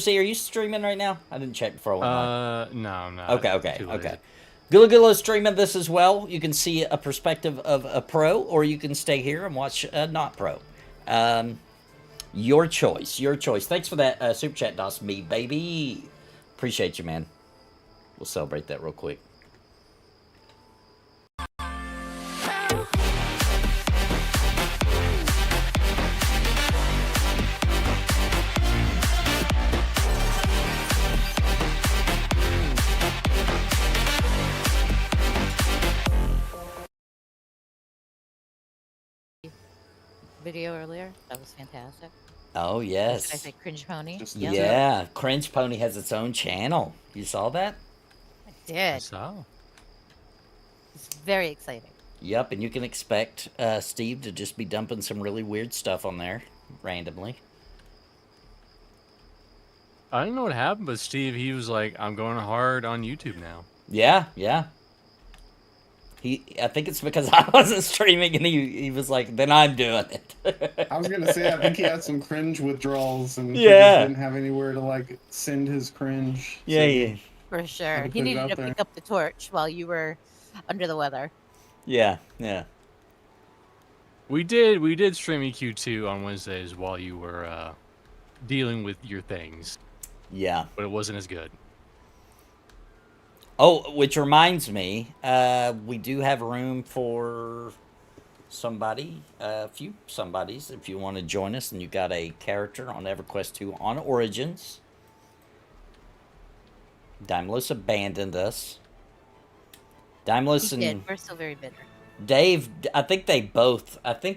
See, are you streaming right now? I didn't check before I went live. No, I'm not. Okay. Gulagula's streaming this as well. You can see a perspective of a pro, or you can stay here and watch a not pro. Your choice. Thanks for that super chat, DOS me, baby. Appreciate you, man. We'll celebrate that real quick. Video earlier. That was fantastic. Oh, yes. Did I say Cringe Pony? Yeah, Cringe Pony has its own channel. You saw that? I did. I saw. It's very exciting. Yep, and you can expect Steve to just be dumping some really weird stuff on there randomly. I don't know what happened, but Steve, he was like, I'm going hard on YouTube now. Yeah. I think it's because I wasn't streaming, and he was like, then I'm doing it. I was gonna say, I think he had some cringe withdrawals, and he Yeah. didn't have anywhere to like send his cringe. Yeah, so yeah. For sure. Had to He put it needed out to there. pick up the torch while you were under the weather. Yeah. We did stream EQ2 on Wednesdays while you were dealing with your things, Yeah. but it wasn't as good. Oh, which reminds me, we do have room for somebody, a few somebodies, if you want to join us and you got a character on EverQuest 2 on Origins. Daimlos abandoned us. Daimlos He and did. We're still very bitter. Dave, I think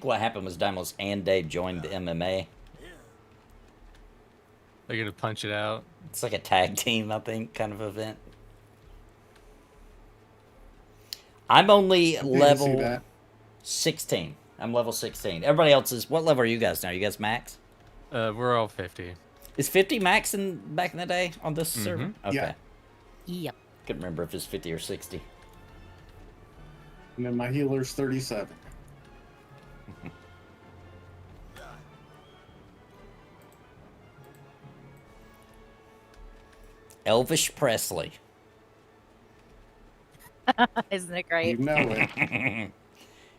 what happened was Daimlos and Dave joined the MMA. They're gonna punch it out. It's like a tag team, I think, kind of event. I'm only I'm happy to see level that. 16. I'm level 16. Everybody else is... What level are you guys now? You guys max? We're all 50. Is 50 max back in the day on this server? Okay. Yeah. Yep. Couldn't remember if it's 50 or 60. And then my healer's 37. Elvish Presley. Isn't it great? You know it.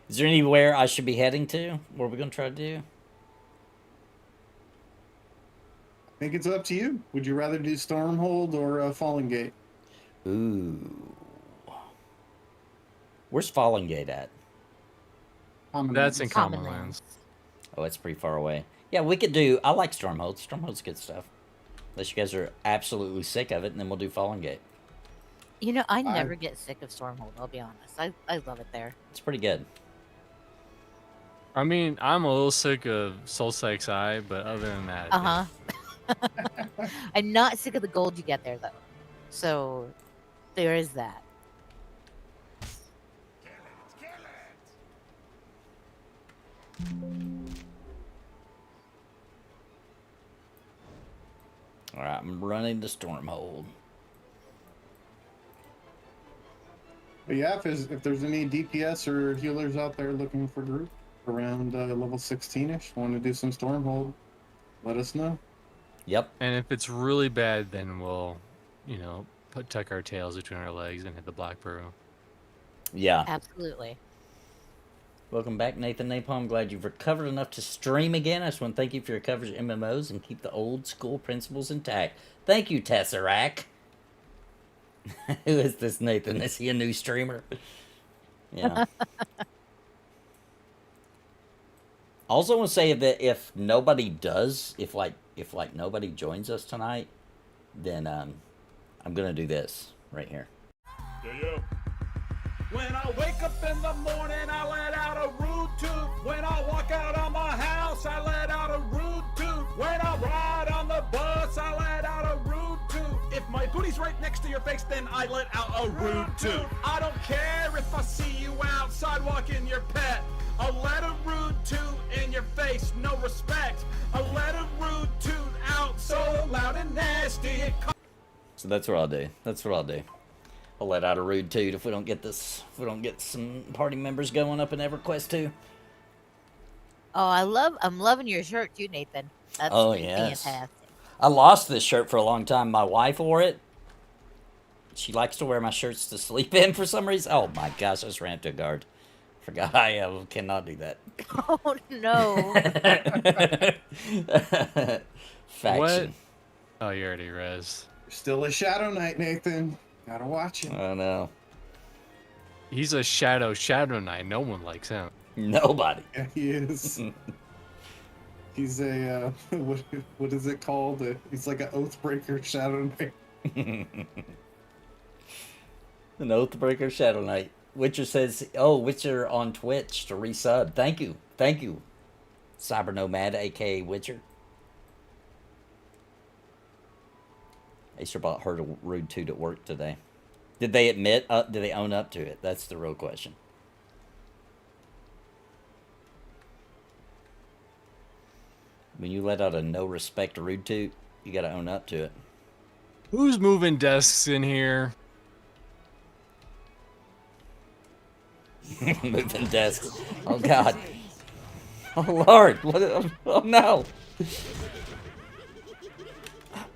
Is there anywhere I should be heading to? What are we going to try to do? I think it's up to you. Would you rather do Stormhold or Falling Gate? Ooh. Where's Falling Gate at? That's in Common Common Lands. Lands. Oh, it's pretty far away. Yeah, we could do... I like Stormhold. Stormhold's good stuff. Unless you guys are absolutely sick of it, and then we'll do Falling Gate. You know, I never get sick of Stormhold, I'll be honest. I love it there. It's pretty good. I mean, I'm a little sick of Soulside XI, but other than that, Uh-huh. I'm not sick of the gold you get there, though. So, there is that. Alright, I'm running to Stormhold. But yeah, if there's any DPS or healers out there looking for group around level 16-ish, want to do some Stormhold, let us know. Yep. And if it's really bad, then we'll, tuck our tails between our legs and hit the Black Burrow. Yeah. Absolutely. Welcome back, Nathan Napalm. Glad you've recovered enough to stream again. I just want to thank you for your coverage of MMOs and keep the old school principles intact. Thank you, Tesseract. Who is this Nathan? Is he a new streamer? Yeah. Also want to say that if nobody does, if nobody joins us tonight, then I'm gonna do this right here. Yeah. When I wake up in the morning, I let out a rude toot. When I walk out of my house, I let out a rude toot. When I ride on the bus, I let out a rude toot. If my booty's right next to your face, then I let out a rude toot. I don't care if I see you outside walking your pet. I'll let a rude toot in your face, no respect. I'll let a rude toot out so loud and nasty. So that's what I'll do. I'll let out a rude toot if we don't get some party members going up in EverQuest 2. Oh, I'm loving your shirt too, Nathan. That's Oh, yes. fantastic. I lost this shirt for a long time. My wife wore it. She likes to wear my shirts to sleep in for some reason. Oh my gosh, I just ran to a guard. Forgot I cannot do that. Oh no. Faction. What? Oh, you already res. Still a Shadow Knight, Nathan. Gotta watch it. Oh no. He's a Shadow Knight. No one likes him. Nobody. Yeah, he is. He's a what is it called? He's like an Oathbreaker Shadow Knight. An Oathbreaker Shadow Knight. Witcher says, oh, Witcher on Twitch to resub. Thank you. Thank you. Cyber Nomad, aka Witcher. Acer bought her to Rude 2 at work today. Did they admit, did they own up to it? That's the real question. When you let out a no respect Rude 2, you gotta own up to it. Who's moving desks in here? Moving desks. Oh god. Oh lord. What? Oh no.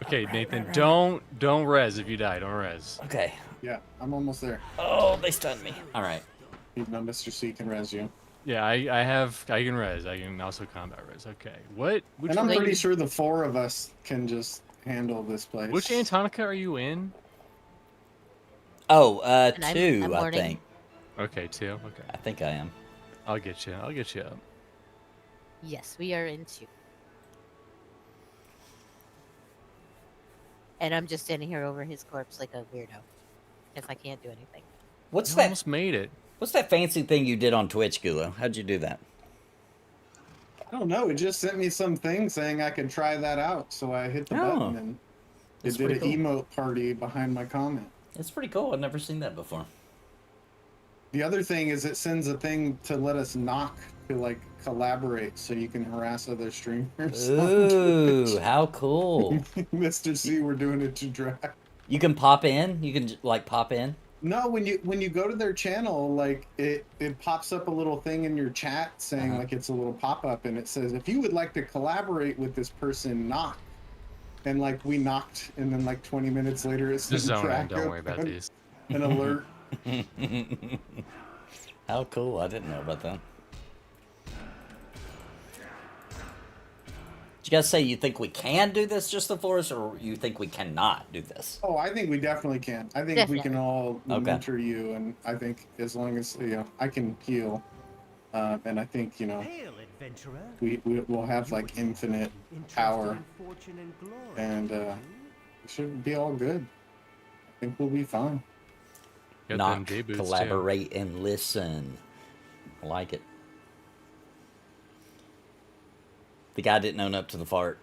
Okay, Nathan, don't res if you die. Don't res. Okay. Yeah, I'm almost there. Oh, they stunned me. All right. Even though Mr. C can res you. Yeah, I can res. I can also combat res. Okay. Which And I'm one- pretty sure the 4 of us can just handle this place. Which Antonica are you in? Oh, And I'm 2, I learning. think. Okay, 2. Okay. I think I am. I'll get you. I'll get you up. Yes, we are in 2. And I'm just standing here over his corpse like a weirdo. Because I can't do anything. What's You that? almost made it. What's that fancy thing you did on Twitch, Gulo? How'd you do that? I don't know. It just sent me some thing saying I could try that out. So I hit the Oh. button and That's it did an pretty emote party behind my comment. It's pretty cool. I've never seen that before. The other thing is it sends a thing to let us knock to like collaborate so you can harass other streamers. on Ooh, Twitch. how cool. Mr. C, we're doing it to drag. You can pop in? You can, like, pop in? No, when you go to their channel, like it pops up a little thing in your chat saying like it's a little pop-up and it says if you would like to collaborate with this person, knock. And like we knocked and then like 20 minutes later it's Just zone in. Don't worry about these. an alert. How cool. I didn't know about that. Did you guys say you think we can do this just the force, or you think we cannot do this? Oh, I think we definitely can. I think we Definitely. can all Okay. mentor you, and I think as long as I can heal, and I think Hail, adventurer. we'll have like infinite power, and it should be all good. I think we'll be fine. Got them Knock, J boots, too. collaborate, and listen. I like it. The guy didn't own up to the fart.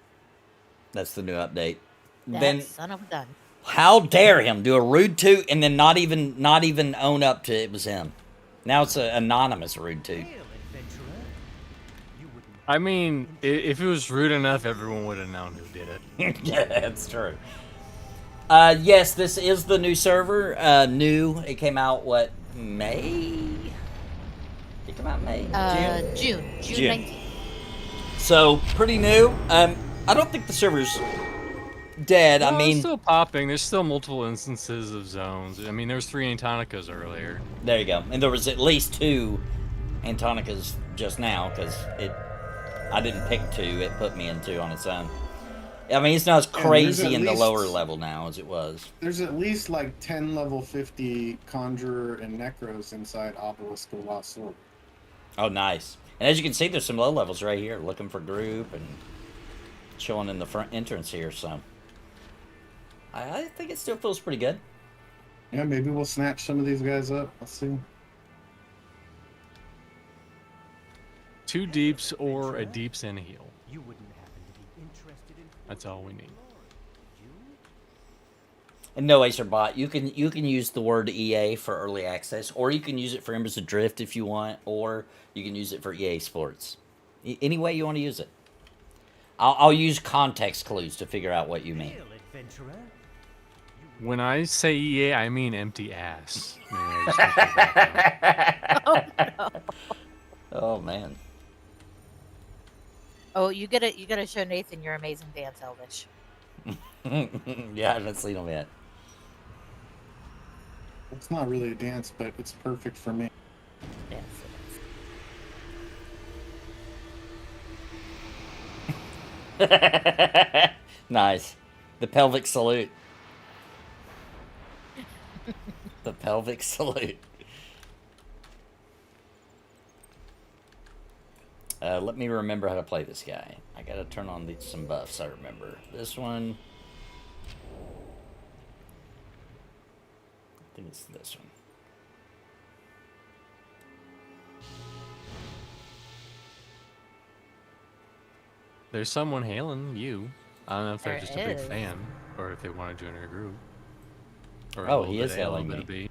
That's the new update. That Then son of a gun. how dare him do a rude toot and then not even own up to it was him. Now it's an anonymous rude toot. Hail, adventurer. You wouldn't I mean, if it was rude enough, everyone would have known who did it. Yeah, that's true. Yes, this is the new server. New. It came out what, May? It came out May. June. June June. 19th. So pretty new. I don't think the server's dead. No, I mean, it's still popping. There's still multiple instances of zones. I mean, there was 3 Antonicas earlier. there you go. And there was at least 2 Antonicas just now because I didn't pick 2. It put me in 2 on its own. I mean, it's not as there's crazy at in the least- lower level now as it was. There's at least like 10 level 50 Conjurer and Necros inside Obelisk of Lost Sword. Oh, nice. And as you can see, there's some low levels right here looking for group and chilling in the front entrance here. So I think it still feels pretty good. Yeah, maybe we'll snatch some of these guys up. Let's see. 2 deeps or a deeps and a heal. you wouldn't happen to be interested in That's all we need. And no, Acer Bot, you can use the word EA for early access, or you can use it for Embers Adrift if you want, or you can use it for EA Sports. Any way you want to use it. I'll use context clues to figure out what you mean. Hail, adventurer. When I say EA, I mean empty ass. Maybe I just need to back up. Oh man. Oh, you gotta show Nathan your amazing dance, Elvish. Yeah, I haven't seen them yet. It's not really a dance, but it's perfect for me. Yes, it is. Nice. The pelvic salute. The pelvic salute. Let me remember how to play this guy. I gotta turn on some buffs, I remember. This one. I think it's this one. There's someone hailing you. I don't know if they're There just a big is. fan or if they want to join our group. Or Oh, a he little is bit A, a hailing little bit me. of B.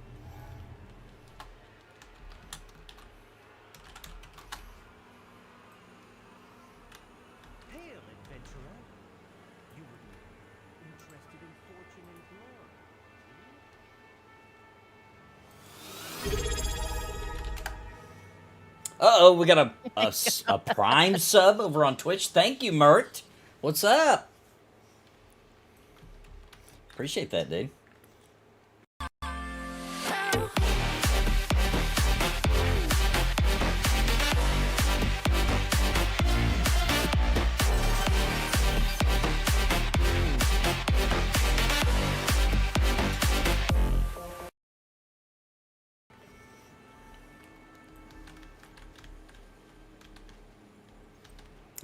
Hail, adventurer. You would be interested in fortune and glory. Uh-oh, we got a Prime sub over on Twitch. Thank you, Mert. What's up? Appreciate that, dude.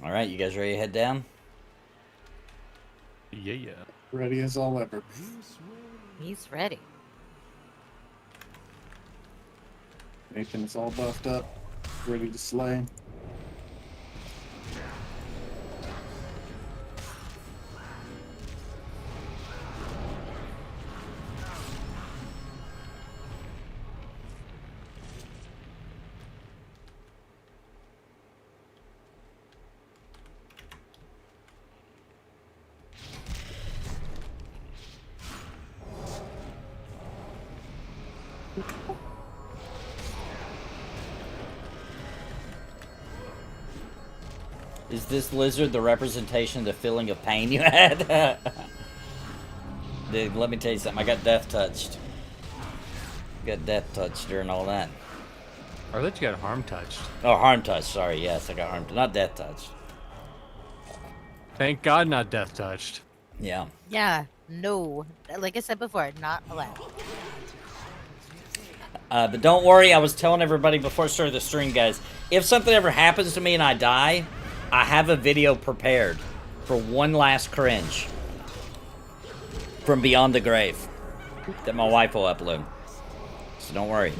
All right, you guys ready to head down? Yeah, yeah. Ready as I'll ever. He's ready. Nathan's all buffed up, ready to slay. Is this lizard the representation of the feeling of pain you had? Dude, let me tell you something. I got death touched. Got death touched during all that. Or that you got harm touched. Oh, harm touched. Sorry, yes, I got harm. Not death touched. Thank God not death touched. Yeah. Yeah, no. Like I said before, not allowed. But don't worry, I was telling everybody before I started the stream, guys, if something ever happens to me and I die, I have a video prepared for one last cringe from Beyond the Grave that my wife will upload. So don't worry.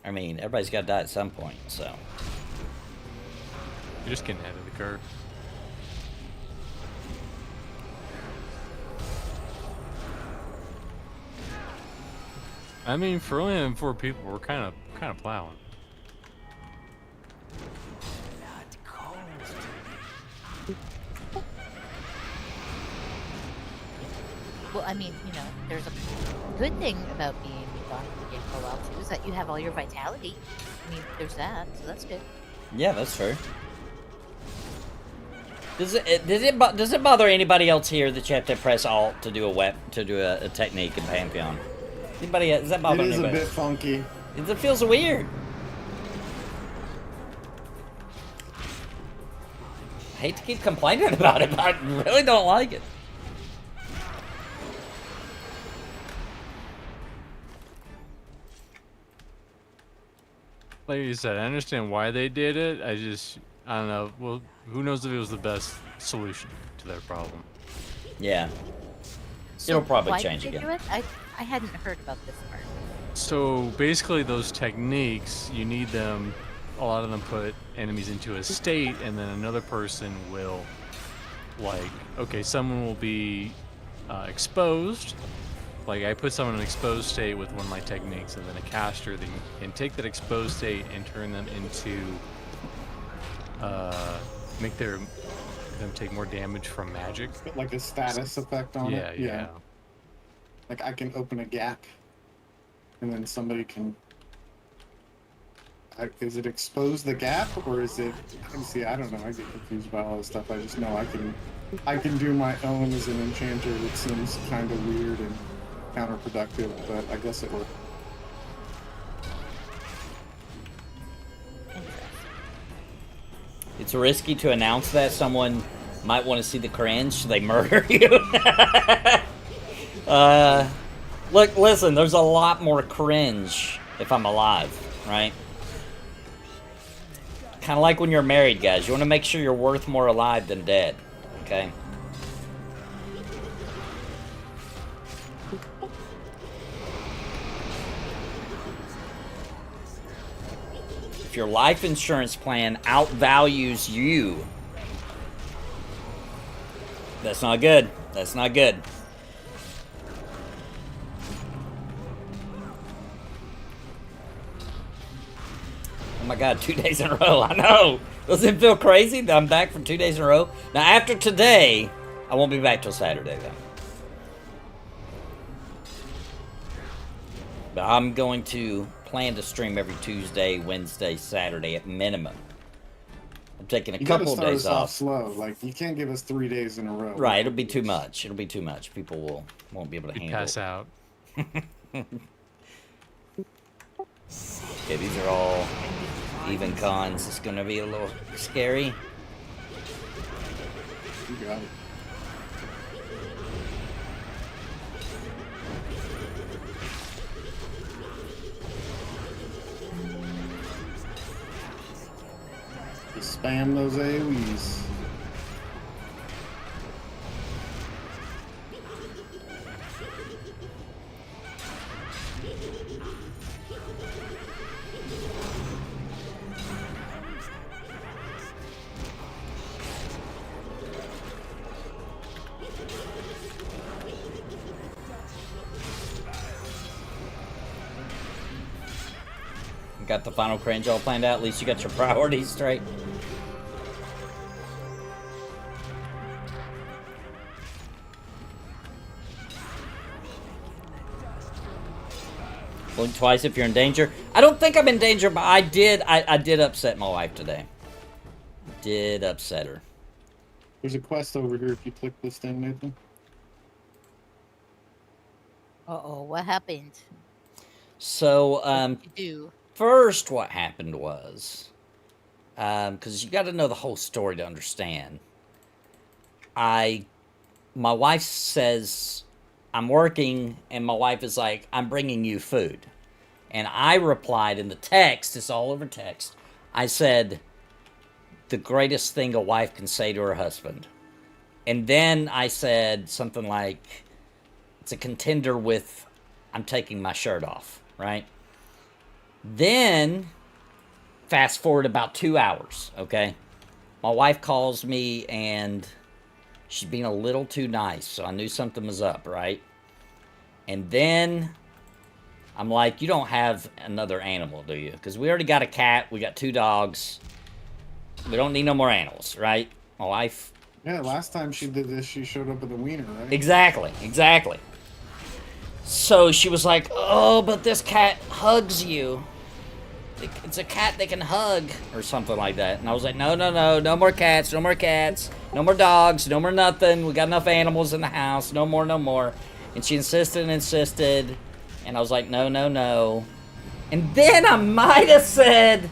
I mean, everybody's got to die at some point, so. You're just getting ahead of the curve. I mean, for only having 4 people, we're kind of plowing. Well, I mean, you know, there's a good thing about being gone from the game for a while too, is that you have all your vitality. I mean, there's that, so that's good. Yeah, that's fair. Does it bother anybody else here that you have to press Alt to do a technique in Pantheon? Anybody? Does that bother It is anybody? a bit funky. It feels weird. I hate to keep complaining about it, but I really don't like it. Like you said, I understand why they did it. I don't know. Well, who knows if it was the best solution to their problem. Yeah. So It'll probably why change did they again. do it? I hadn't heard about this part. So basically, those techniques, you need them. A lot of them put enemies into a state, and then another person will, like, okay, someone will be exposed. Like, I put someone in an exposed state with one of my techniques, and then a caster they can take that exposed state and turn them into, make their them take more damage from magic. Put like a status effect on Yeah, it. yeah. Like I can open a gap, and then somebody can. Is it expose the gap, or is it? See, I don't know. I get confused by all this stuff. I just know I can do my own as an enchanter, which seems kind of weird and counterproductive, but I guess it works. It's risky to announce that someone might want to see the cringe, so they murder you. Look, listen, there's a lot more cringe if I'm alive, right? Kind of like when you're married, guys. You want to make sure you're worth more alive than dead, okay? If your life insurance plan outvalues you, that's not good. That's not good. Oh my god, 2 days in a row. I know. Doesn't it feel crazy that I'm back for 2 days in a row? Now, after today, I won't be back till Saturday, though. But I'm going to plan to stream every Tuesday, Wednesday, Saturday at minimum. I'm taking a couple of days off. Slow. Like, you can't give us 3 days in a row. Right, it'll be too much. It'll be too much. People won't be able to handle Pass it. out. Okay, these are all even cons. It's gonna be a little scary. You got it. Just spam those AoEs. Got the final cringe all planned out. At least you got your priorities straight. Blink twice if you're in danger. I don't think I'm in danger, but I did upset my wife today. Did upset her. There's a quest over here if you click this thing, Nathan. Uh-oh, what happened? So, You do. first what happened was, because you got to know the whole story to understand. My wife says, I'm working, and my wife is like, I'm bringing you food. And I replied in the text, it's all over text, I said, the greatest thing a wife can say to her husband. And then I said something like, it's a contender with, I'm taking my shirt off, right? Then, fast forward about 2 hours, okay? My wife calls me, and she's being a little too nice, so I knew something was up, right? And then, I'm like, you don't have another animal, do you? Because we already got a cat, we got 2 dogs. We don't need no more animals, right? My wife... Yeah, last time she did this, she showed up with a wiener, right? Exactly, exactly. So she was like, oh, but this cat hugs you. It's a cat they can hug, or something like that. And I was like, no, no, no, no more cats, no more cats, no more dogs, no more nothing. We got enough animals in the house, no more, no more. And she insisted and insisted, and I was like, no, no, no. And then I might have said,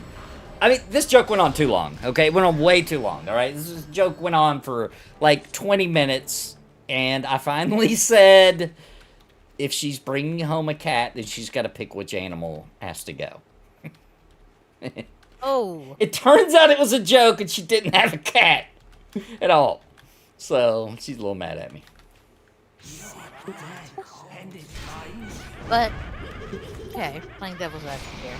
I mean, this joke went on too long, okay? It went on way too long, all right? This joke went on for like 20 minutes, and I finally said, if she's bringing home a cat, then she's got to pick which animal has to go. Oh. It turns out it was a joke, and she didn't have a cat at all. So, she's a little mad at me. But, okay, playing devil's advocate here.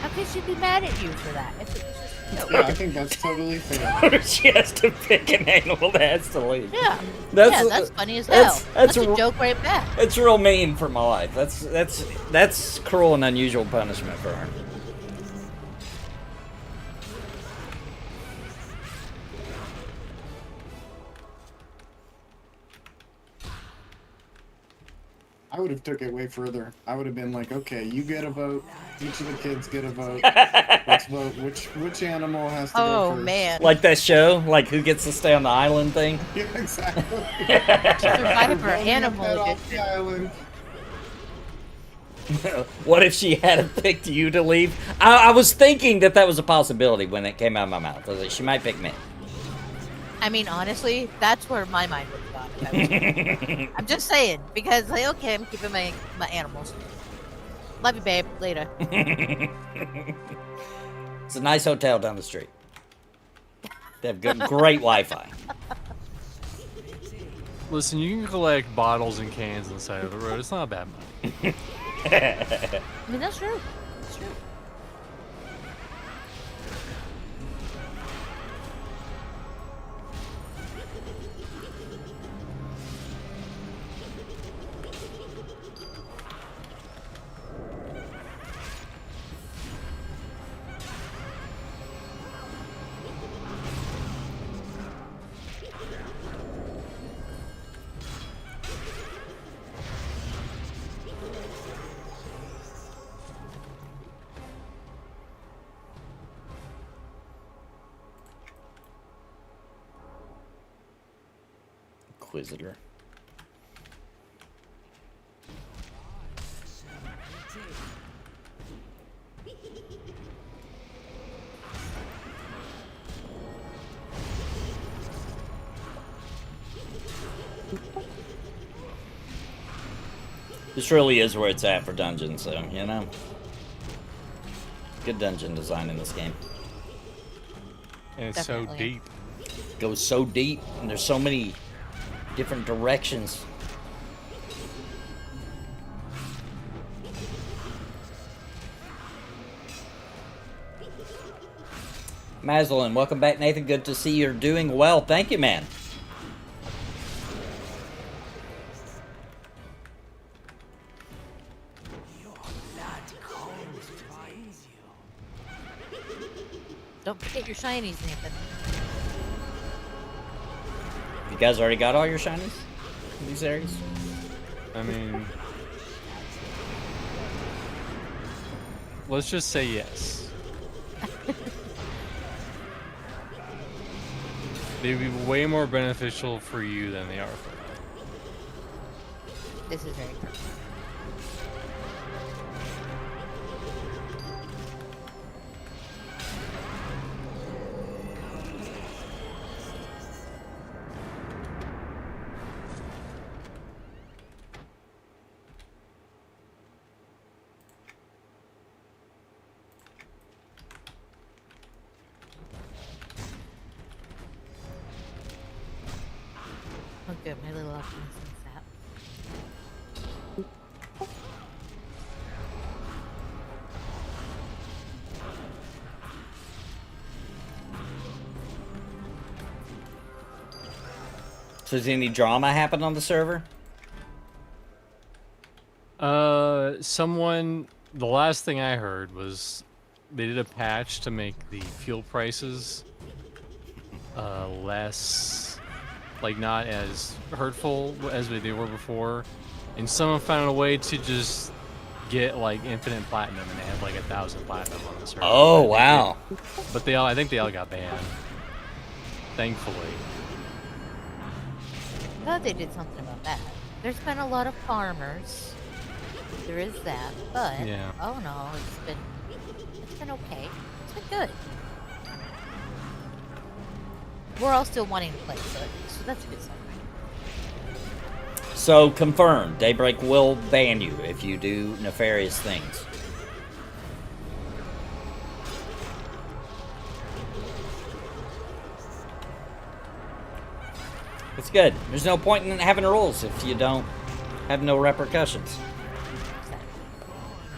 How could she be mad at you for that? If it was just a joke? Yeah, I think that's totally fair. She has to pick an animal that has to leave. Yeah. That's- That's funny as hell. That's a r- joke right back. It's real mean for my life. That's cruel and unusual punishment for her. I would have took it way further. I would have been like, okay, you get a vote. Each of the kids get a vote. Let's vote which animal has to go Oh first. man. Like that show, like who gets to stay on the island thing. Yeah, exactly. Survivor Voting your animal pet edition. off the island. What if she had picked you to leave? I was thinking that was a possibility when it came out of my mouth. I was like, she might pick me. I mean, honestly, that's where my mind would have gone. If I was I'm just saying, because like, okay, I'm keeping my animals. Love you, babe. Later. It's a nice hotel down the street. They have great Wi-Fi. Listen, you can collect bottles and cans on the side of the road. It's not bad money. I mean, that's true. That's true. Inquisitor. This really is where it's at for dungeons, so, you know. Good dungeon design in this game. And it's so Definitely. deep. Goes so deep, and there's so many different directions. Maslin, welcome back, Nathan. Good to see you're doing well. Thank you, man. Don't forget your shinies, Nathan. You guys already got all your shinies in these areas? I mean, let's just say yes. They'd be way more beneficial for you than they are for me. This is very true. Oh, good. My little optimism sap. So does any drama happen on the server? The last thing I heard was they did a patch to make the fuel prices less, like, not as hurtful as they were before, and someone found a way to just get like infinite platinum, and they had like 1,000 platinum on the server. Oh, wow. But I think they all got banned, thankfully. Glad they did something about that. There's been a lot of farmers. There is that, but Yeah. oh no, it's been okay. It's been good. We're all still wanting to play, so that's a good sign. So confirmed, Daybreak will ban you if you do nefarious things. It's good. There's no point in having rules if you don't have no repercussions.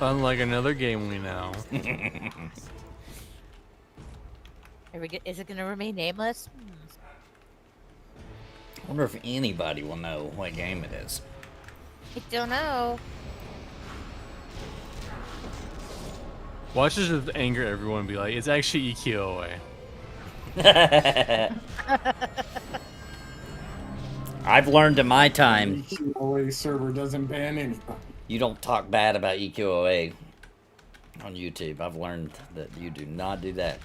Unlike another game we know. Is it going to remain nameless? I wonder if anybody will know what game it is. I don't know. Watch this just anger everyone and be like, it's actually EQOA. I've learned in my time, EQ2 server doesn't ban anybody. you don't talk bad about EQOA on YouTube. I've learned that you do not do that.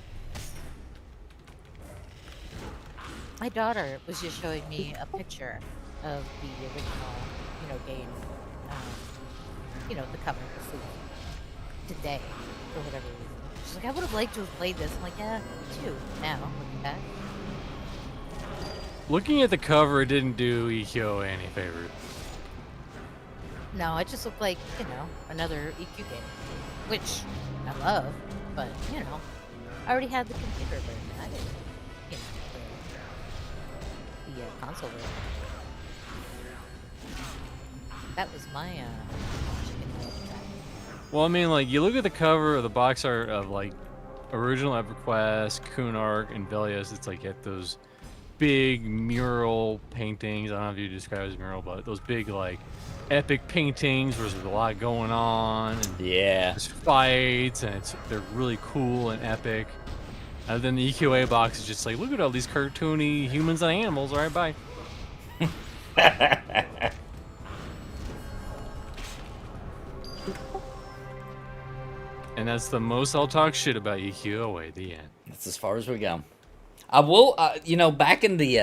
My daughter was just showing me a picture of the original, game, the cover of food today, for whatever reason. She's like, I would have liked to have played this. I'm like, yeah, me too. Now, looking back. Looking at the cover, it didn't do EQ any favors. No, it just looked like, another EQ game, which I love, but, I already had the computer version. I didn't, the console version. That was my, chicken nugget attack. Well, I mean, like, you look at the cover of the box art of, like, original EverQuest, Kunark, and Velios, it's like, you have those big mural paintings. I don't know if you describe it as mural, but those big, like, epic paintings where there's a lot going on. And Yeah. there's fights, and they're really cool and epic. And then the EQA box is just like, look at all these cartoony humans and animals. All right, bye. And that's the most I'll talk shit about EQOA. The end. That's as far as we go. I will, back in the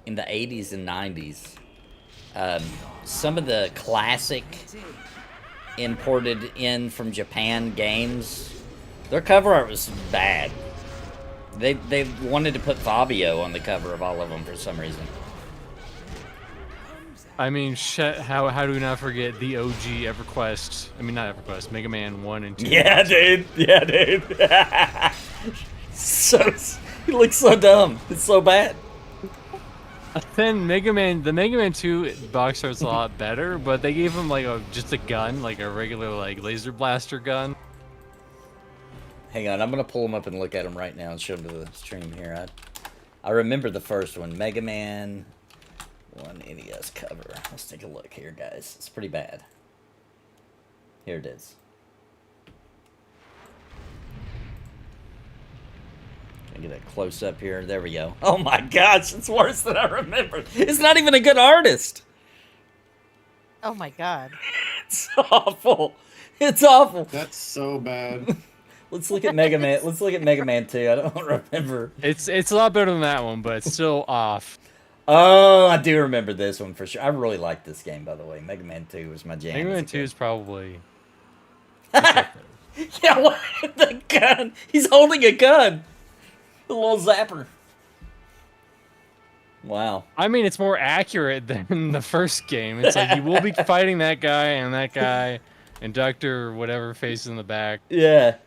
80s and 90s, some of the classic imported in from Japan games, their cover art was bad. They wanted to put Fabio on the cover of all of them for some reason. I mean, how do we not forget the OG EverQuest? I mean, not EverQuest, Mega Man 1 and 2. Yeah, dude. Yeah, dude. He looks so dumb. It's so bad. Then the Mega Man 2 box art's a lot better, but they gave him like just a gun, like a regular like laser blaster gun. Hang on, I'm gonna pull them up and look at them right now and show them to the stream here. I remember the first one, Mega Man 1 NES cover. Let's take a look here, guys. It's pretty bad. Here it is. Can I get a close up here? There we go. Oh my gosh, it's worse than I remembered. It's not even a good artist. Oh my god. It's awful. It's awful. That's so bad. Let's look at Mega Man. Let's look at Mega Man 2. I don't remember. It's a lot better than that one, but it's still off. Oh, I do remember this one for sure. I really liked this game, by the way. Mega Man 2 was my jam. Mega Man 2 is probably. Yeah, what? The gun. He's holding a gun. A little zapper. Wow. I mean, it's more accurate than the first game. It's like you will be fighting that guy and Dr. whatever face in the back. Yeah.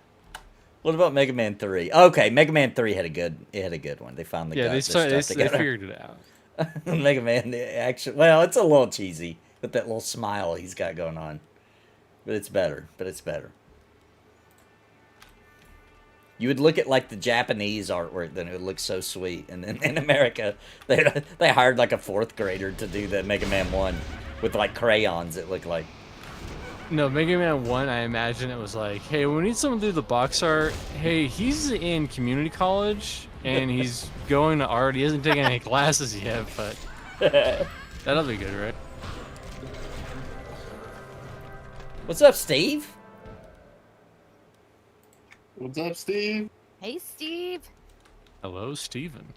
What about Mega Man 3? Okay, Mega Man 3 had a good one. They finally got they figured it out. Mega Man actually, well, it's a little cheesy with that little smile he's got going on. But it's better. You would look at like the Japanese artwork, then it would look so sweet. And then in America, they hired like a 4th grader to do the Mega Man 1 with like crayons, it looked like. No, Mega Man 1, I imagine it was like, hey, we need someone to do the box art. Hey, he's in community college, and he's going to art. He hasn't taken any classes yet, but that'll be good, right? What's up, Steve? What's up, Steve? Hey, Steve. Hello, Steven.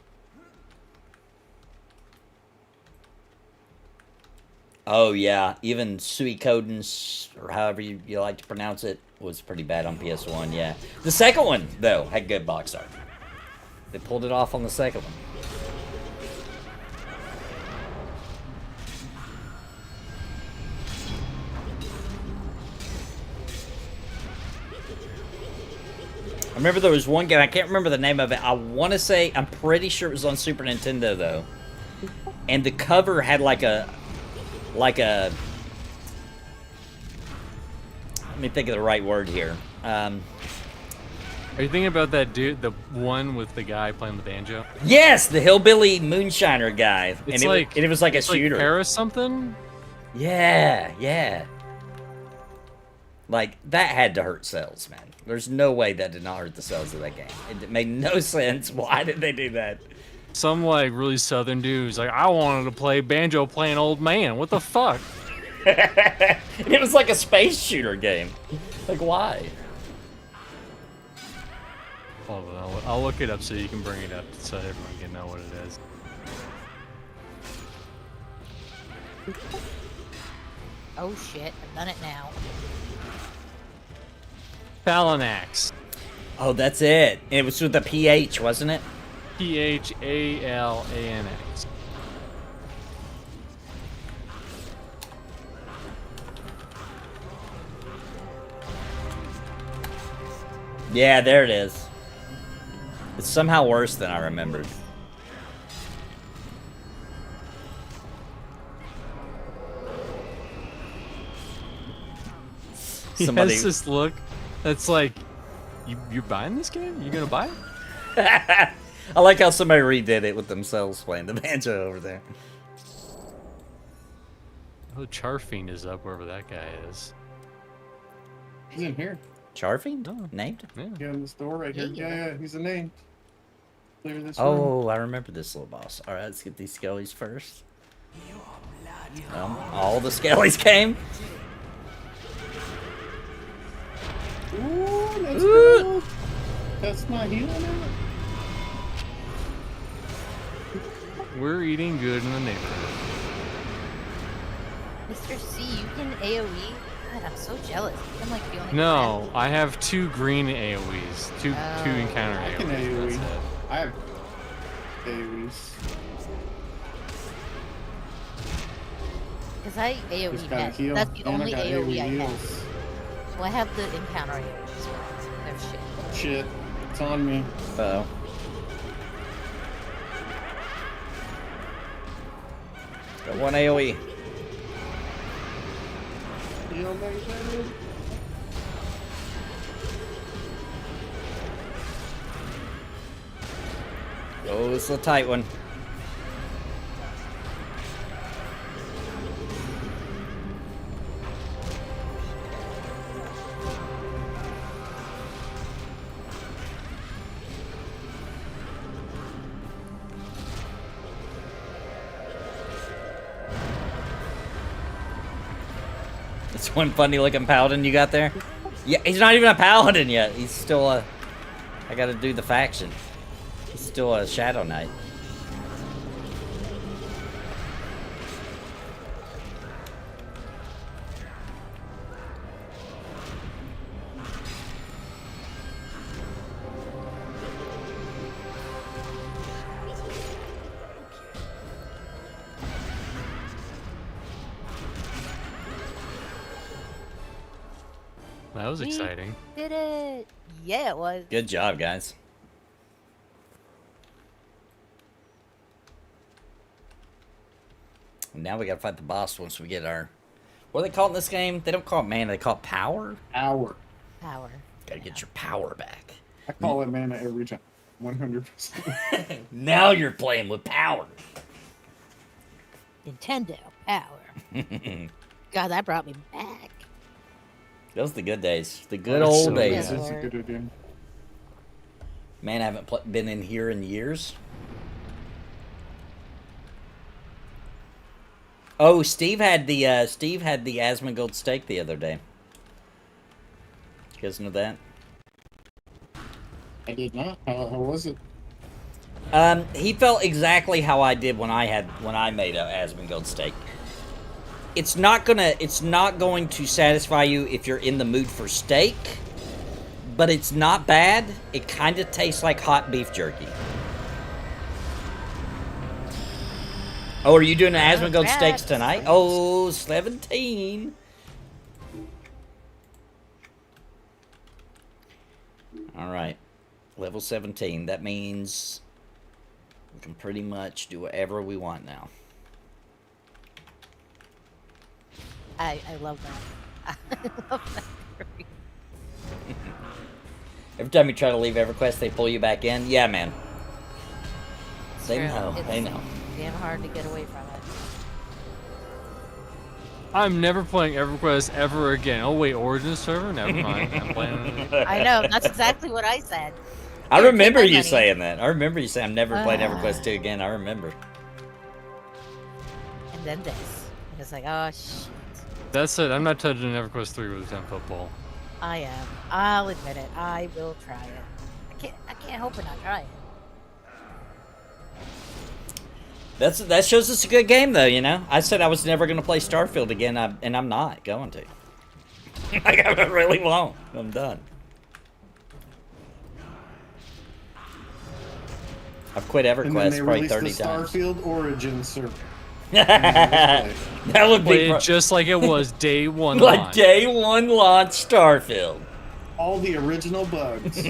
Oh, yeah. Even Suikoden, or however you like to pronounce it, was pretty bad on PS1, yeah. The second one, though, had good box art. They pulled it off on the second one. I remember there was one game, I can't remember the name of it. I want to say, I'm pretty sure it was on Super Nintendo, though. And the cover had like a... let me think of the right word here. Are you thinking about that dude, the one with the guy playing the banjo? Yes, the hillbilly moonshiner guy. It's and like, it was like a it's shooter. Like Paris something? Yeah. Like, that had to hurt sales, man. There's no way that did not hurt the sales of that game. It made no sense. Why did they do that? Some like really southern dude who's like, I wanted to play banjo playing old man. What the fuck? It was like a space shooter game. Like, why? Hold on, I'll look it up so you can bring it up so everyone can know what it is. Oh shit, I've done it now. Phalanax. Oh, that's it. It was with the PH, wasn't it? Phalanx. Yeah, there it is. It's somehow worse than I remembered. He has this look that's like, you're buying this game? You gonna buy it? I like how somebody redid it with themselves playing the banjo over there. Oh, Charfiend is up wherever that guy is. He's in here. Charfiend? Oh. Named? Yeah. Yeah, in this door right here. Yeah, he's a name. Clear this room. Oh, I remember this little boss. Alright, let's get these skellies first. All the skellies came. Ooh, that's cool. That's not healing out. We're eating good in the neighborhood. Mr. C, you can AoE? God, I'm so jealous. I'm like the only No, I have 2 green AoEs. Two encounter I can AoEs. That's AoE. it. I have AoEs. Because I AoE Just gotta met. heal. That's the Donna only got AoE I have. heals. Well, I have the encounter AoE as well. They're shit. Shit. It's on me. Uh-oh. Got one AoE. Heal me, baby. Oh, it's a tight one. It's one funny looking paladin you got there. Yeah, he's not even a paladin yet. He's still a... I gotta do the faction. He's still a Shadowknight. That was exciting. Did it? Yeah, it was. Good job, guys. Now we gotta fight the boss once we get our... What do they call it in this game? They don't call it mana, they call it power? Hour. Power. Gotta get your power back. I call it mana every time. 100%. Now you're playing with power. Nintendo power. God, that brought me back. Those are the good days. The good That's old so days. good. That's a good idea. Man, I haven't been in here in years. Oh, Steve had the Asmongold steak the other day. You guys know that? I did not. How was it? He felt exactly how I did when I made a Asmongold steak. It's not going to satisfy you if you're in the mood for steak, but it's not bad. It kind of tastes like hot beef jerky. Oh, are you doing the Asmongold bad. steaks tonight? Oh, 17. All right. Level 17. That means we can pretty much do whatever we want now. I love that. I love that. Every time you try to leave EverQuest, they pull you back in. Yeah, man. They True. know. It's They know. damn hard to get away from it. I'm never playing EverQuest ever again. Oh wait, Origin Server? Never mind. I'm playing it. I know. That's exactly what I said. I Here, take remember my you money. saying that. I remember you saying, I'm never playing Ah. EverQuest 2 again. I remember. And then this. And it's like, oh, shit. That's it. I'm not touching EverQuest 3 with a 10-foot pole. I am. I'll admit it. I will try it. I can't help but not try it. That shows us a good game, though, you know? I said I was never going to play Starfield again, and I'm not going to. Like, I really won't. I'm done. I've quit And then EverQuest they probably released 30 the times. Starfield Origin Server. That would Play be it just like it was day one. like launch. day one launch Starfield. All the original bugs.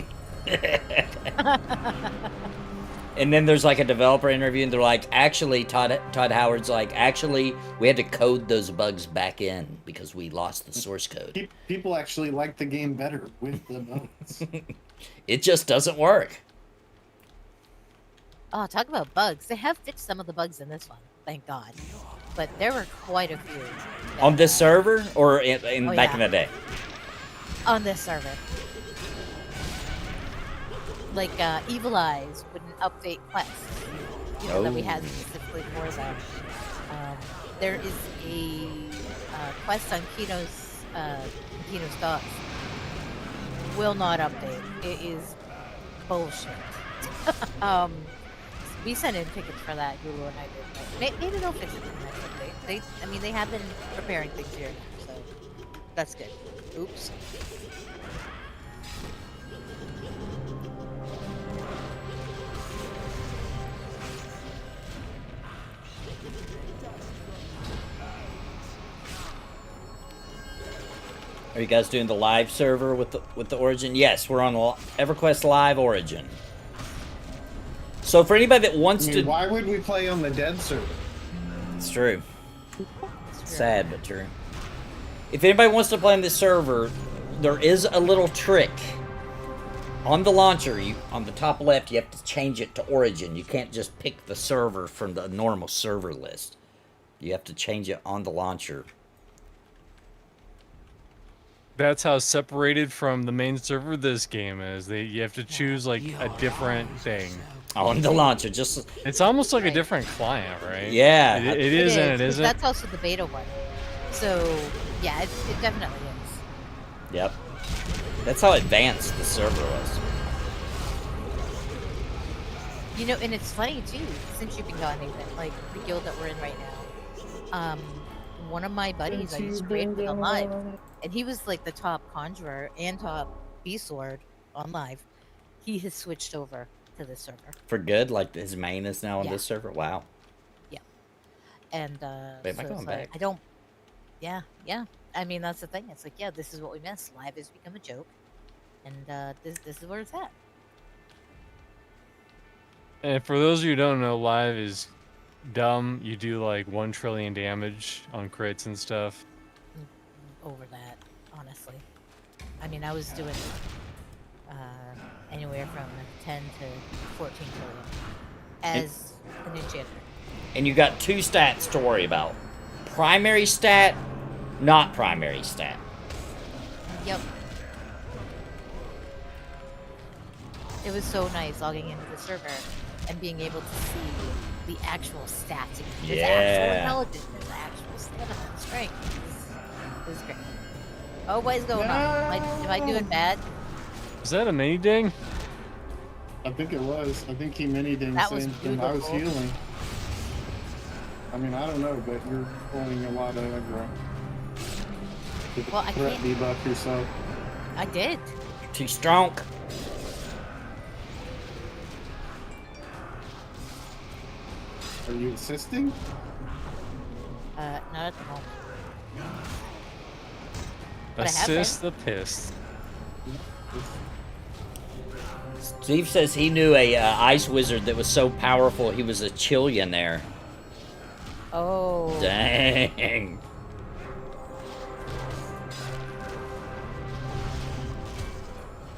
And then there's like a developer interview, and they're like, actually, Todd Howard's like, actually, we had to code those bugs back in because we lost the source code. People actually like the game better with the bugs. It just doesn't work. Oh, talk about bugs. They have fixed some of the bugs in this one, thank God. But there were quite a few. that, On this server or Oh, back yeah. in the day? On this server. Like, Evil Eyes wouldn't update quests, that we had specifically for them. There is a quest on Kino's dogs. Will not update. It is bullshit. We sent in tickets for that, Hulu and I did. Maybe they'll fix it in the next update. They have been preparing things here now, so that's good. Oops. Are you guys doing the live server with the Origin? Yes, we're on EverQuest Live Origin. So for anybody that wants I mean, to, why would we play on the dead server? it's true. Sad but true. If anybody wants to play on this server, there is a little trick. On the launcher, on the top left, you have to change it to Origin. You can't just pick the server from the normal server list. You have to change it on the launcher. That's how separated from the main server this game is. You have to choose like a different thing. On the launcher, just It's almost like a different client, right? yeah. It is and it because isn't. That's also the beta one. So, yeah, it definitely is. Yep. That's how advanced the server was. And it's funny too, since you've been gone, Nathan, like the guild that we're in right now. One of my buddies I used to raid with on live, and he was like the top conjurer and top beast lord on live. He has switched over to this server. For good, like his main is now on Yeah. this server. Wow. And Wait, am I so going it's like, back? I don't. Yeah. I mean, that's the thing. It's like, yeah, this is what we miss. Live has become a joke, and this is where it's at. And for those of you who don't know, live is dumb. You do like 1 trillion damage on crits and stuff. Over that, honestly. I mean, I was doing anywhere from 10 to 14 trillion as an enchanter. And you got 2 stats to worry about. Primary stat, not primary stat. Yep. It was so nice logging into the server and being able to see the actual stats. There's actual Yeah. intelligence, there's actual stamina, strength. It was great. Oh, what is going on? Am I doing bad? Is that a mini ding? I think it was. I think he mini-dinged That was saying and I was beautiful. healing. I mean, I don't know, but you're pulling a lot of aggro. Well, I Threat can't- debuff yourself. I did. Too strong. Are you assisting? Not at the moment. But I have Assist the piss. Steve says he knew a ice wizard that was so powerful he was a chillionaire. Oh. Dang.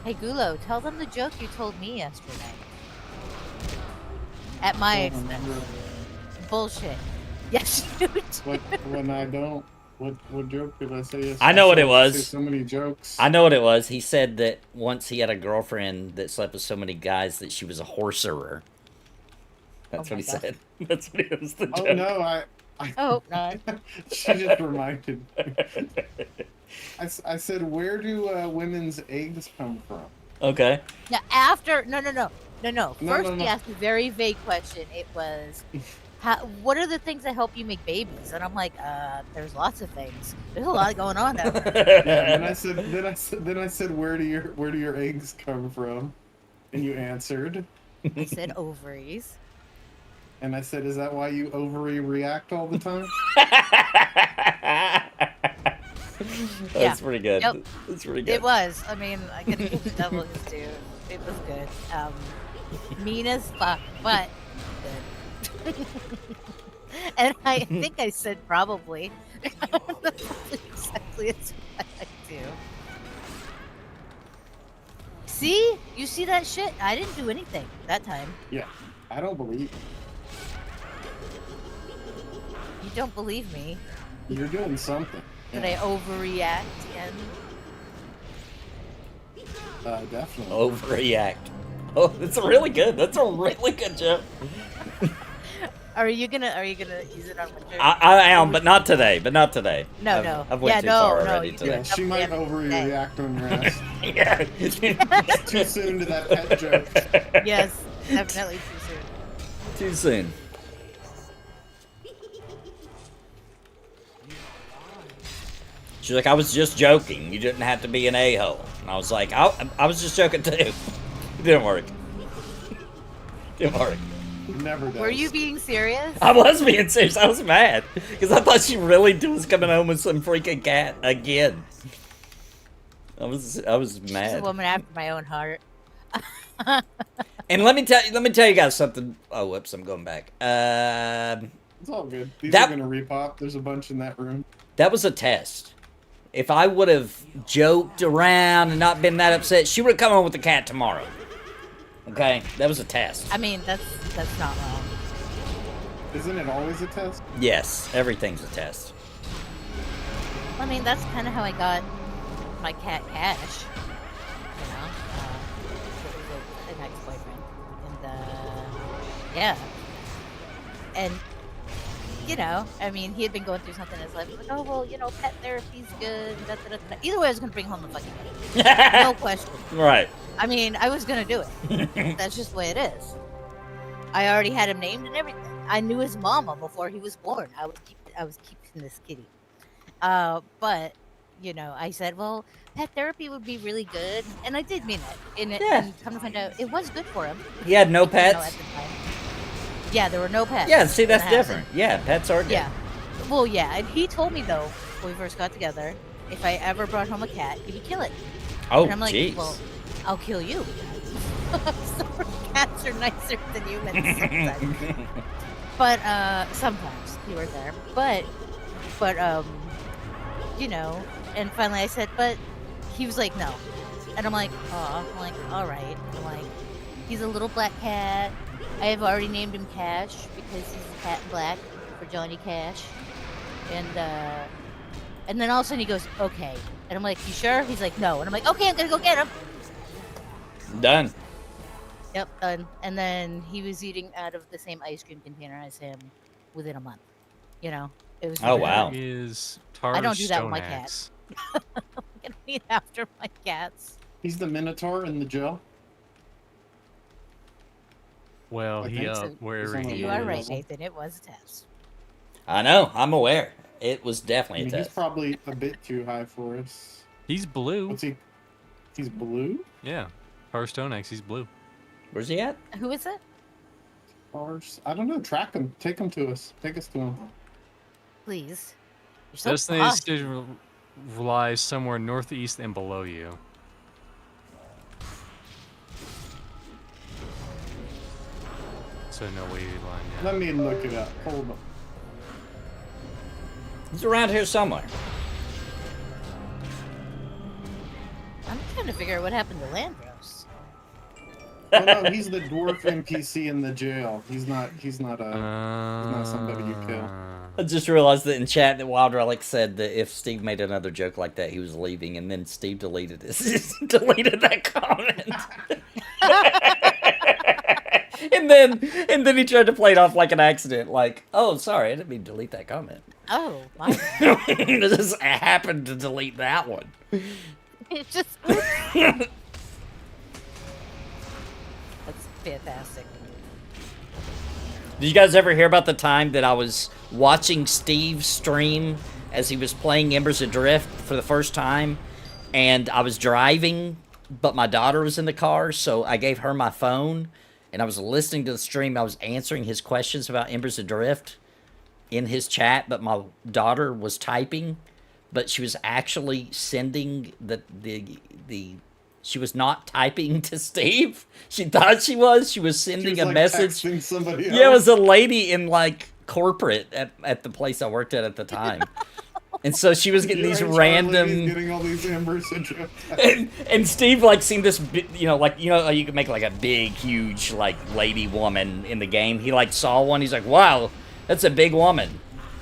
Hey, Gulo, tell them the joke you told me yesterday. At my Don't expense. remember Bullshit. Yes, you do. when I don't What joke did I say? I know what it was. Say so many jokes. I know what it was. He said that once he had a girlfriend that slept with so many guys that she was a horserer. That's Oh what he my God. said. That's what it was. The joke. Oh no, I Oh, not. she just reminded me. I said, where do women's eggs come from? Okay. Now, after no. First, no. he asked a very vague question. It was, what are the things that help you make babies? And I'm like, there's lots of things. There's a lot going on out there. Yeah, and then I said, where do your eggs come from? And you answered. I said ovaries. And I said, is that why you ovary react all the time? That's pretty good. Yep. That's pretty good. It was. I mean, I gotta give the devil his due. It was good. Mean as fuck, but good. And I think I said probably. That's exactly as what I do. See? You see that shit? I didn't do anything that time. Yeah, I don't believe it. You don't believe me. You're doing something. Did I overreact again? Definitely. Overreact. Oh, that's really good. That's a really good joke. Are you gonna use it on Winter? I am, but not today. No. I've went Yeah, too no, far no, already you today. Yeah, she might overreact on your ass. Yeah. Too soon to that pet joke. Yes, definitely too soon. Too soon. She's like, I was just joking. You didn't have to be an a-hole. And I was like, I was just joking too. It didn't work. Didn't work. Never does. Were you being serious? I was being serious. I was mad. Because I thought she really was coming home with some freaking cat again. I was She's a mad. woman after my own heart. And let me tell you guys something. Oh, whoops, I'm going back. It's all good. These That- are gonna repop. There's a bunch in that room. That was a test. If I would have joked around and not been that upset, she would have come home with the cat tomorrow. Okay? That was a test. I mean, that's not wrong. Isn't it always a test? Yes, everything's a test. I mean, that's kind of how I got my cat Cash. You know, it was an ex-boyfriend, and yeah, and you know, I mean, he had been going through something in his life. He was like, oh well, you know, pet therapy's good. Da, da, da, da. Either way, I was gonna bring home the fucking cat. No question. Right. I mean, I was gonna do it. That's just the way it is. I already had him named and everything. I knew his mama before he was born. I was keeping this kitty. But you know, I said, well, pet therapy would be really good, and I did mean it. And come to find out, it was good for him. He had no You know, at pets? the time. Yeah, there were no pets. Yeah, see, that's in the house. different. Yeah, pets are good. Yeah. Well, yeah, and he told me though when we first got together, if I ever brought home a cat, he would kill it. Oh, And I'm like, jeez. well, I'll kill you. So cats are nicer than humans sometimes. But sometimes you were there. But you know, and finally I said, but he was like, no. And I'm like, oh, I'm like, all right. I'm like, he's a little black cat. I have already named him Cash because he's a cat in black for Johnny Cash. And then all of a sudden he goes, okay. And I'm like, you sure? He's like, no. And I'm like, okay, I'm gonna go get him. Done. Yep, done. And then he was eating out of the same ice cream container as him within a month. You know, it was. Oh, really wow. weird. Is Tar I don't do that with my Stoneaxe. cats. I'm gonna eat after my cats. He's the Minotaur in the gel. Well, I he think up so. wherever He's on he You the are is. right, level. Nathan. It was a test. I know. I'm aware. It was I definitely mean, a he's test. probably a bit too high for us. He's blue. What's he? He's blue. Yeah, Tar Stoneaxe. He's blue. Where's he at? Who is it? Or I don't know. Track him. Take him to us. Take us to him. Please. You're so Destinated posh. station lies somewhere northeast and below you. So no wavy line yet. Let me look it up. Hold on. He's around here somewhere. I'm trying to figure out what happened to Landros. Oh no, he's the dwarf NPC in the jail. He's not somebody you kill. I just realized that in chat that Wild Relic said that if Steve made another joke like that, he was leaving, and then Steve deleted his deleted that comment. and then he tried to play it off like an accident, like, oh, sorry, I didn't mean to delete that comment. Oh, my. Just happened to delete that one. It just. That's fantastic. Did you guys ever hear about the time that I was watching Steve stream as he was playing Embers Adrift for the first time, and I was driving, but my daughter was in the car, so I gave her my phone, and I was listening to the stream. I was answering his questions about Embers Adrift in his chat, but my daughter was typing, but she was actually sending she was not typing to Steve. She thought she was. She was sending a like message. Texting somebody else. Yeah, it was a lady in like corporate at the place I worked at the time. And so she was getting these random, getting all these embers and Steve like seen this, you could make like a big, huge like lady woman in the game. He like saw one. He's like, wow, that's a big woman.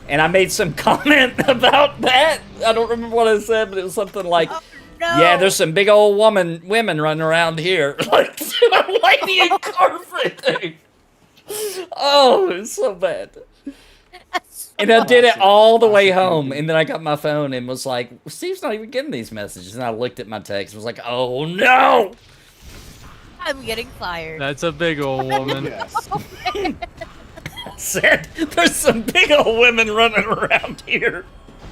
And I made some comment about that. I don't remember what I said, but it was something like, No. yeah, there's some big old women running around here. Like, a lady in corporate, dude. Oh, it's so bad. And I did it all the way home, and then I got my phone and was like, Steve's not even getting these messages. And I looked at my text and was like, oh, no! I'm getting fired. That's a big old woman. Yes. I said, there's some big old women running around here.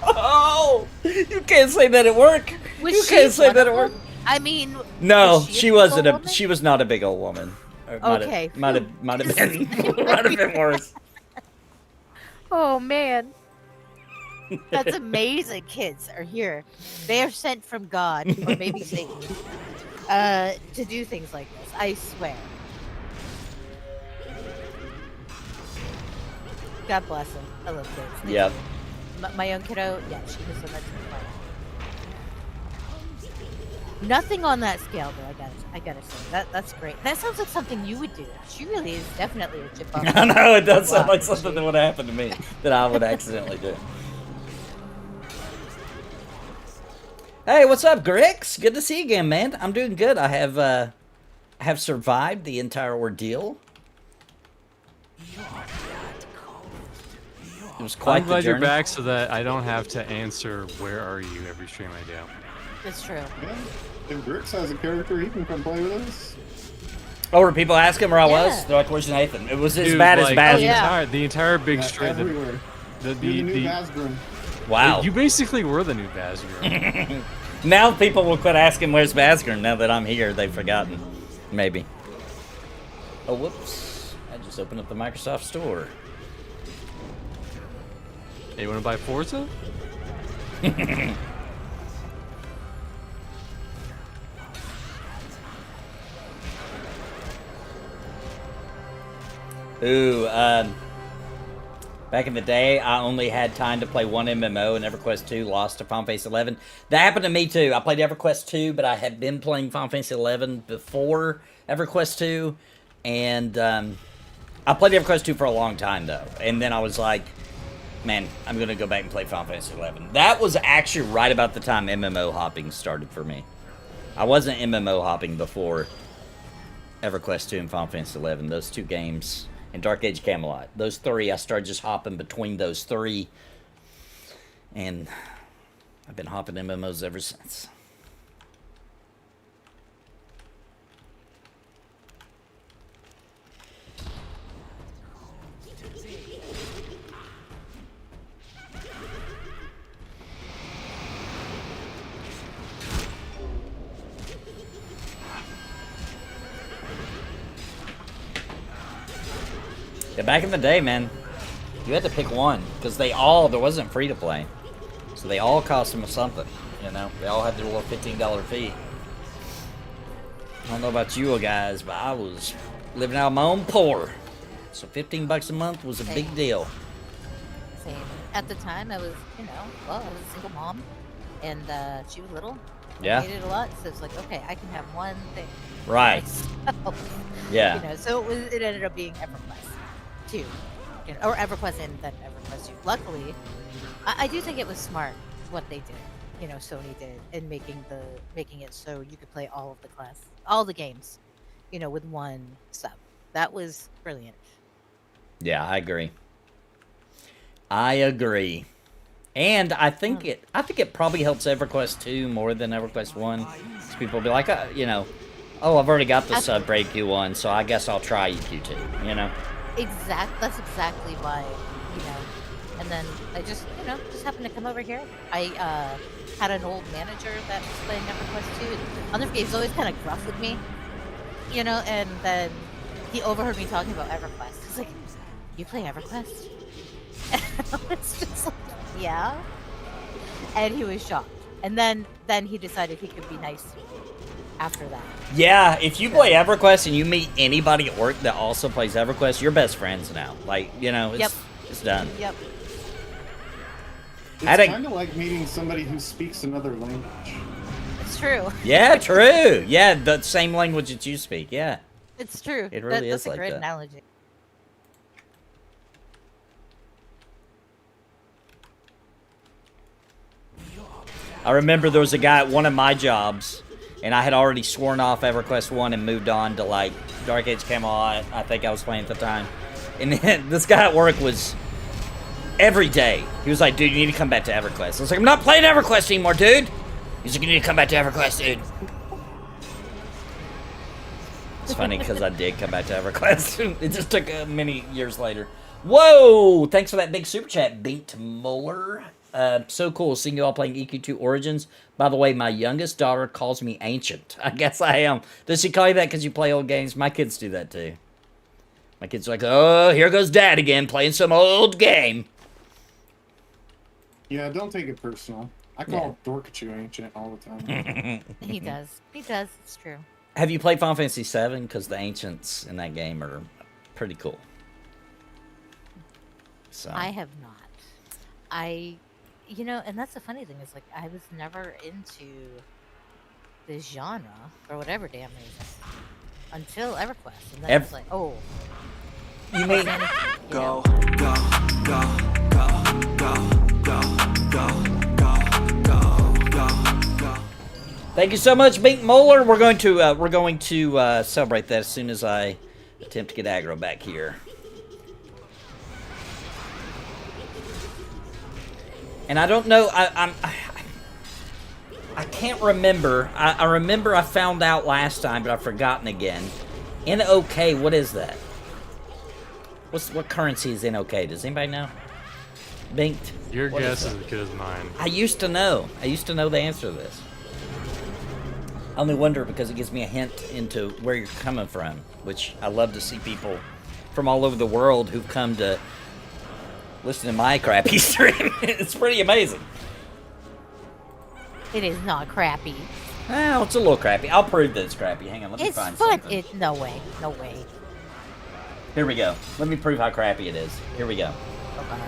Oh, you can't say that at work. You can't say that at work. I mean, No, was she a wasn't big old woman? She was not a big old woman. Or Okay. might have been worse. Oh man, that's amazing. Kids are here. They are sent from God, or maybe Satan, to do things like this. I swear. God bless them. I love kids. They Yep. do. My young kiddo, yeah, she was so much fun. Nothing on that scale, though. I gotta say that's great. That sounds like something you would do. She really is definitely a chipmunk. I know, it does sound Wow, like something that would happen to me that I would accidentally do. Hey, what's up, Grix? Good to see you again, man. I'm doing good. I have survived the entire ordeal. It was quite I'm glad the journey. you're back so that I don't have to answer where are you every stream I do. That's true. Yeah. If Grix has a character, he can come play with us. Oh, were people asking where I was? Yeah. They're like, "Where's Nathan?" It was as Dude, bad like, as bad. Oh, yeah. the entire big stream. Everywhere. The, You're the new the, Vazgrim. Wow. You basically were the new Bazir. Now people will quit asking where's Basgrim now that I'm here. They've forgotten. Maybe. Oh, whoops. I just opened up the Microsoft Store. Hey, you want to buy Forza? Ooh, back in the day, I only had time to play one MMO, and EverQuest 2 lost to Final Fantasy 11. That happened to me too. I played EverQuest 2, but I had been playing Final Fantasy 11 before EverQuest 2, and I played EverQuest 2 for a long time though, and then I was like, man, I'm gonna go back and play Final Fantasy 11. That was actually right about the time MMO hopping started for me. I wasn't MMO hopping before EverQuest 2 and Final Fantasy 11. Those two games. And Dark Age Camelot. Those three, I started just hopping between those three. And I've been hopping MMOs ever since. Yeah, back in the day, man, you had to pick one because there wasn't free to play, so they all cost them something. You know, they all had their little $15 fee. I don't know about you guys, but I was living out of my own poor, so $15 a month was a big deal. Same. At the time, I was, I was a single mom. and she was little. Yeah. Hated it a lot, so it's like, okay, I can have one thing. Right. myself. Yeah. You know, so it ended up being EverQuest 2, or EverQuest and then EverQuest 2. Luckily, I do think it was smart what they did. You know, Sony did in making it so you could play all the games, you know, with one sub. That was brilliant. Yeah, I agree. And I think it probably helps EverQuest 2 more than EverQuest 1. So people will be like, you know, oh, I've already got the sub for EQ1, so I guess I'll try EQ2, you know? That's exactly why, you know. And then I just happened to come over here. I had an old manager that was playing EverQuest 2. And other games always kind of gruff with me, you know, and then he overheard me talking about EverQuest. He's like, you play EverQuest? And it's just like, yeah. And he was shocked. And then he decided he could be nice to me after that. Yeah, if you play EverQuest and you meet anybody at work that also plays EverQuest, you're best friends now. Like, you know, it's done. Yep. It's kind of like meeting somebody who speaks another language. It's true. Yeah, true. Yeah, the same language that you speak. Yeah. It's true. It really is that's a like great that. analogy. I remember there was a guy at one of my jobs, and I had already sworn off EverQuest 1 and moved on to, like, Dark Age Camelot. I think I was playing at the time. And then this guy at work was... Every day, he was like, dude, you need to come back to EverQuest. I was like, I'm not playing EverQuest anymore, dude. He's like, you need to come back to EverQuest, dude. It's funny, because I did come back to EverQuest. It just took many years later. Whoa! Thanks for that big super chat, Bint Muller. So cool seeing you all playing EQ2 Origins. By the way, my youngest daughter calls me ancient. I guess I am. Does she call you that because you play old games? My kids do that too. My kids are like, oh, here goes Dad again, playing some old game. Yeah, don't take it personal. I call Dorkachu ancient all the time. He does. It's true. Have you played Final Fantasy VII? Because the ancients in that game are pretty cool. So I have not. You know, and that's the funny thing is, like, I was never into this genre for whatever damn reason until EverQuest, and then I was like, oh. You mean go. Thank you so much, Bink Moeller. We're going to celebrate that as soon as I attempt to get aggro back here. And I don't know. I can't remember. I remember I found out last time, but I've forgotten again. NOK. What is that? What currency is NOK? Does anybody know? Binked. Your guess is as good as mine. I used to know. I used to know the answer to this. I only wonder because it gives me a hint into where you're coming from, which I love to see people from all over the world who've come to listen to my crappy stream. It's pretty amazing. It is not crappy. Well, it's a little crappy. I'll prove that it's crappy. Hang on, let me find something. No way. Here we go. Let me prove how crappy it is. Here we go. Okay.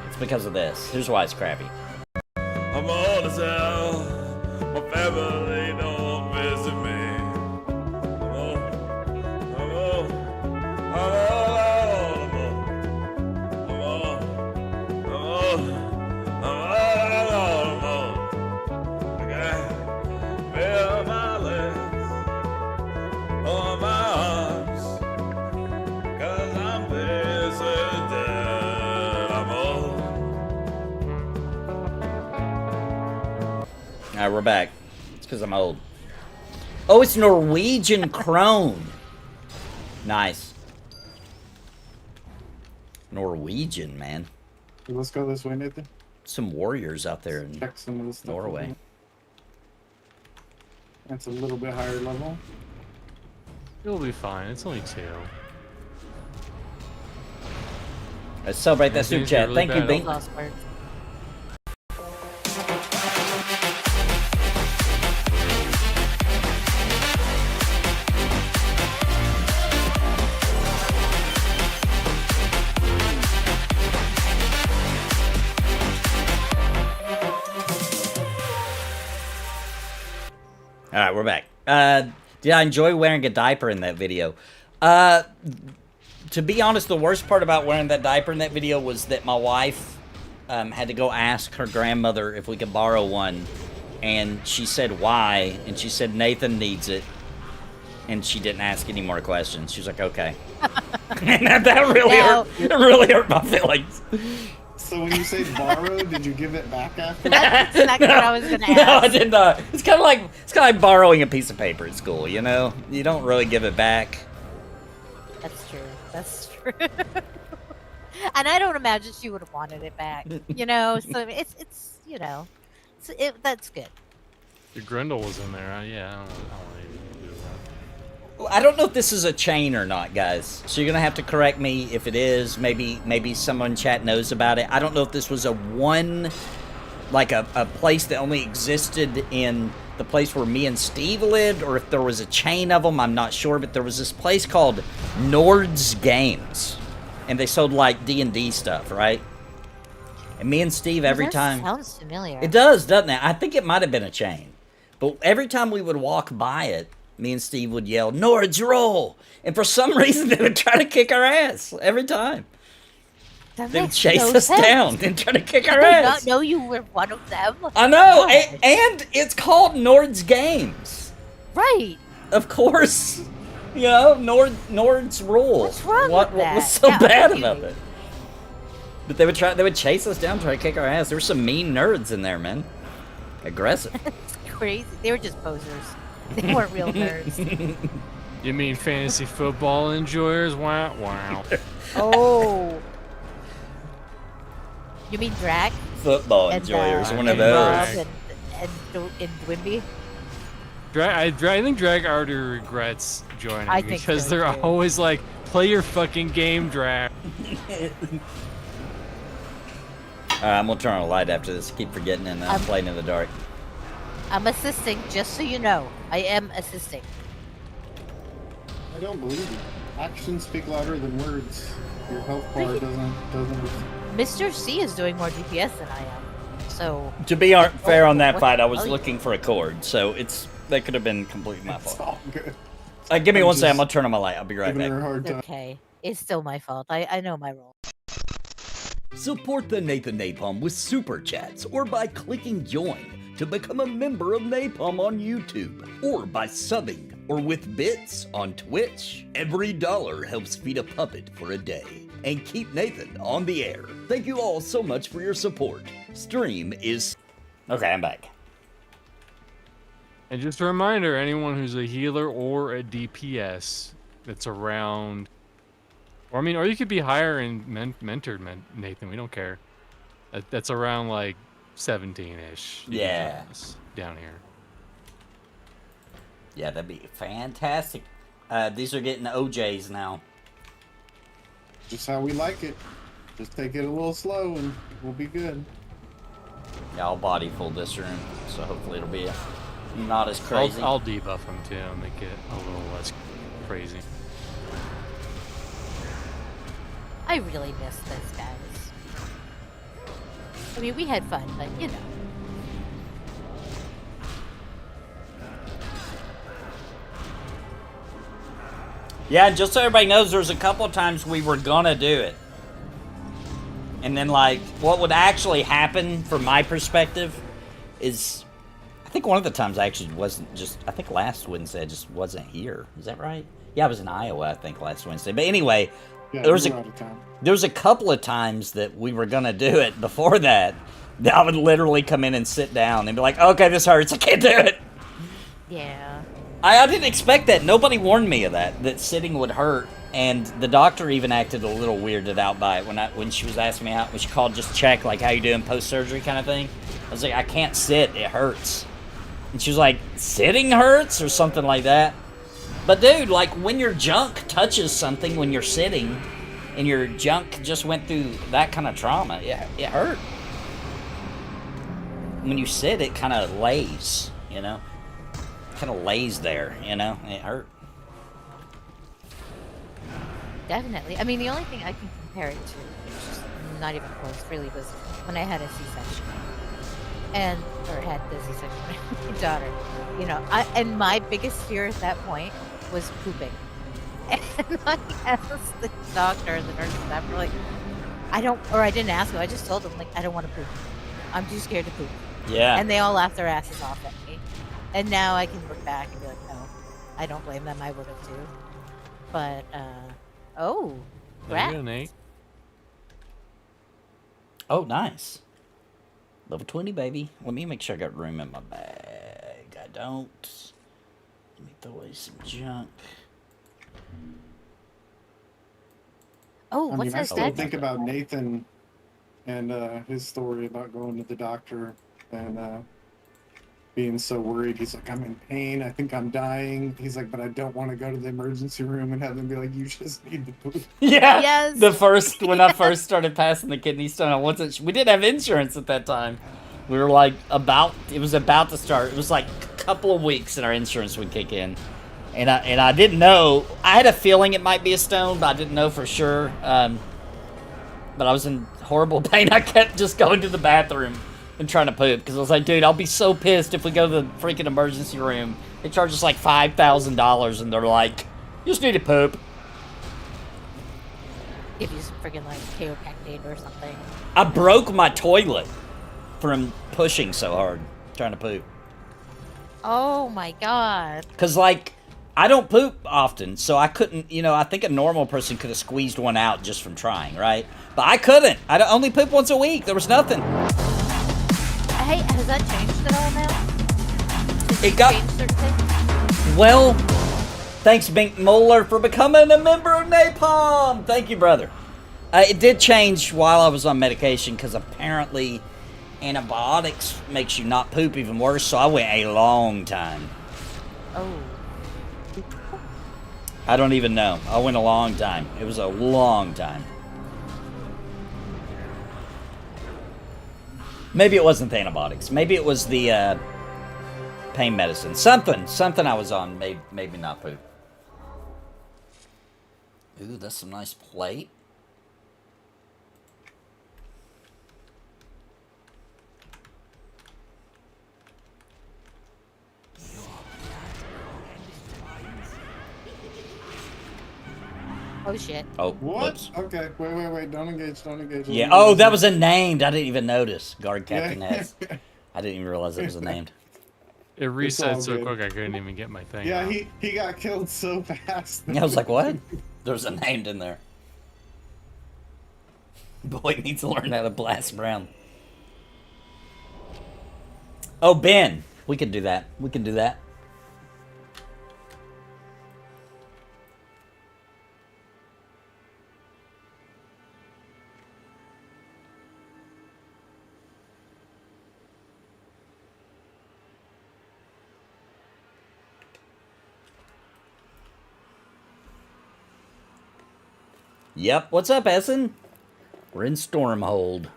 It's because of this. Here's why it's crappy. I'm old as hell. My family don't visit me. I'm old. I'm old. I'm old. I'm old. I'm old. I'm old. I got bare on my legs, on my arms, 'cause I'm basically dead. I'm old. Alright, we're back. It's because I'm old. Oh, it's Norwegian krone. Nice. Norwegian, man. Let's go this way, Nathan. Some warriors out there in Check some of this stuff. Norway. That's a little bit higher level. It'll be fine. It's only 2. Let's celebrate that super chat. Really Thank you, bad. Bink. Lost words. All right, we're back. Did I enjoy wearing a diaper in that video? To be honest, the worst part about wearing that diaper in that video was that my wife had to go ask her grandmother if we could borrow one, and she said why, and she said Nathan needs it, and she didn't ask any more questions. She was like, okay. And that really hurt. It really hurt my feelings. So when you say borrow, did you give it back after? That's exactly what I was gonna ask. No, I did not. It's kind of like borrowing a piece of paper at school. You know, you don't really give it back. That's true. That's true. And I don't imagine she would have wanted it back. You know, so it's you know, that's good. Your Grendel was in there. Yeah, I don't even do that. I don't know if this is a chain or not, guys. So you're gonna have to correct me if it is. Maybe someone in chat knows about it. I don't know if this was a place that only existed in the place where me and Steve lived, or if there was a chain of them. I'm not sure, but there was this place called Nord's Games, and they sold like D&D stuff, right? And me and Steve every time. Sounds familiar. It does, doesn't it? I think it might have been a chain, but every time we would walk by it, me and Steve would yell, "Nord's roll!" And for some reason, they would try to kick our ass every time. They would chase us down and try to kick our ass. I did not know you were one of them. I know, and it's called Nord's Games. Right. Of course. You know, Nord's roll. What's wrong with that? What was so bad about it? But they would chase us down, try to kick our ass. There were some mean nerds in there, man. Aggressive. It's crazy. They were just posers. They weren't real nerds. You mean fantasy football enjoyers? Wow, wow. Oh. You mean drag? Football enjoyers, one of those. Rob and Dwimby? I think Drag already regrets joining I think because so, they're too. always like, play your fucking game, Drag. I'm gonna turn on a light after this. Keep forgetting and playing in the dark. I'm assisting, just so you know. I am assisting. I don't believe you. Actions speak louder than words. Your health bar doesn't. Mr. C is doing more DPS than I am. So To be fair on that fight, I was looking for a cord, so that could have been completely my It's fault. all good. Give me I'm one second. I'm just gonna turn on my light. I'll be right Giving her a back. hard time. okay. It's still my fault. I know my role. Support the Nathan Napalm with super chats or by clicking join to become a member of Napalm on YouTube, or by subbing or with bits on Twitch. Every dollar helps feed a puppet for a day and keep Nathan on the air. Thank you all so much for your support. Stream is... Okay, I'm back. And just a reminder, anyone who's a healer or a DPS that's around, or you could be higher and mentored, Nathan. We don't care. That's around like 17-ish. Yeah. Down here. Yeah, that'd be fantastic. These are getting OJs now. Just how we like it. Just take it a little slow and we'll be good. Yeah, I'll body full this room, so hopefully it'll be not as crazy. I'll debuff them too and make it a little less crazy. I really miss this, guys. I mean, we had fun, but you know. Yeah, and just so everybody knows, there's a couple of times we were gonna do it. And then, like, what would actually happen from my perspective is, I think one of the times I actually wasn't I think last Wednesday I just wasn't here. Is that right? Yeah, I was in Iowa, I think, last Wednesday. But anyway, Yeah, there was we're out of time. there was a couple of times that we were gonna do it before that I would literally come in and sit down and be like, okay, this hurts, I can't do it. Yeah. I didn't expect that. Nobody warned me of that sitting would hurt. And the doctor even acted a little weirded out by it when she was asking me how, when she called just to check, like, how you doing post-surgery kind of thing. I was like, I can't sit, it hurts. And she was like, sitting hurts or something like that. But dude, like, when your junk touches something when you're sitting and your junk just went through that kind of trauma, it hurt. When you sit, it kind of lays, you know? Kind of lays there, you know? It hurt. Definitely. I mean, the only thing I can compare it to, which is not even close, really, was when I had a C-section. and or had this C-section with my daughter. You know, and my biggest fear at that point was pooping. And I asked the doctor and the nurse staff were like, I didn't ask him. I just told them like, I don't want to poop. I'm too scared to poop. Yeah. And they all laughed their asses off at me. And now I can look back and be like, no, I don't blame them. I would have too. But oh, There you go, rats. Nate. Oh, nice. Level 20, baby. Let me make sure I got room in my bag. I don't. Let me throw away some junk. Oh, I what's mean, I that still stat? think about Nathan and his story about going to the doctor and being so worried. He's like, I'm in pain. I think I'm dying. He's like, but I don't want to go to the emergency room and have them be like, you just need to poop. Yeah. Yes. When I first started passing the kidney stone, I wasn't. We didn't have insurance at that time. We were like it was about to start. It was like a couple of weeks and our insurance would kick in. And I didn't know. I had a feeling it might be a stone, but I didn't know for sure. But I was in horrible pain. I kept just going to the bathroom and trying to poop because I was like, dude, I'll be so pissed if we go to the freaking emergency room. They charge us like $5,000 and they're like, you just need to poop. Give you some friggin' like KO Pectate or something. I broke my toilet from pushing so hard trying to poop. Oh my god. Because, like, I don't poop often, so I couldn't, I think a normal person could have squeezed one out just from trying, right? But I couldn't. I only poop once a week. There was nothing. Hey, has that changed at all now? Did It you got- change certain things? Well, thanks, Bink Moeller, for becoming a member of NAPALM. Thank you, brother. It did change while I was on medication, because apparently antibiotics makes you not poop even worse, so I went a long time. Oh. I don't even know. I went a long time. It was a long time. Maybe it wasn't the antibiotics. Maybe it was the pain medicine. Something I was on made me not poop. Ooh, that's some nice plate. Oh shit. Oh, What? whoops. Okay, wait. Don't engage. Yeah. Oh, that was a named. I didn't even notice. Guard Captain Yeah. Hess. I didn't even realize it was a named. It all reset so good. quick I couldn't even get my thing Yeah, out. he got killed so fast. I was like, what? There's a named in there. Boy needs to learn how to blast brown. Oh, Ben. We could do that. We can do that. Yep. What's up, Essen? We're in Stormhold.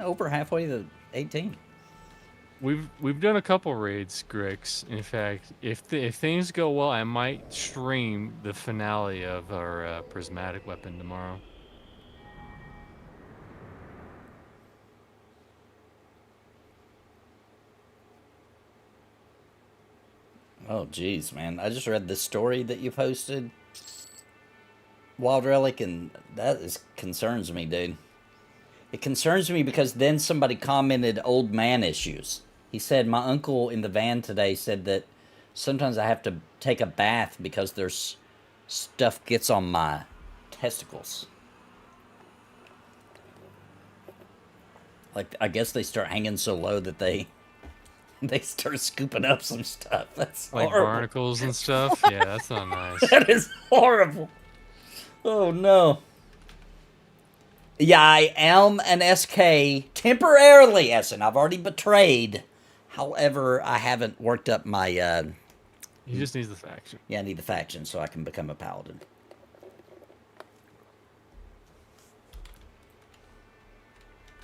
Over halfway to 18. We've done a couple raids, Grix. In fact, if things go well, I might stream the finale of our prismatic weapon tomorrow. Oh, geez, man. I just read the story that you posted, Wild Relic, and concerns me, dude. It concerns me because then somebody commented old man issues. He said, my uncle in the van today said that sometimes I have to take a bath because there's stuff gets on my testicles. Like, I guess they start hanging so low that they start scooping up some stuff. That's Like horrible. barnacles and stuff. Yeah, that's not nice. That is horrible. Oh, no. Yeah, I am an SK temporarily, Essen. I've already betrayed. However, I haven't worked up my, He just needs the faction. I need the faction so I can become a paladin.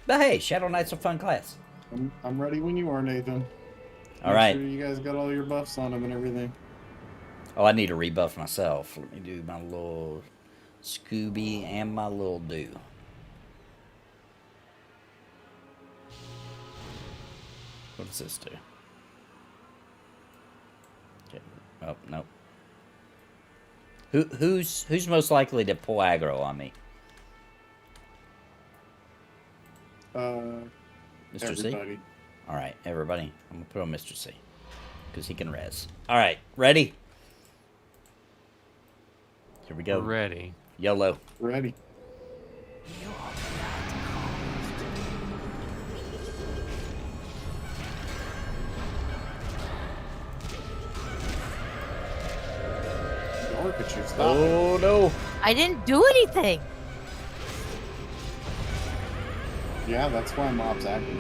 But hey, Shadow Knight's a fun class. I'm ready when you are, Nathan. All Make right. sure you guys got all your buffs on him and everything. Oh, I need to rebuff myself. Let me do my little Scooby, and my little do. What does this do? Okay. Oh, nope. Who's most likely to pull aggro on me? Mr. Everybody. C? Alright, everybody. I'm gonna put on Mr. C. Because he can res. Alright, ready? Here we go. We're ready. YOLO. Ready. Orchid, stop. Oh no! I didn't do anything. Yeah, that's why mobs active.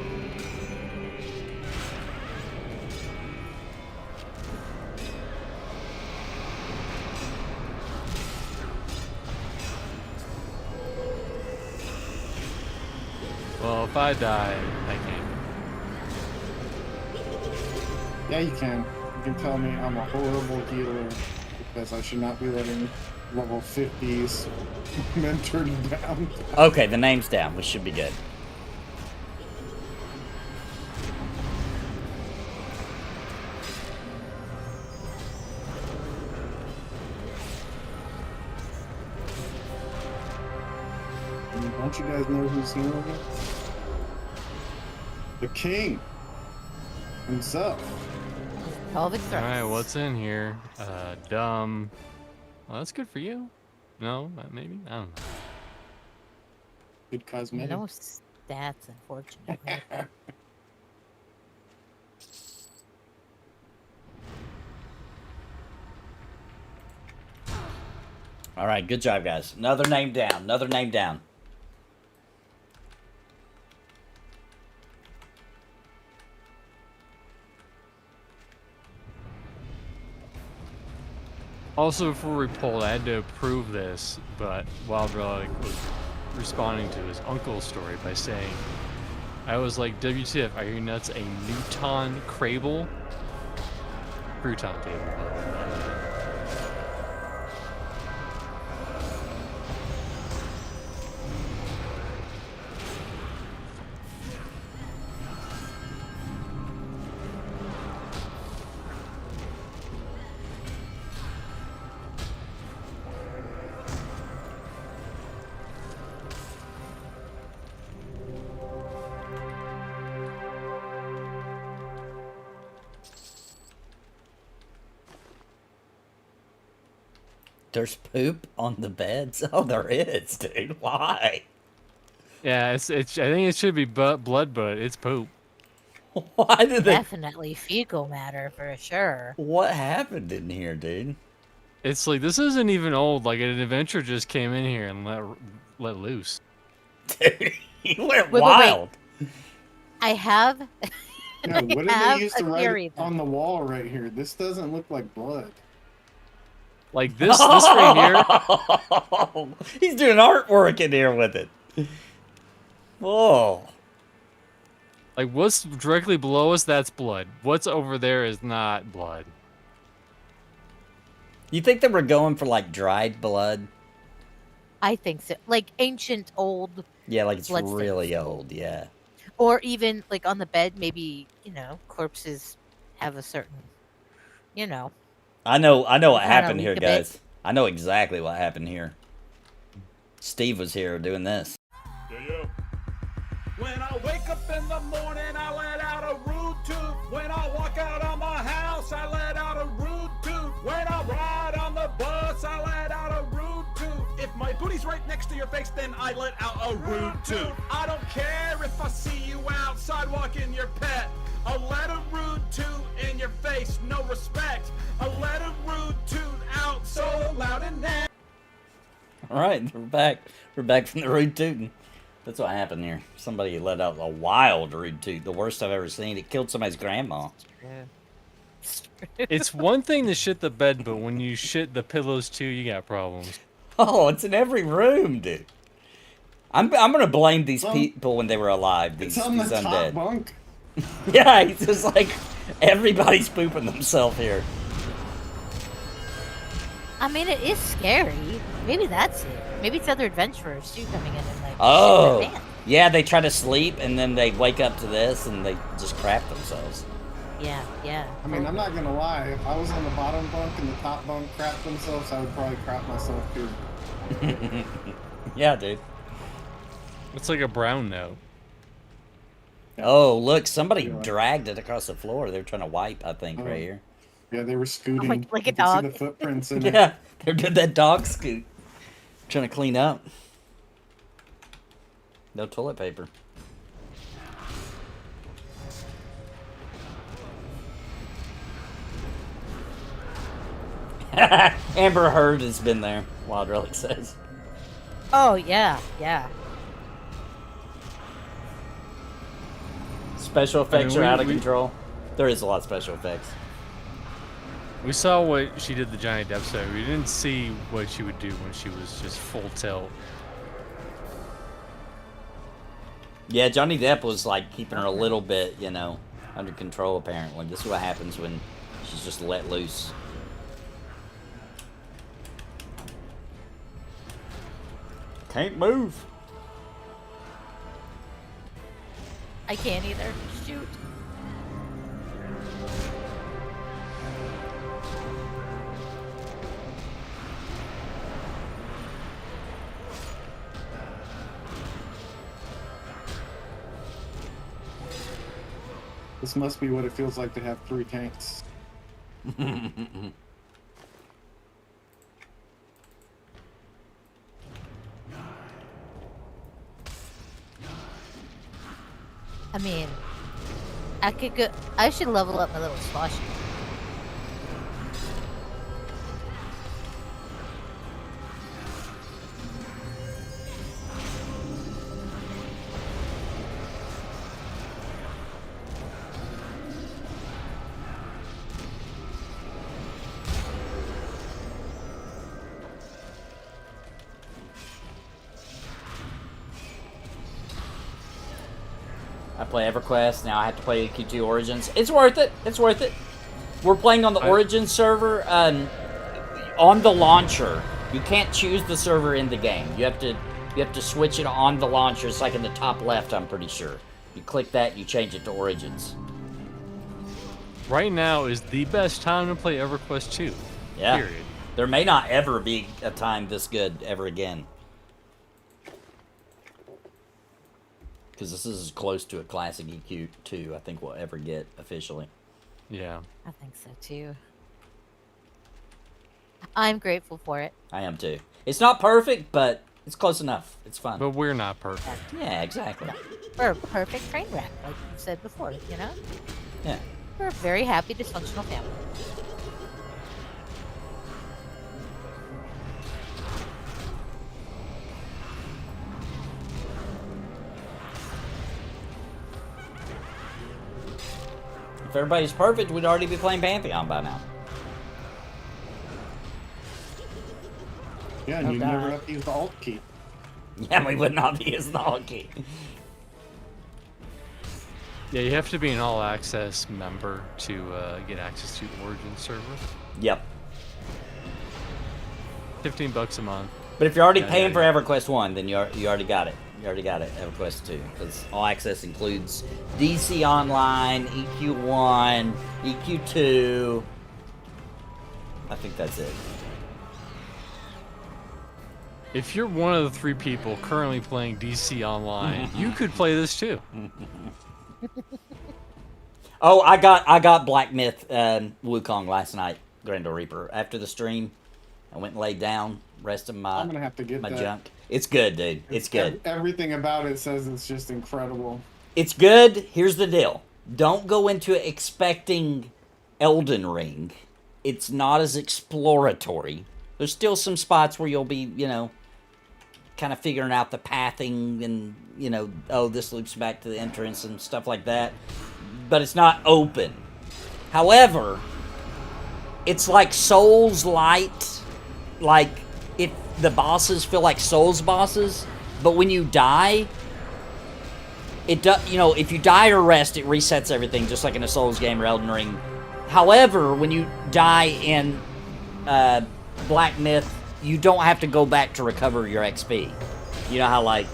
Well, if I die, I can't. Yeah, you can. You can tell me I'm a horrible healer because I should not be letting level 50s mentor down. Okay, the name's down. We should be good. Don't you guys know who's here again? The king himself. Pelvic thrust. Alright, what's in here? Dumb. Well, that's good for you. No, maybe? I don't know. Good cosmetic. No stats, unfortunately. Alright, good job, guys. Another name down. Another name down. Also, before we pulled, I had to approve this, but Wild Relic was responding to his uncle's story by saying, I was like, WTF, are you nuts? A Newton Crable? Crouton table. There's poop on the beds? Oh, there is, dude. Why? Yeah, I think it should be blood, but it's poop. Why did they... Definitely fecal matter for sure. What happened in here, dude? It's like, this isn't even old. Like, an adventurer just came in here and let loose. Dude, he went Wait. wild. I have. Yeah, what did have they used to a write theory, though. on the wall right here? This doesn't look like blood. Like, this right here. He's doing artwork in here with it. Whoa. Like, what's directly below us, that's blood. What's over there is not blood. You think they were going for, like, dried blood? I think so. Like ancient old, Yeah, like it's Bloodstains. really old, yeah. or even like on the bed, maybe, corpses have a certain, I know what Kinda happened here, leak a bit. guys. I know exactly what happened here. Steve was here doing this. When I wake up in the morning, I let out a rude tooth. When I walk out of my house, I let out a rude tooth. When I ride on the bus, I let out a rude tooth. If my booty's right next to your face, then I let out a rude tooth. I don't care if I see you outside walking your pet. I let a rude tooth in your face, no respect. I let a rude tooth out so loud and then. Alright, we're back. We're back from the rude tootin'. That's what happened here. Somebody let out a wild rude toot. The worst I've ever seen. It killed somebody's grandma. It's one thing to shit the bed, but when you shit the pillows too, you got problems. Oh, it's in every room, dude. I'm gonna blame these people when they were alive. These It's on the top undead. bunk. Yeah, it's just like everybody's pooping themselves here. I mean, it is scary. Maybe that's it. Maybe it's other adventurers too coming in and like. Oh, shit their pants. yeah, they try to sleep and then they wake up to this and they just crap themselves. Yeah, yeah. I mean, I'm not gonna lie. If I was on the bottom bunk and the top bunk crapped themselves, I would probably crap myself too. Yeah, dude. It's like a brown note. Oh, look, somebody Yeah. dragged it across the floor. They're trying to wipe, I think, Oh. right here. Yeah, they were scooting. Like a You can see dog. the footprints in it. Yeah, they're doing that dog scoot. Trying to clean up. No toilet paper. Amber Heard has been there, Wild Relic says. Oh yeah, yeah. Special effects mean, are out of we- control. There is a lot of special effects. We saw what she did the Johnny Depp story. We didn't see what she would do when she was just full tilt. Yeah, Johnny Depp was like keeping her a little bit, you know, under control apparently. This is what happens when she's just let loose. Can't move. I can't either. Shoot. This must be what it feels like to have 3 tanks. I mean, I could go. I should level up my little slosh. I play EverQuest, now I have to play EQ2 Origins. It's worth it. It's worth it. We're playing on the Origin server on the launcher. You can't choose the server in the game. You have to switch it on the launcher. It's like in the top left, I'm pretty sure. You click that, you change it to Origins. Right now is the best time to play EverQuest 2. Yeah. Period. There may not ever be a time this good ever again. Because this is as close to a classic EQ2 I think we'll ever get officially. Yeah. I think so too. I'm grateful for it. I am too. It's not perfect, but it's close enough. It's fun. But we're not perfect. Yeah, exactly. We're a perfect train wreck, like you said before. You know, Yeah. we're a very happy dysfunctional family. If everybody's perfect, we'd already be playing Pantheon by now. Yeah, and No you doubt. never have to use the Alt key. Yeah, we would not be as lucky. Yeah, you have to be an all-access member to get access to Origin Server. Yep. $15 a month. But if you're already Yeah, paying yeah, for EverQuest 1, then you already got it. You already got it, EverQuest 2. Because all access includes DC Online, EQ1, EQ2. I think that's it. If you're one of the 3 people currently playing DC Online, you could play this too. Oh, I got Black Myth Wukong last night, Grendel Reaper. After the stream, I went and laid down, rested I'm gonna have to get my that. junk. It's good, dude. It's good. Everything about it says it's just incredible. It's good. Here's the deal. Don't go into it expecting Elden Ring. It's not as exploratory. There's still some spots where you'll be, you know, kind of figuring out the pathing and, you know, oh, this loops back to the entrance and stuff like that. But it's not open. However, it's like Souls Light. Like, if the bosses feel like Souls bosses, but when you die, it does, you know, if you die or rest, it resets everything, just like in a Souls game or Elden Ring. However, when you die in Black Myth you don't have to go back to recover your XP. You know how like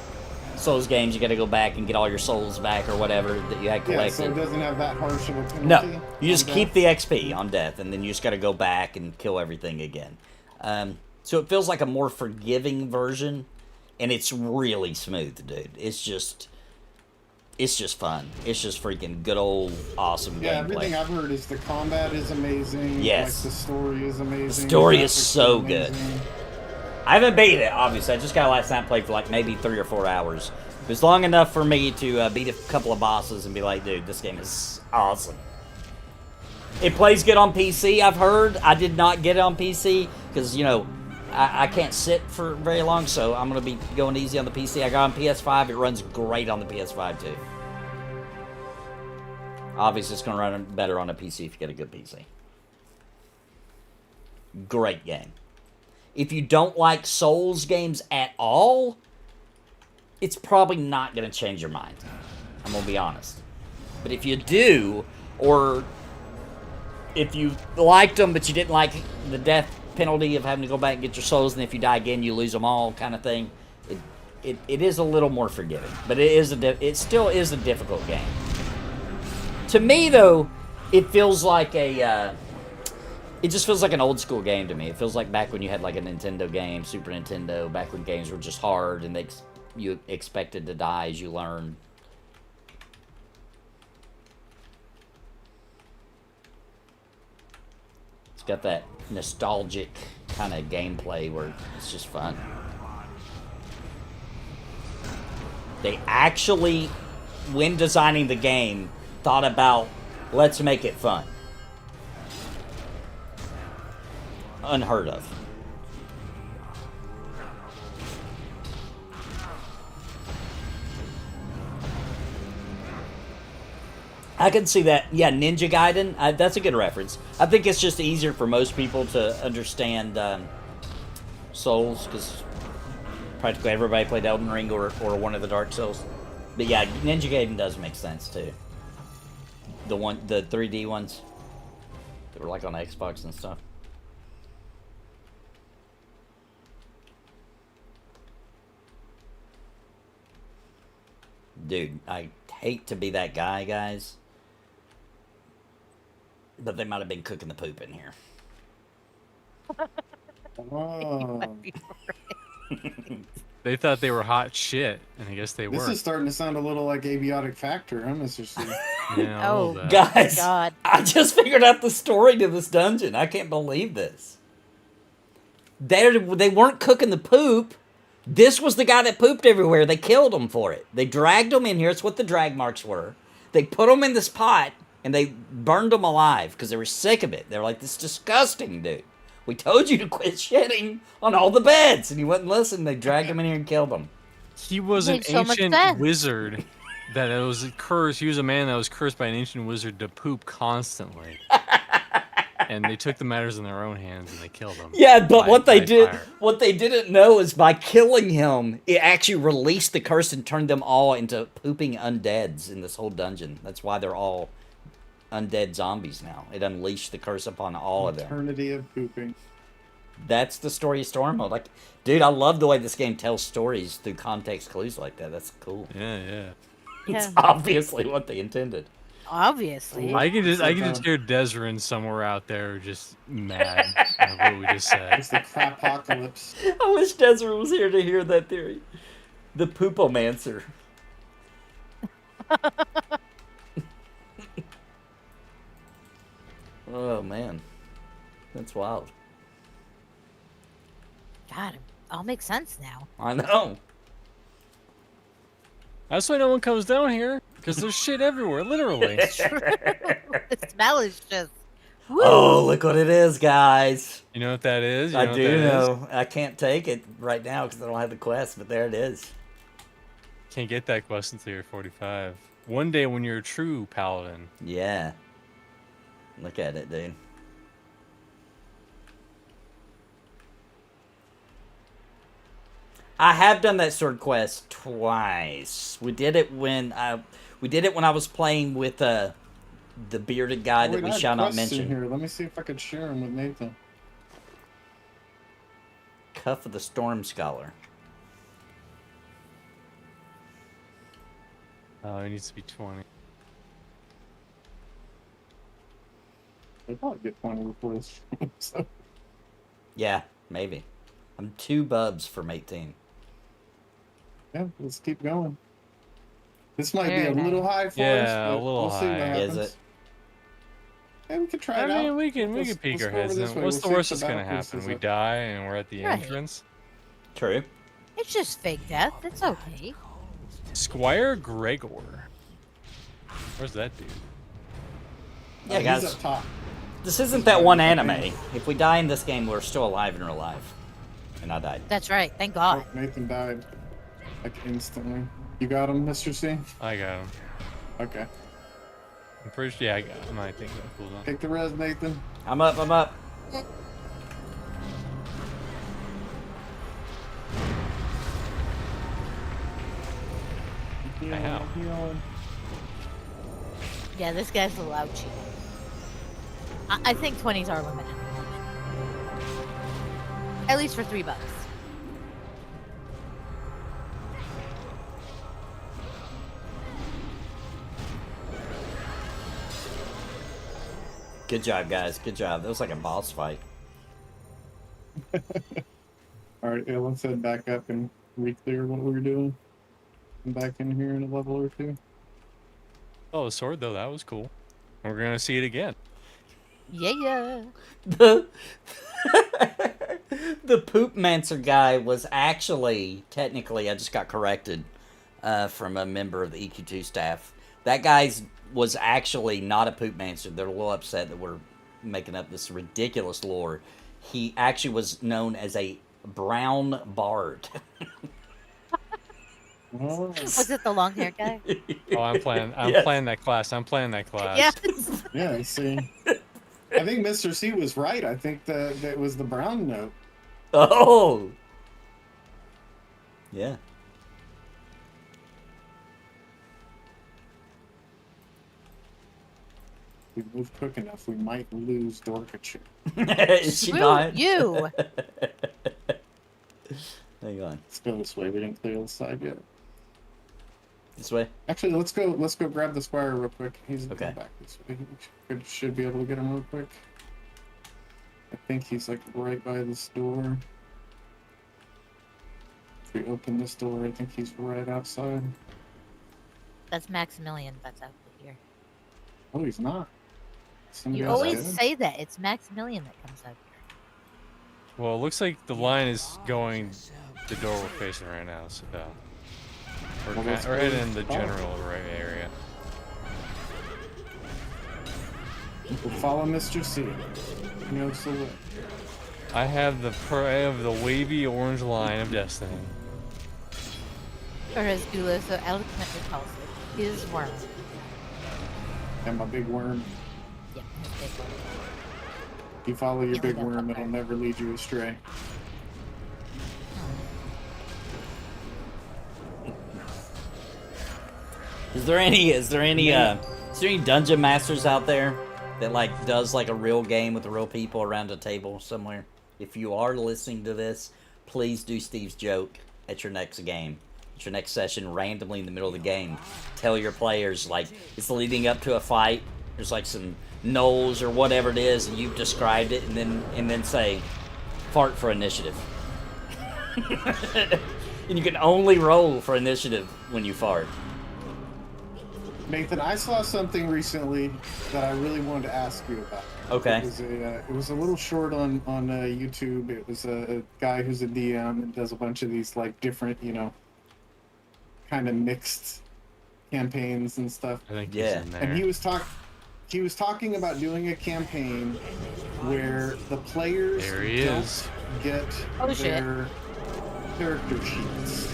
Souls games, you got to go back and get all your souls back or whatever that you had collected. Yeah, so it doesn't have that harsh of a penalty. No, you just keep the XP on death, and then you just got to go back and kill everything again. So it feels like a more forgiving version, and it's really smooth, dude. It's just fun. It's just freaking good old awesome yeah, gameplay. Everything I've heard is the combat is amazing. Yes. Like the story is amazing. The story is graphics so are good. amazing. I haven't beat it, obviously. I just got last night, played for like maybe 3 or 4 hours. It was long enough for me to beat a couple of bosses and be like, dude, this game is awesome. It plays good on PC, I've heard. I did not get it on PC because, you know, I can't sit for very long, so I'm going to be going easy on the PC. I got on PS5. It runs great on the PS5, too. Obviously, it's going to run better on a PC if you get a good PC. Great game. If you don't like Souls games at all, it's probably not going to change your mind. I'm going to be honest. But if you do, or if you liked them but you didn't like the death penalty of having to go back and get your souls, and if you die again, you lose them all kind of thing, it is a little more forgiving. But it still is a difficult game. To me, though, it feels like it just feels like an old school game to me. It feels like back when you had like a Nintendo game, Super Nintendo, back when games were just hard and you expected to die as you learned. It's got that nostalgic kind of gameplay where it's just fun. They actually, when designing the game, thought about, let's make it fun. Unheard of. I can see that. Yeah, Ninja Gaiden. That's a good reference. I think it's just easier for most people to understand Souls, because practically everybody played Elden Ring or one of the Dark Souls. But yeah, Ninja Gaiden does make sense too. The 3D ones that were like on Xbox and stuff. Dude, I hate to be that guy, guys. But they might have been cooking the poop in here. Oh. They thought they were hot shit, and I guess they This were. is starting to sound a little like Abiotic Factor, huh, Mr. C? Yeah, a Oh, little bit. Guys, God. I just figured out the story to this dungeon. I can't believe this. They weren't cooking the poop. This was the guy that pooped everywhere. They killed him for it. They dragged him in here. It's what the drag marks were. They put him in this pot, and they burned him alive because they were sick of it. They were like, this is disgusting, dude. We told you to quit shitting on all the beds, and you wouldn't listen. They dragged him in here and killed him. He was an Made so much ancient sense. wizard that was cursed. He was a man that was cursed by an ancient wizard to poop constantly. And they took the matters in their own hands and they killed him. Yeah, but by- what they by did, fire. what they didn't know is by killing him, it actually released the curse and turned them all into pooping undeads in this whole dungeon. That's why they're all undead zombies now. It unleashed the curse upon all of them. Eternity of pooping. That's the story of Stormhold. Like, dude, I love the way this game tells stories through context clues like that. That's cool. Yeah, yeah. It's Yeah. obviously what they intended. Obviously. I can just hear Desrin somewhere out there just mad at what we just said. It's the crapocalypse. I wish Desert was here to hear that theory. The poopomancer. Oh, man. That's wild. God, it all makes sense now. I know. That's why no one comes down here, because there's shit everywhere, literally. The smell is just. Woo! Oh, look what it is, guys. You know what that is? You I know what do that is? know. I can't take it right now because I don't have the quest, but there it is. Can't get that quest until you're 45. One day when you're a true paladin. Yeah. Look at it, dude. I have done that sword quest twice. We did it when I was playing with the bearded guy that Wait, we I had shall not quests in mention. Here. Let me see if I could share them with Nathan. Cuff of the Storm Scholar. Oh, it needs to be 20. I'd probably get 20 before this. So. Yeah, maybe. I'm 2 bubs from 18. Yeah, let's keep going. This might Very be a little nice. high for us, Yeah, but a little we'll see what high. happens. Is it? Yeah, we could try I it out. mean, we can Let's- peek let's our go over heads this in. way. What's We'll the see worst if that's gonna battle piece happen? is We up. die and we're at the Right. entrance. True. It's just fake death. It's okay. Squire Gregor. Where's that dude? Yeah, He's guys. up top. This isn't that one anime. If we die in this game, we're still alive and we're alive. And I died. That's right. Thank Oh, God. Nathan died. Like instantly. You got him, Mr. C? I got him. Okay. I'm pretty sure. Yeah, I got him. I think that cool on. Take the res, Nathan. I'm up, I'm up. Ow. Healing. Yeah, this guy's a loud cheat. I think 20s are limited. At least for $3. Good job, guys. Good job. That was like a boss fight. Alright, yeah, let's head back up and re-clear what we were doing. Come back in here in a level or two. Oh, the sword though, that was cool. We're gonna see it again. Yeah. The the Poop Mancer guy was actually, technically, I just got corrected from a member of the EQ2 staff. That guy's was actually not a Poop Mancer. They're a little upset that we're making up this ridiculous lore. He actually was known as a brown bard. Oh, Was it the long hair guy? Oh, I'm playing. I'm Yes. playing that class. I'm playing that class. Yes. yeah, see. I think Mr. C was right. I think that was the brown note. Oh! Yeah. If we move quick enough, we might lose Dorkacher. Is she Screw not? you. Hang on. Let's go this way. We didn't clear the side yet. This way? Actually, let's go grab the squire real quick. He's Okay. back this way. We should be able to get him real quick. I think he's like right by this door. If we open this door, I think he's right outside. That's Maximilian that's out here. Oh, he's not. Somebody You else always did. say that. It's Maximilian that comes out here. Well, it looks like the line is going the door we're facing right now. So we're, Well, let's we're go- heading in the oh. general area. We'll follow Mr. C. He knows the way. I have the wavy orange line of destiny. Or as Gula so eloquently calls it, his worm. And my big worm. Yeah, his big worm. If you follow your Yeah, big we got worm, that it'll part. never lead you astray. Is there any dungeon masters out there that like does like a real game with the real people around a table somewhere? If you are listening to this, please do Steve's joke at your next game. At your next session, randomly in the middle of the game. Tell your players like it's leading up to a fight. There's like some knolls or whatever it is, and you've described it, and then say, fart for initiative. And you can only roll for initiative when you fart. Nathan, I saw something recently that I really wanted to ask you about. Okay. It was a little short on YouTube. It was a guy who's a DM and does a bunch of these like different, kind of mixed campaigns and stuff. I think Yeah. he's in there. And he was talking about doing a campaign where the players There he don't is. get Oh, shit. their character sheets.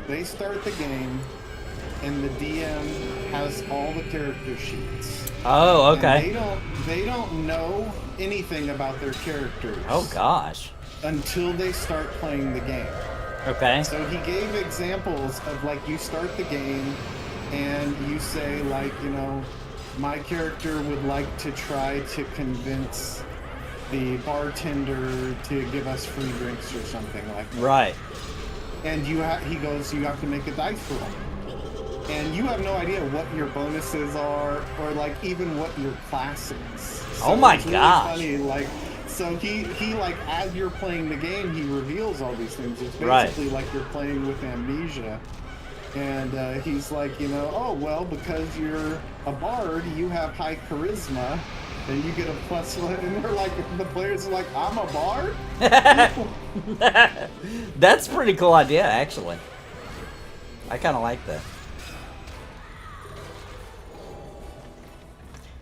They start the game and the DM has all the character sheets. Oh, And okay. they don't know anything about their characters Oh gosh. until they start playing the game. Okay. So he gave examples of like you start the game and you say like, my character would like to try to convince the bartender to give us free drinks or something like that. Right. And he goes, you have to make a dice roll. And you have no idea what your bonuses are, or like even what your class is. So Oh my it's really gosh. funny, like, so he like, as you're playing the game, he reveals all these things. It's Right. basically like you're playing with amnesia. And he's like, you know, oh, well, because you're a bard, you have high charisma, and you get a +1. And they're like, the players are like, I'm a bard? That's a pretty cool idea, actually. I kind of like that.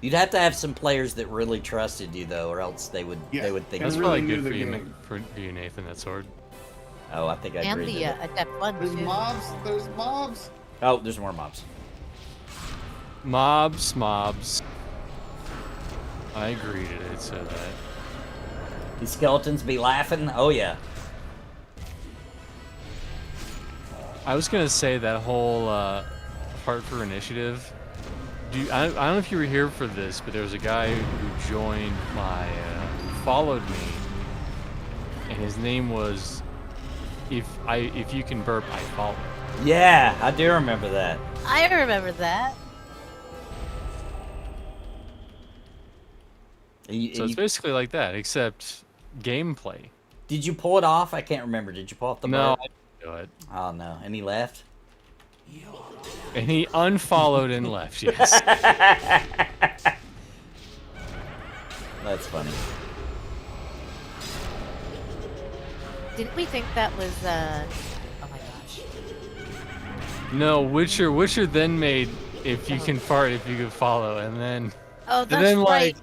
You'd have to have some players that really trusted you, though, or else they would Yeah. think. That's And probably really good knew for the you, game. for you, Nathan. That sword. Oh, I think I And agree. the Adept 1, There's too. mobs. There's mobs. Oh, there's more mobs. Mobs. I agree to it, so that. These skeletons be laughing. Oh yeah. I was gonna say that whole part for initiative. I don't know if you were here for this, but there was a guy who joined who followed me, and his name was if you can burp, I follow. Yeah, I do remember that. I remember that. So it's basically like that, except gameplay. Did you pull it off? I can't remember. Did you pull off the No, burp? I didn't do it. Oh no. And he left? And he unfollowed and left. Yes. That's funny. Didn't we think that was, oh my gosh. No, Witcher then made if you can fart, if you can follow, and then Oh, and that's then right.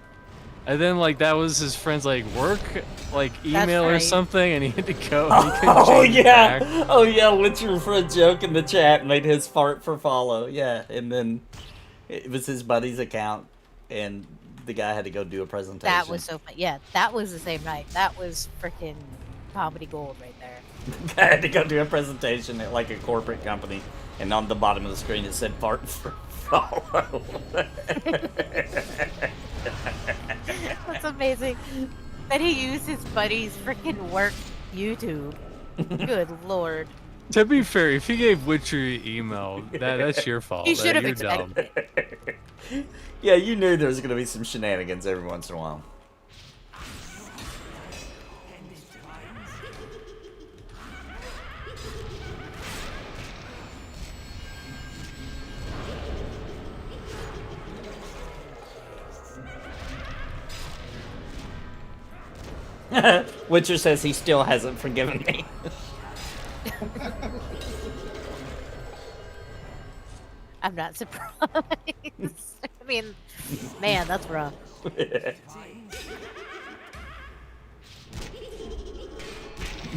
that was his friend's like work like That's email or right. something, and he had to go. And he couldn't Oh change it yeah. back. Oh yeah, Witcher for a joke in the chat made his fart for follow. Yeah, and then it was his buddy's account and the guy had to go do a presentation. That was so fun. Yeah, that was the same night. That was freaking comedy gold right there. The guy had to go do a presentation at like a corporate company, and on the bottom of the screen it said fart for follow. That's amazing. That he used his buddy's freaking work YouTube. Good lord. To be fair, if you gave Witcher your email, that's your fault. You should have You're expected dumb. it. Yeah, you knew there was going to be some shenanigans every once in a while. Witcher says he still hasn't forgiven me. I'm not surprised. I mean, man, that's rough.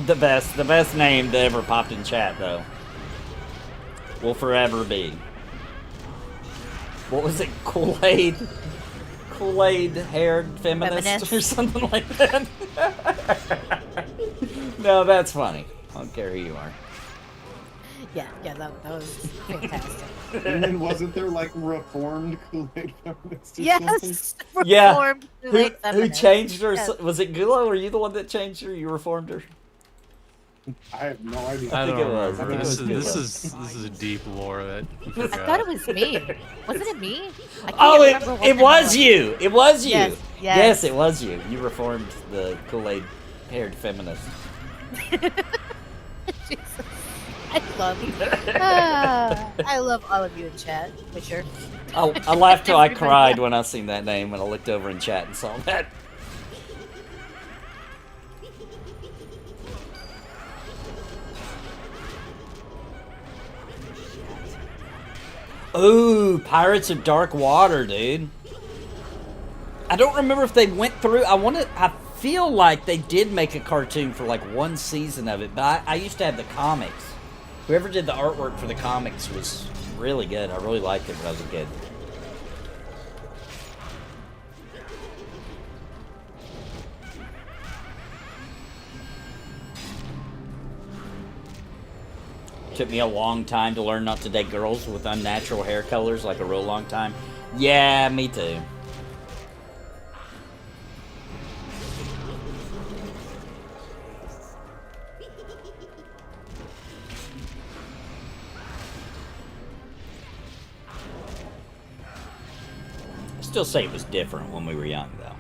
The best name that ever popped in chat, though. Will forever be. What was it? Kool-Aid haired feminist or something like that? No, that's funny. I don't care who you are. Yeah, that was fantastic. And then wasn't there like reformed Kool-Aid feminists or something? Yes! Yeah. Reformed Who Kool-Aid feminist. changed her? Yes. Was it Gulo? Were you the one that changed her? You reformed her? I have no idea. I think don't it was. I remember. think it was This is a deep lore that you I forgot. thought it was me. Wasn't it me? I can't Oh, remember what it the was hell you. It was you. Yes, yes. Yes, it was you. You reformed the Kool-Aid haired feminist. Jesus. I love you. I love all of you in chat, for sure. I laughed till I Everybody cried laughed. when I seen that name when I looked over in chat and saw that. Ooh, Pirates of Dark Water, dude. I don't remember if they went through. I feel like they did make a cartoon for like one season of it, but I used to have the comics. Whoever did the artwork for the comics was really good. I really liked it when I was a kid. Took me a long time to learn not to date girls with unnatural hair colors, like a real long time. Yeah, me too. Still say it was different when we were young, though.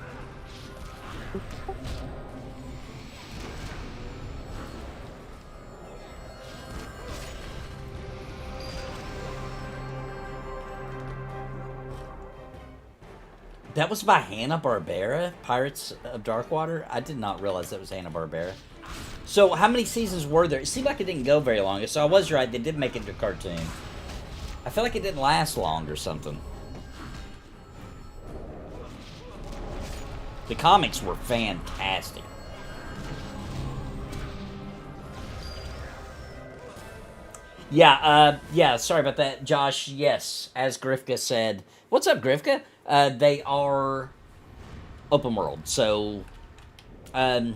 That was by Hanna-Barbera, Pirates of Darkwater? I did not realize that was Hanna-Barbera. So, how many seasons were there? It seemed like it didn't go very long. So, I was right. They did make it into a cartoon. I feel like it didn't last long or something. The comics were fantastic. Yeah, sorry about that, Josh. Yes, as Grifka said. What's up, Grifka? They are open world. So, yeah,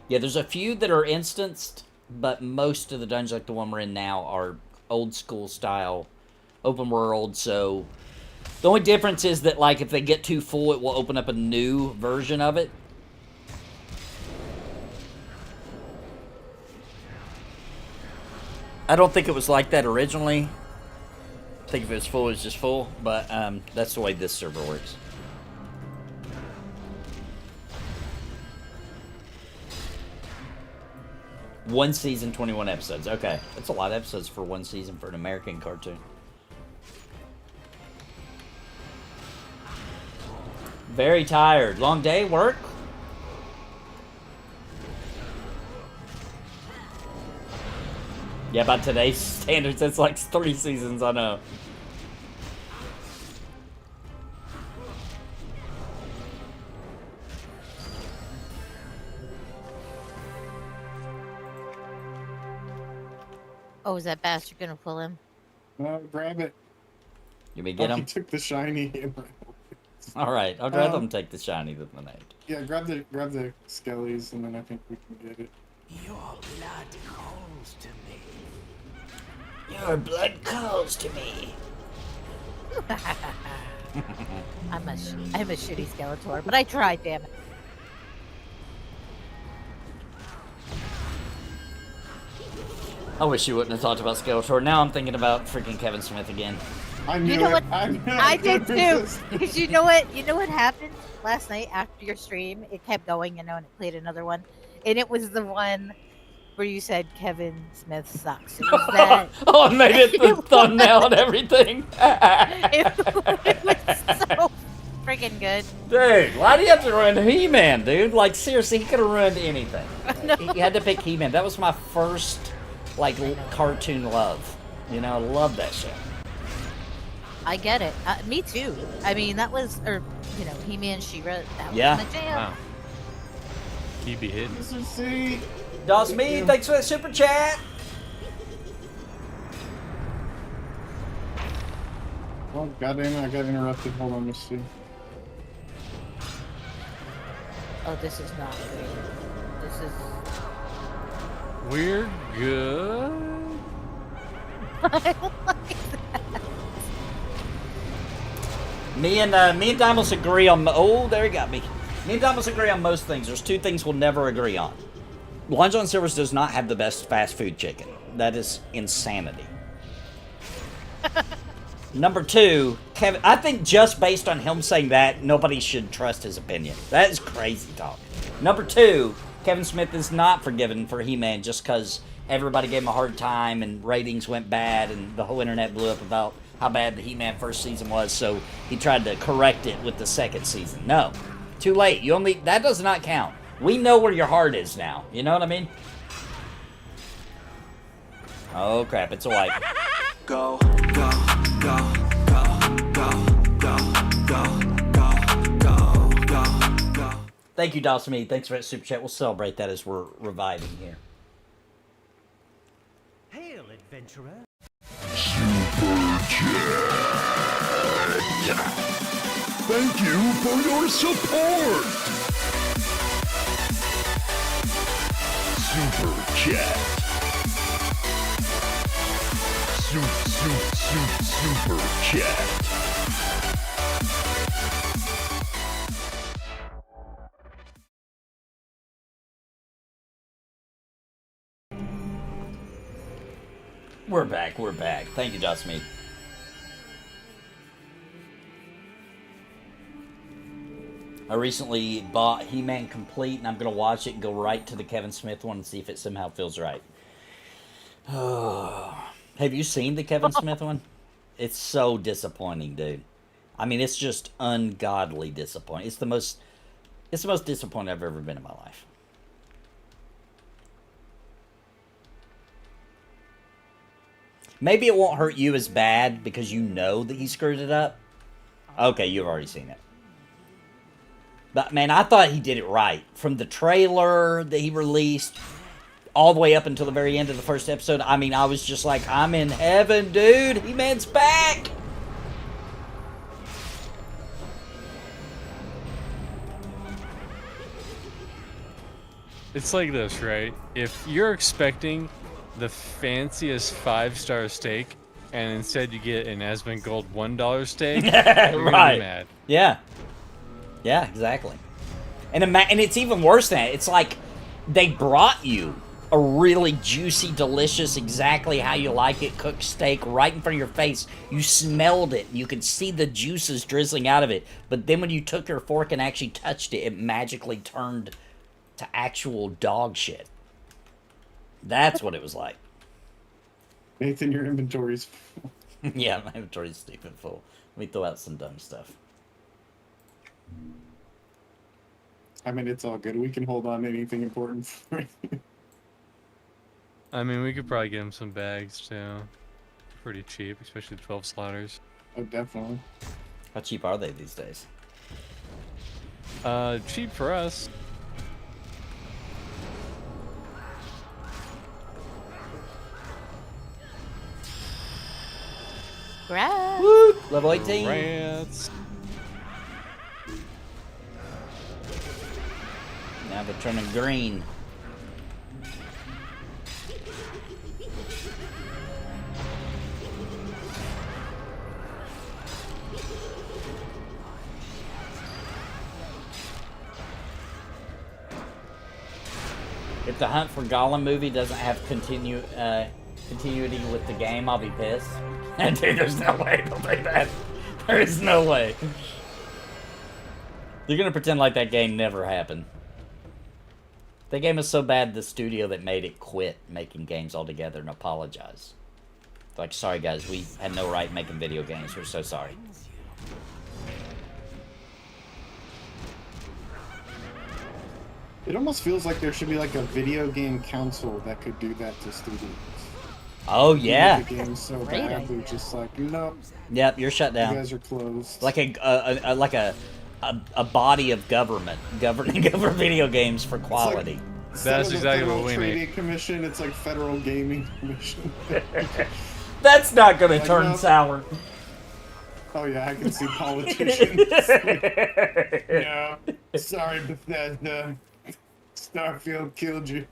there's a few that are instanced, but most of the dungeons, like the one we're in now, are old school style open world. So, the only difference is that, like, if they get too full, it will open up a new version of it. I don't think it was like that originally. I think if it was full, it was just full. But that's the way this server works. One season, 21 episodes. Okay, that's a lot of episodes for one season for an American cartoon. Very tired. Long day, work? Yeah, by today's standards, that's like 3 seasons, I know. Oh, is that bastard gonna pull him? No, grab it. You may get He him? took the shiny. Alright, I'd rather them take the shiny than the nade. Yeah, grab the skellies, and then I think we can get it. Your blood calls to me. Your blood calls to me. I'm a shitty Skeletor, but I tried, damn it. I wish you wouldn't have talked about Skeletor. Now I'm thinking about freaking Kevin Smith again. I knew You know it. what? I did too. resist. Because you know what happened last night after your stream? It kept going, and it played another one, and it was the one where you said Kevin Smith sucks. It was that. Oh, I made it the thumbnail and everything. it was so freaking good. Dude, why do you have to ruin He-Man, dude? Like, seriously, he could have ruined anything. No. He had to pick He-Man. That was my first, like, cartoon love. You know, I love that shit. I get it. Me too. I mean, that was, He-Man, She-Ra. That Yeah. was my jam. Wow. Keep it hidden. Mr. C. Dawes me, thanks for that super chat. Oh, goddamn it, I got interrupted. Hold on, let's see. Oh, this is not good. This is. We're good. I don't like that. Me and Dimos agree on. Oh, there he got me. Me and Dimos agree on most things. There's 2 things we'll never agree on. Long John Silver's does not have the best fast food chicken. That is insanity. Number 2, Kevin. I think just based on him saying that, nobody should trust his opinion. That is crazy talk. Number 2, Kevin Smith is not forgiven for He-Man just because everybody gave him a hard time and ratings went bad and the whole internet blew up about how bad the He-Man first season was, so he tried to correct it with the second season. No. Too late. That does not count. We know where your heart is now. You know what I mean? Oh crap, it's a wipe. Go, go, go, go, go, go, go, go, go, go, go. Thank you, Dawsme. Thanks for that super chat. We'll celebrate that as we're reviving here. Hail, adventurer. Thank you for your support. Super chat. Super chat. We're back. Thank you, Dawsme. I recently bought He-Man Complete, and I'm going to watch it and go right to the Kevin Smith one and see if it somehow feels right. Have you seen the Kevin Smith one? It's so disappointing, dude. I mean, it's just ungodly disappointing. It's the most disappointed I've ever been in my life. Maybe it won't hurt you as bad because you know that he screwed it up. Okay, you've already seen it. But, man, I thought he did it right. From the trailer that he released all the way up until the very end of the first episode, I mean, I was just like, I'm in heaven, dude. He-Man's back. It's like this, right? If you're expecting the fanciest 5-star steak, and instead you get an Asmongold $1 steak, you're gonna be mad. Yeah. Yeah, exactly. And it's even worse than that. It's like they brought you a really juicy, delicious, exactly how you like it, cooked steak right in front of your face. You smelled it. You could see the juices drizzling out of it. But then when you took your fork and actually touched it, it magically turned to actual dog shit. That's what it was like. Nathan, your inventory's full. Yeah, my inventory's stupid full. Let me throw out some dumb stuff. I mean, it's all good. We can hold on to anything important for you. I mean, we could probably get him some bags, too. Pretty cheap, especially the 12 slaughters. Oh, definitely. How cheap are they these days? Cheap for us. Grab. Woo! Level 18. Rats. Now they're turning green. If the Hunt for Gollum movie doesn't have continuity with the game, I'll be pissed. Dude, there's no way they'll do that. There is no way. They're gonna pretend like that game never happened. That game is so bad, the studio that made it quit making games altogether and apologize. Like, sorry guys, we had no right making video games. We're so sorry. It almost feels like there should be like a video game council that could do that to studios. Oh yeah. The game's so Great bad, idea. they're just like, nope, Yep, you're shut you down. guys are closed. Like a body of government governing over video games for quality. Instead That's of the exactly Federal what we Trade need. Commission, it's like Federal Gaming Commission. That's not gonna Like, turn no. sour. Oh yeah, I can see politicians. No, sorry, Bethesda. Starfield killed you.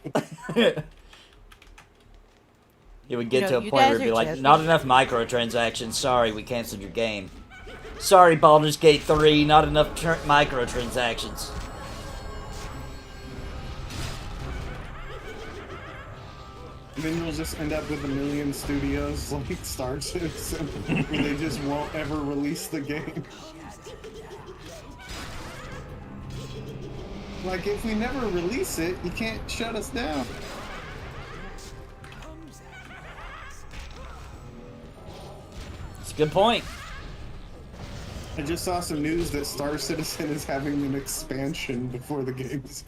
It would get You to know, a you point where guys it'd be are like, joking. not enough microtransactions. Sorry, we canceled your game. Sorry, Baldur's Gate 3, not enough microtransactions. And then you'll just end up with a million studios like Star Citizen, where they just won't ever release the game. Like, if we never release it, you can't shut us down. It's a good point. I just saw some news that Star Citizen is having an expansion before the game is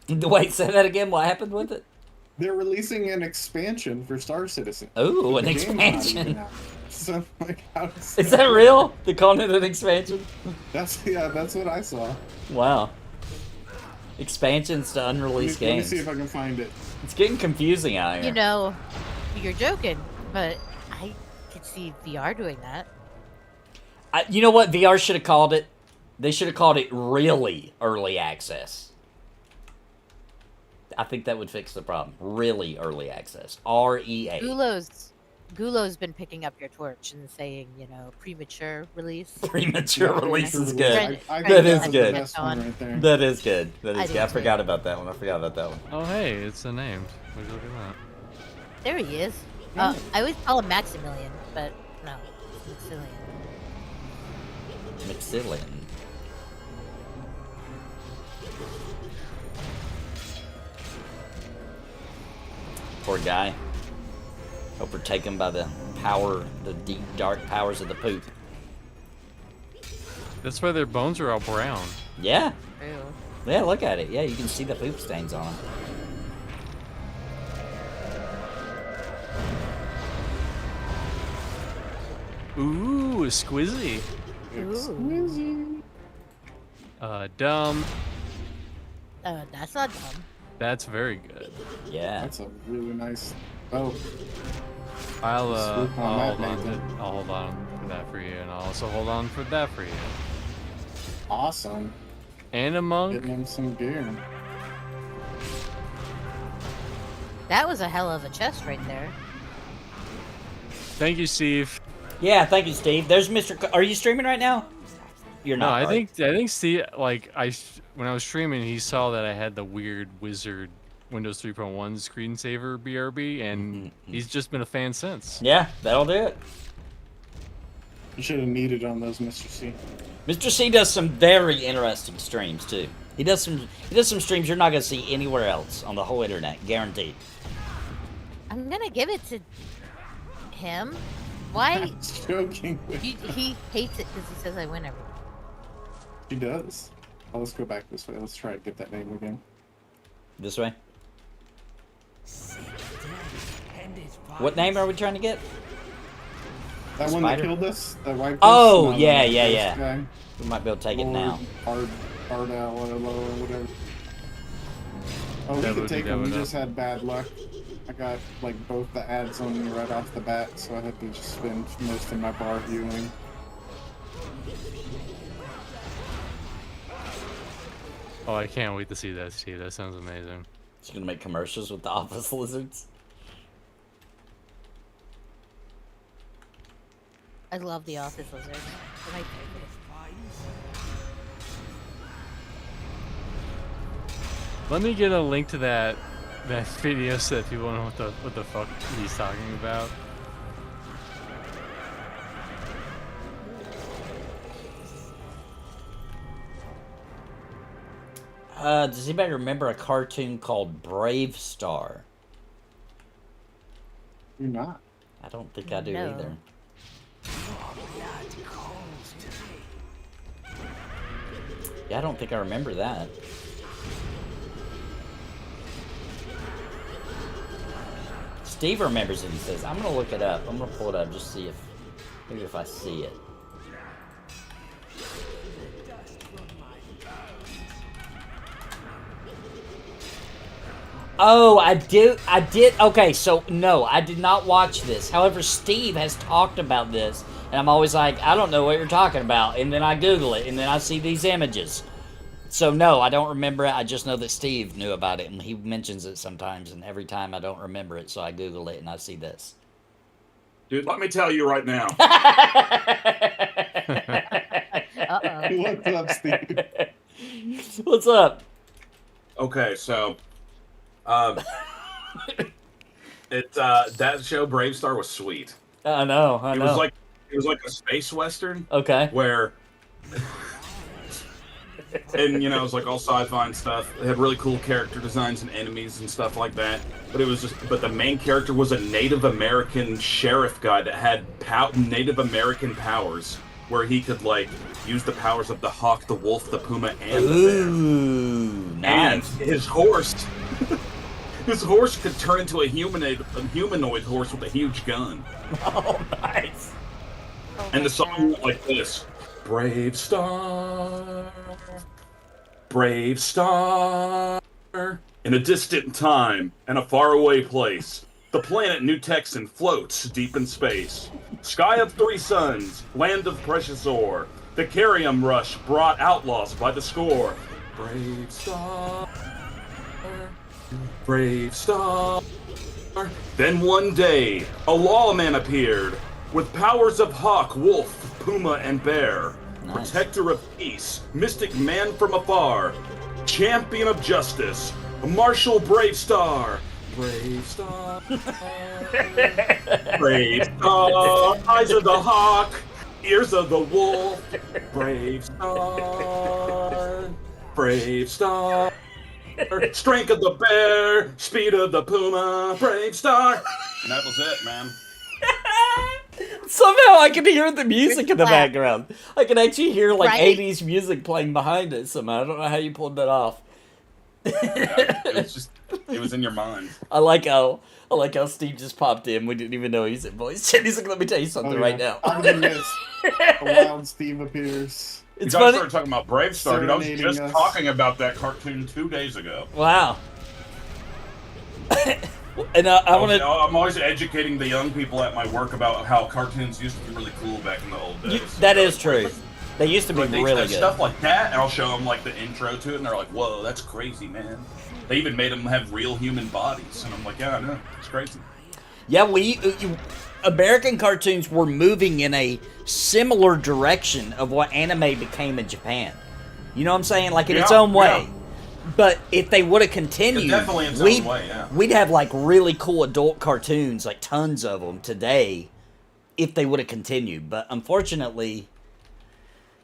released. Wait, say that again. What happened with it? They're releasing an expansion for Star Citizen. Ooh, an The game's not even expansion. out. So, like, how does Is that real? They're calling it an expansion? that's what I saw. Wow. Expansions to Let me unreleased see games. if I can find it. It's getting confusing out here. You know, you're joking, but I could see VR doing that. You know what VR should have called it? They should have called it really early access. I think that would fix the problem. Really early access. REA. Gulo's been picking up your torch and saying, you know, premature release. Premature release is Trend- good. I trend That think is that's the good. best one right there. That is good. That I is do good. I too. forgot about that one. I forgot about that one. Oh, hey, it's a named. Would you look at that? There he is. Yeah. I always call him Maximilian, but no, it's Maximilian. Maxillian. Poor guy. Overtaken by the deep, dark powers of the poop. That's why their bones are all brown. Yeah. Ew. Yeah, look at it. Yeah, you can see the poop stains on them. Ooh, squizzy. Ooh. Dumb. That's not dumb. That's very good. Yeah. That's a really nice. Oh, I'll Swoop on that, hold on Nathan. I'll hold on for that for you, and I'll also hold on for that for you. awesome. And a monk. Getting him some gear. That was a hell of a chest right there. Thank you, Steve. Yeah, thank you, Steve. There's Mr. Are you streaming right now? You're No, not. I right? think Steve, like when I was streaming, he saw that I had the weird wizard Windows 3.1 screensaver BRB, and he's just been a fan since. Yeah, that'll do it. You should have needed on those, Mr. C. Mr. C does some very interesting streams too. He does some streams you're not gonna see anywhere else on the whole internet, guaranteed. I'm gonna give it to him. Why? Joking. He hates it because he says I win everything. She does. Oh, let's go back this way. Let's try to get that name again. This way. And his What name are we trying to get? That one that Spider? killed us? That wiped us? Oh, No, yeah, that yeah, ghost yeah. guy. We might be able to take it now. Ardell or whatever. Oh, we That could would take be- him. that We would just had bad luck. I got like both the ads on me right off the bat, so I had to just spend most of my bar viewing. Oh, I can't wait to see that, Steve. That sounds amazing. It's gonna make commercials with the office lizards. I love the office lizards. They're my favorite. Let me get a link to that video so that people know what the fuck he's talking about. Does anybody remember a cartoon called Brave Star? You're not. I don't think I do No. either. blood calls to me. Yeah, I don't think I remember that. Steve remembers it, he says. I'm gonna look it up. I'm gonna pull it up just see if maybe if I see it. Oh, I did. Okay, so no, I did not watch this. However, Steve has talked about this, and I'm always like, I don't know what you're talking about. And then I Google it, and then I see these images. So no, I don't remember it. I just know that Steve knew about it, and he mentions it sometimes. And every time I don't remember it, so I Google it, and I see this. Dude, let me tell you right now. Uh-oh. What's up, Steve? What's up? Okay, so that show Brave Star was sweet. I know. It was like a space western Okay. where and it was like all sci-fi and stuff. It had really cool character designs and enemies and stuff like that. But the main character was a Native American sheriff guy that had Native American powers, where he could like use the powers of the hawk, the wolf, the puma, and the bear. Ooh, nice. And his horse could turn into a humanoid horse with a huge gun. Oh, nice. Oh And my the song God. went like this: Brave star, brave star. In a distant time and a faraway place, the planet New Texan floats deep in space. Sky of three suns, land of precious ore. The Carium rush brought outlaws by the score. Brave star, brave star. Then one day, a lawman appeared with powers of hawk, wolf, puma, and bear. Nice. Protector of peace, mystic man from afar, champion of justice, martial brave star. Brave star. Brave star. Eyes of the hawk, ears of the wolf. Brave star. Brave star. Strength of the bear, speed of the puma, brave star. And that was it, man. Somehow I can hear the music in the Clap. background. I can actually hear like Right? 80s music playing behind it somehow. I don't know how you pulled that off. It was in your mind. I like how Steve just popped in. We didn't even know he's in voice chat. He's like, let me tell you something right now. I'm gonna miss. A wild Steve appears. It's You guys funny. started talking about Brave Star, dude. I was Serenading just us. talking about that cartoon 2 days ago. Wow. And I'm always educating the young people at my work about how cartoons used to be really cool back in the old days. That is true. They used to be Like, they really said good. stuff like that, and I'll show them like the intro to it, and they're like, "Whoa, that's crazy, man." They even made them have real human bodies, and I'm like, "Yeah, I know, it's crazy." Yeah, American cartoons were moving in a similar direction of what anime became in Japan. You know what I'm saying? Like in its Yeah, own way. yeah. But if they would have continued, Definitely in its own way, yeah. we'd have like really cool adult cartoons, like tons of them today, if they would have continued. But unfortunately,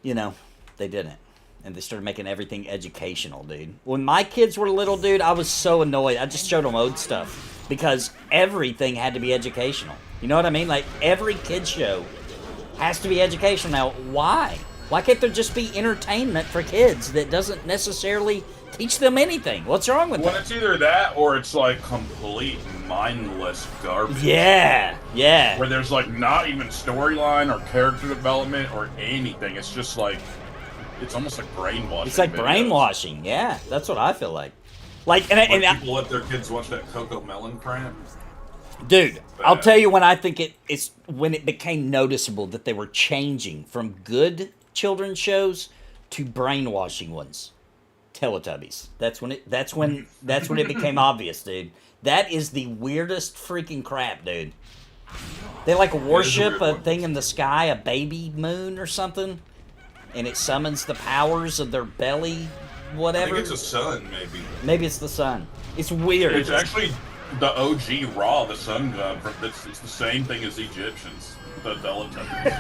you know, they didn't. And they started making everything educational, dude. When my kids were little, dude, I was so annoyed. I just showed them old stuff because everything had to be educational. You know what I mean? Like every kid show has to be educational. Now, why? Why can't there just be entertainment for kids that doesn't necessarily teach them anything? What's wrong with When that? it's either that or it's like complete mindless garbage. Yeah, yeah. Where there's like not even storyline or character development or anything. It's just like, it's almost like brainwashing. It's like videos. brainwashing. Yeah, that's what I feel like. Like, When people let their kids watch that Coco Melon crap. dude, I'll tell you when I think it's when it became noticeable that they were changing from good children's shows to brainwashing ones. Teletubbies. That's when it became obvious, dude. That is the weirdest freaking crap, dude. They like worship a thing in the sky, a baby moon or something, and it summons the powers of their belly, I whatever. think it's a sun, maybe. Maybe it's the sun. It's weird. It's actually the OG Ra, the sun god. It's the same thing as Egyptians. The Teletubbies.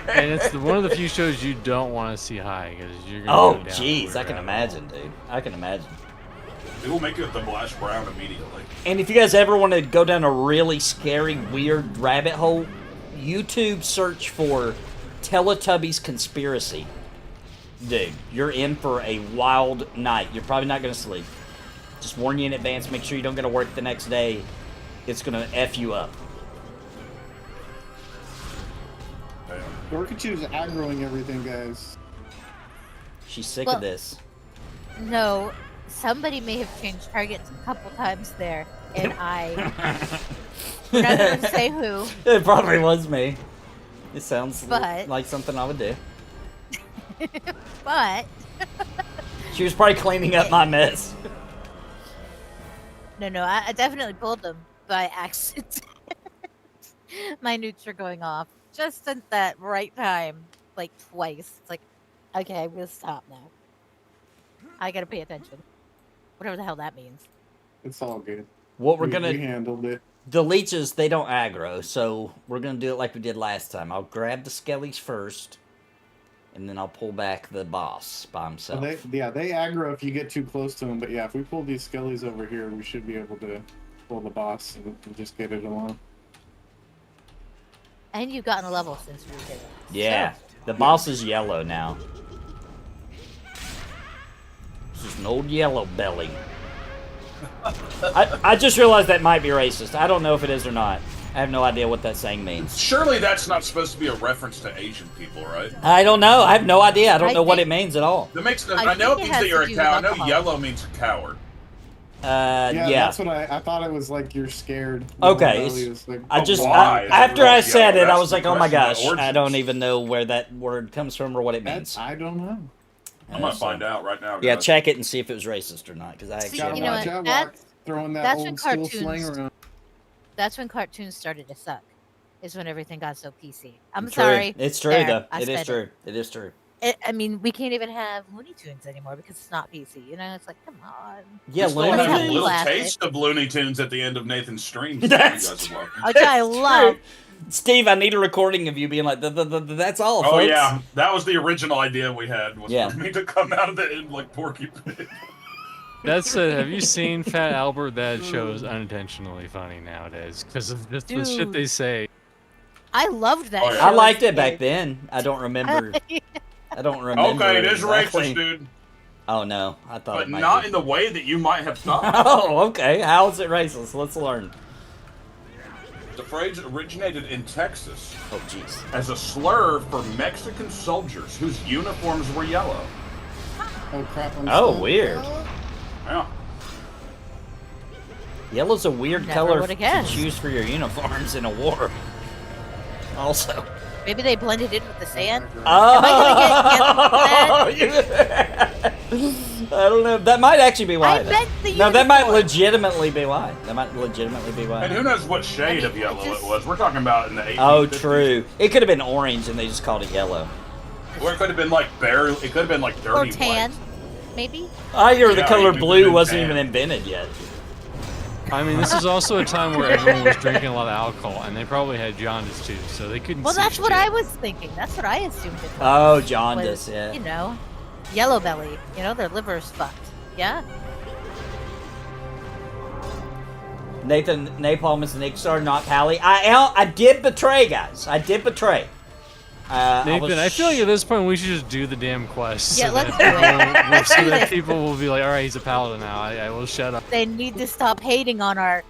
And it's one of the few shows you don't want to see high because you're gonna Oh, go down jeez, weird I can rabbit imagine, dude. I can imagine. It will make it the Blash Brown immediately. And if you guys ever want to go down a really scary, weird rabbit hole, YouTube search for Teletubbies conspiracy. Dude, you're in for a wild night. You're probably not going to sleep. Just warn you in advance. Make sure you don't go to work the next day. It's going to F you up. Orchid's aggroing everything, guys. She's sick Well- of this. No, somebody may have changed targets a couple times there, and I'm not going to say who. It probably was me. It sounds But- like something I would do. But She was probably cleaning up my mess. no, I definitely pulled them by accident. My nukes are going off just at that right time, like twice. It's like, okay, I'm gonna stop now. I gotta pay attention. Whatever the hell that means. It's all good. What we're We going to... handled it. The leeches, they don't aggro, so we're going to do it like we did last time. I'll grab the skellies first, and then I'll pull back the boss by himself. Well, they aggro if you get too close to them, but yeah, if we pull these skellies over here, we should be able to pull the boss and just get it along. And you've gotten a level since we did it. Yeah, the boss is yellow now. It's just an old yellow belly. I just realized that might be racist. I don't know if it is or not. I have no idea what that saying means. Surely that's not supposed to be a reference to Asian people, right? I don't know. I have no idea. I don't I know what it think- means at all. That makes no. I I know it think it means has that you're to a do with cow. I know alcohol. yellow means a coward. Yeah, Yeah. that's what I thought it was like you're scared. Okay, Belly is like, I just why? after I Yeah, said it, I that's was the like, "Oh my question, gosh, the I don't origins. even know where that word comes from or what it means." I don't know. I'm gonna find out right now. Yeah, guys. check it and see if it was racist or not, because I See, actually Gotta you know watch what, out, that's- throwing that that's when old school slang cartoons- around. That's when cartoons started to suck. Is when everything got so PC. I'm True. sorry. It's true There, though. I It is said true. It is true. I mean, we can't even have Looney Tunes anymore because it's not PC. You know, it's like, come on. Yeah, We still Looney have a Tunes. little Classic. taste of Looney Tunes at the end of Nathan's stream. so That's you guys are welcome. Which I love. Steve, I need a recording of you being like, "That's all, Oh folks." yeah, that was the original idea we had. Was Yeah. for me to come out of the end like Porky Pig. That said, have you seen Fat Albert? That show is unintentionally funny nowadays because of just the shit Dude. they say. I loved that. Oh, yeah. show I liked as a it back kid. then. I don't remember. I don't remember. Okay, it is exactly. racist, dude. Oh no, I thought But it might not be. in the way that you might have thought. Oh, okay. How is it racist? Let's learn. The phrase originated in Texas Oh, jeez. as a slur for Mexican soldiers whose uniforms were yellow. Oh crap! I'm Oh, still- weird. Yeah. Yellow's a weird Never color would've to guessed. choose for your uniforms in a war. Also. Maybe they blended in with the sand. Oh, I I don't know. That might actually be why. I meant the No, that might uniform. legitimately be why. That might legitimately be why. And who knows what shade of yellow it was? We're talking about in the 1850s. Oh, true. It could have been orange and they just called it yellow. Or it could have been like barely. It could have been like Or dirty tan, white. maybe. I hear the Yeah, color it could blue have wasn't been even tan. invented yet. I mean, this is also a time where everyone was drinking a lot of alcohol, and they probably had jaundice too, so they couldn't. Well, see that's what shit. I was thinking. That's what I assumed it was. Oh, jaundice, was, yeah. You know, yellow belly. You know, their liver's fucked. Yeah. Nathan, Napalm is an Iksar, not Pally. I did betray, guys. I did betray. Nathan, I feel like at this point we should just do the damn quest. Yeah, so let's that do it. Let's so do that this. people will be like, all right, he's a paladin now. I will shut up. They need to stop hating on our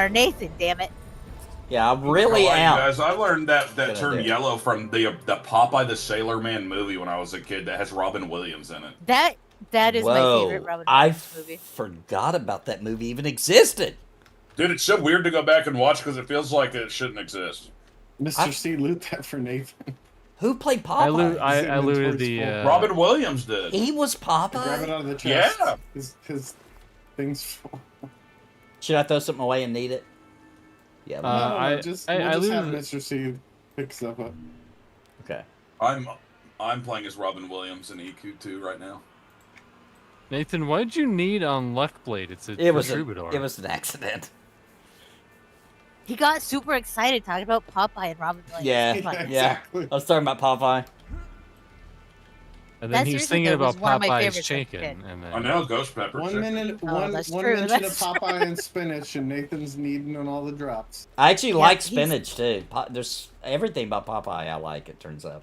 Nathan. Damn it. Yeah, I really All right, am. guys, I learned that Good term idea. yellow from the Popeye the Sailor Man movie when I was a kid that has Robin Williams in it. That is my favorite Whoa, Robin I Williams movie. forgot about that movie even existed. Dude, it's so weird to go back and watch because it feels like it shouldn't exist. Mr. C, loot that for Nathan. Who played Popeye? I looted the. Robin Williams did. He was Grab it Popeye? out of the chest. Yeah. His thing's full. Should I throw something away and need it? Yeah. No, I we'll just have looted- Mr. C pick stuff up. Okay. I'm playing as Robin Williams in EQ2 right now. Nathan, what did you need on Left Blade? It's a It was troubadour. it was an accident. He got super excited talking about Popeye and Robin Williams. Yeah. Come on. Yeah. Exactly. I was talking about Popeye. And then That he was seriously thinking was about one of my Popeye's favorites as a chicken. kid. And then, I know, Ghost Pepper. One chicken. minute, Oh, one that's one true, mention of that's Popeye and spinach, and Nathan's needing on all the drops. I actually like he's- spinach too. There's everything about Popeye I like, it turns out.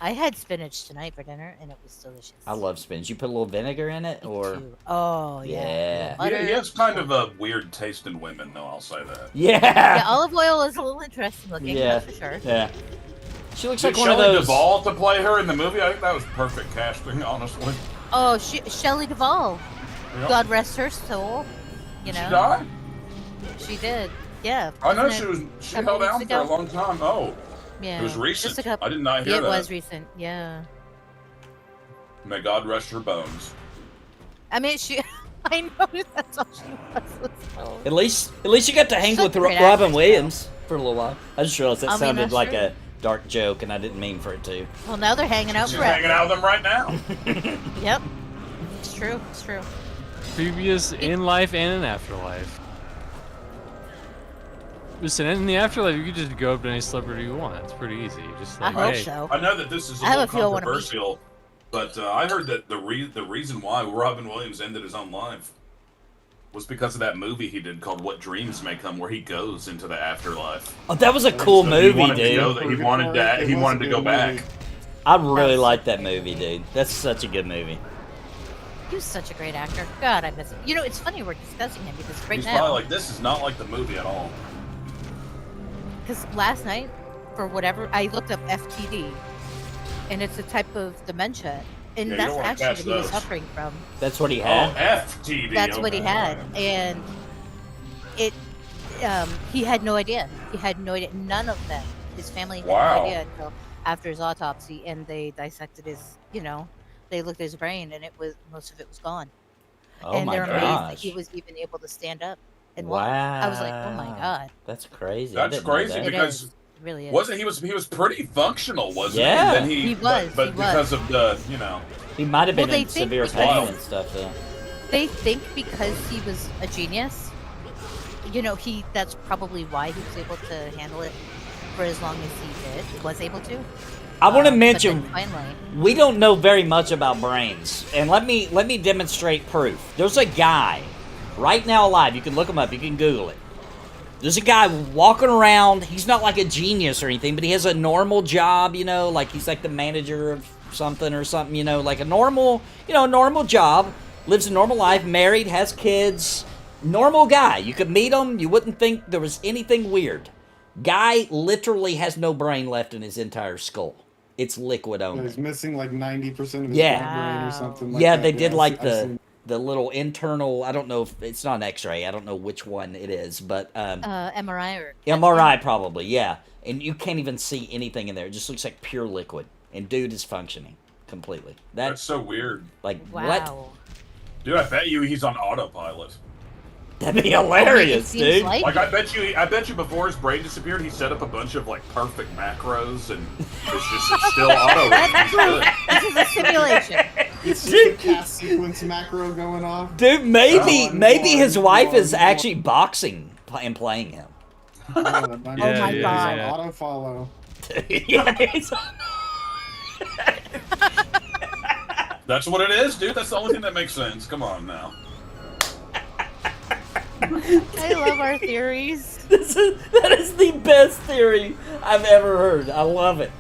I had spinach tonight for dinner, and it was delicious. I love spinach. You put a little vinegar in it, Me or too. Oh yeah. Yeah. Butter. He has kind of a weird taste in women, though, I'll say that. Yeah, yeah, olive oil is a little interesting looking. Yeah. That's for sure. yeah. She looks Did like one of Shelley those. Duvall to play her in the movie? I think that was perfect casting, honestly. Oh, Shelley Duvall. Yep. God rest her soul. You know. She died? She did. Yeah. I know wasn't she couple held down weeks for a ago? long time. Oh, Yeah. it was recent. Just a couple. I did not hear Yeah, that. it was recent. Yeah. May God rest her bones. I mean, she. I know that's all she was. So. At least you got to hang Such with a great Robin actress, Williams for a little while. I just realized that I mean, sounded that's like true. a dark joke, and I didn't mean for it to. Well, now they're hanging out She's forever. hanging out with them right now. Yep. It's true. It's true. previous in life and in afterlife. Listen, in the afterlife, you can just go up to any celebrity you want. It's pretty easy. You just I like, hope hey, so. I know that this is a I have little a feel I wanna meet controversial, but I heard that the reason why Robin Williams ended his own life was because of that movie he did called What Dreams May Come, where he goes into the afterlife. Oh, that was a cool So movie, he wanted to go dude. there. He wanted that. He It was wanted a to go good back. movie. I really That's- like that movie, dude. That's such a good movie. He was such a great actor. God, I miss him. You know, it's funny we're discussing him because right He's now, probably like, this is not like the movie at all. because last night, for whatever, I looked up FTD, and it's a type of dementia, and Yeah, you that's don't wanna actually catch what he was those. suffering from. That's what he Oh, had. FTD. That's what he okay, had, alright. and it. He had no idea. He had no idea. None of them. His family had Wow. no idea until after his autopsy, and they dissected his. You know, they looked at his brain, and it was most of it was gone. Oh and my they're amazed that gosh. he was even able to stand up and Wow. walk. I was like, oh my god, That's crazy. I That's didn't know crazy that. it because is. It really is. wasn't he was pretty functional, wasn't Yeah. he? And then He but was, but he because was. of the He might have Well, been they in think severe because- pain and stuff, though. They think because he was a genius, you know, that's probably why he was able to handle it for as long as he was able to. I want to but mention then finally, we don't know very much about brains, and let me demonstrate proof. There's a guy right now alive. You can look him up. You can Google it. There's a guy walking around. He's not like a genius or anything, but he has a normal job. You know, like he's like the manager of something or something. You know, like a normal job. Lives a normal life. Married. Has kids. Normal guy. You could meet him. You wouldn't think there was anything weird. Guy literally has no brain left in his entire skull. It's liquid only. He's missing like 90% of his Yeah. brain or something like Yeah, that. they did like I've seen- the little internal. I don't know if it's not an X-ray. I don't know which one it is, but MRI or MRI probably. Yeah, and you can't even see anything in there. It just looks like pure liquid. And dude is functioning completely. That's That's so weird. like Wow. what? Dude, I bet you he's on autopilot. That'd be hilarious, It seems dude. like Like I bet you before his brain disappeared, he set up a bunch of like perfect macros, and it's still auto. That's true. This is a simulation. It's just a cast sequence macro going off. Dude, maybe Oh, maybe his one, wife one, is one. actually boxing and playing him. Oh my God. Auto follow. Yeah, it's- That's what it is, dude. That's the only thing that makes sense. Come on now. I love our theories. that is the best theory I've ever heard. I love it.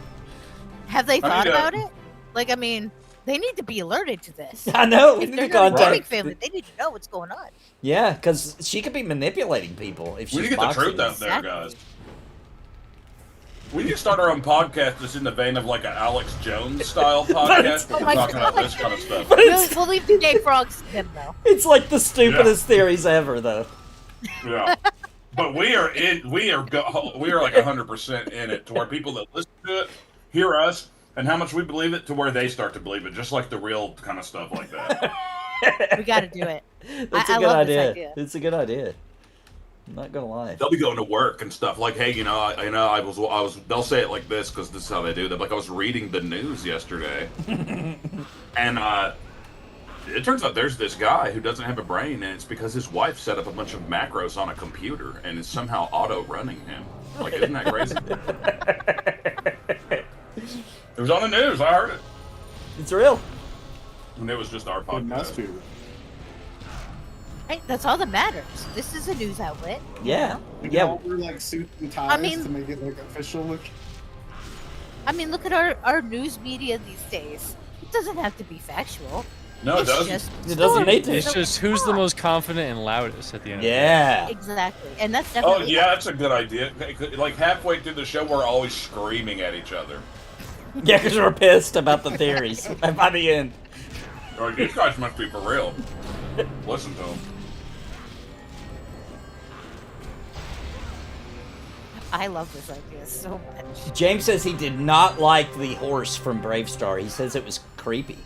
Have they thought mean, about it? Like, I mean, they need to be alerted to this. I know. We If need they're to not a gaming contact. family, they need to know what's going on. Yeah, because she could be manipulating people if she's We need to get the boxing. truth out there, Exactly. guys. We need to start our own podcast that's in the vein of like an Alex Jones style podcast, Oh where my we're talking about God. this kind of stuff. We'll leave DJ Frogs to them, though. It's like the stupidest theories ever, though. Yeah. But we are like 100% in it, to where people that listen to it hear us and how much we believe it, to where they start to believe it, just like the real kind of stuff like that. We got to do it. That's I a good love this idea. idea. It's a good idea. I'm not gonna lie. They'll be going to work and stuff like, hey, I was. They'll say it like this because this is how they do. They're like, I was reading the news yesterday, and it turns out there's this guy who doesn't have a brain, and it's because his wife set up a bunch of macros on a computer and is somehow auto running him. Like, isn't that crazy? It was on the news. I heard it, It's real. and it was just our It must podcast. be. Right? That's all that matters. This is a news outlet. Yeah. We Yeah. all wear like suits and ties I mean- to make it like official look. I mean, look at our news media these days. It doesn't have to be factual. No, it It's doesn't. just It doesn't need stories. to. It's just who's the most confident and loudest at the end of the day. Yeah. Exactly. And that's Oh definitely yeah, that's a good idea. Like halfway through the show, we're always screaming at each other. Yeah, because we're pissed about the theories by the end. Like, these guys must be for real. Listen to them. I love this idea so much. James says he did not like the horse from Brave Star. He says it was creepy.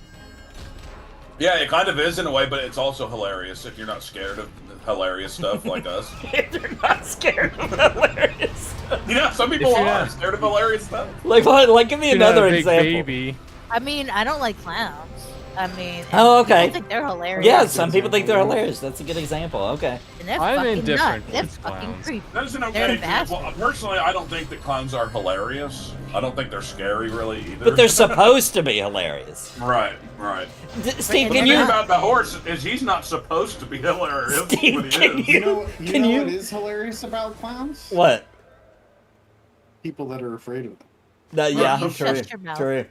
Yeah, it kind of is in a way, but it's also hilarious if you're not scared of hilarious stuff like us. They're not scared of hilarious stuff. You know, some people If you're are not- scared of hilarious stuff. Like, give me You're not another a big example. baby. I mean, I don't like clowns. I mean, Oh, okay. I think they're hilarious. Yeah, some people think they're hilarious. That's a good example. Okay. And they're I'm fucking indifferent nuts. They're with fucking clowns. creepy. That's an They're okay the best. example. Personally, I don't think that clowns are hilarious. I don't think they're scary really either. But they're supposed to be hilarious. right. Steve, The can thing you? about the horse is he's not supposed to be hilarious, Steve, but he can is. you- You know Can you- what is hilarious about clowns? What? People that are afraid of them. No, yeah, you true. shut your mouth. True. I'm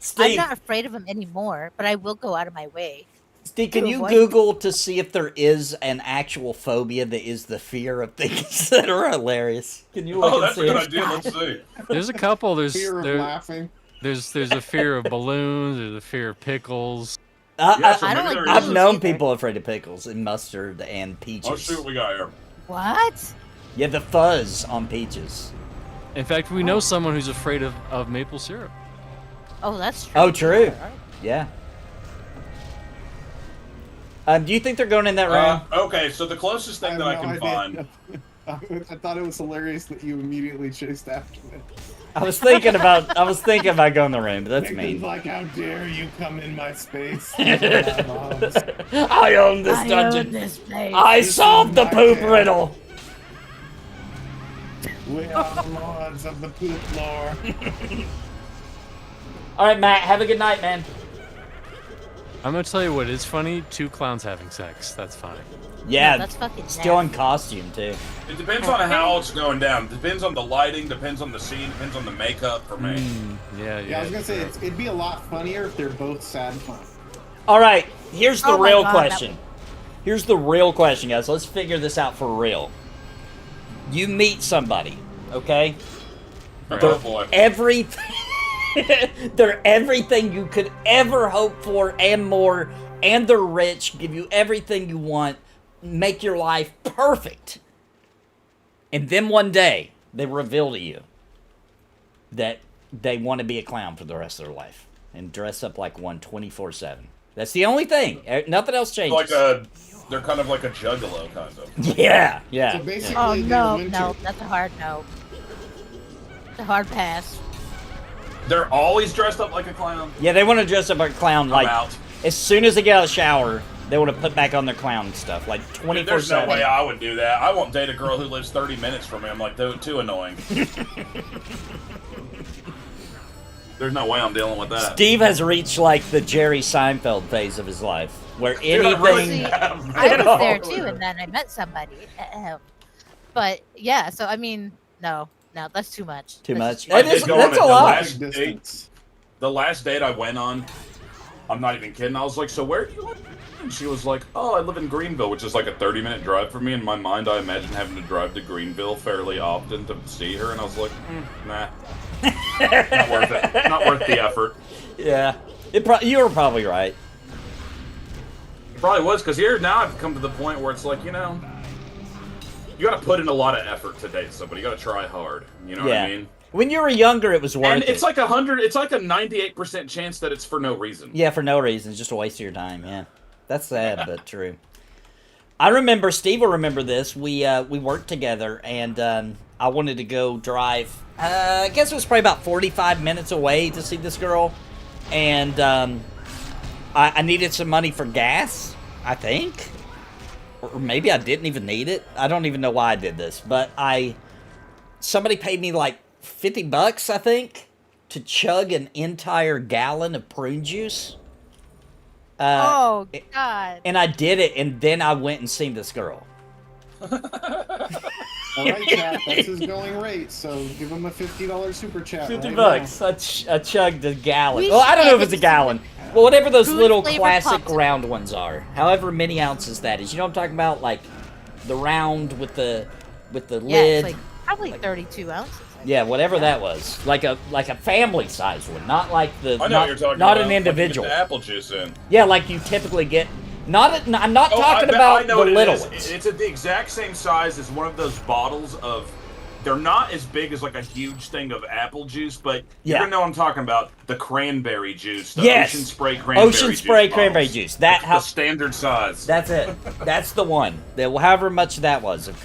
Steve, not afraid of them anymore, but I will go out of my way. Steve, can to you avoid- Google to see if there is an actual phobia that is the fear of things that are hilarious? Can you look Oh, and that's a see? good it? idea. Let's see. There's a couple. There's Fear of there, laughing. there's a fear of balloons. There's a fear of pickles. Yeah, so I don't maybe like there I've is. those known either. people afraid of pickles and mustard and peaches. Let's see what we got here. What? Yeah, the fuzz on peaches. In fact, we know someone who's afraid of maple syrup. Oh, that's true. Oh, true. Yeah. Do you think they're going in that room? Okay, so the closest thing that I have can no find. idea. I thought it was hilarious that you immediately chased after me. I was thinking about going in the room, but that's Nathan's mean. like, how dare you come in my space? I own this I dungeon. own this place. I This solved is the my poop jam. riddle. We are the lords of the poop lore. All right, Matt. Have a good night, man. I'm gonna tell you what is funny: 2 clowns having sex. That's funny. Yeah, that's fucking still in nasty. costume too. It depends on how it's going down. Depends on the lighting. Depends on the scene. Depends on the makeup for me. Yeah, I was gonna say it'd be a lot funnier if they're both sad fun. All right, here's the Oh my real God, question. Here's the real question, guys. Let's figure this out for real. You meet somebody, okay? Oh boy. They're everything you could ever hope for and more, and they're rich, give you everything you want, make your life perfect. And then one day, they reveal to you that they want to be a clown for the rest of their life and dress up like one 24/7. That's the only thing. Nothing else changes. They're kind of like a juggalo, kind of. Yeah, yeah. So basically, Oh they're no, winter. no, that's a hard no. It's a hard pass. They're always dressed up like a clown. Yeah, they want to dress up like a clown. I'm Like out. as soon as they get out of the shower, they want to put back on their clown stuff, like Dude, there's no 24/7. way I would do that. I won't date a girl who lives 30 minutes from me. I'm like, too annoying. There's no way I'm dealing with that. Steve has reached like the Jerry Seinfeld phase of his life, where Dude, I really anything. See, have. I was there too, and then I met somebody. But yeah, so I mean, no, that's too much. Too That's much. I That did is- go that's on a the lot. last date. Distance. The last date I went on, I'm not even kidding. I was like, so where do you live? And she was like, oh, I live in Greenville, which is like a 30-minute drive for me. In my mind, I imagine having to drive to Greenville fairly often to see her, and I was like, nah. Not worth it. Not worth the effort. Yeah, you were probably right. It probably was, because here now I've come to the point where it's like, you know, you got to put in a lot of effort to date somebody. You got to try hard. You know what I mean? When you were younger, it was worth And it. it's like a 98% chance that it's for no reason. Yeah, for no reason. It's just a waste of your time. Yeah, that's sad, but true. I remember, Steve will remember this. We worked together, and I wanted to go drive. I guess it was probably about 45 minutes away to see this girl, and I needed some money for gas, I think, or maybe I didn't even need it. I don't even know why I did this, but somebody paid me like $50, I think, to chug an entire gallon of prune juice. Oh God! And I did it, and then I went and seen this girl. All right, chat. That's his going rate. So give him a $50 super chat. $50. I chugged a gallon. We Well, I don't know if should it's a gallon. Well, whatever those food little flavored classic popsicle. round ones are. However many ounces that is. You know what I'm talking about? Like the round with the Yeah, lid. it's like probably 32 ounces. Yeah, whatever that was. Like a family size one, not like the I know what you're talking not about. an individual. Like you get the apple juice in. Yeah, like you typically get. I'm not talking I about know the what it little is. ones. It's the exact same size as one of those bottles of. They're not as big as like a huge thing of apple juice, but Yeah. you're gonna know what I'm talking about. The cranberry juice, the Yes. Ocean Spray cranberry juice. Ocean Spray bottles. cranberry juice. That the how standard size. that's it. That's the one. However much that was of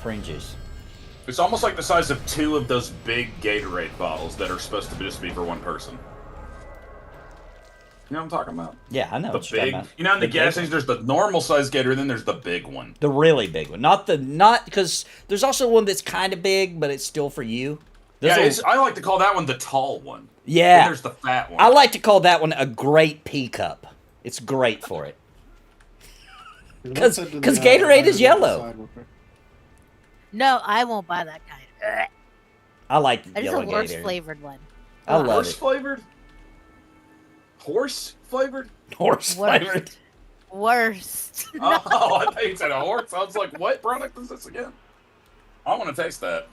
prune juice. It's almost like the size of 2 of those big Gatorade bottles that are supposed to just be for one person. You know what I'm talking about? Yeah, I know The what you're big, talking about. you know, in the big gas one. stations, there's the normal size Gatorade, then there's the big one. The really big one, not because there's also one that's kind of big, but it's still for you. There's I like to call that one the tall one. Yeah. Then there's the fat one. I like to call that one a great pea cup. It's great for it. Because Gatorade is yellow. No, I won't buy that kind. I like I just yellow a horse Gatorade. flavored one. I love Horse it. flavored? Horse flavored? Horse Worst. flavored. Worst. Oh, I thought you said a horse. I was like, what product is this again? I want to taste that.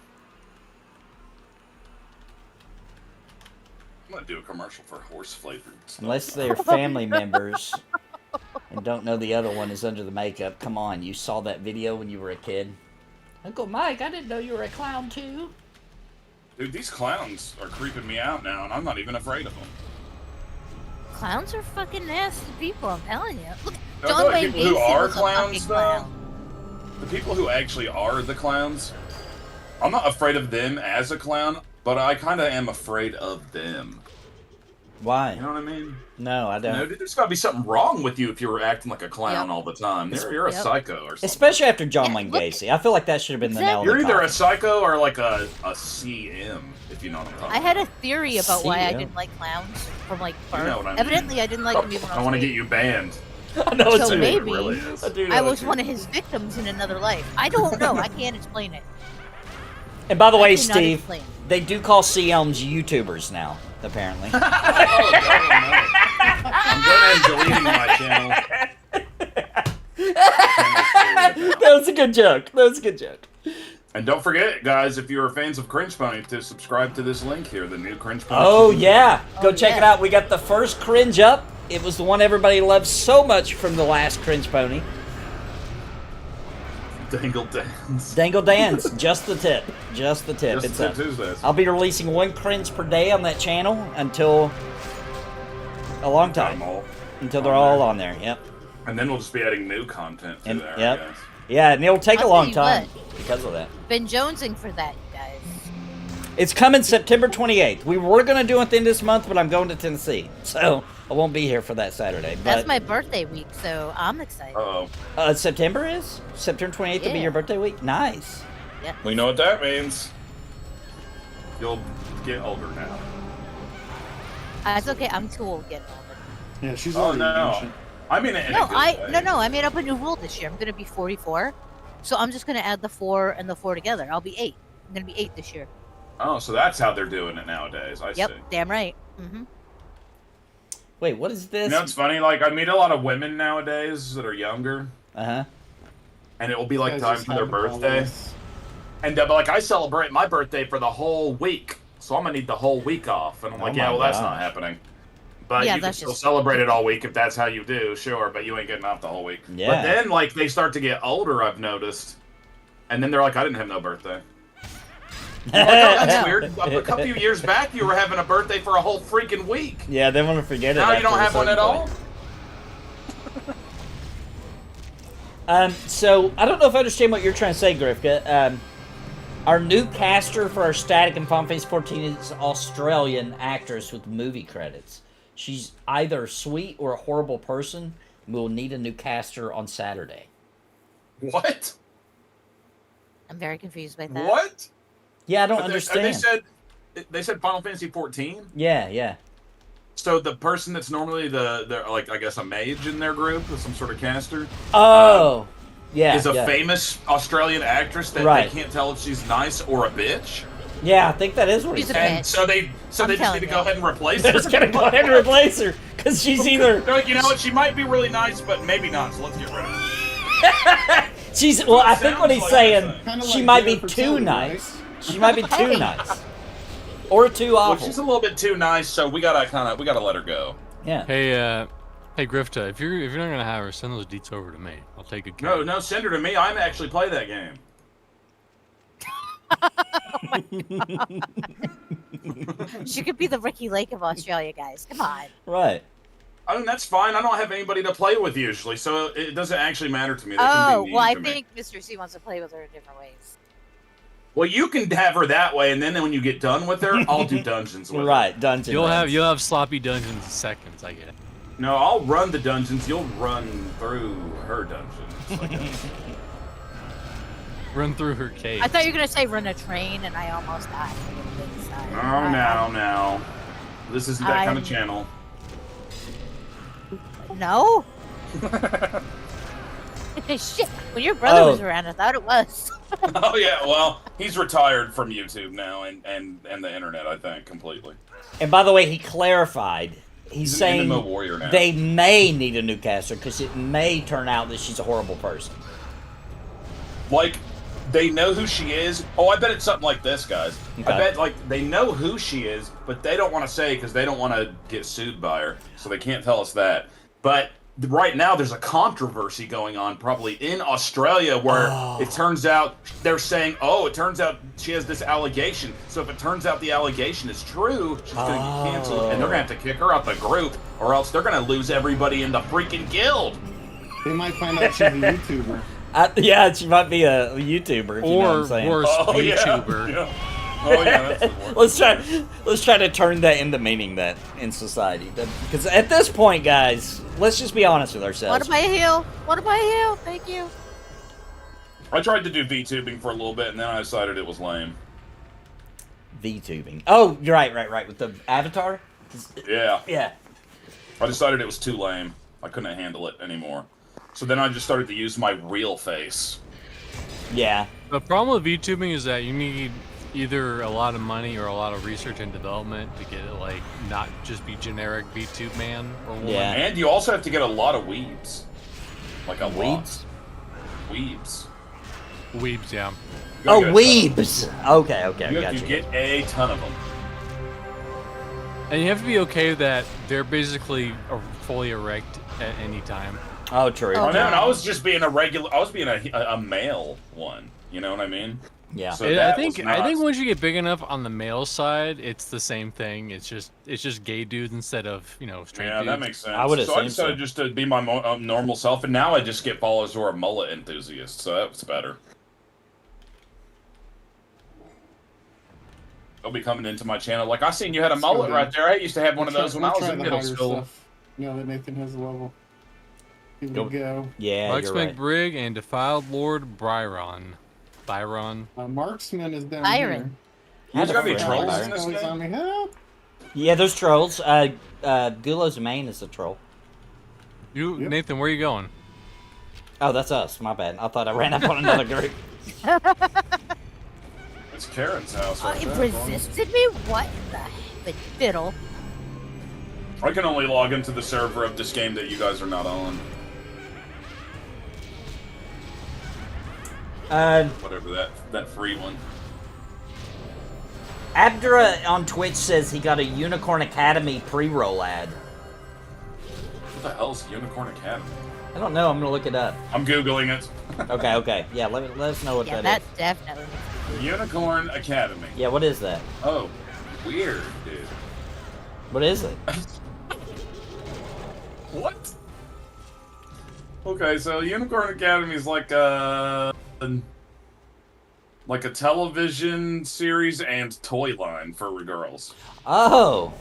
I'm going to do a commercial for horse flavored stuff. Unless they're family members and don't know the other one is under the makeup. Come on, you saw that video when you were a kid. Uncle Mike, I didn't know you were a clown too. Dude, these clowns are creeping me out now, and I'm not even afraid of them. Clowns are fucking nasty people. I'm telling you. Look, I feel John like Wayne people who Gacy are was a clowns, fucking though, clown. the people who actually are the clowns, I'm not afraid of them as a clown, but I kind of am afraid of them. Why? You know what I mean? No, I You don't. know, there's got to be something wrong with you if you were acting like a clown Yep. all the time. You're a Yep. psycho or something. Especially after John Yeah, Wayne look- Gacy. I feel like that should have been the nail in You're the either a coffin. psycho or like a CM, if you know what I'm talking I had a theory about why I CM. didn't like clowns from like birth. You know what I mean. Evidently, I didn't like them even I on want to stage. get you banned. I know it's So a- maybe really is. I do know I it's was one of his victims in another life. I don't know. I can't explain it. And by the I way, cannot Steve, explain. they do call CMs YouTubers now, apparently. Oh, no. I'm going ahead and deleting my channel. That was a good joke. That was a good joke. And don't forget, guys, if you're fans of Cringe Pony, to subscribe to this link here, the new Cringe Pony. Oh, TV. yeah. Go Oh, check it yeah. out. We got the first cringe up. It was the one everybody loved so much from the last Cringe Pony. Dangle Dance. Dangle Dance. Just the tip. Just the tip. Just It's the up. Tuesdays. I'll be releasing one cringe per day on that channel until a long time. Until they're all on there. Yep. And then we'll just be adding new content to And, there, I yep. guess. Yeah, and it'll take I'll a long tell you time because of that. Been jonesing for that, you guys. It's coming September 28th. We were going to do it at the end of this month, but I'm going to Tennessee. So I won't be here for that Saturday. But, That's my birthday week, so I'm excited. Uh-oh. September is? September 28th will be Yeah. your birthday week? Nice. Yeah. We know what that means. You'll get older now. It's okay. I'm too old getting older. Yeah, she's Oh, already no. ancient. I mean it in a No, good way. no. I made up a new rule this year. I'm gonna be 44, so I'm just gonna add the 4 and the 4 together. I'll be 8. I'm gonna be 8 this year. Oh, so that's how they're doing it nowadays. I Yep, see. damn right. Mm-hmm. Wait, what is this? You know, it's funny. Like, I meet a lot of women nowadays that are younger, Uh-huh. and it will be like Guys time just for their have all birthday. this. And they'll be like, I celebrate my birthday for the whole week, so I'm gonna need the whole week off. And I'm like, Oh yeah, my well, that's gosh. not happening. But Yeah, you can that's still just- celebrate it all week if that's how you do, sure. But you ain't getting off the whole week. Yeah. But then, like, they start to get older. I've noticed, and then they're like, I didn't have no birthday. I'm like, oh, that's weird. A couple of years back, you were having a birthday for a whole freaking week. Yeah, they want to forget it. Now you after don't a have one certain at all. point. So I don't know if I understand what you're trying to say, Grifka. Our new caster for our Static and Final Fantasy 14 is Australian actress with movie credits. She's either sweet or a horrible person. We'll need a new caster on Saturday. What? I'm very confused by that. What? Yeah, I don't But understand. They said Final Fantasy 14. Yeah, yeah. So the person that's normally the like, I guess, a mage in their group, or some sort of caster, Oh, yeah. is a yeah. famous Australian actress that Right. they can't tell if she's nice or a bitch. Yeah, I think that is what he She's a said. And bitch. so they I'm just need telling to you. go ahead and replace They're her. just gonna go ahead and replace her because she's either They're like, you know what? She might be really nice, but maybe not. So let's get rid of her. she's. Well, I think what he's Sounds like saying, that. Kinda she like might be dinner for too Tilly, nice. right? She might be too Hey. nice, or too Well, awful. she's a little bit too nice, so we gotta let her go. Yeah. Hey, Grifta, if you're not gonna have her, send those deets over to me. I'll take a care. No, send her to me. I actually play that game. She could be the Ricky Lake of Australia, guys. Come on. Right. I mean, that's fine. I don't have anybody to play with usually, so it doesn't actually matter to me. They can Oh, be mean well, I to me. think Mr. C wants to play with her in different ways. Well, you can have her that way, and then when you get done with her, I'll do dungeons with her. Right. Dungeon. You'll runs. have sloppy dungeons in seconds. I get it. No, I'll run the dungeons. You'll run through her dungeons. I guess. Run through her cave. I thought you were gonna say run a train, and I almost died. a little bit inside. No. This isn't that kind of I'm- channel. No. Shit. When your brother Oh. was around, I thought it was. Oh yeah, well, he's retired from YouTube now and the internet, I think, completely. And by the way, he clarified. He's He's an saying MMO warrior now. they may need a new caster because it may turn out that she's a horrible person. Like, they know who she is. Oh, I bet it's something like this, guys. Okay. I bet, like, they know who she is, but they don't want to say because they don't want to get sued by her, so they can't tell us that. But right now, there's a controversy going on, probably in Australia, where it turns out they're saying, it turns out she has this allegation. So if it turns out the allegation is true, she's going to get canceled, and they're going to have to kick her out the group, or else they're going to lose everybody in the freaking guild. They might find out she's a YouTuber. Yeah, she might be a YouTuber. If you know what I'm saying. worse, Oh, yeah. VTuber. Yeah. Oh yeah, that's the word. let's try to turn that into meaning that in society. Because at this point, guys, let's just be honest with ourselves. What about a heal? What about a heal? Thank you. I tried to do VTubing for a little bit, and then I decided it was lame. VTubing. Oh, you're right. With the avatar? Yeah. Yeah. I decided it was too lame. I couldn't handle it anymore. So then I just started to use my real face. Yeah. The problem with VTubing is that you need either a lot of money or a lot of research and development to get it, like, not just be generic VTube man or woman. Yeah. And you also have to get a lot of weebs. Like a Weebs? lot. Weebs. Weebs, yeah. You gotta Oh, get a ton. weebs. Okay, I You got have to you. get a ton of them. And you have to be okay that they're basically fully erect at any time. Oh, true. Oh, I know, and I no. was just being a male one. You know what I mean? Yeah. So I that think was I think nuts. once you get big enough on the male side, it's the same thing. It's just gay dudes instead of straight Yeah, dudes. that makes sense. I would so I assume decided so. just to be my normal self, and now I just get followers who are mullet enthusiasts, so that's better. They'll be coming into my channel like, I seen you had a Let's go mullet then. right there. I used to have one of those when I was try in the middle higher school. stuff. Now that Nathan has a level. Here Go. we go. Yeah, Rex you're right. McBrig and Defiled Lord Byron. Marksman is down Byron. You guys got any Friend, trolls Byron. in this He's on game? me. Help! Yeah, there's trolls. Gulo's main is a troll. You Yep. Nathan, where are you going? Oh, that's us. My bad. I thought I ran up on another group. It's Karen's house right It there. resisted me? What the fiddle? I can only log into the server of this game that you guys are not on. Whatever that free one. Abdra on Twitch says he got a Unicorn Academy pre-roll ad. What the hell's Unicorn Academy? I don't know. I'm gonna look it up. I'm googling it. Okay. Yeah, let us know what Yeah, that that definitely. Unicorn Academy. is. Yeah, what is that? Oh, weird, dude. What is it? What? Okay, so Unicorn Academy is like a television series and toy line for girls. Oh,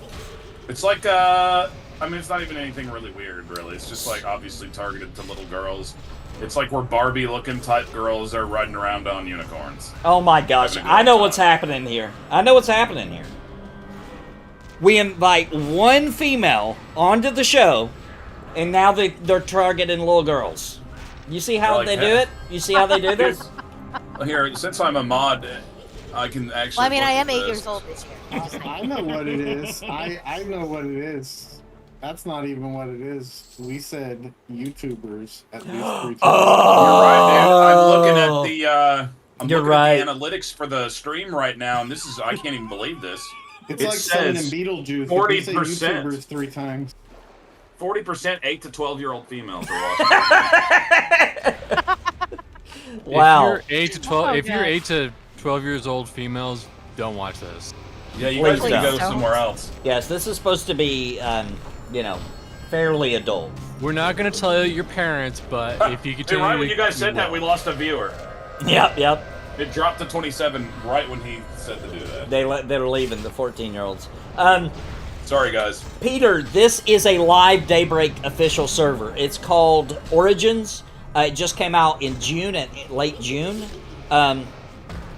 It's like I mean, it's not even anything really weird, really. It's just like obviously targeted to little girls. It's like where Barbie-looking type girls are riding around on unicorns. oh my gosh! Having a good I know time. what's happening here. We invite one female onto the show, and now they're targeting little girls. You see how Like they do that. it? You see how they do this? Here, since I'm a mod, I can actually. Well, I mean, I look am at 8 this. years old this year. I know what it is. I know what it is. That's not even what it is. We said YouTubers at least 3 times. You're right, dude. I'm looking at the You're looking right. at the analytics for the stream right now, and this is I can't even believe this. It's It like saying in says Beetlejuice. 40%. If you say YouTubers 3 times. 40% 8 to 12-year-old females are watching. Wow. If you're 8 to 12, Oh, if you're gosh. 8 to 12 years old females, don't watch this. Yeah, you Please guys can go don't. somewhere else. Yes, this is supposed to be, fairly adult. We're not gonna tell your parents, but if you Hey, continue, right when you guys said that, will. we lost a viewer. Yep. It dropped to 27 right when he said to do that. They're leaving the 14-year-olds. Sorry, guys. Peter, this is a live Daybreak official server. It's called Origins. It just came out in late June.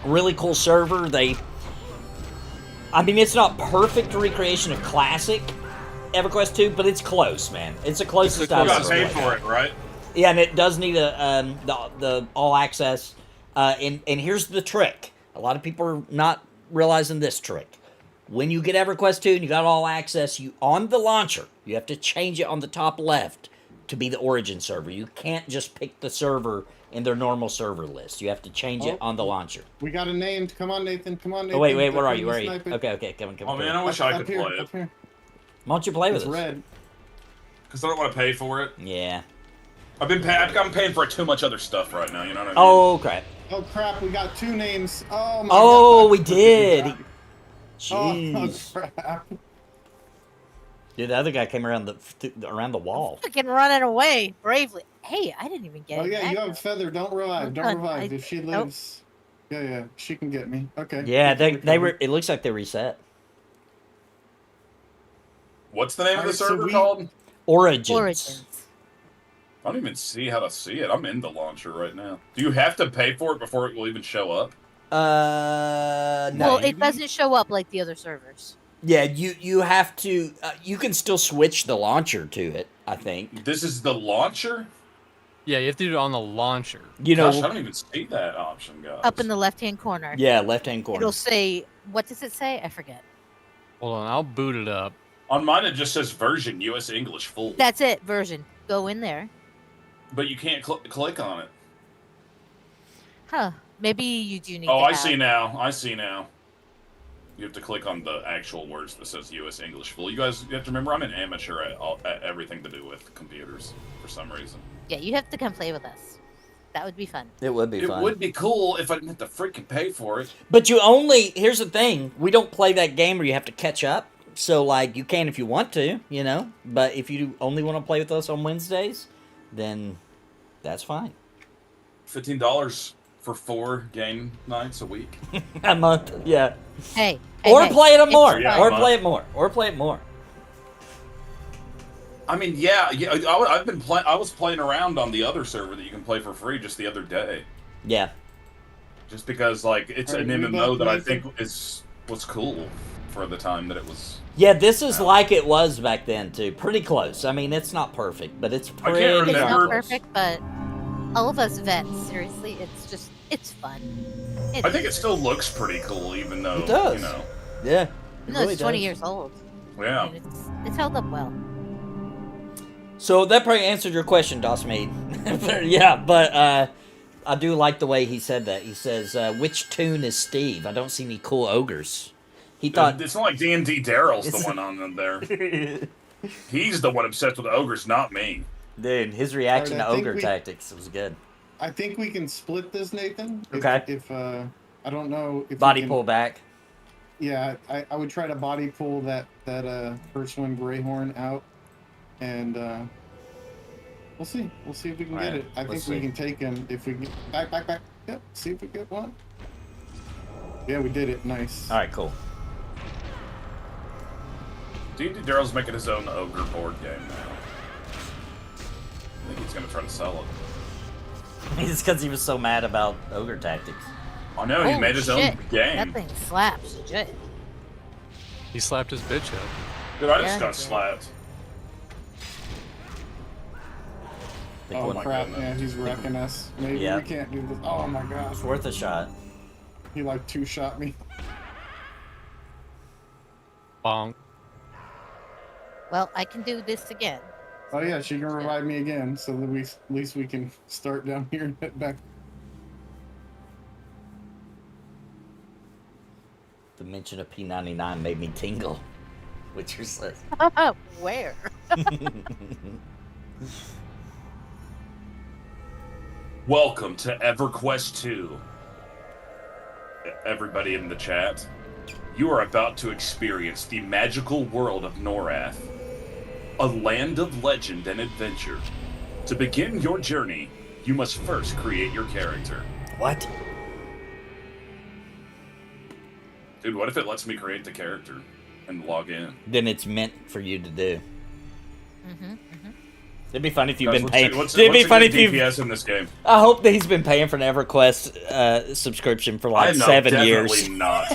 Really cool server. It's not perfect recreation of classic EverQuest 2, but it's close, man. It's the closest You got I've ever paid played. for it, right? Yeah, and it does need the all access. And here's the trick. A lot of people are not realizing this trick. When you get EverQuest 2 and you got all access, on the launcher, you have to change it on the top left to be the Origin server. You can't just pick the server in their normal server list. You have to change it on the launcher. We got a name. Come on, Nathan. Come on, Nathan. Oh, wait, where They're are you? trying Where to are you? snipe it. Okay, come on. Oh man, I wish I could here, play it up here. Why don't you play with It's us? red. Because I don't want to pay for it. Yeah. I'm paying for too much other stuff right now. You know what I mean? Oh, crap. Oh crap, we got 2 names. Oh my Oh, god. we did. Oh Jeez. crap. Dude, the other guy came around the wall. Fucking running away bravely. Hey, I didn't even get Oh it. yeah, back you up. have Feather. Don't revive. Don't Hold on, revive. If she nope. lives. Yeah, she can get me. Okay. Yeah, we can they recover. were. It looks like they reset. What's the name of the Alright, so server we- called? Origins. Origins. I don't even see how to see it. I'm in the launcher right now. Do you have to pay for it before it will even show up? No. Well, it doesn't show up like the other servers. Yeah, you have to. You can still switch the launcher to it. I think. This is the launcher? Yeah, you have to do it on the launcher. You know. Gosh, I don't even see that option, guys. Up in the left-hand corner. Yeah, left-hand corner. It'll say, what does it say? I forget. Hold on, I'll boot it up. On mine, it just says version US English full. That's it, version. Go in there. But you can't click on it. Huh. Maybe you do need Oh, to I have- see now. I see now. You have to click on the actual words that says US English full. You guys you have to remember I'm an amateur at everything to do with computers for some reason. Yeah, you have to come play with us. That would be fun. It would be It fun. would be cool if I didn't have to freaking pay for it. But you only. Here's the thing. We don't play that game where you have to catch up. So like you can if you want to, you know. But if you only want to play with us on Wednesdays, then that's fine. $15 for 4 game nights a week. A month, yeah. Hey. Or play it it's more. Yeah, Or fun. play it more. Or play it more. I mean, yeah. I've been playing. I was playing around on the other server that you can play for free just the other day. Yeah. Just because, like, it's an Alright, MMO that I Nathan. think was cool for the time that it was. Yeah, this is like it was back then too. Pretty close. I mean, it's not perfect, but it's can't pretty It's remember. not close. perfect, but all of us vets, seriously, it's fun. I think it still looks pretty cool, even though It does. you know. Yeah. It No, really it's 20 does. years old. Yeah. I mean, it's held up well. So that probably answered your question, Dosmead. Yeah, but I do like the way he said that. He says, which tune is Steve? I don't see any cool ogres. He thought... It's not like D&D Daryl's It's- the one on there. He's the one obsessed with ogres, not me. Dude, his reaction Alright, I to think ogre we- tactics was good. I think we can split this, Nathan. Okay. If I don't know if Body we can, pull back. Yeah, I would try to body pull that first one Greyhorn out, and we'll see. We'll see if we can get Alright, it. I think let's we see. can take him if we get back. Yep. See if we get one. Yeah, we did it. Nice. All right, cool. D&D Daryl's making his own ogre board game now. I think he's gonna try to sell it. It's because he was so mad about ogre tactics. I know he Holy made his shit, own game. That thing slaps. Legit. He slapped his bitch up. Dude, I Yeah, just he got did. slapped. Think Oh one- my crap! goodness. Yeah, he's wrecking us. Maybe Yeah. we can't do this. Oh my gosh! It's worth a shot. He like 2-shot me. Bonk. Well, I can do this again. Oh yeah, she can revive me again, so that at least we can start down here and head back. The mention of P99 made me tingle. Witcher says. Where? Welcome to EverQuest 2. Everybody in the chat, you are about to experience the magical world of Norrath, a land of legend and adventure. To begin your journey, you must first create your character. What? Dude, what if it lets me create the character and log in? Then it's meant for you to do. Mm-hmm. It'd be fun if you've Guys, been paying. What's It'd be a fun good if you. DPS in this game? I hope that he's been paying for an EverQuest subscription for like I know, 7 definitely years. not.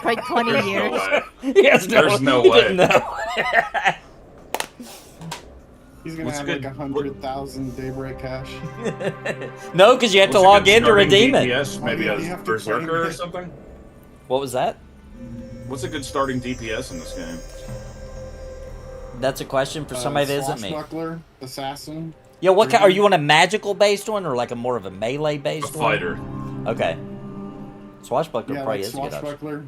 Like 20 There's years. no way. He has There's no he way. didn't know. He's gonna What's have good- like 100,000 Daybreak cash. No, because you have to What's a log good in to starting redeem it. DPS? Maybe Oh, yeah, a you have to Berserker claim or it. something? What was that? What's a good starting DPS in this game? That's a question for somebody that isn't me. Swashbuckler, assassin. Yeah, what kind, are you on a magical based one or like a more of a melee A based one? fighter. Okay. Swashbuckler Yeah, probably like is a good option. swashbuckler.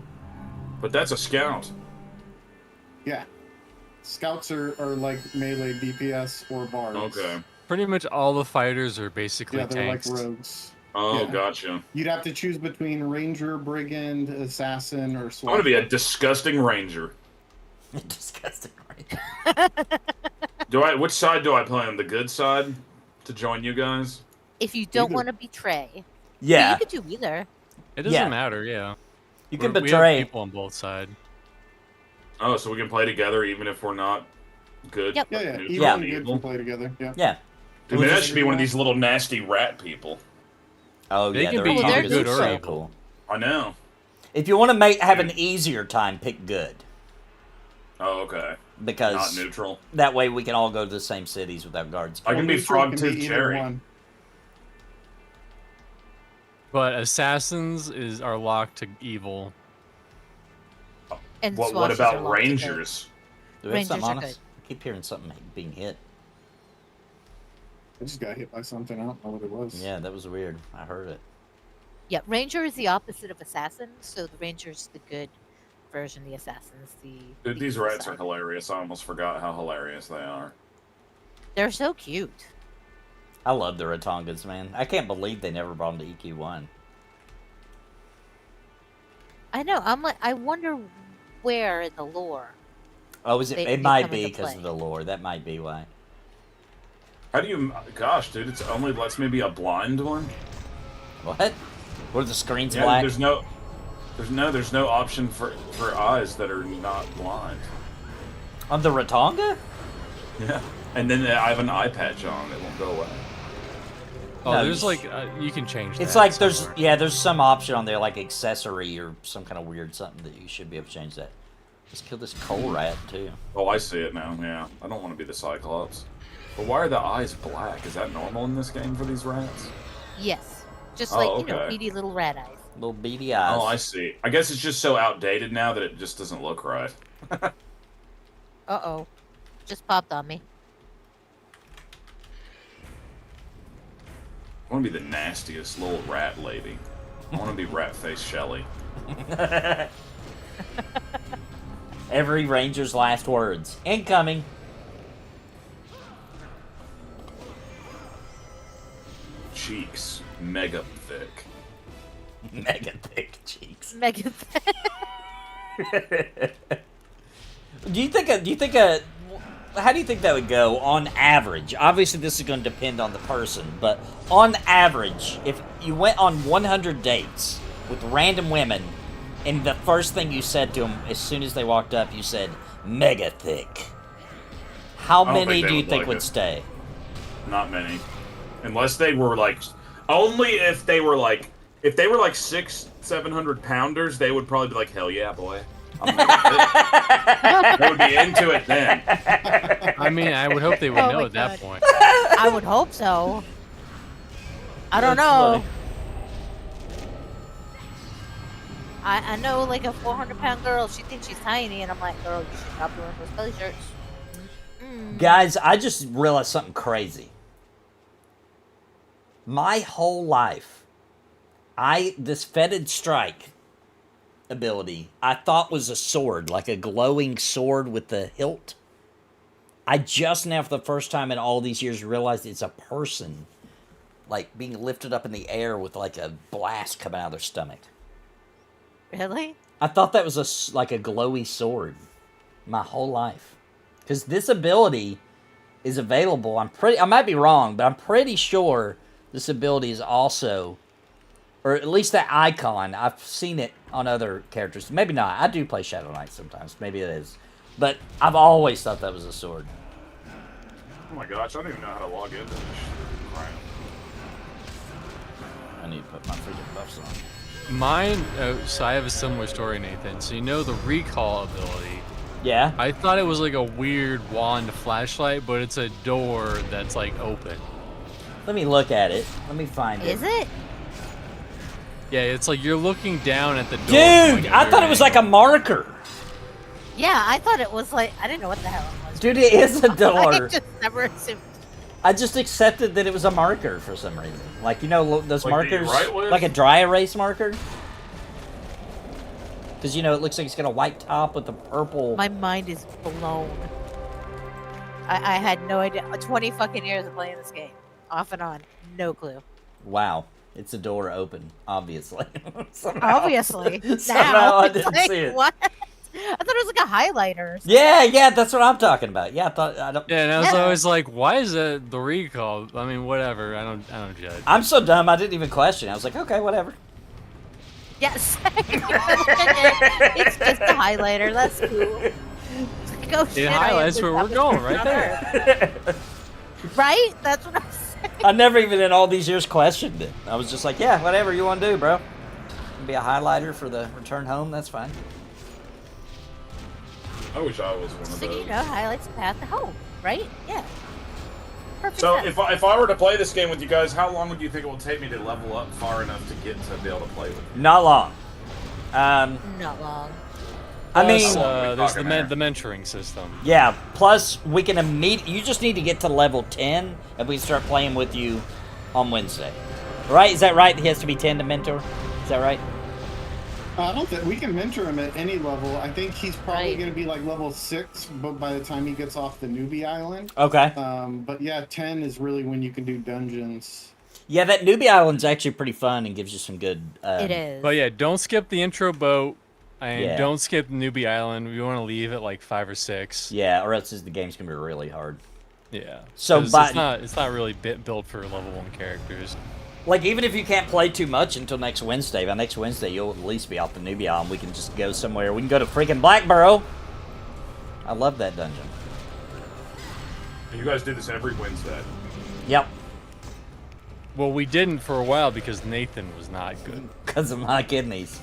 But that's a scout. Yeah. Scouts are like melee DPS or bards. Okay. Pretty much all the fighters are basically Yeah, they're tanks. like rogues. Oh, Yeah. gotcha. You'd have to choose between ranger, brigand, assassin, or I'm swashbuckler. gonna be a disgusting ranger. Disgusting. Right? Which side do I play on? The good side to join you guys? If you don't Either. want to betray. Yeah. You could do either. It doesn't Yeah. matter, yeah. You can We have betray. people on both sides. Oh, so we can play together even if we're not good. Yep. Yeah, neutral, evil Yeah. and good evil. can play together. Yeah. Yeah. Dude, maybe that should be one of these little nasty rat people. Oh They yeah, can the be either Ratongas good are or so evil. cool. I know. If you want to have an easier time, pick good, Oh, okay. Not because neutral. that way we can all go to the same cities without guards. I can be Neutral frog can tooth be either cherry. one. But assassins are locked to evil. And What swashes are about locked to good. rangers? Do we have something Rangers on are us? I keep hearing something being hit. I just got hit by something. I don't know what it was. Yeah, that was weird. I heard it. Yeah, ranger is the opposite of assassin, so the ranger's the good version, the assassin's the. Dude, the these evil rats are side. hilarious. I almost forgot how hilarious they are. They're so cute. I love the Ratongas, man. I can't believe they never brought them to EQ1. I know. I'm like, I wonder where in the lore. Oh, is it? They It might come be into because of play. the lore. That might be why. How do you... Gosh, dude, it only lets me be a blind one? What? What are the screens Yeah, black? there's no option for eyes that are not blind. On the Ratonga? Yeah. And then I have an eye patch on. It won't go away. Oh, No, there's you- like you can change that. It's like there's somewhere. there's some option on there like accessory or some kind of weird something that you should be able to change that. Let's kill this coal rat too. Oh, I see it now, yeah. I don't want to be the Cyclops. But why are the eyes black? Is that normal in this game for these rats? Yes, just Oh, like you know, okay. beady little rat eyes. Little beady eyes. Oh, I see. I guess it's just so outdated now that it just doesn't look right. Uh-oh, just popped on me. I want to be the nastiest little rat lady. I want to be rat-faced Shelly. Every ranger's last words. Incoming. Cheeks mega thick. Mega thick cheeks. Megan. Do you think how do you think that would go on average? Obviously this is going to depend on the person, but on average, if you went on 100 dates with random women and the first thing you said to them as soon as they walked up, you said mega thick. How I don't many think they do you would think like would it. stay? Not many. Unless they were like... Only if they were like... If they were like 600-700 pounders, they would probably be like, hell yeah, boy. I'm mega thick. They would be into it then. I mean, I would hope they would Oh know my at that God. point. I would hope so. I don't That's know. funny. I know like a 400-pound girl, she thinks she's tiny, and I'm like, girl, you should stop doing those belly shirts. Guys, I just realized something crazy. My whole life, this fetid strike ability, I thought was a sword, like a glowing sword with the hilt. I just now, for the first time in all these years, realized it's a person, like being lifted up in the air with like a blast coming out of their stomach. Really? I thought that was like a glowy sword my whole life. Because this ability is available. I might be wrong, but I'm pretty sure this ability is also, or at least that icon, I've seen it on other characters. Maybe not. I do play Shadowknight sometimes. Maybe it is. But I've always thought that was a sword. Oh my gosh, I don't even know how to log into this shit. Right. I need to put my freaking buffs on. Mine, so I have a similar story, Nathan. So you know the recall ability. Yeah? I thought it was like a weird wand flashlight, but it's a door that's like open. Let me look at it. Let me find it. Is it? Yeah, it's like you're looking down at the door. Dude, I thought it was like a marker. Yeah, I thought it was like, I didn't know what the hell it was. Dude, it is a I door. just never assumed. I just accepted that it was a marker for some reason. Like, you know, those Like that you markers, write with? like a dry erase marker. Because, you know, it looks like it's got a white top with a purple. My mind is blown. I had no idea. 20 fucking years of playing this game. Off and on. No clue. Wow. It's a door open, obviously. Somehow- Obviously. Somehow now. I It's didn't like, see it. What? I thought it was like a highlighter. Or something. Yeah, that's what I'm talking about. Yeah, I don't. Yeah, and I was Yeah. always like, why is that the recall? I mean, whatever. I don't judge. I'm so dumb. I didn't even question. I was like, okay, whatever. Yes. It's just a highlighter. That's cool. Go It highlights where we're going, right there. Right? That's what I'm saying. I never even in all these years questioned it. I was just like, yeah, whatever you want to do, bro. Be a highlighter for the return home. That's fine. I wish I was one of So those. you know, highlights the path to home, right? Yeah. Perfect. So sense. if I were to play this game with you guys, how long would you think it would take me to level up far enough to get to be able to play with you? Not long. Not long. I mean, Plus, there's talking there? the mentoring system. yeah. Plus, we can immediately. You just need to get to level 10, and we can start playing with you on Wednesday. Right? Is that right? He has to be 10 to mentor. Is that right? I don't think we can mentor him at any level. I think he's probably Right. going to be like level 6, but by the time he gets off the newbie island. Okay. But yeah, 10 is really when you can do dungeons. Yeah, that newbie island's actually pretty fun and gives you some good. It is. But yeah, don't skip the intro boat, and Yeah. don't skip Newbie Island. We want to leave at like 5 or 6. Yeah, or else the game's gonna be really hard. Yeah. So, 'Cause but- it's not really built for level 1 characters. Like, even if you can't play too much until next Wednesday, by next Wednesday you'll at least be off the newbie island. We can just go somewhere. We can go to freaking Blackborough. I love that dungeon. You guys do this every Wednesday. Yep, Well, we didn't for a while because Nathan was not good. because of my kidneys.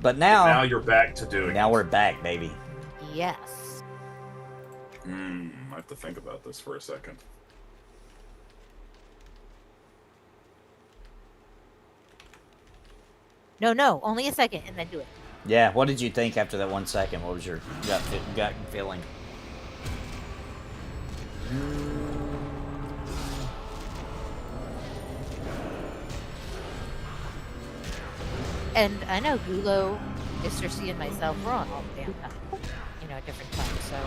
But Now now, you're back to doing now it. we're back, baby. Yes. I have to think about this for a second. No, only a second, and then do it. Yeah, what did you think after that 1 second? What was your gut feeling? And I know Gulo, Iksar, and myself, we're on all the damn time. You know, at different times, so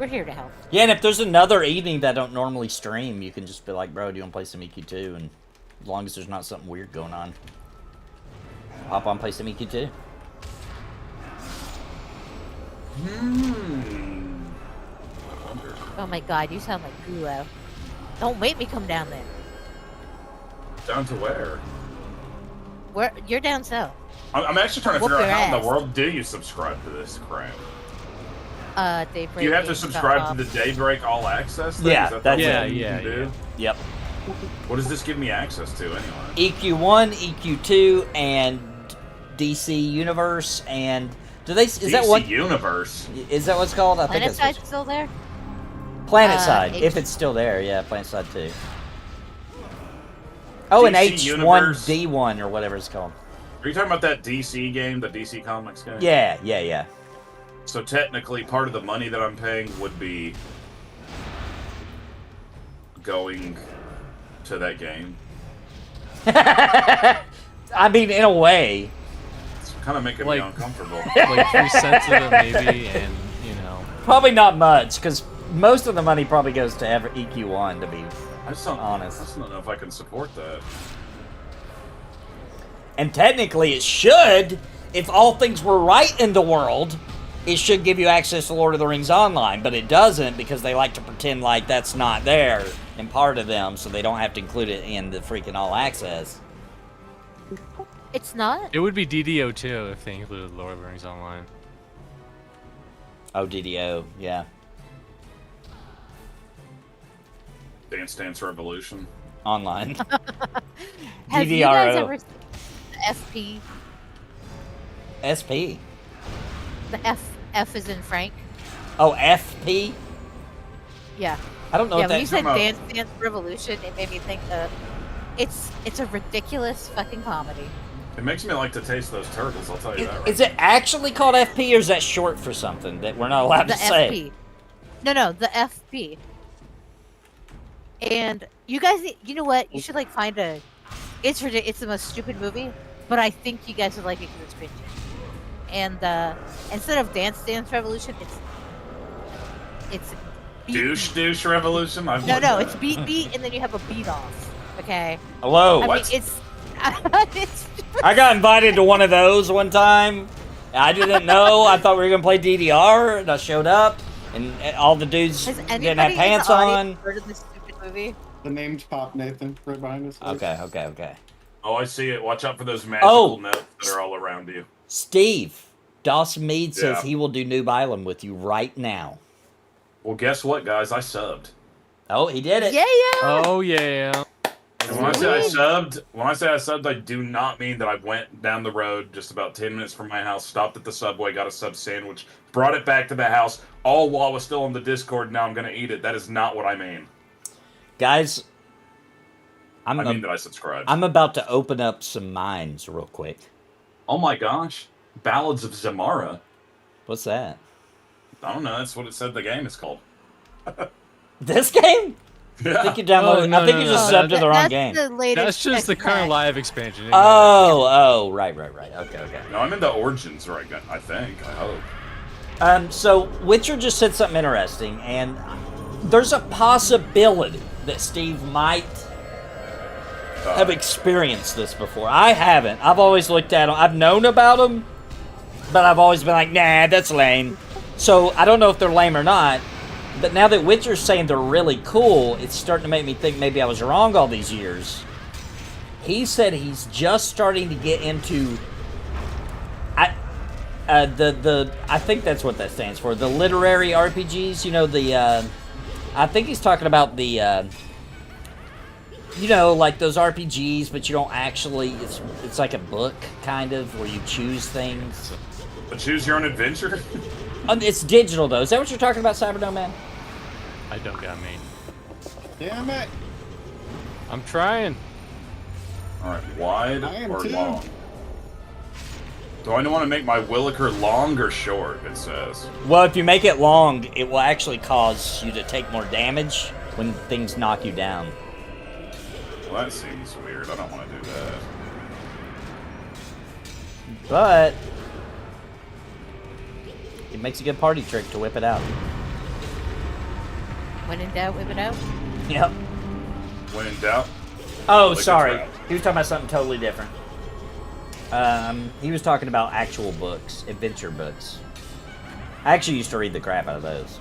we're here to help. Yeah, and if there's another evening that I don't normally stream, you can just be like, bro, do you want to play some EQ2? And as long as there's not something weird going on, hop on, play some EQ2. I wonder. Oh my god, you sound like Gulo. Don't make me come down there. Down to where? You're down south. I'm actually trying to Whoop figure out your how in the ass. world do you subscribe to this crap? Daybreak. Do you have to Games subscribe got to the Daybreak All Access thing? Yeah, Is that that's the it. thing you Yeah, can do? Yep. What does this give me access to anyway? EQ1, EQ2, and DC Universe, and do they? Is that DC what? Universe? Is that what's called? I think Planet that's what, Side's still there? PlanetSide, H- if it's still there. Yeah, PlanetSide 2. Oh, and DC Universe. H1D1 or whatever it's called. Are you talking about that DC game, the DC Comics game? Yeah. So technically, part of the money that I'm paying would be going to that game. I mean, in a way. It's kind of making Like- me uncomfortable. Like 3 cents of it maybe, and you know. Probably not much, because most of the money probably goes to EQ1, to be I just don't, honest. I just don't know if I can support that. And technically it should, if all things were right in the world, it should give you access to Lord of the Rings Online, but it doesn't because they like to pretend like that's not there and part of them, so they don't have to include it in the freaking All Access. It's not? It would be DDO too if they included Lord of the Rings Online. Oh, DDO, yeah. Dance Dance Revolution. Online. Have you guys DDRO. ever seen the FP? SP. The F is in Frank? Oh, FP? Yeah. I don't know Yeah, what when you that... said about- Dance Dance Revolution, it made me think of... It's a ridiculous fucking comedy. It makes me like to taste those turtles, I'll tell you that right Is it actually called FP, or is that short for something that we're not allowed The to say? FP. No, the FP. And you guys, you know what? You should like find a... It's the most stupid movie, but I think you guys would like it because it's cringy. And instead of Dance Dance Revolution, it's beat, Douche Revolution? I've watched No, that. it's beat, and then you have a beat off. Okay. Hello? I mean, what? it's. It's. I got invited to one of those one time. I didn't know. I thought we were going to play DDR, and I showed up, and all the dudes Has didn't have anybody in pants the on. audience heard of this stupid movie? The name's Pop Nathan right behind us. Okay. Oh, I see it. Watch out for those magical notes that are all around you. Steve, Dawson Mead says Yeah. he will do Noob Island with you right now. Well, guess what, guys? I subbed. Oh, he did it. Yeah. Oh yeah. And when I say I subbed, I do not mean that I went down the road just about 10 minutes from my house, stopped at the Subway, got a sub sandwich, brought it back to the house, all while I was still on the Discord. Now I'm going to eat it. That is not what I mean. Guys, I mean that I subscribed. I'm about to open up some minds real quick. Oh my gosh. Ballads of Zamara. What's that? I don't know. That's what it said the game is called. This game? I Yeah. think you downloaded. no, I think no, you no, just no. subbed to the wrong game. The latest That's just the tech current pack. live expansion. Oh, right. Okay. No, I'm in the Origins right now, I think. I hope. So Witcher just said something interesting, and there's a possibility that Steve might have experienced this before. I haven't. I've always looked at them. I've known about them, but I've always been like, nah, that's lame. So I don't know if they're lame or not. But now that Witcher's saying they're really cool, it's starting to make me think maybe I was wrong all these years. He said he's just starting to get into I think that's what that stands for. The literary RPGs, you know, I think he's talking about the you know, like those RPGs, but you don't actually it's like a book kind of where you choose things. But choose your own adventure? It's digital though. Is that what you're talking about, Cybernomad? I don't got me. Damn it. I'm trying. Alright, wide I am or too. long? Do I want to make my Williker long or short, it says? Well, if you make it long, it will actually cause you to take more damage when things knock you down. Well, that seems weird. I don't want to do that. But it makes a good party trick to whip it out. When in doubt, whip it out. Yep. When in doubt? Oh, Like a sorry. trap. He was talking about something totally different. He was talking about actual books, adventure books. I actually used to read the crap out of those.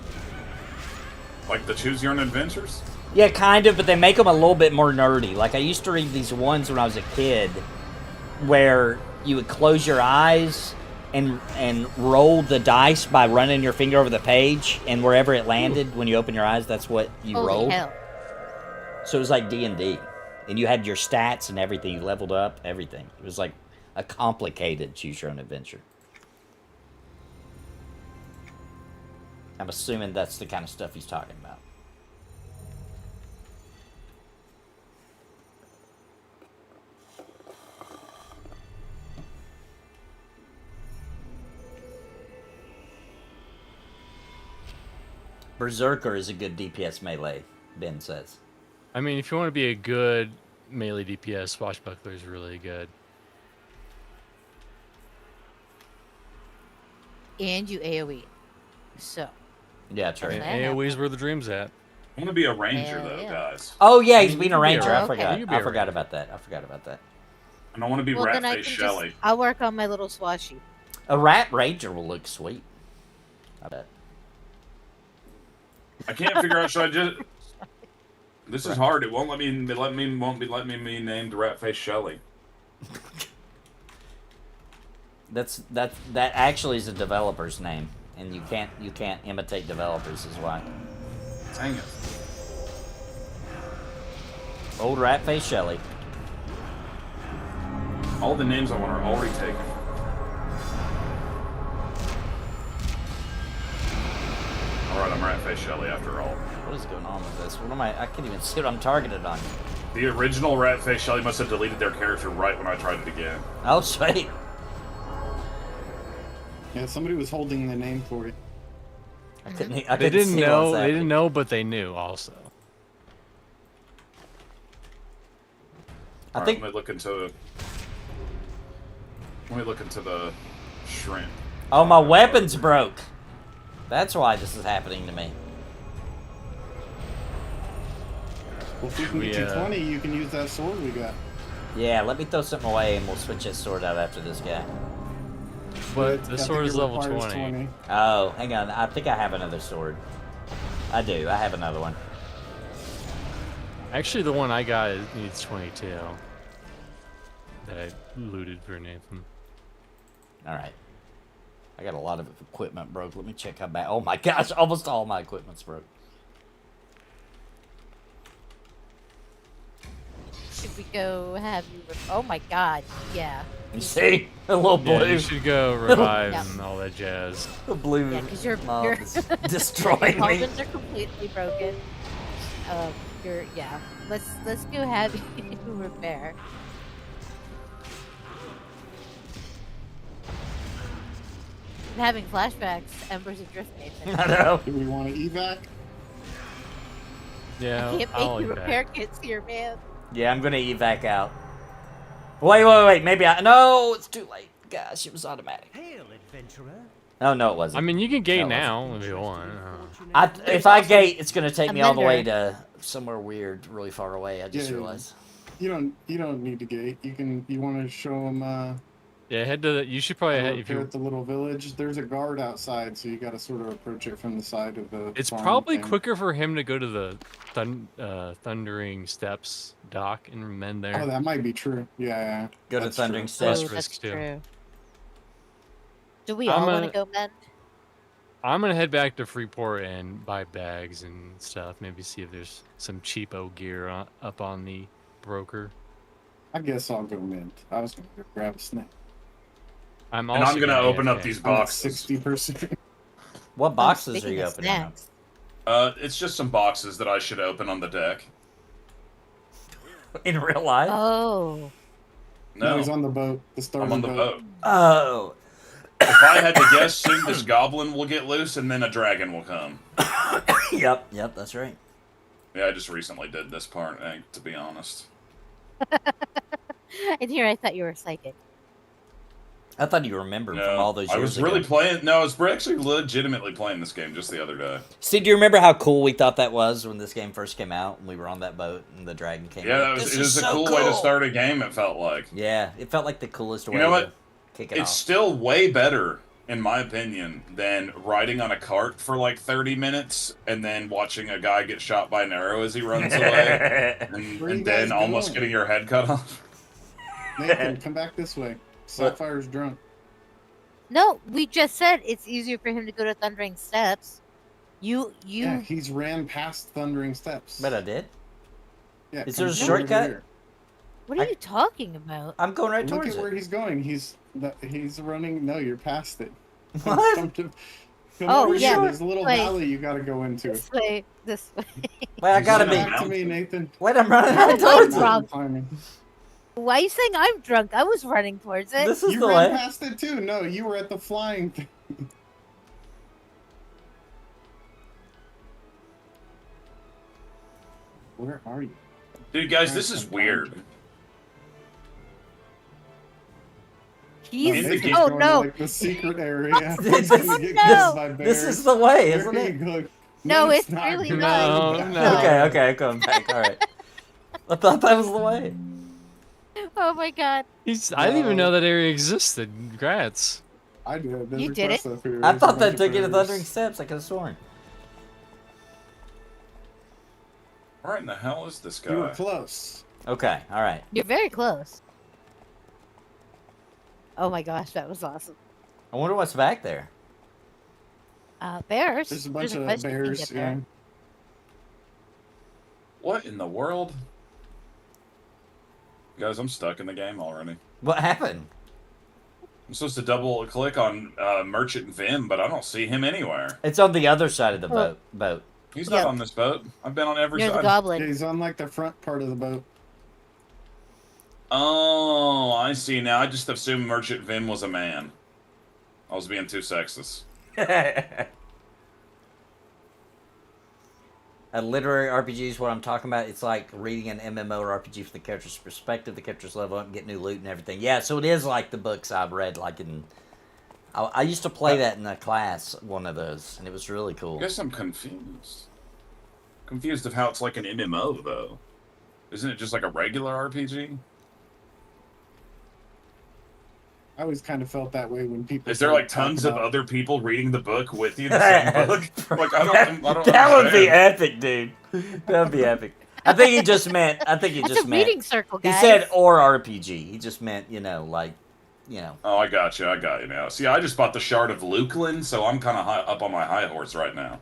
Like the Choose Your Own Adventures? Yeah, kind of, but they make them a little bit more nerdy. Like, I used to read these ones when I was a kid where you would close your eyes and roll the dice by running your finger over the page, and wherever it landed when you open your eyes, that's what you Holy rolled. hell. So it was like D&D. And you had your stats and everything. You leveled up, everything. It was like a complicated Choose Your Own Adventure. I'm assuming that's the kind of stuff he's talking about. Berserker is a good DPS melee, Ben says. I mean, if you want to be a good melee DPS, Swashbuckler is really good. And you AoE. So. Yeah, true. That AoE's where the dream's at. I want to be a ranger, Hell though, yeah. guys. Oh yeah, he's You being can a be a ranger. ranger. I Okay. forgot. You can be I a forgot ranger. about that. I forgot about that. And I want to be Well, then I Ratface can Shelly. just. I'll work on my little swashy. A rat ranger will look sweet. I bet. I can't figure out, should I just... This is hard. It won't let me be named Ratface Shelly. That actually is a developer's name, and you can't imitate developers is why. Dang it. Old Ratface Shelly. All the names I want are already taken. Alright, I'm Ratface Shelly after all. What is going on with this? What am I can't even see what I'm targeted on. The original Ratface Shelly must have deleted their character right when I tried it again. Oh sweet. Yeah, somebody was holding the name for you. I couldn't They see didn't what know. was They happening. didn't know, but they knew also. I Alright, think let me look into the shrimp. oh my weapons broke. That's why this is happening to me. Well, if you can get Yeah. 220, you can use that sword we got. Yeah, let me throw something away and we'll switch this sword out after this guy. But I the think sword it is level requires 20. Oh, hang on. I think I have another sword. I do. I have another one. Actually, the one I got needs 22. that I looted for Nathan. All right. I got a lot of equipment broke. Let me check how bad. Oh my gosh, almost all my equipment's broke. Should we go have you? Oh my God! Yeah. You see? A little Yeah, blue. you should go revive Yeah. and all that jazz. The blue Yeah, because your mob your is destroying me. cauldrons are completely broken. Yeah. Let's go have you repair. I'm having flashbacks. Embers Adrift, Nathan. I know. Do we want to evac? Yeah, I can't I'll make you evac. repair kits here, man. Yeah, I'm gonna evac out. Wait. Maybe No, it's too late. Gosh, it was automatic. Hail, adventurer. Oh, no, it wasn't. I mean, you can gate No, it now if you want. If I gate, it's gonna take me all the way Amender. to somewhere weird, really far away. I just Yeah. realized. You don't need to gate. You want to show them Yeah, head to the. You should probably head if repair you. at the little village. There's a guard outside, so you got to sort of approach it from the side of the. It's farm probably thing. quicker for him to go to the Thundering Steps dock and mend there. Oh, that might be true. Yeah. Go to That's Thundering true. Steps. Less risk, too. true. Do we I'm all want to gonna- go mend? I'm gonna head back to Freeport and buy bags and stuff. Maybe see if there's some cheapo gear up on the broker. I guess I'll go mint. I was gonna go grab a snack. I'm And also I'm gonna open up these I'm at boxes. 60%. What boxes are Speaking you of opening up? snacks. It's just some boxes that I should open on the deck. In real life? Oh. No, he's on the boat. The start I'm of on the boat. Oh. If I had to guess, soon this goblin will get loose and then a dragon will come. Yep, that's right. Yeah, I just recently did this part, to be honest. And here I thought you were psychic. I thought you remembered from all those years I was ago. really playing. No, I was actually legitimately playing this game just the other day. See, do you remember how cool we thought that was when this game first came out and we were on that boat and the dragon came Yeah, out? it was a cool way to start a game, it felt like. Yeah, it felt like the coolest way You know what? to kick it It's off. still way better, in my opinion, than riding on a cart for like 30 minutes and then watching a guy get shot by an arrow as he runs away and, Where you and then guys almost going? getting your head cut off. Nathan, come back this way. Sapphire's drunk. No, we just said it's easier for him to go to Thundering Steps. You Yeah, he's ran past Thundering Steps. But I did. Yeah, Is come there a over shortcut? here. what are you talking about? I'm going right Look towards at where it. he's going. He's running. No, you're past it. What? Come Oh, over yeah, here. There's a little wait. valley you got to go into. This way, this way. Wait, I gotta Come be. back to me, Nathan. Wait, I'm running right I'm towards it. wrong. Timing. Why are you saying I'm drunk? I was running towards it. This is You the ran way. past it too. No, you were at the flying thing. Where are you? Dude, guys, this is weird. He's In the Nathan's game- oh going to, no, like the secret area. This- He's gonna get no. killed by This is bears. the way, There isn't you it? go. No, it's not. really Go not. back. No. Okay, I'm coming back. All right. I thought that was the way. oh my god. I didn't even know that area existed. Congrats. I did. There's You a did quest it? up here. I There's a thought that bunch of took you to bears. Thundering Steps. I could have sworn. Where in the hell is this You were guy? close. Okay, all right. You're very close. Oh my gosh, that was awesome. I wonder what's back there. Bears. There's a bunch of quest you can bears. get Yeah. there. What in the world? Guys, I'm stuck in the game already. What happened? I'm supposed to double click on Merchant Vim, but I don't see him anywhere. It's on the other side of the Oh. boat. He's Yep. not on this boat. I've been on every Near the side. goblin. Yeah, he's on like the front part of the boat. Oh, I see now. I just assumed Merchant Vim was a man. I was being too sexist. A literary RPG is what I'm talking about. It's like reading an MMO or RPG from the character's perspective. The characters level up and get new loot and everything. Yeah, so it is like the books I've read. Like in, I used to play that in a class, one of those, and it was really cool. I guess I'm confused. Confused of how it's like an MMO, though. Isn't it just like a regular RPG? I always kind of felt that way when people. Is there like started tons talking of about- other people reading the book with you, the same book? Like, I don't that would be understand. epic, dude. That would be epic. I think he just meant. I think he That's just a meant. reading circle, He guys. said or RPG. He just meant, like, Oh, I got you. I got you now. See, I just bought the Shard of Luklin, so I'm kind of up on my high horse right now.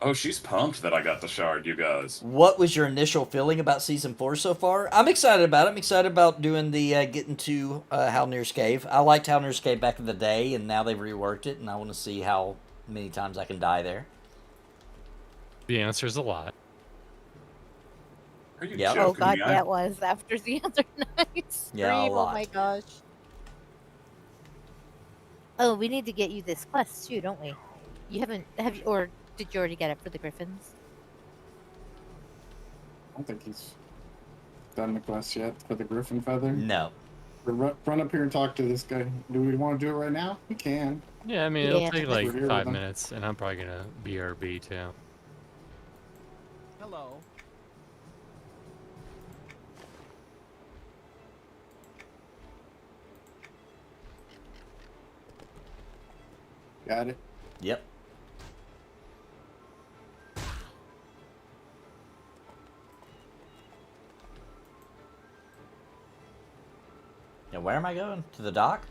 Oh, she's pumped that I got the Shard, you guys. What was your initial feeling about Season 4 so far? I'm excited about it. I'm excited about doing the getting to Halnir's Cave. I liked Halnir's Cave back in the day, and now they've reworked it, and I want to see how many times I can die there. The answer is a lot. Are you Yep. joking Oh god, me? yeah, it was after the other night stream. Yeah, a Oh lot. my gosh. Oh, we need to get you this quest too, don't we? You haven't, have you, or did you already get it for the Griffins? I don't think he's done the quest yet for the Griffin Feather. No. Run up here and talk to this guy. Do we want to do it right now? We can. Yeah, I mean, Yeah. it'll take We're like here with 5 them. minutes, and I'm probably gonna BRB too. Hello. Got it. Yep. Now, where am I going? To the dock?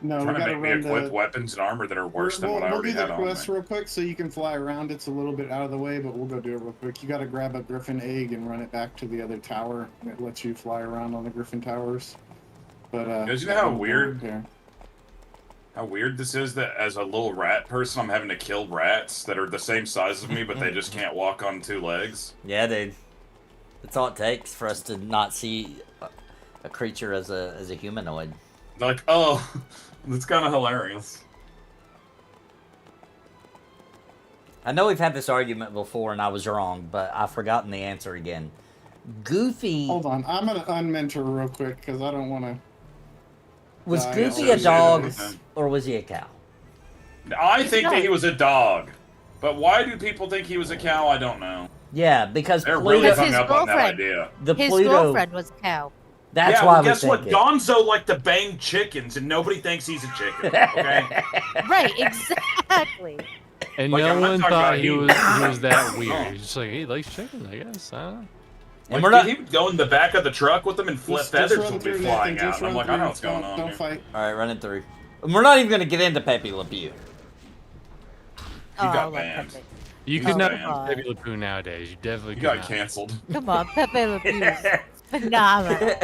No, we Trying to gotta make me run equip the. weapons and armor that are worse than what I we'll already do the had on me. quest real quick so you can fly around. It's a little bit out of the way, but we'll go do it real quick. You gotta grab a Griffin egg and run it back to the other tower. It lets you fly around on the Griffin towers. But Guys, you know how we'll go weird- there. How weird this is that as a little rat person, I'm having to kill rats that are the same size as me, but they just can't walk on 2 legs. Yeah, dude. That's all it takes for us to not see a creature as a humanoid. Like, oh, that's kind of hilarious. I know we've had this argument before and I was wrong, but I've forgotten the answer again. Goofy... Hold on, I'm gonna unmentor real quick because I don't want to. Was I Goofy a associated dog with him. or was he a cow? I think that he was a dog. But why do people think he was a cow? I don't know. Yeah, because They're Pluto... really Because hung his up on that girlfriend- idea. the His Pluto... girlfriend was a cow. That's yeah, why well, I was guess what? thinking. Gonzo liked to bang chickens, and nobody thinks he's a chicken. Okay. Right, exactly. And Like, no I'm not one talking thought about he he- was that weird. He's just like, he likes chickens, I guess. I don't know. And Like, we're not... he would go in the back of the truck with them, and Just feathers run would be through, flying Nathan, out. just And I'm run like, I know through. what's going on Don't here. fight. Alright, run it through. And we're not even going to get into Pepe Le Pew. He Oh, got I love banned. Pepe. You He's could not banned. Pepe Le Pew nowadays. You definitely He could got not. canceled. Come on, Pepe Le Pew is phenomenal.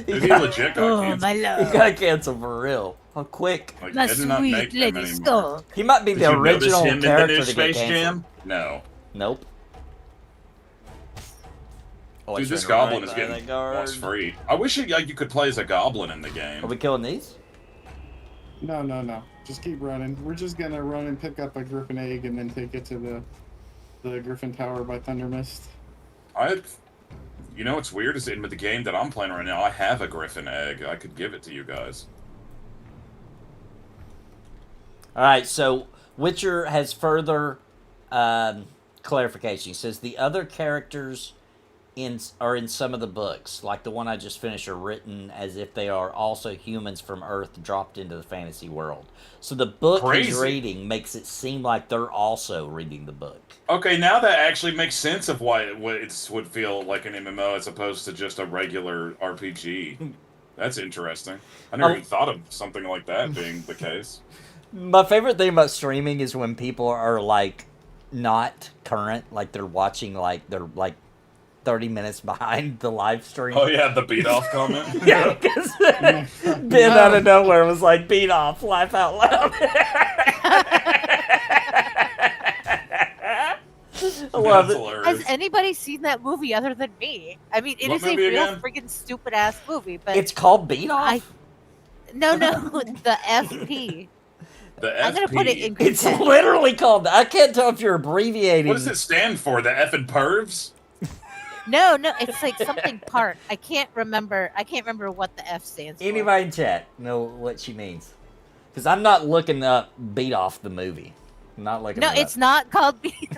He legit got Oh, canceled. my He love. got canceled for real. How quick. Like, My they did not sweet make him lady anymore. skull. He might be Did the you notice original him in the character new to get Space canceled. Jam? No. Nope. Oh, Dude, it's this running right goblin is by getting that guard. lost free. I wish you could play as a goblin in the game. Are we killing these? No. Just keep running. We're just gonna run and pick up a Griffin egg and then take it to the Griffin Tower by Thunder Mist. You know what's weird is in the game that I'm playing right now, I have a griffin egg. I could give it to you guys. Alright, so Witcher has further clarification. He says the other characters are in some of the books, like the one I just finished, are written as if they are also humans from Earth dropped into the fantasy world. So the book he's Crazy. reading makes it seem like they're also reading the book. Okay, now that actually makes sense of why it would feel like an MMO as opposed to just a regular RPG. That's interesting. I never even thought of something like that being the case. My favorite thing about streaming is when people are like not current, like they're watching, like they're like 30 minutes behind the live stream. Oh yeah, the beat off comment. Yeah, because Ben out of nowhere was like, beat off, laugh out loud. I love That's it. hilarious. Has anybody seen that movie other than me? I mean, it What is a movie real again? freaking stupid ass movie, but It's called Beat Off? no, the FP. The I'm gonna put it FP. in group It's text. literally called, I can't tell if you're abbreviating. What does it stand for? The effing pervs? No, it's like something part. I can't remember what the F stands for. Anybody in chat know what she means? Because I'm not looking up Beat Off the movie. I'm not looking No, it it's up. not called Beat.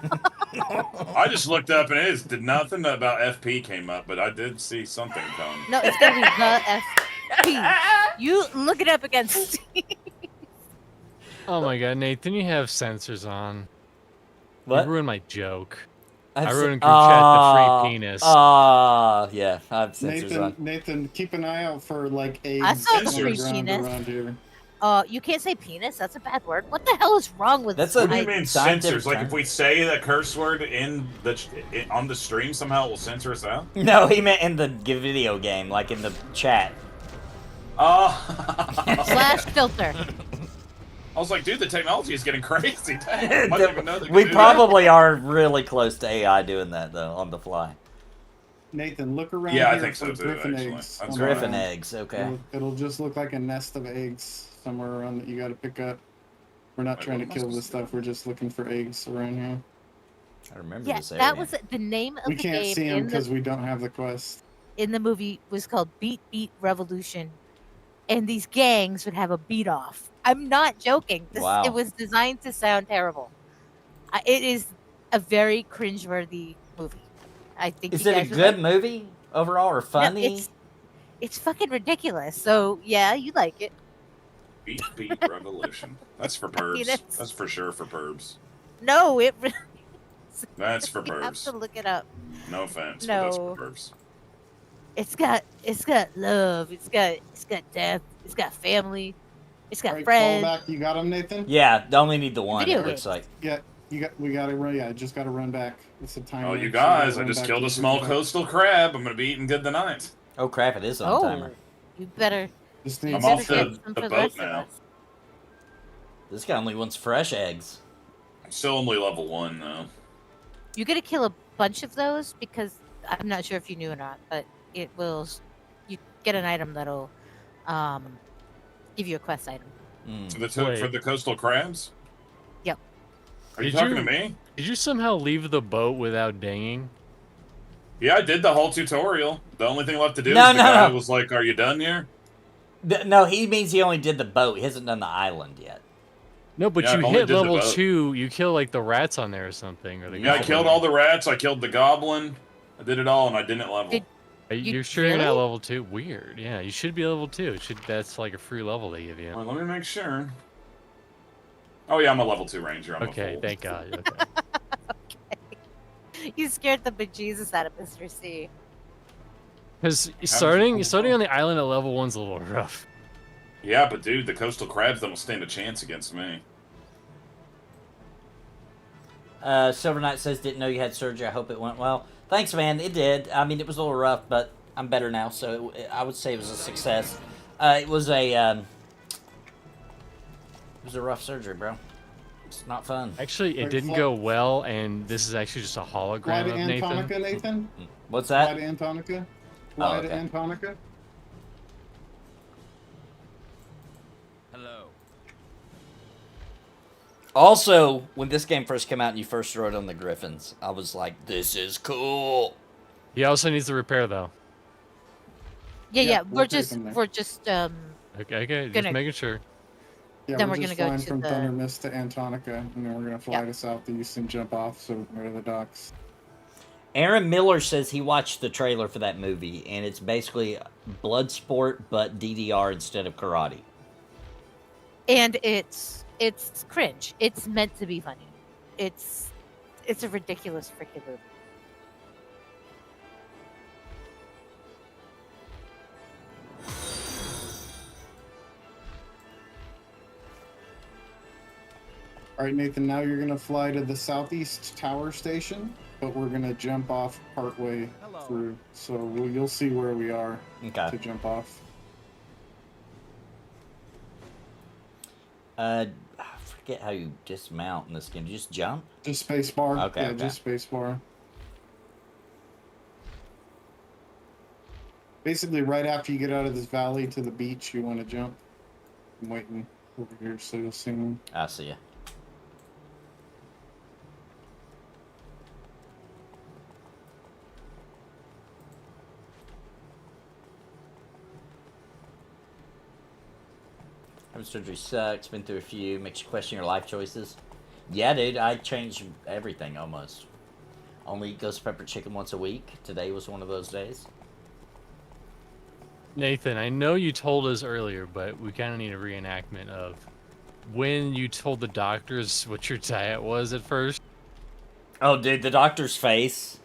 I just looked up and did nothing about FP came up, but I did see something come. No, it's gonna be the FP. You look it up against. Oh my god, Nathan, you have sensors on. What? You ruined my joke. I've I se- wrote in group chat the free penis. Yeah, I have sensors on. Nathan, keep an eye out for like eggs I saw the on free ground penis. around here. You can't say penis. That's a bad word. What the hell is wrong with That's this? a- What do you I- mean Scientific censors? Like term. if we say that curse word on the stream, somehow it will censor us out? No, he meant in the video game, like in the chat. Slash filter. I was like, dude, the technology is getting crazy. Dang, I didn't even know they could We do probably are really close to AI doing that though on the fly. Nathan, look around Yeah, I here think for so, too, griffin actually. eggs. That's on right. Griffin the ground. eggs, okay. It'll just look like a nest of eggs somewhere around that you got to pick up. We're not Wait, trying to what am I kill supposed this to do? stuff. We're just looking for eggs around here. I remember Yeah, this area. that was the name of We the can't game see them in because the we don't have the quest. movie was called Beat Beat Revolution, and these gangs would have a beat off. I'm not joking. Wow. It was designed to sound terrible. It is a very cringeworthy movie. I think. Is you it a guys would good like- movie overall or No, funny? it's fucking ridiculous. So yeah, you like it. Beat Revolution. That's for mean, pervs. it's- That's for sure for pervs. No, it. Really is. That's for You have pervs. to look it up. No offense, No. but that's for pervs. It's got love. It's got death. It's got family. It's got Alright, fall friends. back. You got them, Nathan? Yeah, they only need the one. Video It looks games. like. Yeah, we got to run. Yeah, just got to run back. It's a time. Oh, limit, you so gotta guys, I run just back killed to a the small griffin. coastal crab. I'm gonna be eating good tonight. Oh crap! It is on Oh, timer. you better. Just You need I'm better off get the some boat for the rest of now. us. This guy only wants fresh eggs. I'm still only level 1 though. You got to kill a bunch of those because I'm not sure if you knew or not, but it will. You get an item that'll give you a quest item. Mm. For the coastal crabs? Yep. Are you Did talking you- to me? Did you somehow leave the boat without dinging? Yeah, I did the whole tutorial. The only thing left to do No, is the no, guy no. was like, "Are you done here?" No, he means he only did the boat. He hasn't done the island yet. No, but Yeah, you I've only hit did the level boat. 2. You kill like the rats on there or something, or the Yeah, I goblin. killed all the rats. I killed the goblin. I did it all, and I didn't level. Did- Are You- you sure you're not really? level 2? Weird. Yeah, you should be level 2. That's like a free level they give you. Well, let me make sure. Oh yeah, I'm a level 2 ranger. I'm Okay, a fool. thank God. Okay. You scared the bejesus out of Mr. C. Because you starting pull on the island at level 1's a little rough. Yeah, but dude, the coastal crabs don't stand a chance against me. Silver Knight says, didn't know you had surgery. I hope it went well. Thanks, man. It did. I mean, it was a little rough, but I'm better now, so I would say it was a success. It was a rough surgery, bro. It's not fun. Actually, it Like, didn't go well, and this is actually just a Why hologram to of Nathan. Antonica, Nathan? What's Why that? to Antonica? Oh, Why okay. to Antonica? Hello. Also, when this game first came out and you first wrote on the Griffins, I was like, this is cool. He also needs to repair, though. Yeah, we'll we're take just them there. Okay, just Gonna- making sure. Yeah, Then we're we're just gonna go flying to from the- Thunder Mist to Antonica, and then we're gonna fly Yeah. to Southeast and jump off so we can go to the docks. Aaron Miller says he watched the trailer for that movie, and it's basically Bloodsport, but DDR instead of karate. and it's cringe. It's meant to be funny. It's a ridiculous freaking movie. All right, Nathan. Now you're gonna fly to the Southeast Tower Station, but we're gonna jump off partway through, so you'll see where we are Okay. to jump off. I forget how you dismount in this game. Do you just jump? Just space bar. Okay, Yeah, okay. just space bar. Basically, right after you get out of this valley to the beach, you want to jump. I'm waiting over here, so you'll see me. I see ya. Having surgery sucks. Been through a few. Makes you question your life choices. Yeah, dude. I changed everything almost. Only eat ghost pepper chicken once a week. Today was one of those days. Nathan, I know you told us earlier, but we kind of need a reenactment of when you told the doctors what your diet was at first. Oh, dude, the doctor's face.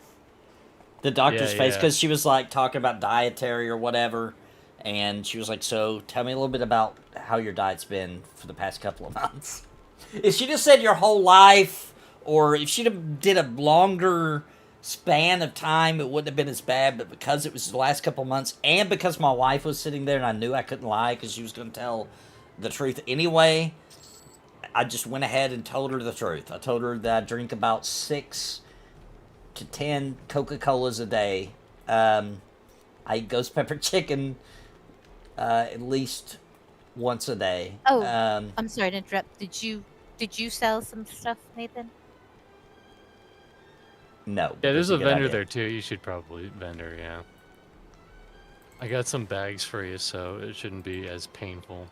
The doctor's face, because she was like talking about dietary or whatever, and she was like, "So, tell me a little bit about how your diet's been for the past couple of months." If she just said your whole life, or if she did a longer span of time, it wouldn't have been as bad. But because it was the last couple of months, and because my wife was sitting there and I knew I couldn't lie because she was going to tell the truth anyway, I just went ahead and told her the truth. I told her that I drink about 6 to 10 Coca-Colas a day. I eat ghost pepper chicken at least once a day. Oh, I'm sorry to interrupt. Did you sell some stuff, Nathan? No. Yeah, there's that's a good vendor idea. there too. You should probably vendor, yeah. I got some bags for you, so it shouldn't be as painful.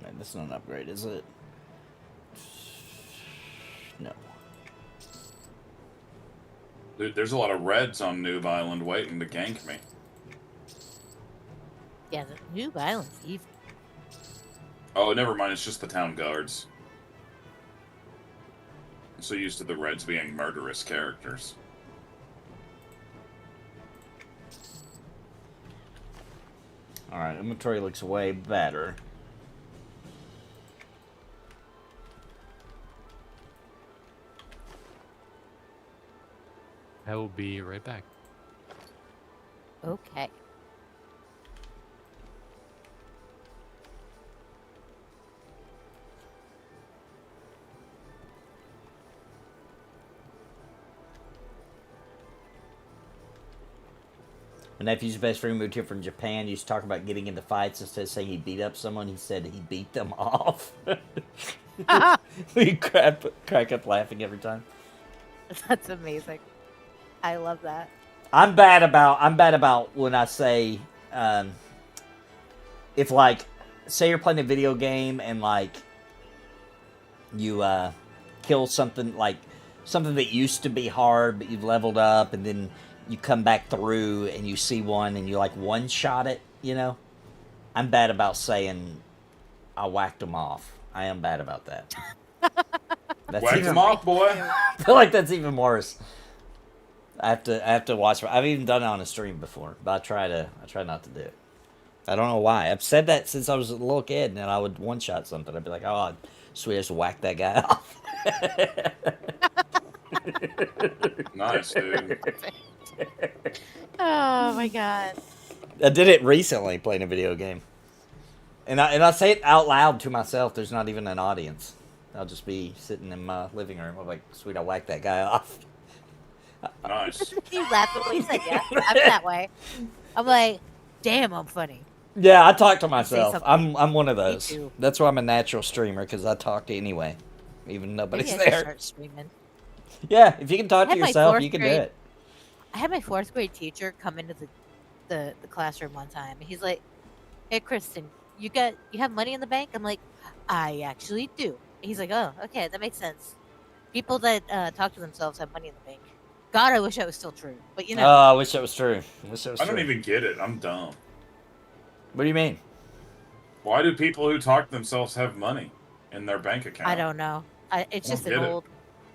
Man, this is not an upgrade, is it? No. Dude, there's a lot of reds on Noob Island waiting to gank me. Yeah, the new violence evil. Oh, never mind. It's just the town guards. I'm so used to the reds being murderous characters. Alright, inventory looks way better. I will be right back. Okay. My nephew's best friend moved here from Japan. He used to talk about getting into fights. Instead of saying he beat up someone, he said he beat them off. We crack up laughing every time. That's amazing. I love that. I'm bad about when I say, if like, say you're playing a video game and like, you kill something like something that used to be hard, but you've leveled up, and then you come back through and you see one and you like one shot it, you know. I'm bad about saying I whacked them off. I am bad about that. That's Whack even, them off, boy. I feel like that's even worse. I have to watch. I've even done it on a stream before, but I try not to do it. I don't know why. I've said that since I was a little kid, and I would one shot something. I'd be like, "Oh, sweet, I just whack that guy off." Nice, dude. Oh my god. I did it recently playing a video game, and I say it out loud to myself. There's not even an audience. I'll just be sitting in my living room. I'm like, "Sweet, I whack that guy off." Nice. You laughed at what you said, yeah. I'm that way. I'm like, damn, I'm funny. Yeah, I talk to myself. something. I'm one of those. too. That's why I'm a natural streamer, because I talk anyway, even nobody's Maybe I should there. start streaming. Yeah, if you can talk I to had my yourself, fourth you can do grade- it. I had my 4th grade teacher come into the classroom one time. He's like, "Hey, Kristen, you have money in the bank?" I'm like, "I actually do." He's like, "Oh, okay, that makes sense. People that talk to themselves have money in the bank." God, I wish that was still true, but you know. Oh, I wish that was true. I wish that was I true. don't even get it. I'm dumb. What do you mean? Why do people who talk to themselves have money in their bank account? I don't know. It's Don't just get an it.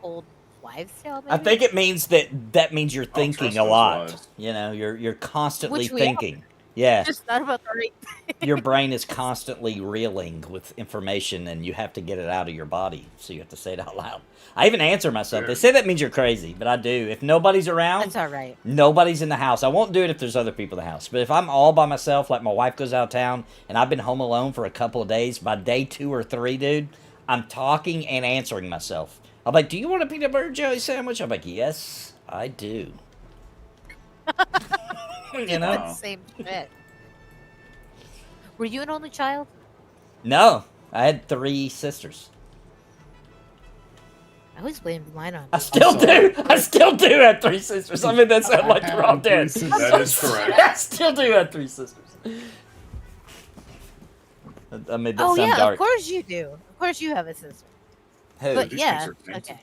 old wives' tale. Maybe? I think it means that means you're thinking trust a those lot. wives. You know, you're constantly Which we are. thinking. Yeah, just not about the right thing. your brain is constantly reeling with information, and you have to get it out of your body, so you have to say it out loud. I even answer myself. They Weird. say that means you're crazy, but I do. If nobody's around, That's all right. nobody's in the house. I won't do it if there's other people in the house. But if I'm all by myself, like my wife goes out of town, and I've been home alone for a couple of days, by day 2 or 3, dude, I'm talking and answering myself. I'm like, "Do you want a peanut butter jelly sandwich?" I'm like, "Yes, I do." You know? Wow. Same shit. Were you an only child? No, I had 3 sisters. I always blamed mine on. I still do. I still do have 3 sisters. I mean, that sounds like they're all dead. That is correct. I still do have 3 sisters. I made that Oh sound yeah, dark. of course you do. Of course you have a sister. Who? But these yeah, things are fancy. okay.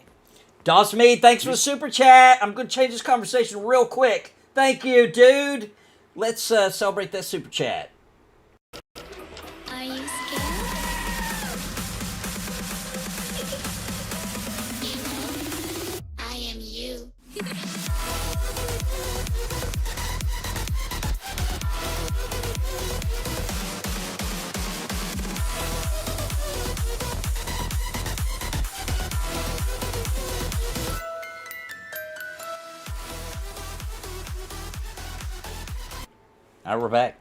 Doss Me, thanks for the super chat. I'm going to change this conversation real quick. Thank you, dude. Let's celebrate that super chat. Are you scared? I am you. All right, we're back.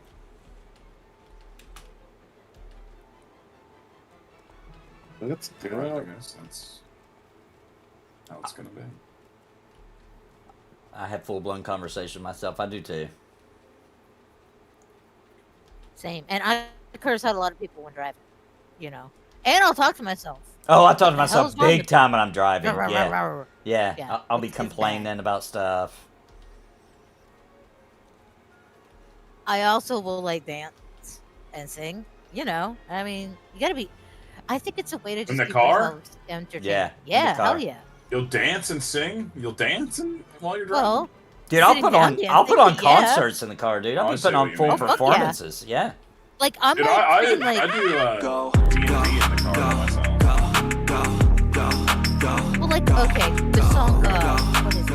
That's good. Right, I guess that's how it's gonna be. I have full-blown conversation myself. I do too. Same. And I curse out a lot of people when driving, you know. And I'll talk to myself. Oh, I talk to What the myself hell's wrong big with time when I'm driving. Rawr, rawr, Yeah, rawr, rawr. yeah. Yeah, I'll be it's bad. complaining about stuff. I also will like dance and sing. You know, I mean, you gotta be. I think it's a way to just the keep car? yourself entertained. Yeah, in the Yeah, car. hell yeah. You'll dance and sing. You'll dance while you're driving. Well, Dude, I'll sitting put down on dancing, I'll put on but yeah. concerts in the car, dude. Oh, I'll I be see putting what on you full mean. Oh, fuck yeah. performances. Yeah. like I'm Dude, like, I freaking, like, do Go, D&D in the car by myself. well, like, okay, the song, what is it?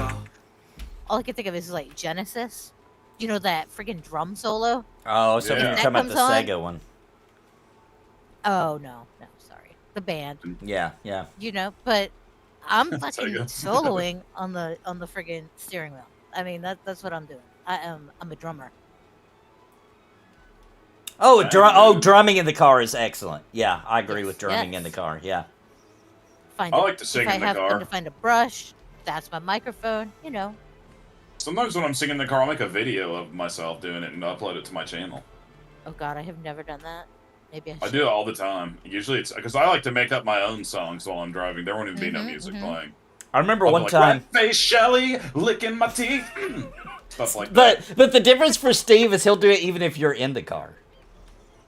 All I can think of is like Genesis. You know that freaking drum solo? Oh, so Yeah. you're That talking about the comes on? Sega one. Oh no, sorry, the band. Yeah, yeah. You know, but I'm Sega. fucking soloing on the friggin' steering wheel. I mean, that's what I'm doing. I'm a drummer. Oh, Yeah. drumming in the car is excellent. Yeah, I agree Yes, with drumming in the yes. car. Yeah. Find I a- like to sing if I in the have car. to find a brush, that's my microphone. You know. Sometimes when I'm singing in the car, I'll make a video of myself doing it and upload it to my channel. Oh God, I have never done that. Maybe I I should. do it all the time. Usually it's because I like to make up my own songs while I'm driving. There won't even be no Mhm, music mhm. playing. I remember I'll be one like, time. "Red face Shelly licking my teeth," stuff like that. But the difference for Steve is he'll do it even if you're in the car.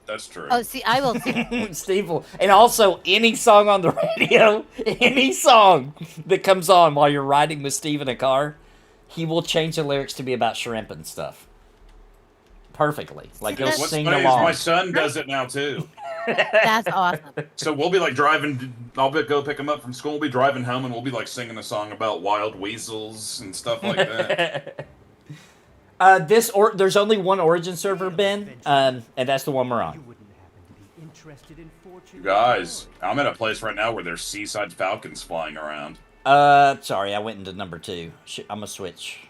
That's true. Oh, see, I will too. Steve will, and also any song on the radio, any song that comes on while you're riding with Steve in a car, he will change the lyrics to be about shrimp and stuff. Perfectly, like he'll that's- What's sing funny is along. my son does it now too. That's awesome. So we'll be like driving. I'll go pick him up from school. We'll be driving home, and we'll be like singing a song about wild weasels and stuff like that. There's only one Origin server, Ben, and that's the one we're on. wouldn't happen to be interested in fortune. Guys, I'm at a place right now where there's seaside falcons flying around. Sorry, I went into number 2. I'm gonna switch.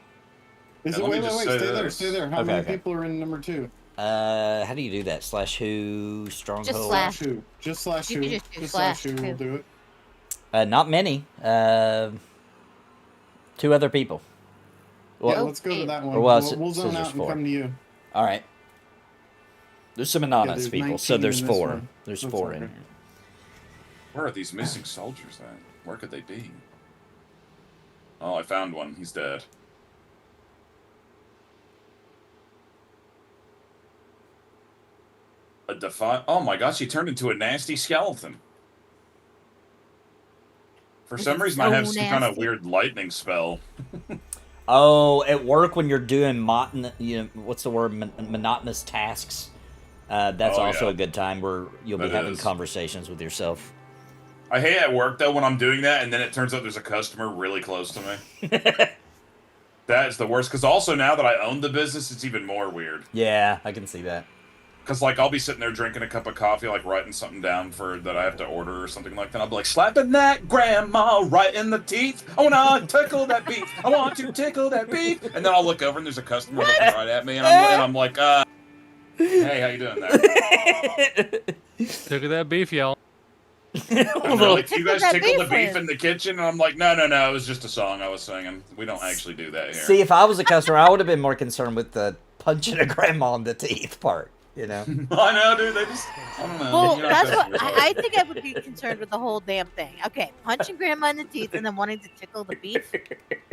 Is And it, let me wait, just wait, say stay there, this. stay there. How Okay, many okay. people are in number 2? How do you do that? /who stronghold? Just slash. Who? Just slash You who. can just do Just slash slash who will who. do it. Not many. 2 other people. Well, Yeah, let's go to that one. Or well, We'll so zone there's out and 4. come to you. All right. There's some anonymous there's people, so 19 there's in this 4. one. There's That's 4 in okay. here. Where are these missing soldiers at? Where could they be? Oh, I found one. He's dead. A defi- Oh my gosh, he turned into a nasty skeleton. For This some is reason, I so have some kind of nasty. weird lightning spell. Oh, at work when you're doing what's the word? Monotonous tasks. That's Oh, also yeah. a good time where you'll be That having is. conversations with yourself. I hate at work though when I'm doing that, and then it turns out there's a customer really close to me. That is the worst. Because also now that I own the business, it's even more weird. Yeah, I can see that. Because, like, I'll be sitting there drinking a cup of coffee, like, writing something down for that I have to order or something like that. I'll be like, slapping that grandma right in the teeth. I want to tickle that beef. I want to tickle that beef. And then I'll look over and there's a customer looking right at me. And I'm like, hey, how you doing there? Look at that beef, y'all. And they're like, you guys Tickle that tickle the beef beef in the kitchen? And I'm like, no, it was just a song I was singing. We don't actually do that here. See, if I was a customer, I would have been more concerned with the punching a grandma in the teeth part. You know. I know, dude. They just, I don't know. Well, You know, that's what customers are- I think I would be concerned with the whole damn thing. Okay, punching grandma in the teeth and then wanting to tickle the beef.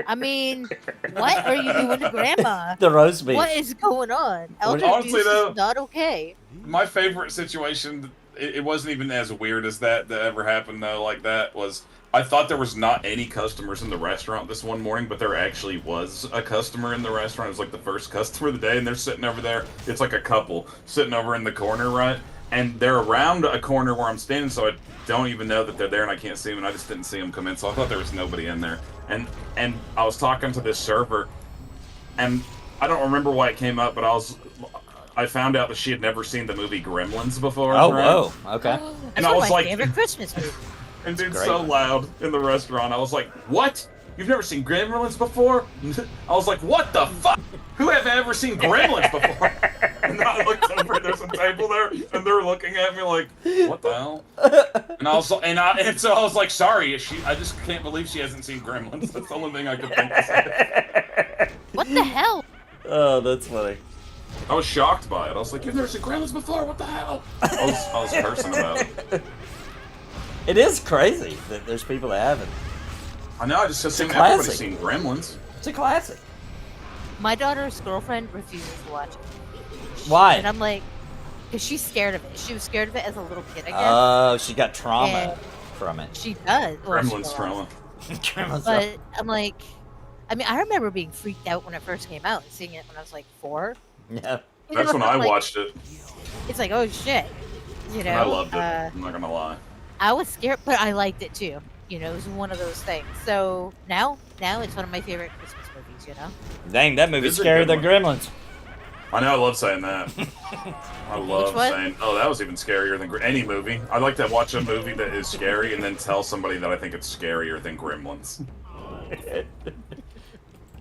I mean, what are you doing to grandma? The roast beef. What is going on? Elder Honestly, abuse though- is not okay. My favorite situation it wasn't even as weird as that ever happened though. Like that was, I thought there was not any customers in the restaurant this one morning, but there actually was a customer in the restaurant. It was like the first customer of the day, and they're sitting over there. It's like a couple sitting over in the corner, right? And they're around a corner where I'm standing, so I don't even know that they're there, and I can't see them, and I just didn't see them come in, so I thought there was nobody in there. And I was talking to this server, and I don't remember why it came up, but I found out that she had never seen the movie Gremlins before. Oh, right? whoa, okay. And I was my like, favorite Christmas movie. and dude, great. so loud in the restaurant. I was like, what? You've never seen Gremlins before? I was like, what the fuck? Who have ever seen Gremlins before? And then I looked over, there's a table there, and they're looking at me like, what the hell? And I was and so I was like, sorry, I just can't believe she hasn't seen Gremlins. That's the only thing I could think to say. What the hell? Oh, that's funny. I was shocked by it. I was like, you've never seen Gremlins before? What the hell? I was cursing about it. It is crazy that there's people that haven't. I know, I just assumed classic. everybody's seen Gremlins. It's a classic. My daughter's girlfriend refuses to watch it. Why? And I'm like, because she's scared of it. She was scared of it as a little kid, I guess. Oh, she got trauma And from it. She does. Well, she Gremlins does. trauma. Gremlins But I'm like, I mean, I remember being freaked out when it first came out, seeing it when I was like 4. Yeah. That's when I watched it. It's like, oh shit, you know. And I loved it. I'm not gonna lie. I was scared, but I liked it too. You know, it was one of those things. So now it's one of my favorite Christmas movies. You know. Dang, that movie's It's a scarier good than Gremlins. I know, I love saying that. I love one? saying, oh, that was even scarier than any movie. I like to watch a movie that is scary and then tell somebody that I think it's scarier than Gremlins.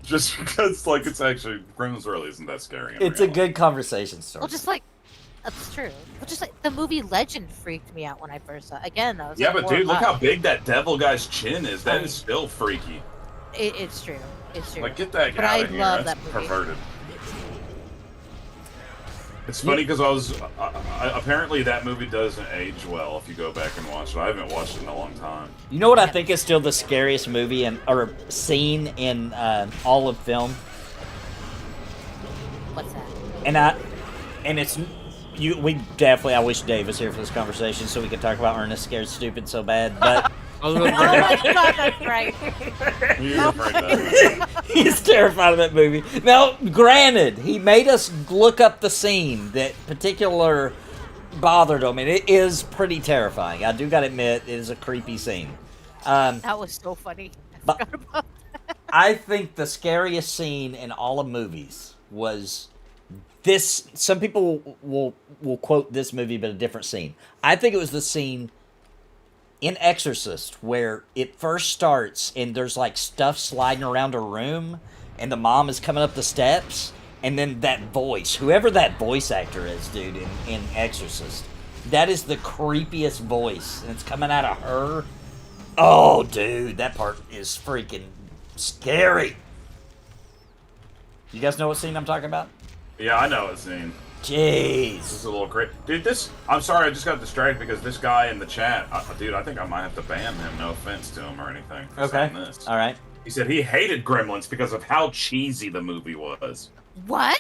Just because, like, it's actually, Gremlins really isn't that scary. It's a good conversation starter. Well, just like that's true. Well, just like the movie Legend freaked me out when I first saw it. Again, I was Yeah, like but 4 or dude, look 5. how big that devil guy's chin is. That I is still freaky. It's true. It's true. Like, get that But guy I out of here. love That's that movie. perverted. It's funny because apparently that movie doesn't age well if you go back and watch it. I haven't watched it in a long time. You know what I think is still the scariest movie or scene in all of film? What's that? And it's you. We definitely. I wish Dave was here for this conversation so we could talk about Ernest Scared Stupid so bad, but. Oh my god, that's right. You're afraid of that. He's terrified of that movie. Now, granted, he made us look up the scene that particular bothered him, and it is pretty terrifying. I do gotta admit, it is a creepy scene. That was so funny. I But- forgot about that. I think the scariest scene in all of movies was this. Some people will quote this movie, but a different scene. I think it was the scene in Exorcist where it first starts and there's like stuff sliding around a room and the mom is coming up the steps and then that voice, whoever that voice actor is, dude, in Exorcist, that is the creepiest voice and it's coming out of her. Oh, dude, that part is freaking scary. You guys know what scene I'm talking about? Yeah, I know what scene. Jeez. This is a little crazy. Dude, I'm sorry, I just got distracted because this guy in the chat, dude, I think I might have to ban him. No offense to him or anything. For Okay. saying this. All right. He said he hated Gremlins because of how cheesy the movie was. What?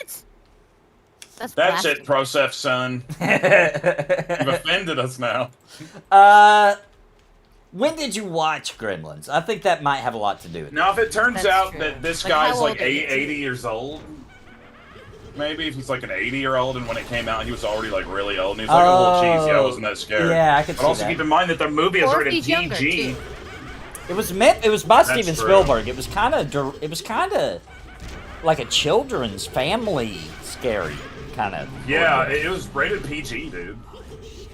That's That's blasphemy. it, Prosef, son. You've offended us now. When did you watch Gremlins? I think that might have a lot to do with it. Now, if it turns That's out true. that this Like, guy's how like old are you? 80 years old, maybe if he's like an 80-year-old and when it came out he was already like really old and he was like a little cheesy, I wasn't that scared. Yeah, I could But see also that. keep in mind that the movie is Or if rated he's younger, PG. too. It was by Steven true. Spielberg. It was kind of like a children's family scary kind of. Yeah, it was rated PG, dude.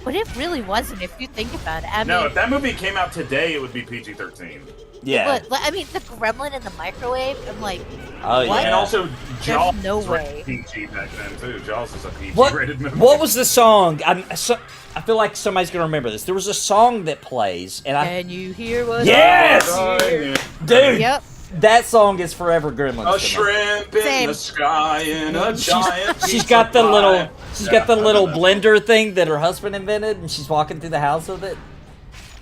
But it really wasn't, if you think about it. I No, mean, if that movie came out today, it would be PG-13. Yeah. but I mean, the gremlin in the microwave. I'm like, Oh What? And yeah. also, Jaws no was way. rated PG back then too. Jaws is a What? PG-rated movie. What was the song? I feel like somebody's gonna remember this. There was a song that plays, and can you hear what? Yes! Oh, yeah. dude, Yep. that song is forever Gremlins. A to me. shrimp in Same. the sky and a giant. She's piece got of the pie. little she's got the Yeah. little blender thing that her husband invented, and she's walking through the house with it.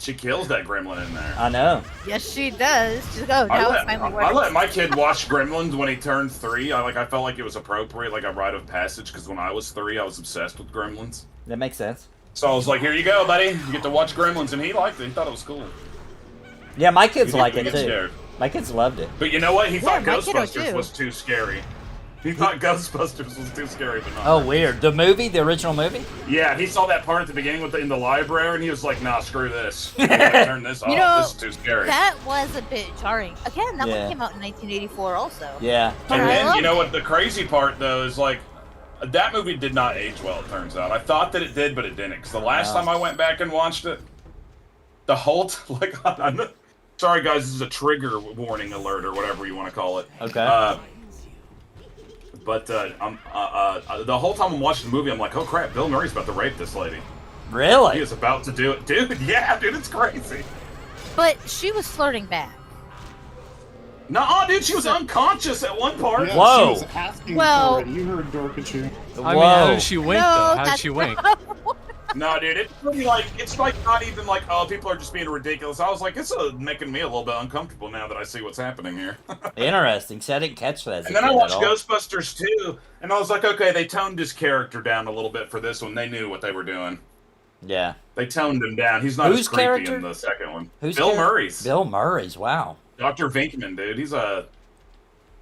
She kills that gremlin in there. I know. Yes, she does. She's like, oh, now it's finally I working. let my kid watch Gremlins when he turned 3. I felt like it was appropriate, like a rite of passage, because when I was 3, I was obsessed with Gremlins. That makes sense. So I was like, here you go, buddy. You get to watch Gremlins, and he liked it. He thought it was cool. Yeah, my kids He like didn't it get too. scared. My kids loved it. But you know what? He thought my kiddo Ghostbusters too. was too scary. He thought Ghostbusters was too scary, but not. Oh, weird. The movie, the original movie? Yeah, he saw that part at the beginning in the library, and he was like, "Nah, screw this. Turn this off. You know, this is too scary." That was a bit jarring. Again, that Yeah. one came out in 1984 also. Yeah. And I then, loved you know it. what? The crazy part, though, is like, that movie did not age well, it turns out. I thought that it did, but it didn't. Because the last time I went back and watched it, the whole, sorry guys, this is a trigger warning alert, or whatever you want to call it. Okay. But the whole time I'm watching the movie, I'm like, oh crap, Bill Murray's about to rape this lady. He Really? is about to do it. Dude, yeah, dude, it's crazy. But she was flirting back. No, dude, she was unconscious at one part. Yeah, Whoa. She was asking Well- for it. You heard Dorkachu. I mean, how did she wink, No, though? How did that's she wink? No, dude, it's pretty it's like not even like, oh, people are just being ridiculous. I was like, it's making me a little bit uncomfortable now that I see what's happening here. Interesting. See, I didn't catch that as a And then I kid watched at all. Ghostbusters 2, and I was like, okay, they toned his character down a little bit for this one. They knew what they were doing. Yeah. They toned him down. He's not Whose as creepy character? in the second one. Who's Bill character? Murray's. Bill Murray's, wow. Dr. Venkman, dude. He's a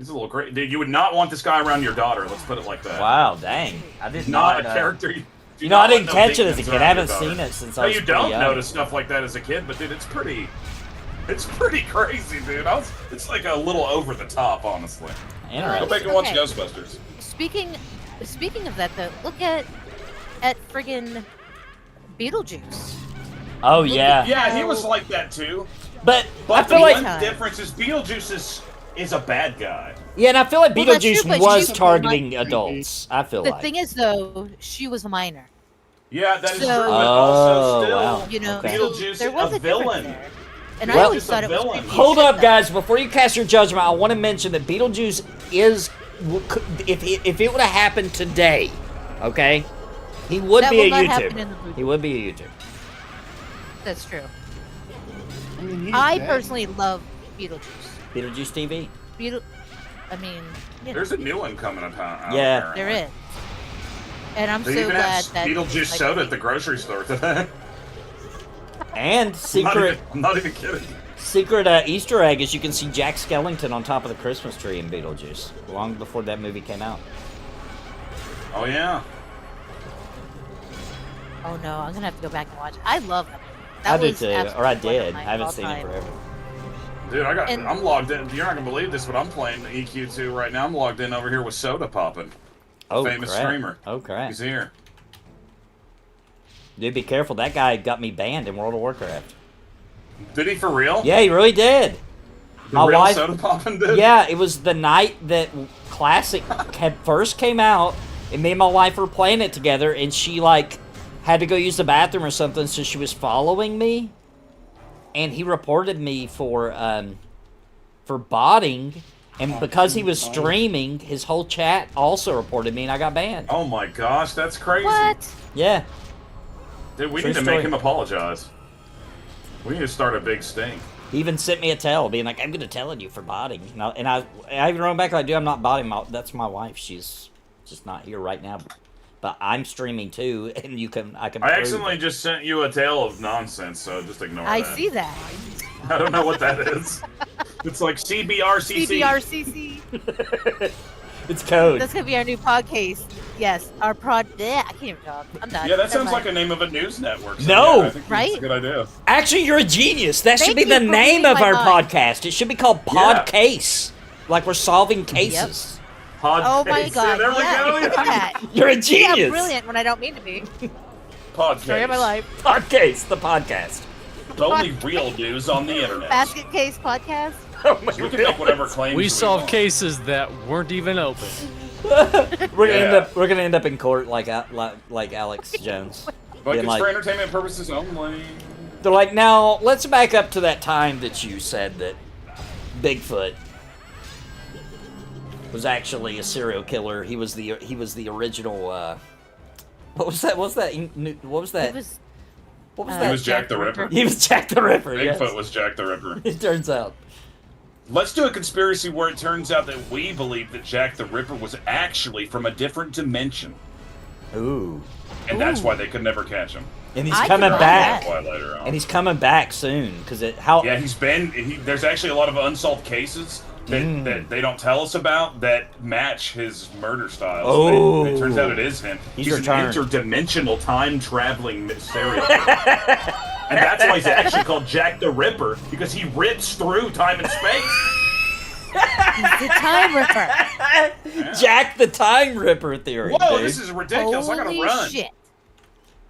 little crazy. Dude, you would not want this guy around your daughter. Let's put it like that. Wow, dang. I did Not not a character. You do You know, I not didn't want no catch it as a Venkmans kid. I around haven't your seen daughter. it since No, I was you pretty don't young. notice stuff like that as a kid, but dude, it's pretty crazy, dude. It's like a little over the top, honestly. Go Interesting. back and watch Okay. Ghostbusters. Speaking of that though, look at friggin' Beetlejuice. Oh, yeah. Yeah, he was like that too. But I But feel the like... one difference is Beetlejuice is a bad guy. Yeah, and I feel like Well, that's Beetlejuice true, but was she's- targeting adults. I feel The like. thing is though, she was a minor. Yeah, that is So- true, but also Oh, still, wow. You know, Okay. so Beetlejuice there was a a difference villain. there. And Well- I always Just a thought it was villain. creepy as Hold shit, up, though. guys. Before you cast your judgment, I want to mention that Beetlejuice is... If it would have happened today, okay? He would That be will a not happen in the YouTuber. movie. He would be a YouTuber. That's true. I mean, he's I dead. personally love Beetlejuice. Beetlejuice TV? I mean, you know, There's a new one coming up. Yeah. there is. And I'm They so even glad have that Beetlejuice like, soda at the grocery store today. And I'm not even kidding. secret Easter egg is you can see Jack Skellington on top of the Christmas tree in Beetlejuice, long before that movie came out. Oh yeah. Oh no, I'm gonna have to go back and watch it. I love that. I do was too, absolutely or I one of did. my I haven't seen it all-time- forever. Dude, And- I'm logged in. You're not gonna believe this, but I'm playing the EQ2 right now. I'm logged in over here with Soda Poppin'. Oh, Famous crap. streamer. Oh, crap. He's here. Dude, be careful. That guy got me banned in World of Warcraft. Did he for real? Yeah, he really did. The My real wife- Soda Poppin' did? Yeah, it was the night that Classic had first came out, and me and my wife were playing it together, and she, like, had to go use the bathroom or something, so she was following me, and he reported me for botting, and because he was streaming, his whole chat also reported me, and I got banned. Oh my gosh, that's crazy. What? Yeah. Dude, we True need to story. make him apologize. We need to start a big stink. He even sent me a tell, being like, "I'm gonna tell on you for botting." And I even wrote back like, "Dude, I'm not botting. That's my wife. She's just not here right now, but I'm streaming too, and I can." I prove accidentally it." just sent you a tale of nonsense, so just ignore I that. see that. I don't know what that is. It's like CBRCC. CBRCC. It's code. That's gonna be our new podcast. Yes, our prod. Yeah, I can't even talk. I'm done. Yeah, that Never sounds mind. like a name of a news network. So No! yeah, I think Right? That's a good idea. Actually, you're a genius. That should Thank be you the for name reading of my our mind. podcast. It should be called Yeah. Podcase, like we're solving cases. Oh my Podcast. god! There we yeah, go. look at that. You're a Yeah, genius. I'm brilliant when I don't mean to be. Podcast. Story of my life. Podcase, the podcast. The only real news on the internet. Basket case podcast. Oh my We can make whatever claims We solved want. cases that weren't even open. We're gonna end up in court like Alex Jones. But Being it's like- for entertainment purposes only. They're like, now let's back up to that time that you said that Bigfoot was actually a serial killer. He was the original. What was that? What was that? What was that? It was. What was He that? was Jack the Ripper. He was Jack the Ripper. Bigfoot Yes. was Jack the Ripper. It turns out. Let's do a conspiracy where it turns out that we believe that Jack the Ripper was actually from a different dimension. Ooh. And that's why they could never catch him. And he's I coming can back. buy Why later on. And he's coming back soon because how? Yeah, there's actually a lot of unsolved cases that they don't tell us about that match his murder style. Oh. So it turns out it is him. He's returned. an interdimensional time-traveling serial killer. And that's why he's actually called Jack the Ripper, because he rips through time and space. He's the time ripper. Yeah. Jack the Time Ripper theory. Whoa, dude. this is ridiculous. I gotta Holy run. shit.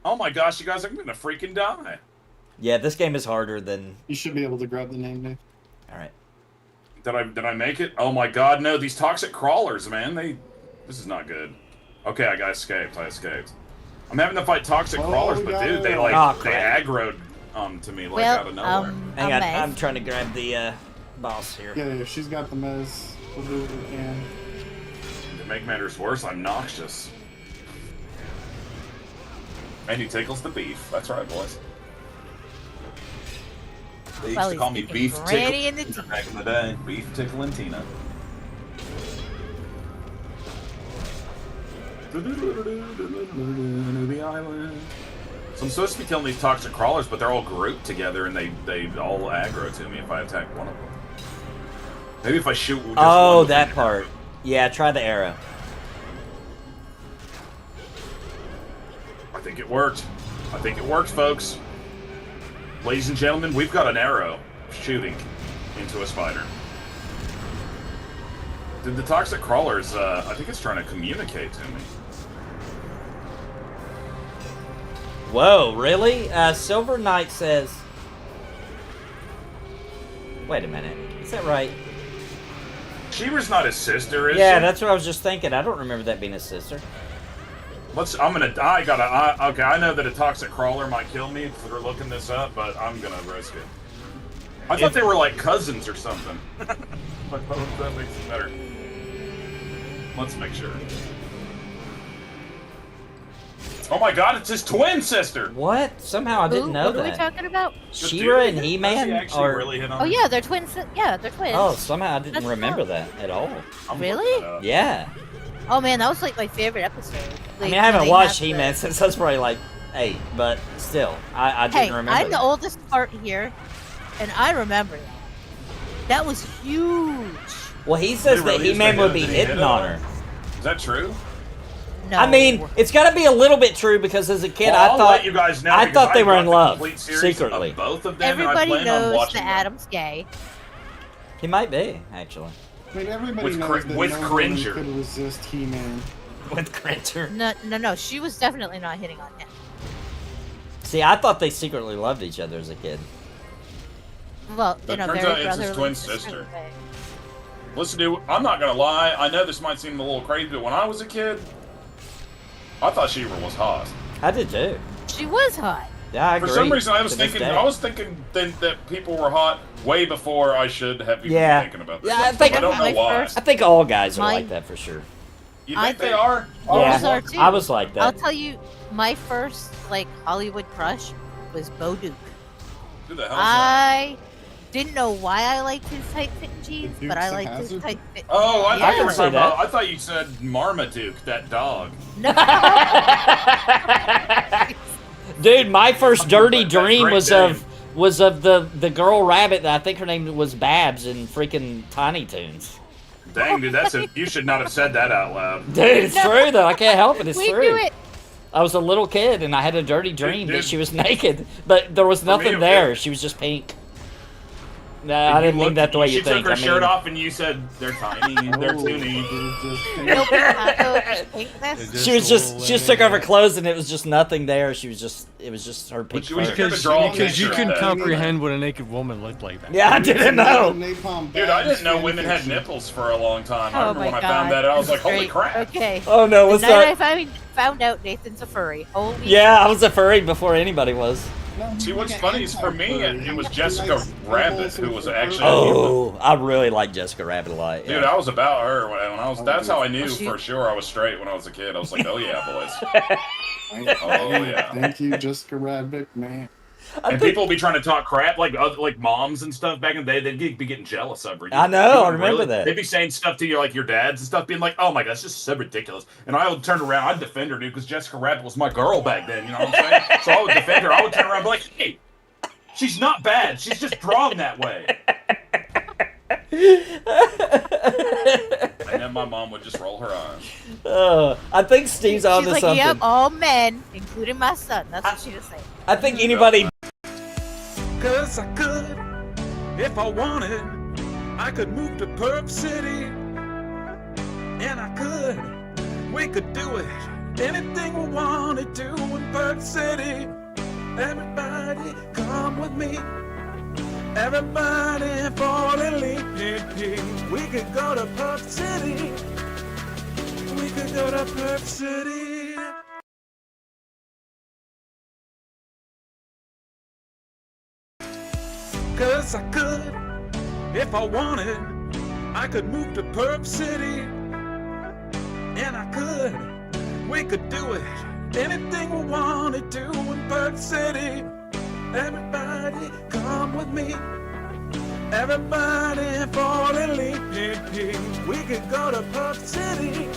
Oh my gosh, you guys, I'm gonna freaking die. Yeah, this game is harder than. You should be able to grab the name, Dave. All right. Did I make it? Oh my god, no, these toxic crawlers, man, this is not good. Okay, I escaped. I'm having to fight toxic crawlers, but dude, they aggroed to me like out of nowhere. Hang on, I'm trying to grab the boss here. Yeah, she's got the mez. We'll do what we can. To make matters worse, I'm noxious. And he tickles the beef. That's right, boys. They used to call me Beef Tickle back in the day. Beef Tickle and Tina. The island. So I'm supposed to be killing these toxic crawlers, but they're all grouped together and they all aggro to me if I attack one of them. Maybe if I shoot just Oh, one that part. Yeah, try the arrow. I think it worked. I think it worked, folks. Ladies and gentlemen, we've got an arrow shooting into a spider. Did the toxic crawlers, I think it's trying to communicate to me. Whoa, really? Silver Knight says... Wait a minute. Is that right? Sheever's not his sister, is Yeah, she? that's what I was just thinking. I don't remember that being his sister. Okay, I know that a toxic crawler might kill me for looking this up, but I'm gonna risk it. I thought they were like cousins or something. That makes it better. Let's make sure. Oh my god, it's his twin sister! What? Somehow I didn't know What are we that. talking about? She-Ra and Does he He-Man? actually Or... really hit on Oh her? yeah, they're twins. Yeah, they're twins. Oh, somehow I didn't That's remember cool. that at all. I'm Really? looking it up. Yeah. Oh man, that was like my favorite episode. I Like, mean, I haven't when they watched have He-Man since I was probably like 8, but still, I Hey, didn't remember I'm the that. oldest part here, and I remember that. That was huge. Well, he says They that really He-Man used to would be hit hitting it on on her. Is that true? No. I mean, it's got to be a little bit true because as a kid, Well, I I'll thought let you guys know I because thought they I've were got in the love complete series secretly. of both of them, and I everybody plan on knows watching that them. Adam's gay. He might be actually I mean, everybody With knows that with no woman Cringer. could resist He-Man. with Grinter. No. She was definitely not hitting on him. See, I thought they secretly loved each other as a kid. Well, But in a turns very out it's his brotherly twin sisterly sister. way. Listen, dude, I'm not gonna lie. I know this might seem a little crazy, but when I was a kid, I thought She-Ra was hot. I did too. She was hot. Yeah, I For agree. some reason, I was to this thinking day. that people were hot way before I should have even Yeah. been thinking about this. Yeah, I stuff. think- I don't know My why. first- I think all guys are My- like that for sure. You I think they think- are? Girls Yeah, are too. I was like that. I'll tell you, my first like Hollywood crush was Bo Duke. Who the hell is that? I didn't know why I liked his tight fit jeans, The but I Dukes of liked his Hazzard? tight fit. Oh, I I thought you can were see talking that. about. I thought you said Marmaduke, that dog. No. Dude, my first dirty That's dream great was of the girl rabbit that I think her name was Babs in freaking Tiny Toons. Dang, dude, you should not have said that out loud. Dude, it's true though. I can't help it. It's we true. knew it. I was a little kid and I had a dirty dream that dude. she was naked, but there was me, nothing it- there. She was just pink. No, I didn't mean that the way you She think. took her I shirt mean, off and you said they're tiny, they're Oh, toony. No potato, just pinkness. she was just she just took off her clothes and it was just nothing there. It was just her pink But you- we fur. should have drawn a Because you picture can of that. comprehend what a naked woman looked like back Yeah, I didn't know. Napalm Dude, I didn't know fan women had fiction. nipples for a long time. I Oh remember my when I god. found that out, I was this like, is holy great. crap. Okay. Oh no, The what's night that? I found out Nathan's a furry. Holy Yeah, I was a furry before anybody was. No, See, he's what's like funny an is for me, anti-furry. it was He Jessica likes Rabbit nipples who was and actually. fur. Oh, I really like Jessica Rabbit a lot. Dude, Yeah. I was about her when I was. That's how I knew she- for sure I was straight when I was a kid. I was like, oh yeah, boys. Oh, yeah. Thank you, Jessica Rabbit, man. And people will be trying to talk crap, like moms and stuff back in the day. They'd be getting jealous of her. I know, I remember that. They'd be saying stuff to you like your dads and stuff, being like, "Oh my god, that's just so ridiculous." And I would turn around, I'd defend her, dude, because Jessica Rabbit was my girl back then. You know what I'm saying? So I would defend her. I would turn around and be like, "Hey, she's not bad. She's just drawn that way." And then my mom would just roll her eyes. I think Steve's on to She's like, something. yep, all men, including my son. That's what she was saying. I think anybody. 'Cause I could, if I wanted, I could move to Perp City. And I could, we could do it. Anything we wanted to in Perp City. Everybody come with me. Everybody fall in league. We could go to Perp City. We could go to Perp City. Cause I could, if I wanted, I could move to Perp City. And I could, we could do it. Anything we wanted to in Perp City. Everybody come with me. Everybody fall in league. We could go to Perp City.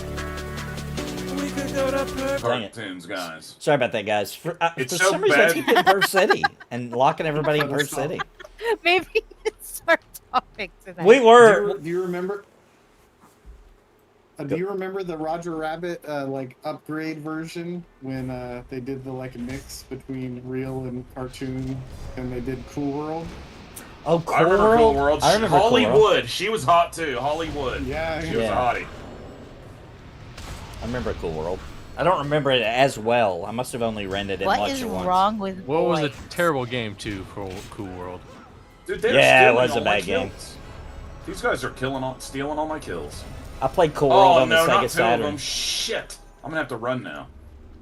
We could go to Perp Dang it. Cartoons, guys. Sorry about that, guys. For It's for so some reason, I bad. keep getting Perp City and locking everybody in Perp City. Maybe it's our topic tonight. We were. Do you remember? Do you remember the Roger Rabbit upgrade version when they did the a mix between real and cartoon, and they did Cool World? Oh, Cool I remember Cool World. I remember Cool Hollywood. World. She was hot too. Hollywood. Yeah, She was a hottie. I remember Cool World. I don't remember it as well. I must have only rented it and What watched is it once. wrong with What was a boys? terrible game too for Cool World? Dude, they're Yeah, it stealing was a all my bad game. kills. These guys are stealing all my kills. I played Cool World Oh on the no, Sega not two of Saturn. them. Shit. I'm gonna have to run now.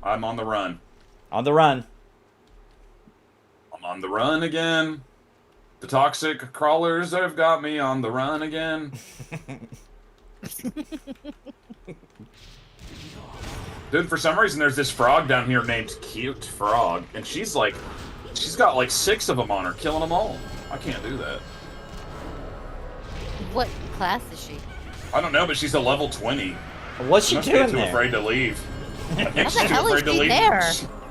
I'm on the run. On the run. I'm on the run again. The toxic crawlers have got me on the run again. Dude, for some reason there's this frog down here named Cute Frog, and she's got 6 of them on her, killing them all. I can't do that. What class is she? I don't know, but she's a level 20. What's she Must doing be too there? afraid to leave. I think What she's the too hell is afraid to she leave. there?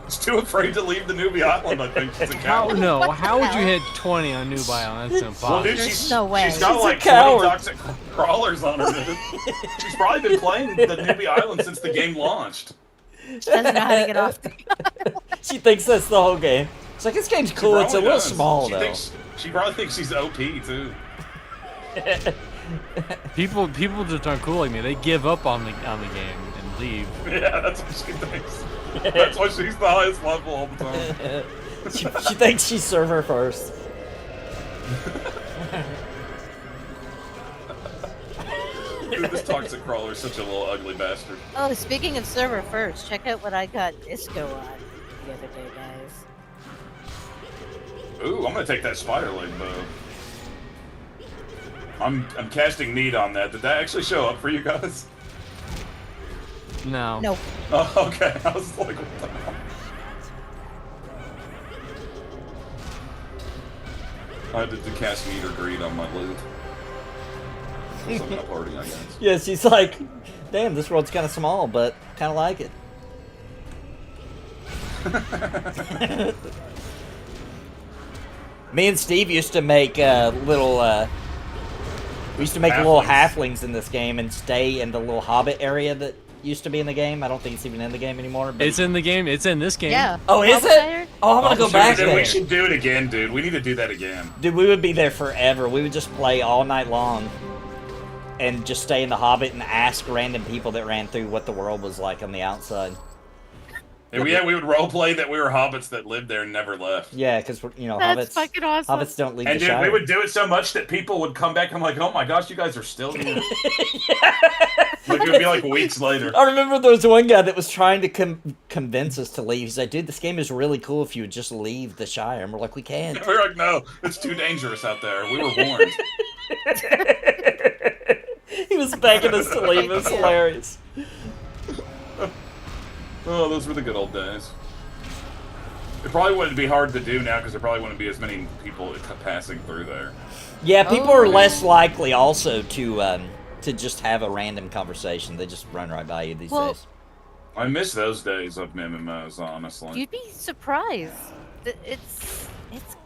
She's too afraid to leave the newbie island. I think she's a How coward. no? What the How would you hell? hit 20 on Noob Island? That's Well, impossible. dude, There's she's no way. She's got She's a 20 coward. toxic crawlers on her. Dude. She's probably been playing the newbie island since the game launched. She doesn't know how to get off. She thinks that's the whole game. It's like, this game's cool. It's a Probably little does. small, she though. She probably thinks she's OP too. People just aren't cool like me. They give up on the game and leave. Yeah, that's what she thinks. That's why she's the highest level all the time. She thinks she's server first. Dude, this toxic crawler is such a little ugly bastard. Oh, speaking of server first, check out what I got Disco on the other day, guys. Ooh, I'm gonna take that spider leg bow. I'm casting need on that. Did that actually show up for you guys? No. No, Oh, okay. I was like, what the hell? I had to cast need or greed on my loot. Because I'm in a party, I guess. Yeah, she's like, damn, this world's kind of small, but kind of like it. Me and Steve used to make little. We used to make little halflings in this game and stay in the little hobbit area that used to be in the game. I don't think it's even in the game anymore. But It's in the game. It's in this game. yeah. Oh, is Public it? iron? Oh, I'm gonna go back Dude, there. we should do it again, dude. We need to do that again. Dude, we would be there forever. We would just play all night long and just stay in the Hobbit and ask random people that ran through what the world was like on the outside. And we would roleplay that we were hobbits that lived there and never left. Yeah, because That's fucking awesome. hobbits don't leave And the dude, Shire. we would do it so much that people would come back and I'm like, oh my gosh, you guys are still here. Like, it would be like weeks later. I remember there was one guy that was trying to convince us to leave. He's like, dude, this game is really cool if you would just leave the Shire. And we're like, we can't. We were like, no, it's too dangerous out there. We were warned. He was begging us to leave. It was hilarious. Oh, those were the good old days. It probably wouldn't be hard to do now because there probably wouldn't be as many people passing through there. Yeah, people are less likely also to just have a random conversation. They just run right by you these days. I miss those days of MMOs, honestly. You'd be surprised. It's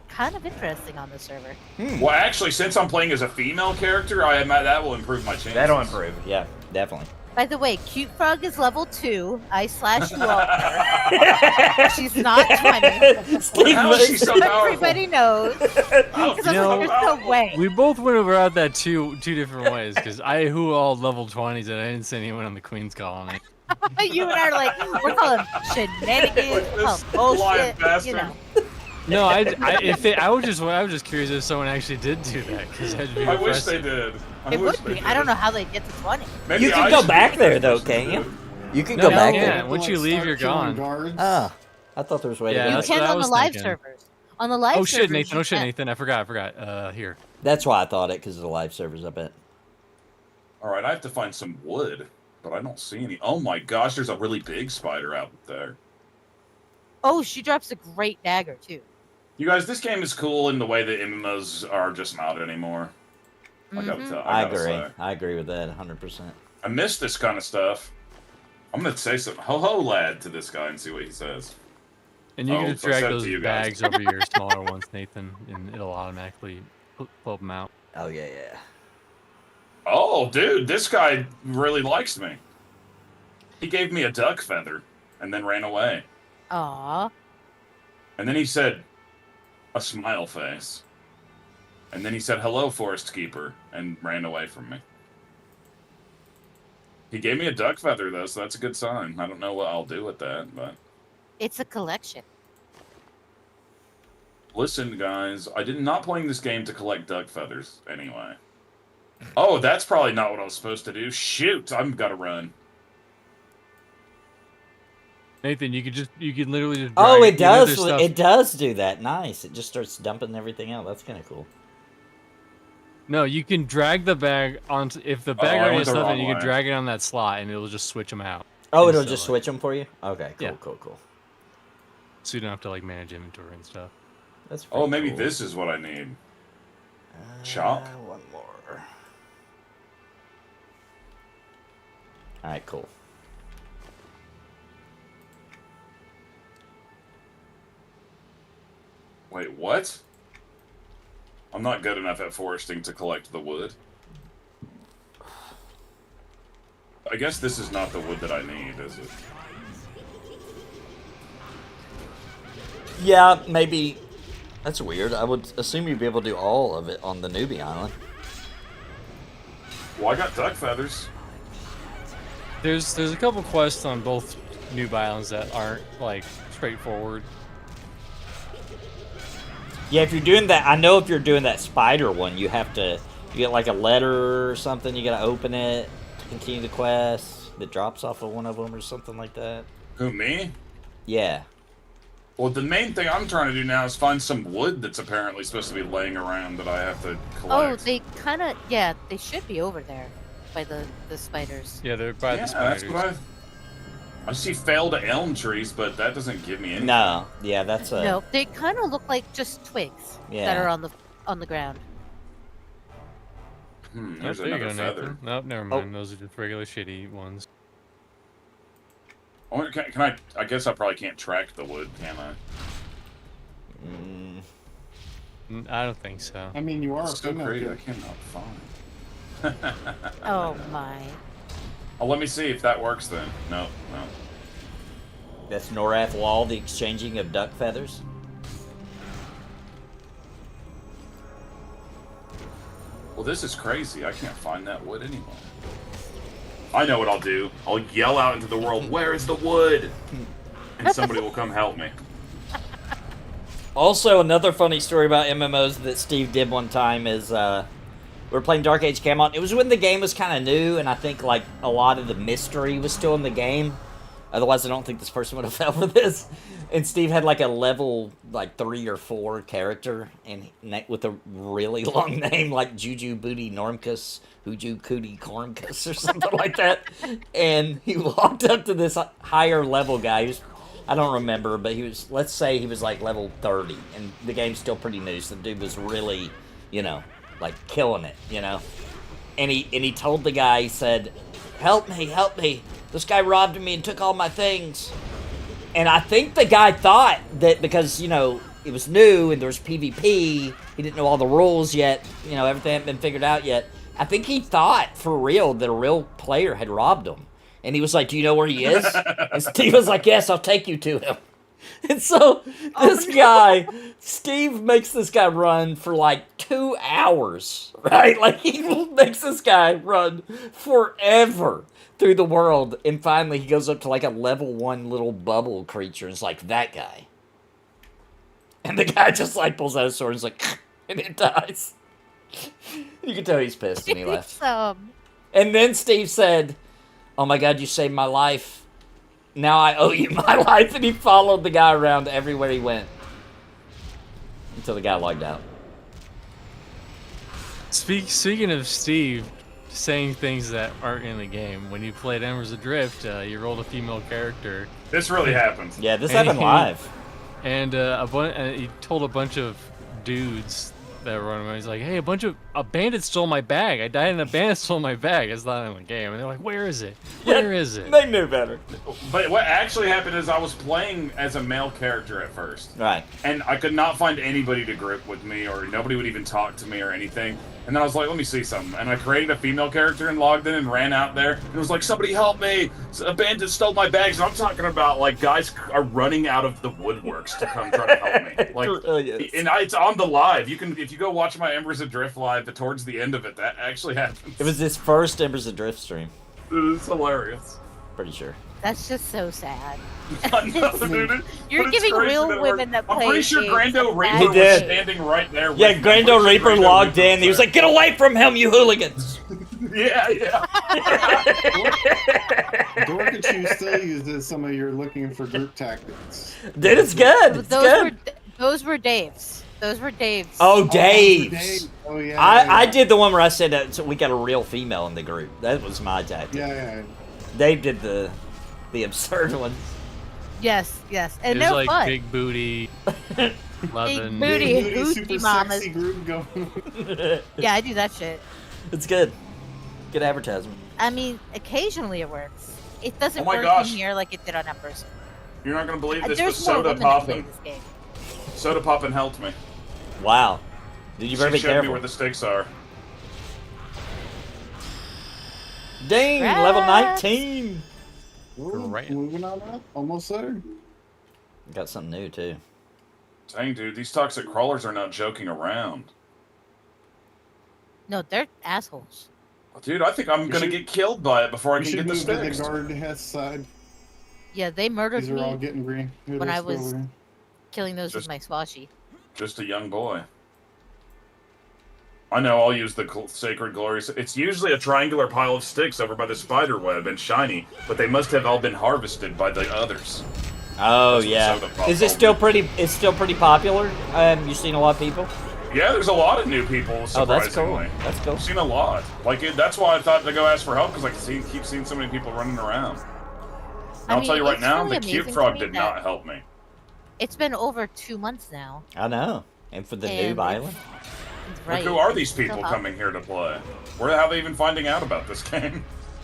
kind of interesting on the server. Well, actually, since I'm playing as a female character, that will improve my chances. That'll improve. Yeah, definitely. By the way, Cute Frog is level 2. I slashed you all her. She's not 20. How is she so powerful? Everybody knows. Oh, Because there's no way. We both went about that two different ways, because I who all level 20s and I didn't see anyone on the Queen's colony. You and I are like, we're calling shenanigans, we're calling bullshit, you know. No, I was just curious if someone actually did do that, because I wish they did. It would be. I don't know how they get to 20. Maybe You can go back there, though, can't you? You can go back there. Once you leave, you're gone. Oh, I thought there was a way to You do can on the live servers. On the live servers. Oh shit, Nathan! Oh shit, Nathan! I forgot. Here. That's why I thought it, because of the live servers, I bet. All right, I have to find some wood, but I don't see any. Oh my gosh, there's a really big spider out there. Oh, she drops a great dagger too. You guys, this game is cool in the way that MMOs are just not anymore. I gotta tell. I gotta agree. say. I agree with that 100%. I miss this kind of stuff. I'm gonna say some ho-ho lad to this guy and see what he says. And you can just drag those to you guys. bags over your smaller ones, Nathan, and it'll automatically pull them out. Oh, yeah. Oh, dude, this guy really likes me. He gave me a duck feather and then ran away. Aww. And then he said, a smile face. And then he said, hello, Forest Keeper, and ran away from me. He gave me a duck feather, though, so that's a good sign. I don't know what I'll do with that, but... It's a collection. Listen, guys, I did not playing this game to collect duck feathers, anyway. Oh, that's probably not what I was supposed to do. Shoot, I've got to run. Nathan, you could literally just. Oh, it does. It does do that. Nice. It just starts dumping everything out. That's kind of cool. No, you can drag the bag onto. If the bag already has something, you can drag it on that slot, and it'll just switch them out. Oh, it'll just switch them for you. Okay, cool, Yeah. cool. So you don't have to like manage inventory and stuff. That's. Oh, maybe cool. this is what I need. Chalk. One more. All right, cool. Wait, what? I'm not good enough at foresting to collect the wood. I guess this is not the wood that I need, is it? Yeah, maybe. That's weird. I would assume you'd be able to do all of it on the newbie island. Well, I got duck feathers. There's a couple quests on both noob islands that aren't like straightforward. Yeah, if you're doing that, I know if you're doing that spider one, you get like a letter or something, you gotta open it to continue the quest that drops off of one of them or something like that. Who, me? Yeah. Well, the main thing I'm trying to do now is find some wood that's apparently supposed to be laying around that I have to collect. Oh, they kind of, yeah, they should be over there by the spiders. Yeah, they're by the spiders. That's what I see failed elm trees, but that doesn't give me anything. No, yeah, that's a... No, they kind of look like just twigs that are on the ground. There's there you another go, feather. Nathan. Nope, never mind. Those are just regular shitty ones. I wonder, can I? I guess I probably can't track the wood, can I? I don't think so. I mean, you are It's so crazy. I cannot find. Oh my. Oh, let me see if that works then. No. That's Norrath law, the exchanging of duck feathers. Well, this is crazy. I can't find that wood anywhere. I know what I'll do. I'll yell out into the world, "Where is the wood?" And somebody will come help me. Also, another funny story about MMOs that Steve did one time is we were playing Dark Age Camelot. It was when the game was kind of new, and I think like a lot of the mystery was still in the game. Otherwise, I don't think this person would have fell for this. And Steve had like a level like 3 or 4 character, and with a really long name like Juju Booty Normkus, Huju Cootie Cornkus or something like that. And he walked up to this higher level guy. He was I don't remember, but he was, let's say he was like level 30, and the game's still pretty new, so the dude was really, you know, like killing it, you know? And he told the guy, he said, help me, this guy robbed me and took all my things. And I think the guy thought that because, you know, it was new and there was PvP, he didn't know all the rules yet, you know, everything hadn't been figured out yet. I think he thought for real that a real player had robbed him. And he was like, do you know where he is? And Steve was like, yes, I'll take you to him. And so this guy, Steve makes this guy run for like 2 hours, right? Like he makes this guy run forever through the world. And finally he goes up to like a level 1 little bubble creature and it's like, that guy. And the guy just like pulls out his sword and is like, and it dies. You can tell he's pissed and he left. And then Steve said, oh my God, you saved my life. Now I owe you my life. And he followed the guy around everywhere he went. Until the guy logged out. Speaking of Steve saying things that aren't in the game, when you played Embers Adrift, you rolled a female character. This really happened. Yeah, this happened live. And he told a bunch of dudes that were running around, he's like, hey, a bandit stole my bag. I died and a bandit stole my bag. It's not in the game. And they're like, where is it? Where is it? They knew better. But what actually happened is I was playing as a male character at first. Right. And I could not find anybody to group with me, or nobody would even talk to me or anything. And then I was like, let me see something. And I created a female character and logged in and ran out there. And it was like, somebody help me. A bandit stole my bags. And I'm talking about, like, guys are running out of the woodworks to come try to help me. Like, yes. And it's on the live. If you go watch my Embers Adrift live, but towards the end of it, that actually happens. It was his first Embers Adrift stream. It's hilarious. Pretty sure. That's just so sad. I know, dude. You're But it's giving crazy real that women that play I'm pretty sure games Grando a Reaper bad was did. standing right there. Yeah, with me. I'm Grando pretty sure Reaper Grando logged Reaper in. He was there. like, get away from him, you hooligans. Yeah. Dorkachu still uses some of your looking for group tactics. Dude, it's good. It's good. Those were Dave's. Those were Dave's. Oh, Dave's. Oh, yeah. I did the one where I said that so we got a real female in the group. That was my tactic. Yeah. Dave did the absurd ones. Yes. And It was they're like fun. big booty, loving. booty. hoochie super mamas. sexy group going. Yeah, I do that shit. It's good. Good advertisement. I mean, occasionally it works. It doesn't Oh my work gosh. in here like it did on Embers. You're not gonna believe this, but There's more Soda women that play Poppin'. this game. Soda Poppin' helped me. Wow. Dude, you better She be showed me careful. where the stakes are. Dang, Congrats. level 19. Ooh, Right. moving on up. Almost there. Got something new, too. Dang, dude, these toxic crawlers are not joking around. No, they're assholes. Dude, I think I'm gonna get killed by it before I You can should get the move to the sticks. guard Hess side. Yeah, they murdered These are all me getting green. Here, when let's I go was over here. killing those Just- with my swashi. Just a young boy. I know, I'll use the Sacred Glories. It's usually a triangular pile of sticks over by the spider web and shiny, but they must have all been harvested by the others. Oh, That's what yeah. Soda Pop Is it told still me. pretty? It's still pretty popular. You've seen a lot of people. Yeah, there's a lot of new people, Oh, surprisingly. that's cool. That's cool. I've seen a lot. That's why I thought to go ask for help, because I keep seeing so many people running around. And I I'll mean, tell you right it's now, really the Cute amazing to Frog me did that- not help me. It's been over 2 months now. I know. And for the And noob island. It's Like, right. who are these people So coming here to play? How are they even finding out about this game?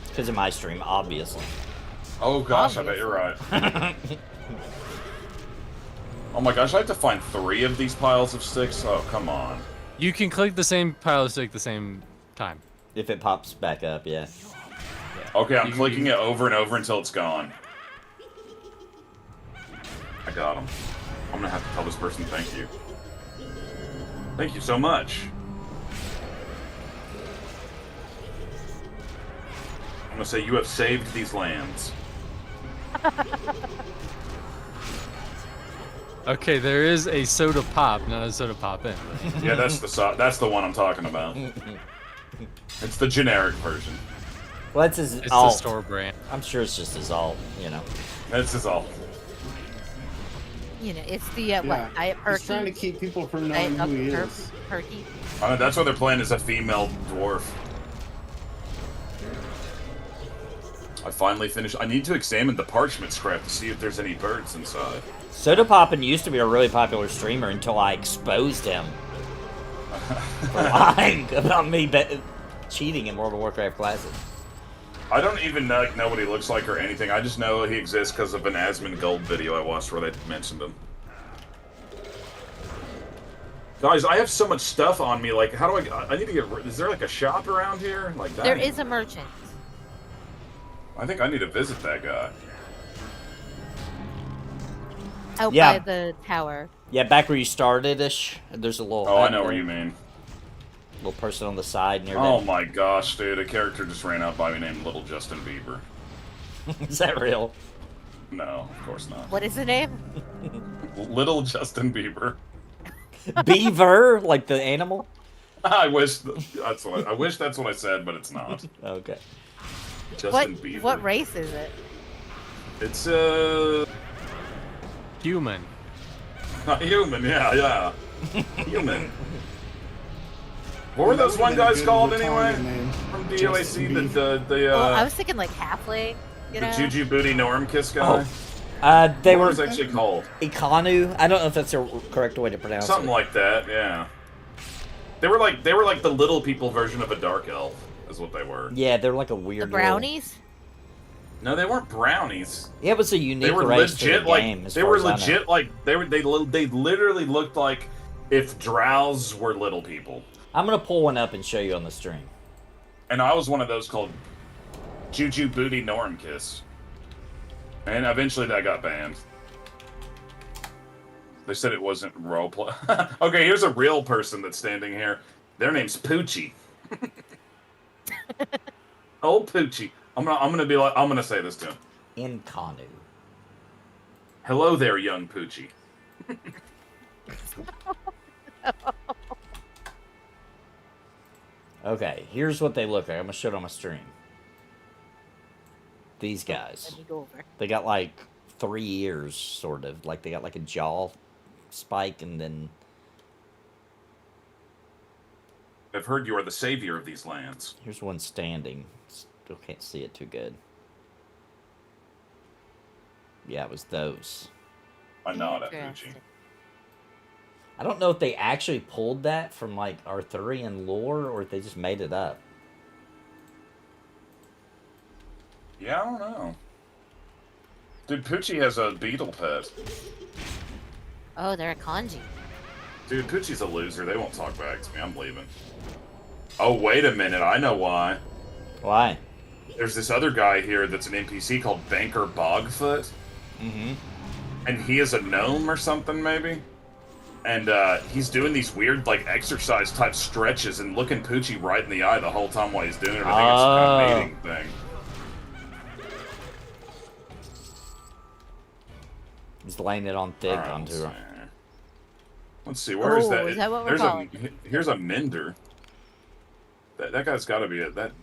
Because of my stream, obviously. Oh gosh, I bet you're right. Oh my gosh, I have to find 3 of these piles of sticks? Oh, come on. You can click the same pile of stick the same time. If it pops back up, yeah. Okay, I'm clicking it over and over until it's gone. I got him. I'm gonna have to tell this person thank you. Thank you so much. I'm gonna say you have saved these lands. Okay, there is a soda pop, not a soda pop in. Yeah, that's the one I'm talking about. It's the generic version. Well, that's his It's alt. the store brand. I'm sure it's just his alt, you know. This is all. You know, it's the Yeah. what? Diet He's trying to Perky. keep people from Diet knowing who he Perky. is. Perky. That's what they're playing as a female dwarf. I finally finished. I need to examine the parchment scrap to see if there's any birds inside. Soda Poppin' used to be a really popular streamer until I exposed him for lying about me cheating in World of Warcraft Classic. I don't even know what he looks like or anything. I just know he exists because of an Asmongold video I watched where they mentioned him. Guys, I have so much stuff on me. Like, how do I need to get... Is there, like, a shop around here? Like that? There is a merchant. I think I need to visit that guy. Out Yeah. by the tower. Yeah, back where you started-ish, there's a little... Oh, I know where you mean. Little person on the side near Oh that. my gosh, dude. A character just ran out by me named Little Justin Bieber. Is that real? No, of course not. What is the name? Little Justin Bieber. Beaver, like the animal? I wish that's what I said, but it's not. Okay. Justin Bieber. What race is it? It's Human. not human. Yeah. Human. What were those one guys called anyway? From DOAC, Well, I was thinking like halfling. You know? the Juju Booty Norm Kiss guy. They What were was it actually called? Ikanu. I don't know if that's the correct way to pronounce Something it. like that. Yeah. They were like the little people version of a dark elf, is what they were. Yeah, they're like a weird. The brownies. No, they weren't brownies. Yeah, it was a unique They were race to legit the like game. As they far were as I know. legit like they literally looked like if drows were little people. I'm gonna pull one up and show you on the stream. And I was one of those called Juju Booty Norm Kiss. And eventually that got banned. They said it wasn't roleplay. Okay, here's a real person that's standing here. Their name's Poochie. Old Poochie. I'm gonna say this to him. Ikanu. Hello there, young Poochie. Okay, here's what they look like. I'm gonna show it on my stream. These guys. Let me go over. They got like 3 ears, sort of. Like they got like a jaw spike and then... I've heard you are the savior of these lands. Here's one standing. Still can't see it too good. Yeah, it was those. I nod at Poochie. Interesting. I don't know if they actually pulled that from like Arthurian lore or if they just made it up. Yeah, I don't know. Dude, Poochie has a beetle pet. Oh, they're a kanji. Dude, Poochie's a loser. They won't talk back to me. I'm leaving. Oh, wait a minute. I know why. Why? There's this other guy here that's an NPC called Banker Bogfoot. Mm-hmm. And he is a gnome or something, maybe? And he's doing these weird, like, exercise-type stretches and looking Poochie right in the eye the whole time while he's doing it. I think it's some kind of mating thing. He's laying it on thick Alright, onto her. Let's see, where is Oh, that? is that what we're There's calling here's a mender. That guy's got to be that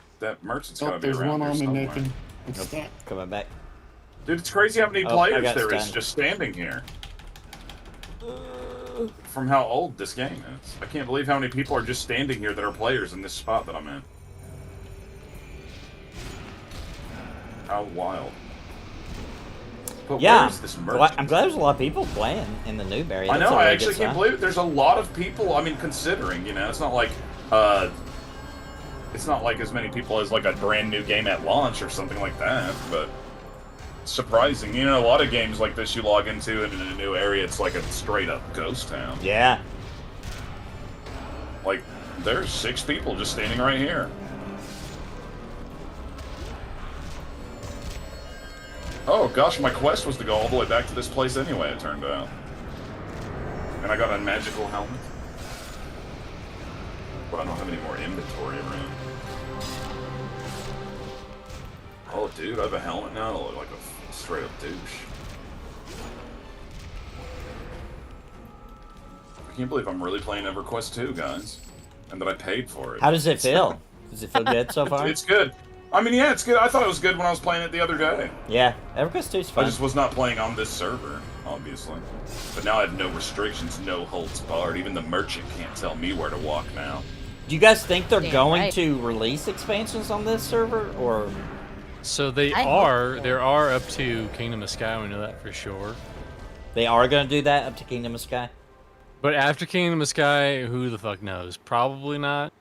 merchant's got to Oh, be there's around one here on me, somewhere. Nathan. It's that. Coming back. Dude, it's crazy how many Oh, I players got there is stunned. just standing here. From how old this game is. I can't believe how many people are just standing here that are players in this spot that I'm in. How wild. But Yeah, where's this merchant? I'm glad there's a lot of people playing in the Newberry. I That's know, a I really actually good can't sign. believe it. There's a lot of people, I mean, considering, it's not like, it's not like as many people as like a brand new game at launch or something like that, but surprising. A lot of games like this you log into and in a new area, it's like a straight up ghost town. Yeah. Like, there's 6 people just standing right here. Oh gosh, my quest was to go all the way back to this place anyway, it turned out. And I got a magical helmet. But I don't have any more inventory around. Oh dude, I have a helmet now, I look like a straight up douche. I can't believe I'm really playing EverQuest 2, guys. And that I paid for it. How does it feel? Does it feel good so far? It's good. I mean, yeah, it's good. I thought it was good when I was playing it the other day. Yeah, EverQuest 2 is fun. I just was not playing on this server, obviously. But now I have no restrictions, no holds barred. Even the merchant can't tell me where to walk now. Do you guys think they're Damn going right. to release expansions on this server, or So they I hope are. so. There are up to Kingdom of Sky. We know that for sure. They are going to do that up to Kingdom of Sky? But after Kingdom of Sky, who the fuck knows? Probably not.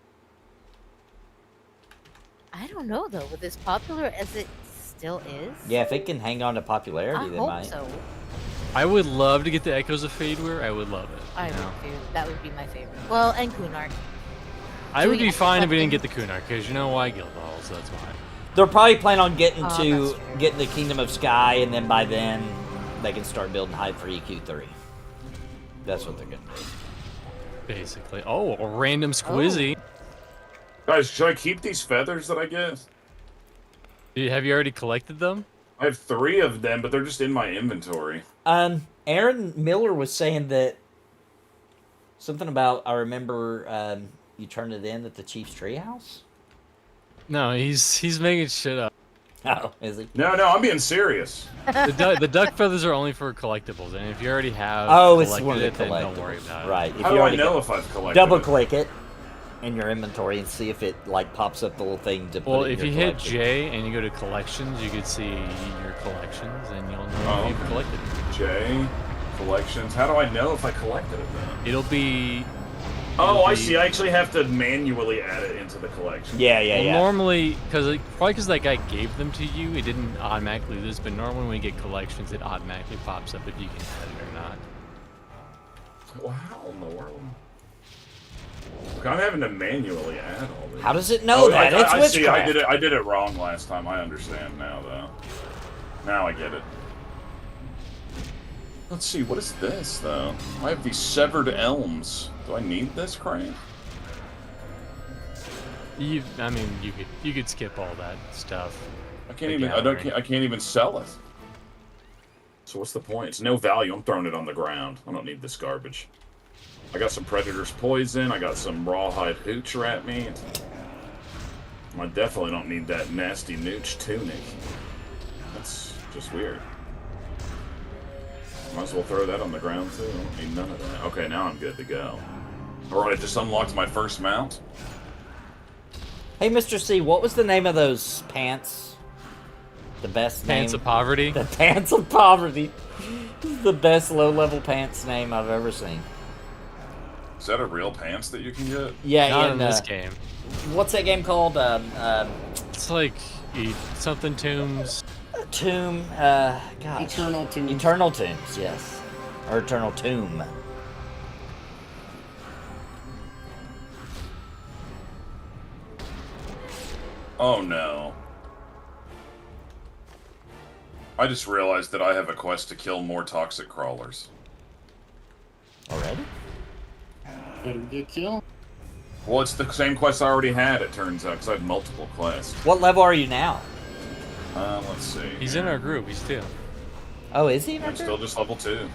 I don't know though. With as popular as it still is. Yeah, if it can hang on to popularity, I they hope might. so. I would love to get the Echoes of Fadeware. I would love it. I you know? would too. That would be my favorite. Well, and Kunark. I would Doing be fine if we something- didn't get the Kunark, because you know why? Guild Hall, so that's fine. They're probably planning on getting Oh, to that's true. getting the Kingdom of Sky, and then by then they can start building hype for EQ3. That's what they're gonna do. Basically. Oh, a random Squizzy. Guys, should I keep these feathers that I get? Have you already collected them? I have 3 of them, but they're just in my inventory. Aaron Miller was saying that something about, I remember you turned it in at the Chief's Treehouse? No, he's making shit up. Oh, is he? No, I'm being serious. The duck feathers are only for collectibles, and if you already have Oh, it's collected one of the it, then don't collectibles. worry about it. Right. If How you do I already know got- if I've collected Double it? click it in your inventory and see if it like pops up the little thing to put Well, it in if your you hit collection. J and you go to collections, you could see your collections, and you'll know if you've collected it. J, collections. How do I know if I collected it then? It'll be. Oh, I see. I actually have to manually add it into the collection. Yeah, yeah, Well, yeah. normally, probably because that guy gave them to you, it didn't automatically do this. But normally, when you get collections, it automatically pops up if you can add it or not. Well, how in the world? Look, I'm having to manually add all this. How does it know that? It's I see. witchcraft. I did it wrong last time. I understand now, though. Now I get it. Let's see. What is this, though? I have these severed elms. Do I need this crane? I mean, you could skip all that stuff. I can't Like even. gathering. I can't even sell it. So what's the point? It's no value. I'm throwing it on the ground. I don't need this garbage. I got some predator's poison. I got some rawhide hooch rat meat. I definitely don't need that nasty nooch tunic. That's just weird. Might as well throw that on the ground too. I don't need none of that. Okay, now I'm good to go. Alright, I just unlocked my first mount. Hey, Mr. C, what was the name of those pants? The best Pants name? of Poverty. The Pants of Poverty. This is the best low-level pants name I've ever seen. Is that a real pants that you can get? Yeah, Not in this game. What's that game called? It's like something tombs. Tomb. Gosh. Eternal Tombs. Eternal Tombs, yes. Or Eternal Tomb. Oh no. I just realized that I have a quest to kill more toxic crawlers. Already? Better get killed. Well, it's the same quest I already had, it turns out, because I have multiple quests. What level are you now? Let's see. He's in our group. He's 2. Oh, is he? I'm still just level 2.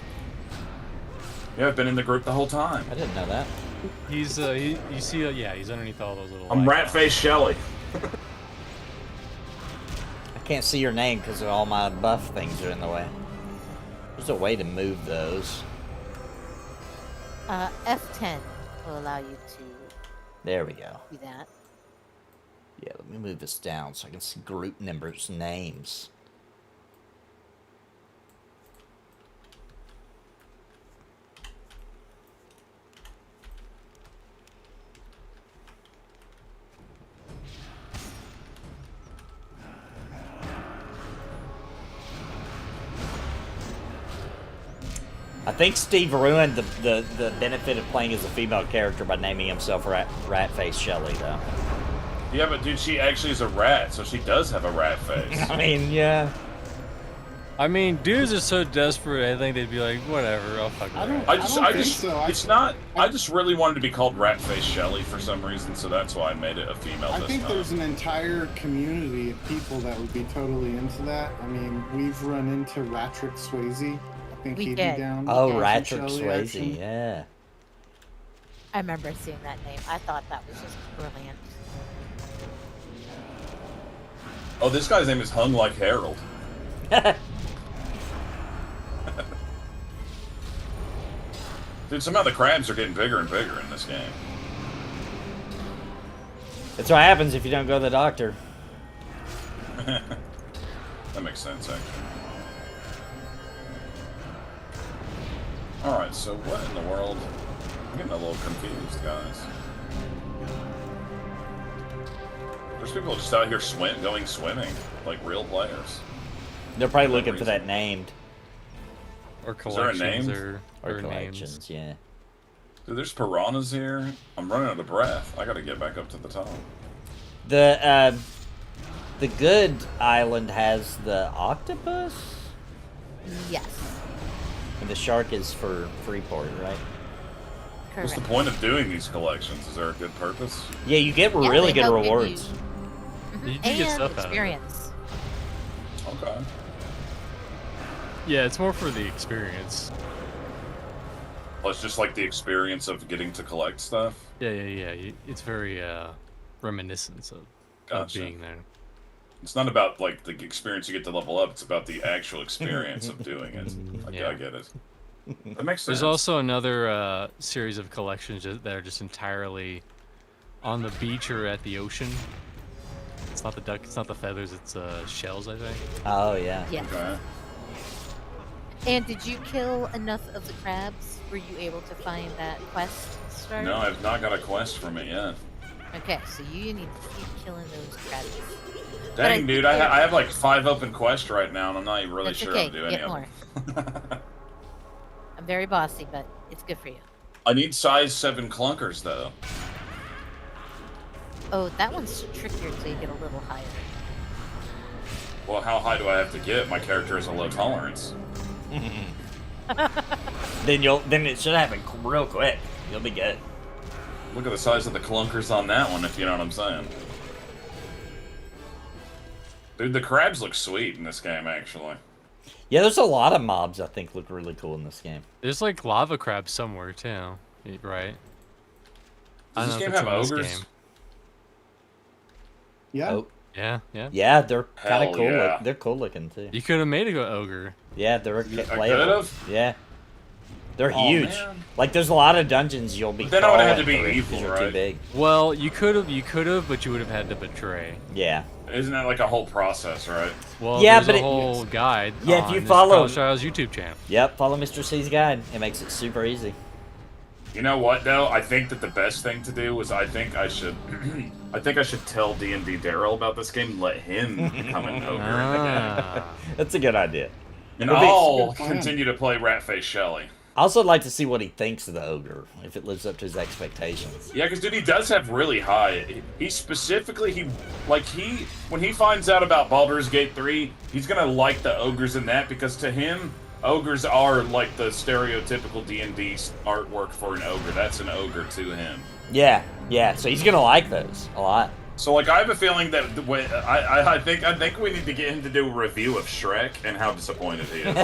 Yeah, I've been in the group the whole time. I didn't know that. He's you see, yeah, he's underneath all those little. I'm icons. Ratface Shelly. I can't see your name because all my buff things are in the way. There's a way to move those. F10 will allow you to There we go. do that. Yeah, let me move this down so I can see group members' names. I think Steve ruined the benefit of playing as a female character by naming himself Ratface Shelly, though. Yeah, but dude, she actually is a rat, so she does have a rat face. I mean, yeah. I mean, dudes are so desperate. I think they'd be like, whatever, I'll fuck with her. I just think so. it's not. I just really wanted to be called Ratface Shelly for some reason, so that's why I made it a female I this think time. there's an entire community of people that would be totally into that. I mean, we've run into Ratrick Swayze. I think We he'd did. be down. Oh, for Ratrick Shelley, Swayze, actually. yeah. I remember seeing that name. I thought that was just brilliant. Oh, this guy's name is Hung Like Harold. Dude, somehow the crabs are getting bigger and bigger in this game. That's what happens if you don't go to the doctor. That makes sense, actually. Alright, so what in the world? I'm getting a little confused, guys. There's people just out here going swimming, like real players. They're probably looking for that named. Or Is there a collections name? Or names. collections, yeah. Dude, there's piranhas here. I'm running out of breath. I gotta get back up to the top. The good island has the octopus, Yes. and the shark is for Freeport, right? What's Correct. the point of doing these collections? Is there a good purpose? Yeah, you get Yeah, really they good help give rewards. you- You do get and stuff out of it. experience. Okay. Yeah, it's more for the experience. Well, it's just like the experience of getting to collect stuff. Yeah. It's very reminiscent of Gotcha. being there. It's not about like the experience you get to level up. It's about the actual experience of doing it. Yeah. I get it. That makes sense. There's also another series of collections that are just entirely on the beach or at the ocean. It's not the duck, it's not the feathers, it's shells, I think. Oh yeah. Yes. Okay. And did you kill enough of the crabs? Were you able to find that quest start? No, I've not got a quest from it yet. Okay, so you need to keep killing those crabs. Dang, dude, I have like 5 open quests right now, and I'm not even really That's sure okay. how to do any Get of more. them. I'm very bossy, but it's good for you. I need size 7 clunkers, though. Oh, that one's trickier so you get a little higher. Well, how high do I have to get? My character has a low tolerance. Then it should happen real quick. You'll be good. Look at the size of the clunkers on that one, if you know what I'm saying. Dude, the crabs look sweet in this game, actually. Yeah, there's a lot of mobs I think look really cool in this game. There's like lava crabs somewhere too, right? I Does don't this know game if have it's in this ogres? game. Yeah. Oh, Yeah. yeah, they're kind Hell of cool. yeah. They're cool looking too. You could have made a ogre. Yeah, they're I playable. could've? Yeah, they're Oh, huge. man. Like there's a lot of dungeons you'll be. But then I would've had to crawling be through evil, 'cause you're right? Too big. Well, you could have, but you would have had to betray. Yeah. Isn't that like a whole process, right? Well, Yeah, there's but a it- whole guide. Yeah, if on you this follow- College Trials YouTube channel. Yep. Follow Mr. C's guide. It makes it super easy. You know what, though? I think that the best thing to do is I think I should tell D&D Daryl about this game and let him become an ogre in the game. Ah. That's a good idea. And It'll be- I'll Good plan. continue to play Ratface Shelly. I also like to see what he thinks of the ogre, if it lives up to his expectations. Yeah, because dude, he does have really high. He specifically, when he finds out about Baldur's Gate 3, he's gonna like the ogres in that because to him, ogres are like the stereotypical D&D artwork for an ogre. That's an ogre to him. Yeah, yeah. So he's gonna like those a lot. So like, I have a feeling that I think we need to get him to do a review of Shrek and how disappointed he is.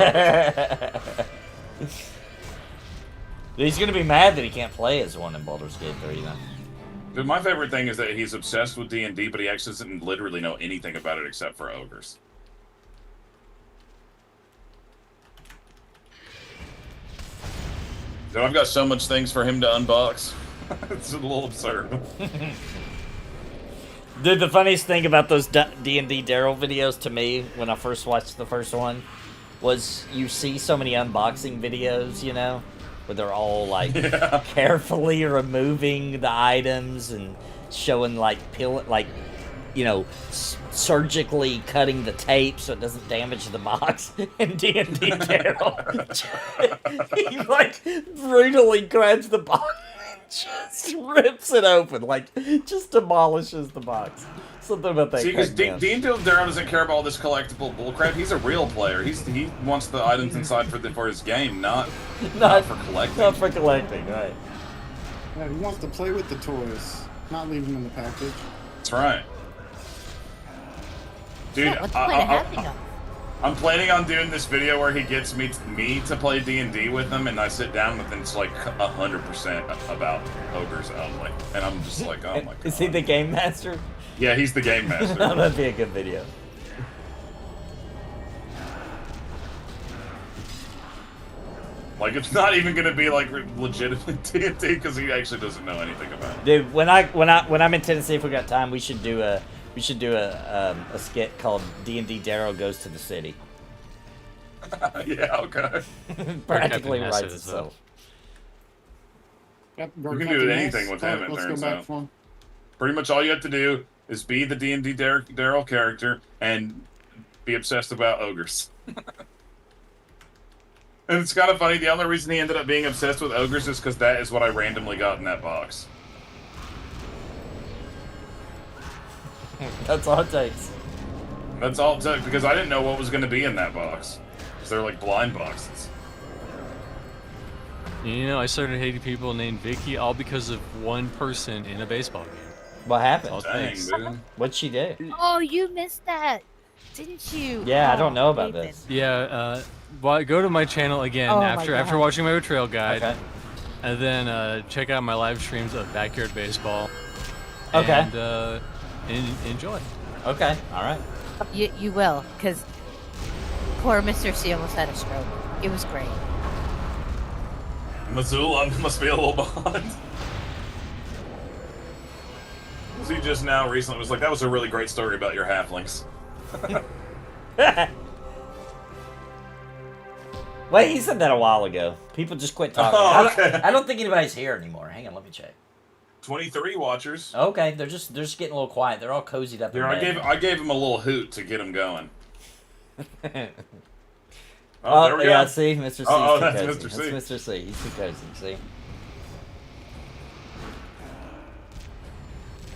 He's gonna be mad that he can't play as one in Baldur's Gate 3 then. Dude, my favorite thing is that he's obsessed with D&D, but he actually doesn't literally know anything about it except for ogres. Dude, I've got so much things for him to unbox. It's a little absurd. Dude, the funniest thing about those D&D Daryl videos to me, when I first watched the first one, was you see so many unboxing videos, you know, where they're all, like, carefully removing the items and showing, like, surgically cutting the tape so it doesn't damage the box. And D&D Daryl, he, like, brutally grabs the box and just rips it open, like, just demolishes the box. Something about that. See, because cracked me up. D&D Daryl doesn't care about all this collectible bullcrap. He's a real player. He wants the items inside for his game, not for collecting. Not for collecting, right. Yeah, he wants to play with the toys, not leave them in the package. That's right. Dude, Yeah, what's the point of having them? I'm planning on doing this video where he gets me to play D&D with him, and I sit down with him. It's like 100% about ogres only, and I'm just like, oh my god. Is he the game master? Yeah, he's the game master. That'd be a good video. Like, it's not even gonna be like legitimate D&D because he actually doesn't know anything about it. Dude, when I'm in Tennessee, if we got time, we should do a We should do a skit called D&D Daryl Goes to the City. Yeah, okay. Practically Captain writes Ness is, itself. Yep, You can do anything with him, it Let's turns go back out. for him. Pretty much all you have to do is be the D&D Daryl character and be obsessed about ogres. And it's kind of funny, the only reason he ended up being obsessed with ogres is because that is what I randomly got in that box. That's all it takes. That's all it took, because I didn't know what was going to be in that box. Because they're like blind boxes. You know, I started hating people named Vicky all because of one person in a baseball game. What happened? All Dang, thanks. dude. What'd she do? Oh, you missed that, didn't you? Yeah, I don't Oh, know about Nathan. this. Yeah, well, go to my channel again Oh my after God. watching my betrayal guide, Okay. and then check out my live streams of Backyard Baseball. Okay. And enjoy. Okay. All right. You will, because poor Mr. C almost had a stroke. It was great. Missoula must be a little behind. He just now recently was like, that was a really great story about your halflings. Wait, he said that a while ago. People just quit talking. Oh, okay. I don't think anybody's here anymore. Hang on, let me check. 23 watchers. Okay, they're just getting a little quiet. They're all cozied up. Here, in bed. I gave him a little hoot to get him going. Oh, there we yeah, go. see, Mr. C. Oh, too that's cozy. Mr. C. That's Mr. C. He's too cozy. See.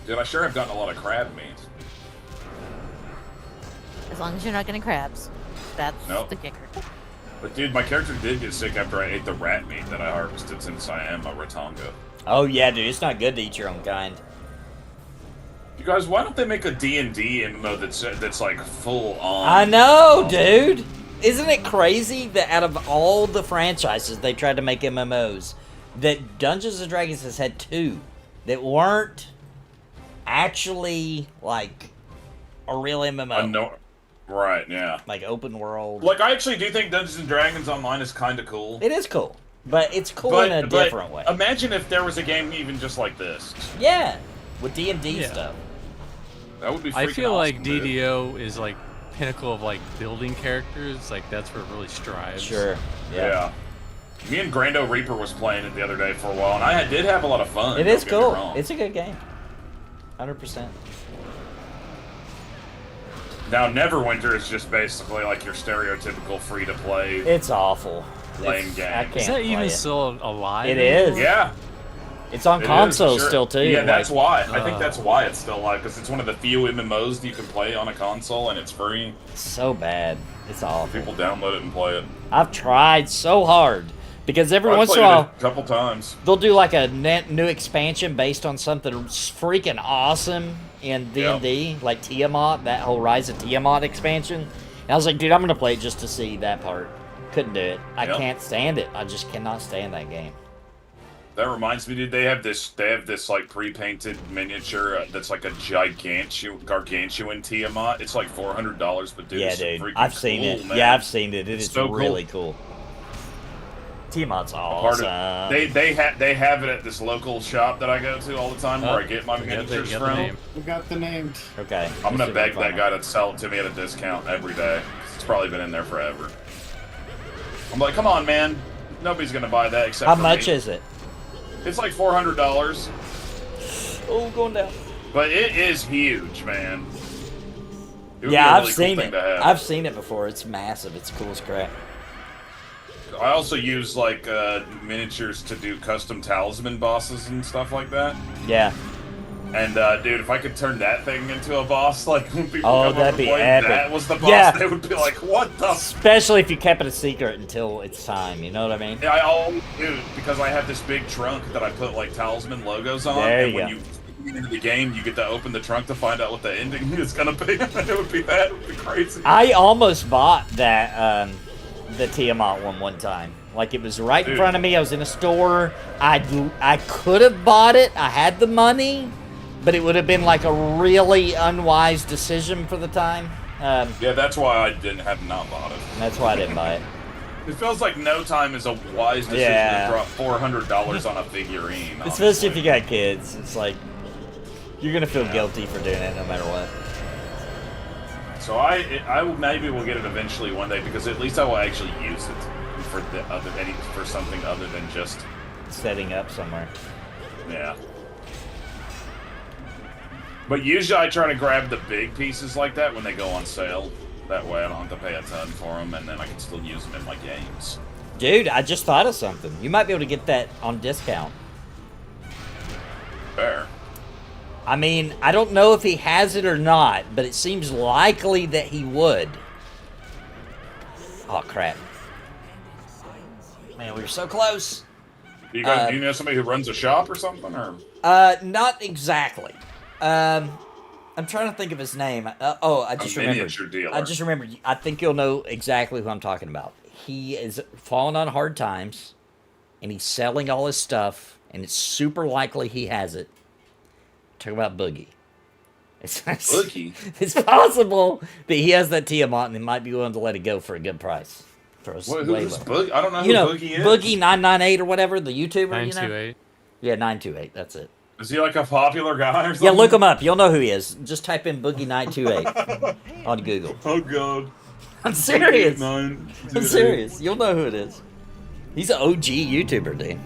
Dude, I sure have gotten a lot of crab meat. As long as you're not getting crabs. That's Nope. the kicker. But dude, my character did get sick after I ate the rat meat that I harvested since I am a Ratonga. Oh yeah, dude, it's not good to eat your own kind. You guys, why don't they make a D&D MMO that's like full on? I know, dude. Isn't it crazy that out of all the franchises they tried to make MMOs, that Dungeons and Dragons has had two that weren't actually like a real MMO, Right, yeah. like open world. Like, I actually do think Dungeons and Dragons Online is kind of cool. It is cool, but it's cool in a different way. Imagine if there was a game even just like this. Yeah, with D&D Yeah. stuff. That would be freaking I feel awesome, like dude. DDO is like pinnacle of like building characters. Like that's where it really strives. Sure. Yeah. Me and Grando Reaper was playing it the other day for a while, and I did have a lot of fun. It is don't get me cool. wrong. It's a good game. 100%. Now, Neverwinter is just basically like your stereotypical free-to-play It's awful. Lame game. I can't Is that play even it. still alive? It is. anymore? Yeah. It's on It is, console for sure. still too. Yeah, like- that's why. I think that's why it's still alive, because it's one of the few MMOs that you can play on a console, and it's free. so bad. It's awful. People download it and play it. I've tried so hard because every I've once in played a it while a couple times. they'll do like a new expansion based on something freaking awesome in D&D, like Tiamat, that whole Rise of Tiamat expansion. And I was like, dude, I'm gonna play it just to see that part. Couldn't do it. I Yep. can't stand it. I just cannot stand that game. That reminds me, dude. They have this like pre-painted miniature that's like a gargantuan Tiamat. It's like $400, but dude, Yeah, it's dude. freaking I've seen cool, it. man. Yeah, I've seen it. It It's is so cool. really cool. Tiamat's Part awesome. of, they have it at this local shop that I go to all the time where I get my miniatures you got the from. name. We got the name. Okay. I'm gonna Let's see beg if I can that find guy to sell it to me at a discount every day. It's probably been in there forever. I'm like, come on, man. Nobody's gonna buy that except How for much me. is it? It's like $400, Oh, going down. but it is huge, man. It would Yeah, be a I've really seen cool it. thing to have. I've seen it before. It's massive. It's cool as crap. I also use like miniatures to do custom talisman bosses and stuff like that. Yeah. And dude, if I could turn that thing into a boss, like when people Oh, come that'd over be and play, epic. that was the boss, Yeah. they would be like, "What the?" Especially if you kept it a secret until it's time. You know what I mean? Yeah, I always do because I have this big trunk that I put like talisman logos on, There and you when go. you get into the game, you get to open the trunk to find out what the ending is gonna be. It would be that. It would be crazy. I almost bought that the Tiamat one time. Like it was right in Dude. front of me. I was in a store. I could have bought it. I had the money, but it would have been like a really unwise decision for the time. Yeah, that's why I have not bought it. That's why I didn't buy it. It feels like no time is a wise decision Yeah. to drop $400 on a figurine. Especially if honestly. you got kids. It's like, You're gonna feel guilty for doing it no matter what. So I will maybe will get it eventually one day because at least I will actually use it for for something other than just Setting up somewhere. yeah. But usually I try to grab the big pieces like that when they go on sale. That way I don't have to pay a ton for them, and then I can still use them in my games. Dude, I just thought of something. You might be able to get that on discount. Fair. I mean, I don't know if he has it or not, but it seems likely that he would. Oh, crap. Man, we were so close. Do you know somebody who runs a shop or something? Or Not exactly. I'm trying to think of his name. I just remembered. miniature dealer. I just remembered. I think you'll know exactly who I'm talking about. He is falling on hard times, and he's selling all his stuff, and it's super likely he has it. Talk about Boogie. Boogie? It's possible that he has that Tiamat, and he might be willing to let it go for a good price. Who's Boogie? I don't know who Boogie is. Boogie998 or whatever, the YouTuber. 928. Yeah, 928. That's it. Is he like a popular guy or something? Yeah, look him up. You'll know who he is. Just type in Boogie928 on Google. Oh god. I'm serious. I'm serious. You'll know who it is. He's an OG YouTuber, dude.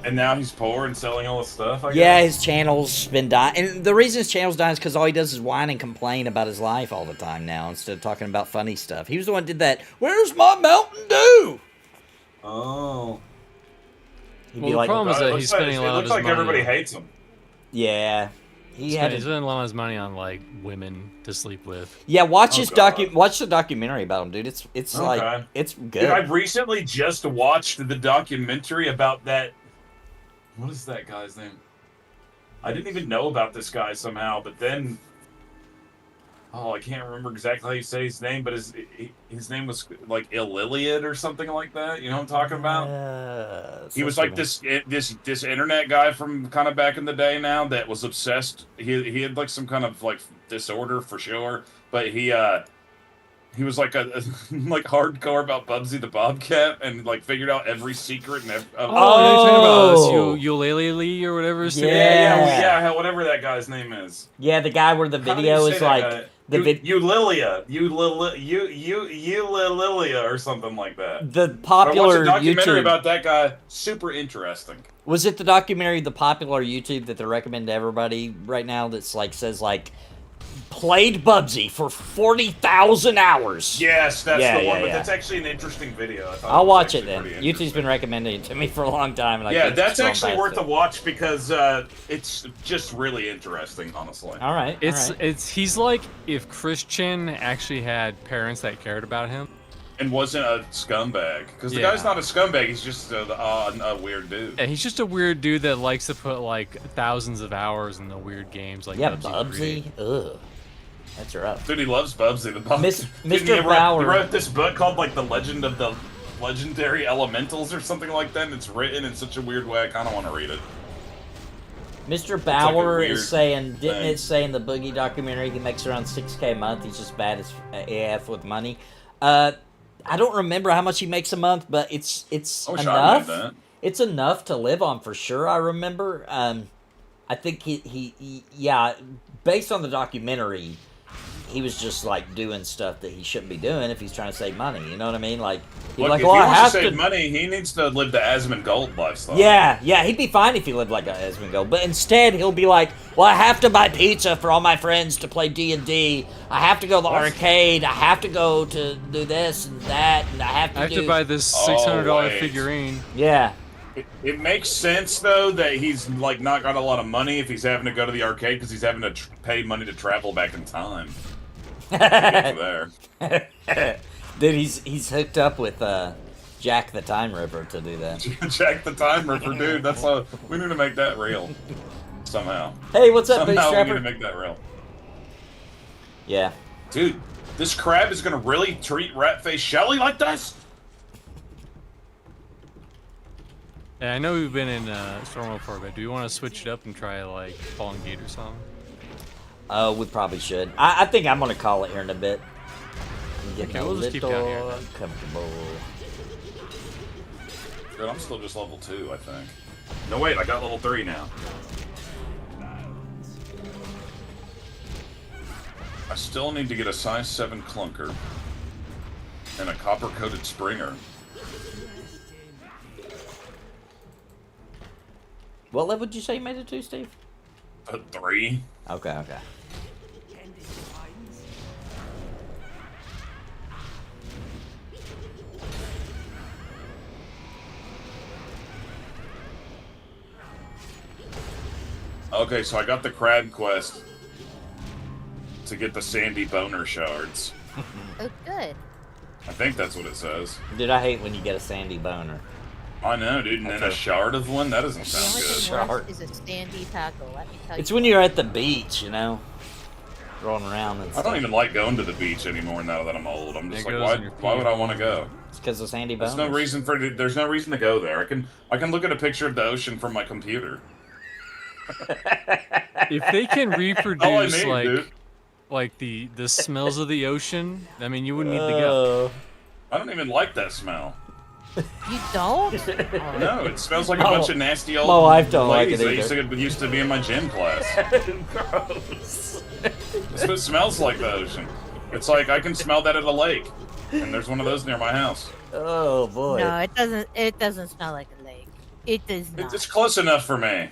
And now he's poor and selling all his stuff, I guess? Yeah, his channel's been dying. And the reason his channel's dying is because all he does is whine and complain about his life all the time now instead of talking about funny stuff. He was the one who did that, "Where's my Mountain Dew?" Oh. He'd Well, be the like, problem is that he's spending a lot of his money. It looks like everybody hates him. yeah. He's spending a lot of his money on like women to sleep with. Yeah, watch God. watch the documentary about him, dude. It's Okay. like it's good. Dude, I recently just watched the documentary about that. What is that guy's name? I didn't even know about this guy somehow, but then... Oh, I can't remember exactly how you say his name, but his name was like Illiliad or something like that. You know what I'm talking about? He was like this internet guy from kind of back in the day now that was obsessed. He had like some kind of like disorder for sure, but he was like a like hardcore about Bubsy the Bobcat and like figured out every secret and you're talking about Ukulele or whatever. Yeah, whatever that guy's name is. Yeah, the guy where the video is like Eulilia or something like that. The popular I watched a documentary YouTube about that guy. Super interesting. Was it the documentary, the popular YouTube that they recommend to everybody right now? That's like says like played Bubsy for 40,000 hours. Yes, that's the one. But yeah. that's actually an interesting video. I'll watch it then. YouTube's been recommending it to me for a long time. And that's actually worth a watch because it's just really interesting, honestly. All right. He's like if Christian actually had parents that cared about him. And wasn't a scumbag. Because the guy's not a scumbag, he's just a weird dude. Yeah, he's just a weird dude that likes to put like thousands of hours in the weird games like Bubsy. Ugh. That's rough. Dude, he loves Bubsy the Bobcat. Mr. Bauer. He wrote this book called like The Legend of the Legendary Elementals or something like that, and it's written in such a weird way I kind of want to read it. Mr. Bauer is saying, didn't it say in the Boogie documentary he makes around 6K a month? He's just bad as AF with money. I don't remember how much he makes a month, but it's enough. It's enough to live on for sure. I remember. I think he based on the documentary, he was just like doing stuff that he shouldn't be doing if he's trying to save money. You know what I mean? Like, Look, like, if well, he I wants have to save money, he needs to live the Asmongold lifestyle. Yeah, he'd be fine if he lived like Asmongold. But instead, he'll be like, well, I have to buy pizza for all my friends to play D&D. I have to go to the arcade. I have to go to do this and that, and I have to buy this $600 figurine. Yeah. It makes sense though that he's like not got a lot of money if he's having to go to the arcade because he's having to pay money to travel back in time. To get to there. Dude, he's hooked up with Jack the Time Ripper to do that. Jack the Time Ripper, dude. That's we need to make that real somehow. Hey, what's up, Big Somehow we Strapper? need to make that real. Yeah. Dude, this crab is gonna really treat Ratface Shelly like this? Yeah, I know we've been in Stormwell for a bit. Do you want to switch it up and try like Fallen Gate or something? We probably should. I think I'm gonna call it here in a bit. I'm getting we'll just keep down here. uncomfortable. Dude, I'm still just level 2, I think. No, wait, I got level 3 now. I still need to get a size 7 clunker and a copper-coated Springer. What level did you say you made it to, Steve? 3. Okay. Okay, so I got the crab quest to get the sandy boner shards. Oh, good. I think that's what it says. Dude, I hate when you get a sandy boner. I know, dude, and then a shard of one? That doesn't The sound only good. thing Shark. worse is a standy tackle. Let me tell It's you. when you're at the beach, you know, rolling around and I stuff. don't even like going to the beach anymore now that I'm old. I'm just It like, goes in your why would I want to go? It's because of sandy boners. There's no reason to go there. I can look at a picture of the ocean from my computer. If they can All I reproduce need, dude. like the smells of the ocean, I mean, you wouldn't need to go. I don't even like that smell. You don't? Oh, No, it smells like a bunch of nasty old my wife don't like ladies it that used to be in my gym class. Gross. That's what it smells like, the ocean. It's like I can smell that at a lake, and there's one of those near my house. Oh boy. No, it doesn't. It doesn't smell like a lake. It does not. It's close enough for me.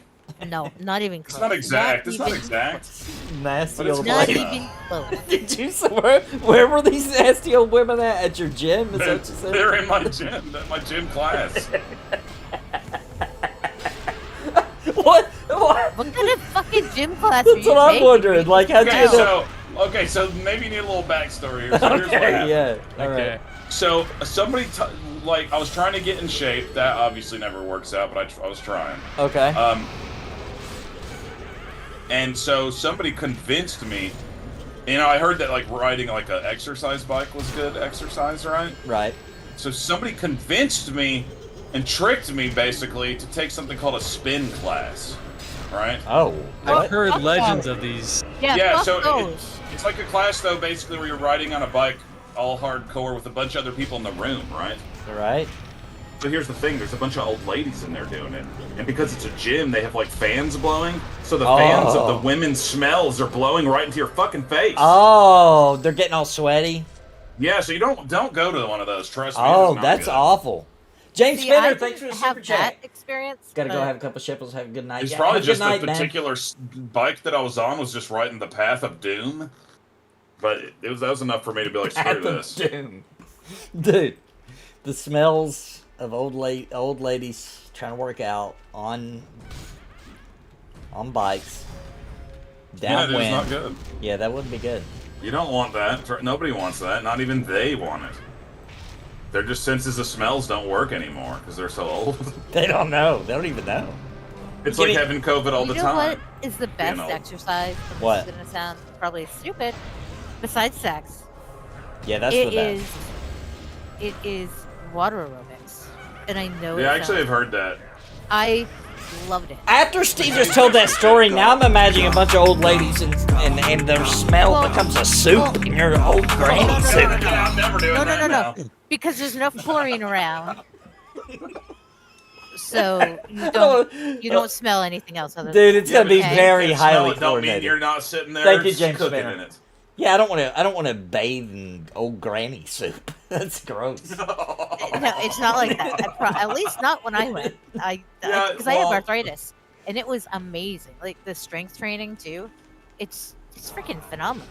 No, not even close. It's not exact. It's not even exact. Nasty But it's old Not close lady. enough. even close. Did you where were these nasty old women at your gym? Is that what you said? They're in my gym class. What? What kind of fucking gym class are That's you what I'm taking? wondering. Like, how'd you Okay, so maybe you need a little backstory here. So here's what Okay, happened. yeah. All Okay. right. So somebody I was trying to get in shape. That obviously never works out, but I was trying. Okay. And so somebody convinced me. You know, I heard that like riding like an exercise bike was good exercise, right? Right. So somebody convinced me and tricked me basically to take something called a spin class, right? Oh. I've What? heard Fuck legends that. of these. Yeah, fuck so those. it's like a class though, basically where you're riding on a bike all hardcore with a bunch of other people in the room, right? All right. So here's the thing, there's a bunch of old ladies in there doing it. And because it's a gym, they have like fans blowing. So the fans of the women's smells are blowing right into your fucking face. Oh, they're getting all sweaty. Yeah, so you don't go to one of those, trust me. Oh, it's not that's good. awful. James See, Spinner, I thanks for the didn't have super chat. that experience. Gotta go but have a couple shipples. Have a good night. It's Yeah, probably have a good just night, the man. particular bike that I was on was just right in the path of doom. But that was enough for me to be like, screw Path of this. doom. Dude, the smells of old ladies trying to work out on bikes. Yeah, dude, it's not Downwind. good. Yeah, that wouldn't be good. You don't want that. Nobody wants that. Not even they want it. Their just senses of smells don't work anymore because they're so old. They don't know. They don't even know. It's Give like me- having COVID all you the know time. what is the best know. exercise? And What? This is gonna sound probably stupid. Besides sex, Yeah, that's the best. it is water aerobics, and I know. Yeah, it I actually have sounds- heard that. I loved it. After Steve just told that story, now I'm imagining a bunch of old ladies and their smell Well, becomes a soup in your old granny no, no, soup. no, no, I'm never doing No, no, that no, now. no. Because there's no chlorine around. So you don't smell anything else other Dude, than it's gonna be okay? very Can't smell highly it, don't mean coordinated. you're not sitting there Thank you, James cooking Spinner. in it. Yeah, I don't want to bathe in old granny soup. That's gross. No, it's not like that. At least not when I went. Yeah, Because I have well- arthritis, and it was amazing. Like the strength training too. It's freaking phenomenal.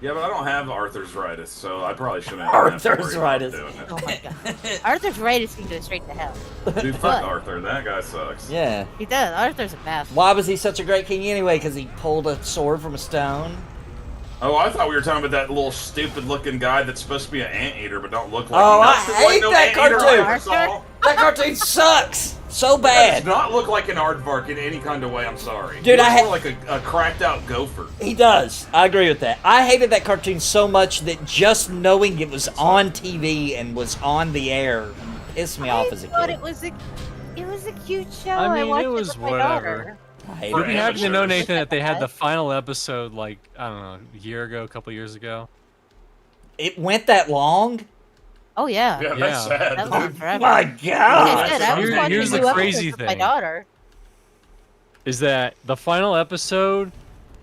Yeah, but I don't have arthritis, so I probably shouldn't have to worry about Arthritis. doing it. Oh my god. Arthritis can go straight to hell. Dude, fuck Arthur. That guy sucks. Yeah. He does. Arthur's a mess. Why was he such a great king anyway? Because he pulled a sword from a stone? Oh, I thought we were talking about that little stupid-looking guy that's supposed to be an anteater, but don't look like. Oh, I not hate like no that anteater cartoon. I ever saw. That cartoon sucks so That bad. does not look like an aardvark in any kind of way. I'm sorry. Dude, He I looks ha- more like a cracked-out gopher. He does. I agree with that. I hated that cartoon so much that just knowing it was on TV and was on the air pissed me off as a thought kid. it was a cute show. I mean, watched it was with my whatever. daughter. I hated For You'd be it. happy to know, amateurs. Nathan, that they had the final episode, like, I don't know, a year ago, a couple years ago. It went that long? Oh yeah. Yeah, Yeah. that's sad. That was on forever. My Like I God. said, I was Here- watching here's the new crazy episodes with my thing. daughter. Is that the final episode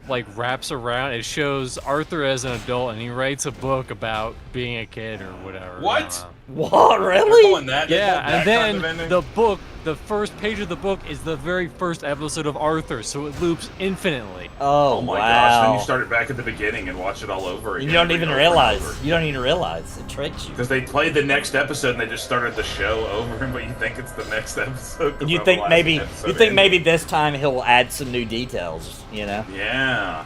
like wraps around. It shows Arthur as an adult, and he writes a book about being a kid or whatever. What? What, They're really? pulling that. Yeah, that and kind of then ending? the book, the first page of the book is the very first episode of Arthur, so it loops infinitely. Oh, Oh my wow. gosh! Then you start it back at the beginning and watch it all over again. You don't even realize. You don't even realize. It tricks you. Because they played the next episode and they just started the show over, but you think it's the next episode. 'cause And you the think last maybe episode ended. this time he'll add some new details, you know? Yeah.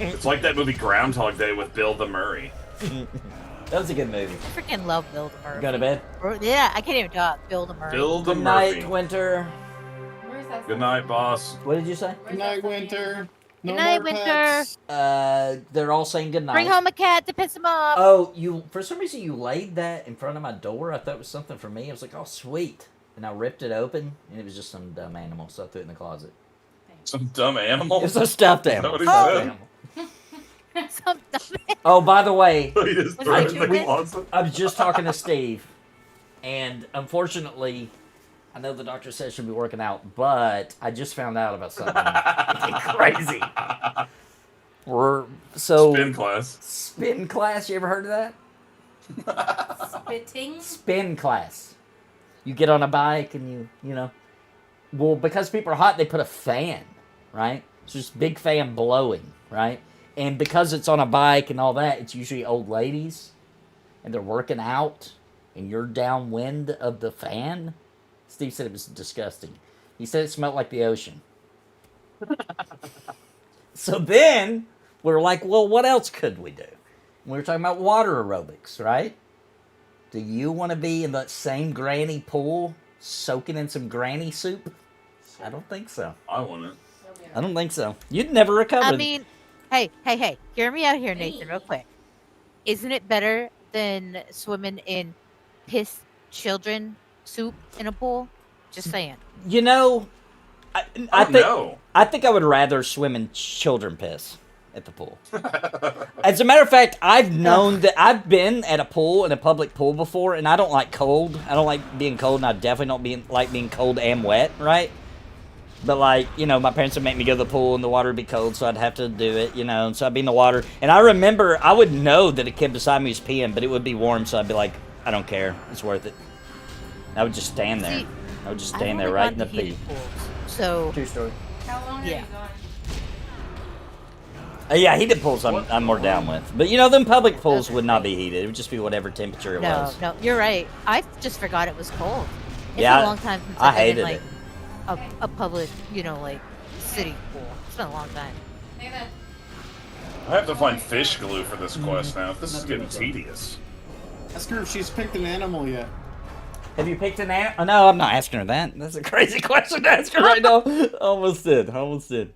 It's like that movie Groundhog Day with Bill the Murray. That was a good movie. I freaking love Bill the Murphy. Go to bed. Yeah, I can't even talk. Bill the Murphy. Bill the Good Murphy. night, Winter. Where's that? Good night, boss. What did you say? Good night, Winter. No Good night, more Winter. pets. They're all saying good night. Bring home a cat to piss him off. Oh, you, for some reason you laid that in front of my door. I thought it was something for me. I was like, oh, sweet. And I ripped it open, and it was just some dumb animal, so I threw it in the closet. Some dumb animal. It's a stuffed that animal. what he Stuffed said? animal. Some dumb. Oh, by the way, He just Was threw that it in you, the Vince? closet. I was just talking to Steve, and unfortunately, I know the doctor said she'll be working out, but I just found out about something crazy. Spin class. Spin class. You ever heard of that? Spitting? Spin class. You get on a bike and you know. Well, because people are hot, they put a fan, right? It's just big fan blowing, right? And because it's on a bike and all that, it's usually old ladies, and they're working out, and you're downwind of the fan. Steve said it was disgusting. He said it smelled like the ocean. So then we were like, well, what else could we do? And we were talking about water aerobics, right? Do you want to be in that same granny pool, soaking in some granny soup? I don't think so. I want it. I don't think so. You'd never recover. I mean, hey, hear me out here, Nathan, real quick. Isn't it better than swimming in piss children soup in a pool? Just saying. you know, I Oh, think no. I think I would rather swim in children piss at the pool. As a matter of fact, I've known that I've been at a pool, in a public pool before, and I don't like cold. I don't like being cold, and I definitely don't like being cold and wet, right? But, like, you know, my parents would make me go to the pool, and the water would be cold, so I'd have to do it, you know, and so I'd be in the water. And I remember I would know that a kid beside me was peeing, but it would be warm, so I'd be like, I don't care. It's worth it. I would just stand there. See, I would just I've stand there only right in gone the to pee. heated pools, so True story. How long Yeah. are you gone? Yeah, heated pools I'm more down with. But, you know, them public pools would not be heated. It would just be whatever temperature it was. no, you're right. I just forgot it was cold. It's Yeah, a long time since I I've been hated in, like, it. a public, you know, like, city pool. It's been a long time. Nathan. I have to find fish glue for this quest now. This is getting tedious. Ask her if she's picked an animal yet. Have you picked an animal? Oh, no, I'm not asking her that. That's a crazy question to ask her right now. Almost did. Almost did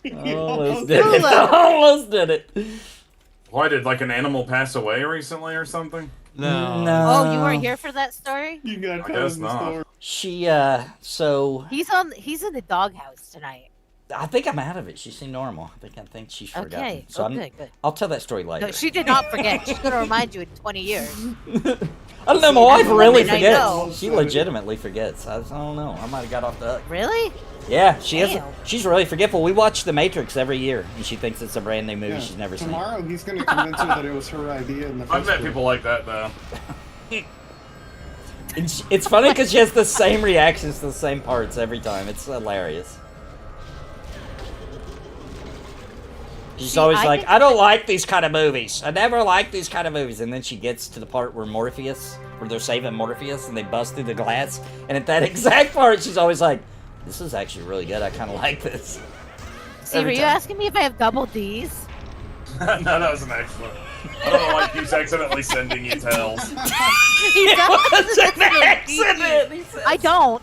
it. Almost did it. Why, did like an animal pass away recently or something? No. Oh, you weren't here for that story? You got I caught guess in the not. store. She, so, He's in the doghouse tonight. I think I'm out of it. She seemed normal. I think she's forgotten. Okay. So Good. I'll tell that story later. No, she did not forget. She's gonna remind you in 20 years. I don't know. My wife really I know. forgets. She legitimately forgets. I don't know. I might have got off the hook. Really? Yeah, she is. Damn. She's really forgetful. We watch The Matrix every year, and she thinks it's a brand new movie Yeah. she's never seen. Tomorrow he's gonna convince her that it was her idea in the first I've met place. people like that though. It's funny because she has the same reactions to the same parts every time. It's hilarious. She's See, always I like, think- I don't like these kind of movies. I never like these kind of movies. And then she gets to the part where they're saving Morpheus, and they bust through the glass. And at that exact part, she's always like, this is actually really good. I kind of like this. See, Every were you time. asking me if I have double D's? No, that was an excellent. I don't know why he keeps accidentally sending you tells. He does. It's an accident. He said. I don't.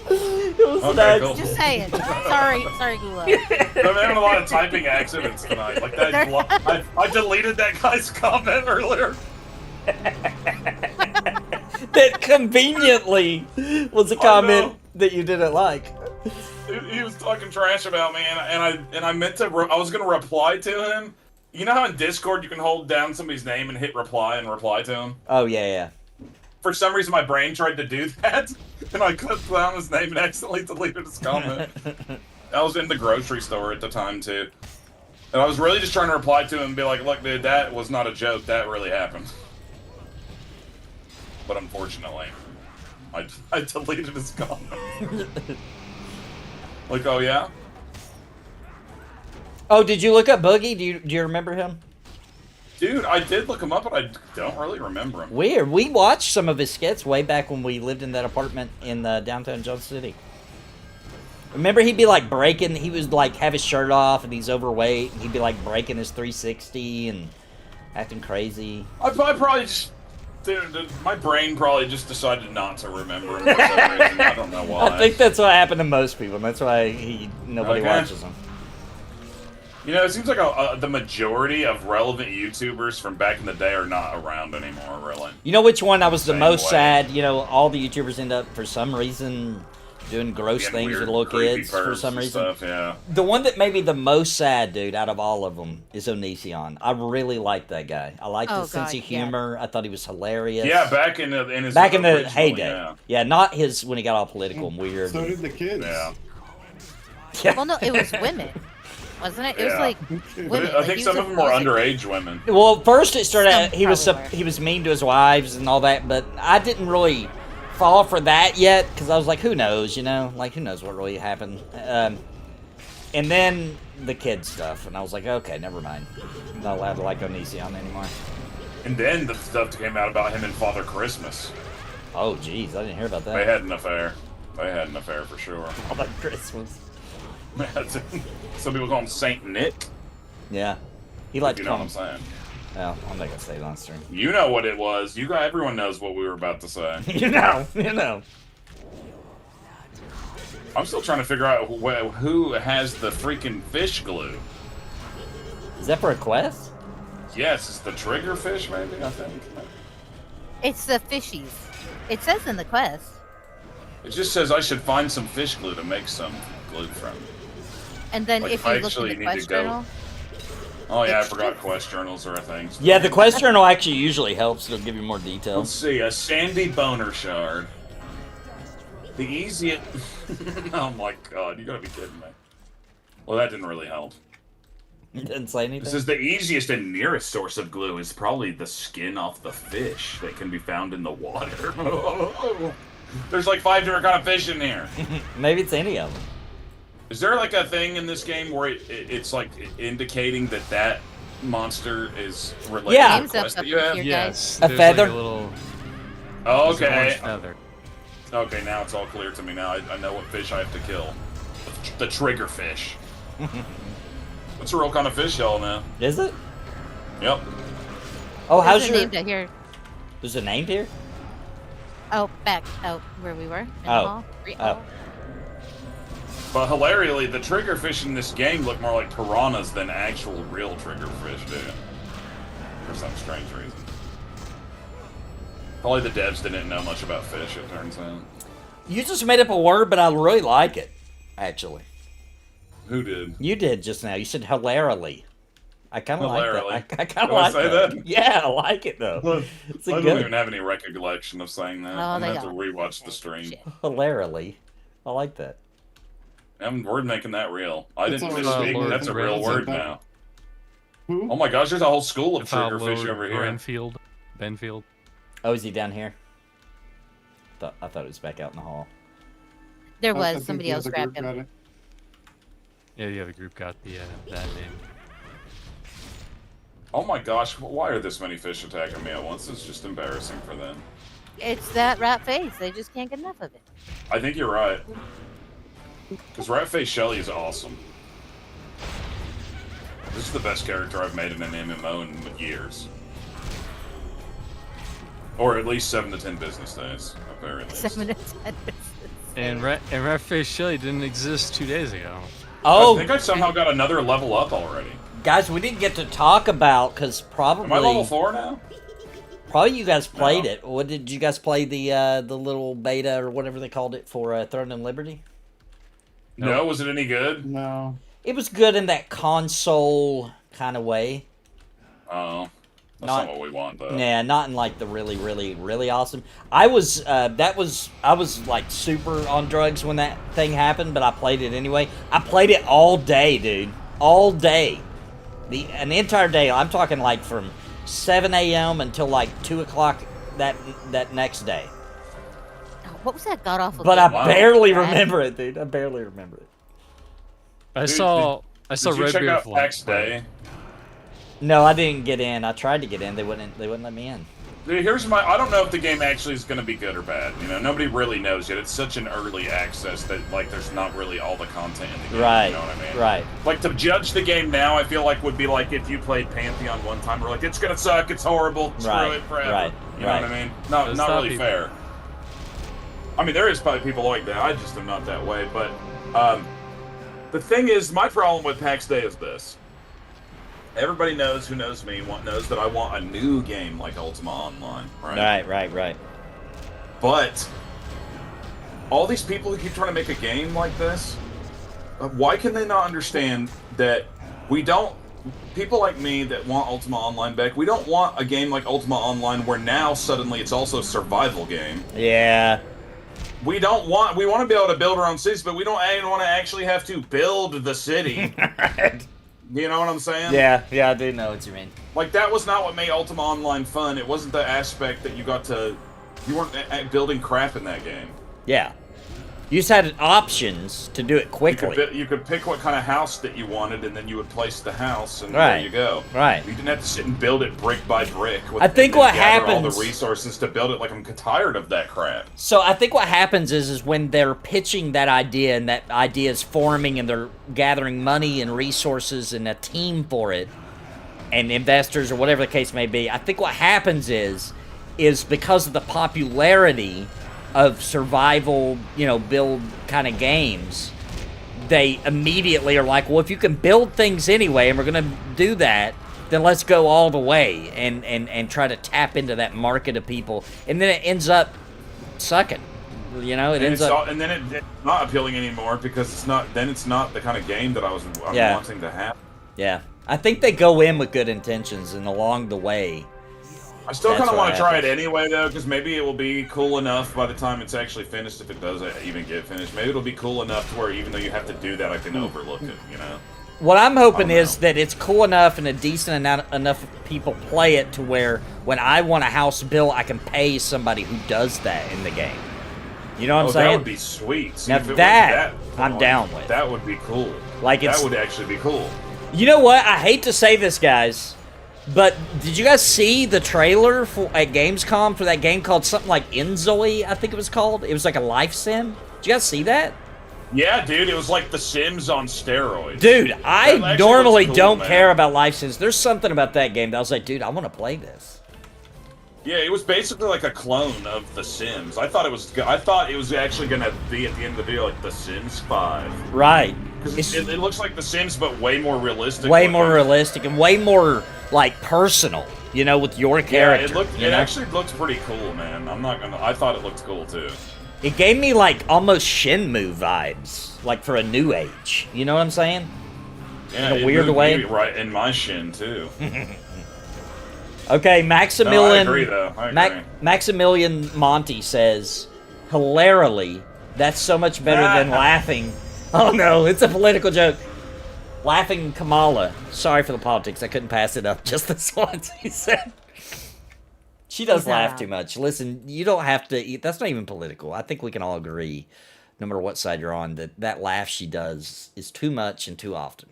It was an Okay, cool. accident. Just saying. Sorry, Gula. I'm having a lot of typing accidents tonight. Like that, I deleted that guy's comment earlier. That conveniently was a comment that you didn't like. He was talking trash about me, and I meant to. I was gonna reply to him. You know how in Discord you can hold down somebody's name and hit reply and reply to him? Oh, yeah. For some reason, my brain tried to do that, and I clicked down his name and accidentally deleted his comment. I was in the grocery store at the time too. And I was really just trying to reply to him and be like, look, dude, that was not a joke. That really happened. But unfortunately, I deleted his comment. Like, oh yeah? Oh, did you look up Boogie? Do you remember him? Dude, I did look him up, but I don't really remember him. Weird. We watched some of his skits way back when we lived in that apartment in downtown Jones City. Remember, he'd be like breaking. He was like have his shirt off, and he's overweight, and he'd be like breaking his 360 and acting crazy. I probably just, dude, my brain probably just decided not to remember him for some reason. I don't know why. I think that's what happened to most people. And that's why nobody watches him. You know, it seems like the majority of relevant YouTubers from back in the day are not around anymore, really. You know which one I was the Same most way. sad? You know, all the YouTubers end up, for some reason, doing gross Getting things weird, with little creepy kids for pervs some and reason. stuff, yeah. The one that made me the most sad, dude, out of all of them is Onision. I really liked that guy. I liked his sense of humor. I thought he was hilarious. Yeah, back in his the original, heyday. Yeah, not his when he got all political and weird. So did the kids. Yeah. Well, no, it was women, wasn't it? It was like women. I think some of them were underage women. Well, first it started out, Some he was mean to his wives and all that, but I didn't really fall for that yet because I was like, who knows, you know, like who knows what really happened. And then the kid stuff, and I was like, okay, never mind. I'm not allowed to like Onision anymore. And then the stuff came out about him and Father Christmas. Oh, jeez, I didn't hear about that. They had an affair. They had an affair for sure. Father Christmas. Some people call him Saint Nick. Yeah, he liked You to know call what I'm him. saying? Well, I'm not gonna say it on stream. You know what it was. Everyone knows what we were about to say. you know. I'm still trying to figure out who has the freaking fish glue. Is that for a quest? Yes, it's the trigger fish, maybe, I think. It's the fishies. It says in the quest. It just says I should find some fish glue to make some glue from. And then Like, if I you look actually in the need to quest go- journal, Oh yeah, I forgot quest journals are a thing. Yeah, the quest journal actually usually helps. It'll give you more Let's details. see, a sandy boner shard. The easiest... Oh my god, you gotta be kidding me. Well, that didn't really help. It didn't say anything? It says the easiest and nearest source of glue is probably the skin off the fish that can be found in the water. There's like 5 different kind of fish in here. Maybe it's any of them. Is there like a thing in this game where it's like indicating that monster is related Yeah. to the quest that you have? Yes. A there's feather? Like a little, Oh, there's an orange okay. feather. Okay, now it's all clear to me now. I know what fish I have to kill. The trigger fish. That's a real kind of fish, y'all know. Is it? Yep. Oh, how's there's a your... name down here. There's a name here? Oh, back out where we were. In the Oh. hall. Oh. But hilariously, the trigger fish in this game look more like piranhas than actual real trigger fish do. For some strange reason. Probably the devs didn't know much about fish, it turns out. You just made up a word, but I really like it, actually. Who did? You did just now. You said hilarily. I kind of like Hilarily. that. I kind Did of I like say that. that? Yeah, I like it, though. It's a I don't good... even have any recollection of saying that. Oh, I'm they gonna have to got rewatch the stream. Hilarily. I like that. We're making that real. I It's didn't always misspeak. Lord That's a real Ren's word like now. Who? Oh my gosh, there's a whole school of If I trigger fish load over here. Benfield. Oh, is he down here? I thought it was back out in the hall. There I was think somebody the else other grabbed group got him. it. Yeah, the other group got the that name. Oh my gosh, why are this many fish attacking me at once? It's just embarrassing for them. It's that rat face. They just can't get enough of it. I think you're right. Because Ratface Shelly is awesome. This is the best character I've made in an MMO in years. Or at least 7 to 10 business days, at very least. 7 to 10. And Ratface Shelly didn't exist 2 days ago. Oh, I think I somehow got another level up already. guys, we didn't get to talk about, because probably... Am I level 4 now? Probably you guys played No. it. What did you guys play the little beta or whatever they called it for Throne and Liberty? No, was it any good? No. It was good in that console kind of way. Oh, that's not what we want, though. Yeah, not in like the really, really, really awesome. I was like super on drugs when that thing happened, but I played it anyway. I played it all day, dude. All day. an entire day. I'm talking like from 7 a.m. until like 2 o'clock that next day. What was that god awful? But I Wow. barely remember it, dude. I barely remember it. I saw Did you check Redbeard out fly. PAX Day? No, I didn't get in. I tried to get in. They wouldn't let me in. Dude, here's my. I don't know if the game actually is going to be good or bad. You know, nobody really knows yet. It's such an early access that like there's not really all the content in the game. Right. You know what I mean? Right. Like to judge the game now, I feel like would be like if you played Pantheon one time. We're like, it's gonna suck. It's horrible. Screw Right, it forever. right, You know right. what I mean? Not There's not some really people- fair. I mean, there is probably people like that. I just am not that way. But the thing is, my problem with PAX Day is this. Everybody knows who knows me knows that I want a new game like Ultima Online, right? Right. But all these people who keep trying to make a game like this, why can they not understand that we don't? People like me that want Ultima Online back, we don't want a game like Ultima Online where now suddenly it's also a survival game. Yeah. We want to be able to build our own cities, but we don't want to actually have to build the city. Right. You know what I'm saying? Yeah, I do know what you mean. Like, that was not what made Ultima Online fun. It wasn't the aspect that you weren't building crap in that game. Yeah. You just had options to do it quickly. You could pick what kind of house that you wanted, and then you would place the house, and Right. there you go. Right. You didn't have to sit and build it brick by brick. I think and what gather all happens- the resources to build it. Like, I'm tired of that crap. So I think what happens is when they're pitching that idea and that idea is forming and they're gathering money and resources and a team for it and investors or whatever the case may be, I think what happens is because of the popularity of survival, build kind of games, they immediately are like, well, if you can build things anyway and we're going to do that, then let's go all the way and try to tap into that market of people. And then it ends up sucking. It's not appealing anymore because it's not the kind of game that I'm wanting to have. Yeah. I think they go in with good intentions, and along the way, I still That's kind of what want to try it happens. anyway, though, because maybe it will be cool enough by the time it's actually finished, if it does even get finished. Maybe it'll be cool enough to where even though you have to do that, I can overlook it, what I'm hoping I don't is that it's cool enough and a decent enough people play it to where when I want a house built, I can pay somebody who does that in the game. You know what I'm saying? That would be sweet. See, Now if it went that, far, I'm down with. That would be cool. Like, that would actually be cool. You know what? I hate to say this, guys, but did you guys see the trailer at Gamescom for that game called something like Enzoi, I think it was called? It was like a life sim. Did you guys see that? Yeah, dude, it was like The Sims on steroids. Dude, I That actually normally looks cool, don't man. care about life sims. There's something about that game that I was like, dude, I want to play this. Yeah, it was basically like a clone of The Sims. I thought it was actually gonna be at the end of the video like The Sims 5. Right. Because it looks like The Sims, but way more realistic. Way looking. more realistic and way more, like, personal, with your Yeah, character. it actually looks pretty cool, man. I thought it looked cool too. It gave me, like, almost Shenmue vibes, like, for a new age. You know what I'm saying? Yeah, In a it weird moved way. me right in my shin too. Okay, Maximilian. No, I agree, though. I agree. Maximilian Monty says, hilarily, that's so much better than laughing. Oh no, it's a political joke. Laughing Kamala. Sorry for the politics. I couldn't pass it up just this once, he said. She does He's not laugh out. too much. Listen, you don't have to eat. That's not even political. I think we can all agree, no matter what side you're on, that laugh she does is too much and too often.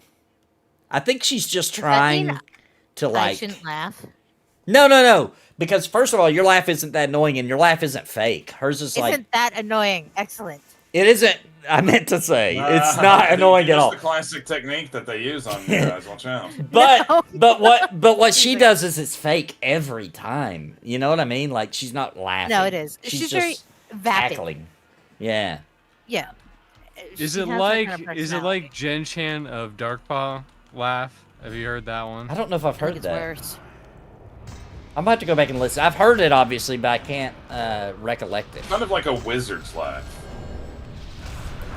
I think she's just Does that mean trying to, I like... shouldn't laugh. No. Because, first of all, your laugh isn't that annoying, and your laugh isn't fake. Hers is like... Isn't that annoying? Excellent. It isn't... I meant to say, it's Dude, not annoying at it's all. the classic technique that they use on you guys. Watch out. But what she does is it's fake every time. You know what I mean? Like, she's not laughing. No, it is. She's She's just very vapid. cackling. Yeah. Yeah. Is She it has that like kind of is it personality. like Jen Chan of Darkpaw laugh? Have you heard that one? I don't know if I've I heard think it's that. worse. I'm about to go back and listen. I've heard it, obviously, but I can't recollect it. Kind of like a wizard's laugh.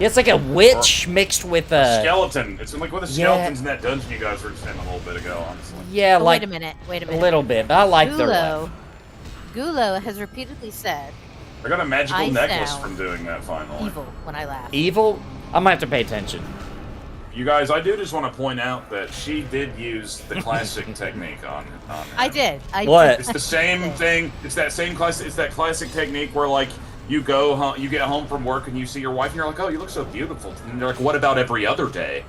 Yeah, it's like a witch mixed with a... Skeleton. It's like with the skeletons in that dungeon you guys were just in a little bit ago, honestly. Yeah, Oh, like... wait a minute. Wait a A minute. little bit, but I like their laugh. Gulo has repeatedly said I got a magical I necklace sound from doing that finally. evil when I laugh. Evil? I might have to pay attention. You guys, I do just want to point out that she did use the classic technique on him. I did. What? It's the same thing. It's that same classic. It's that classic technique where like you go home, you get home from work and you see your wife and you're like, oh, you look so beautiful. And they're like, what about every other day?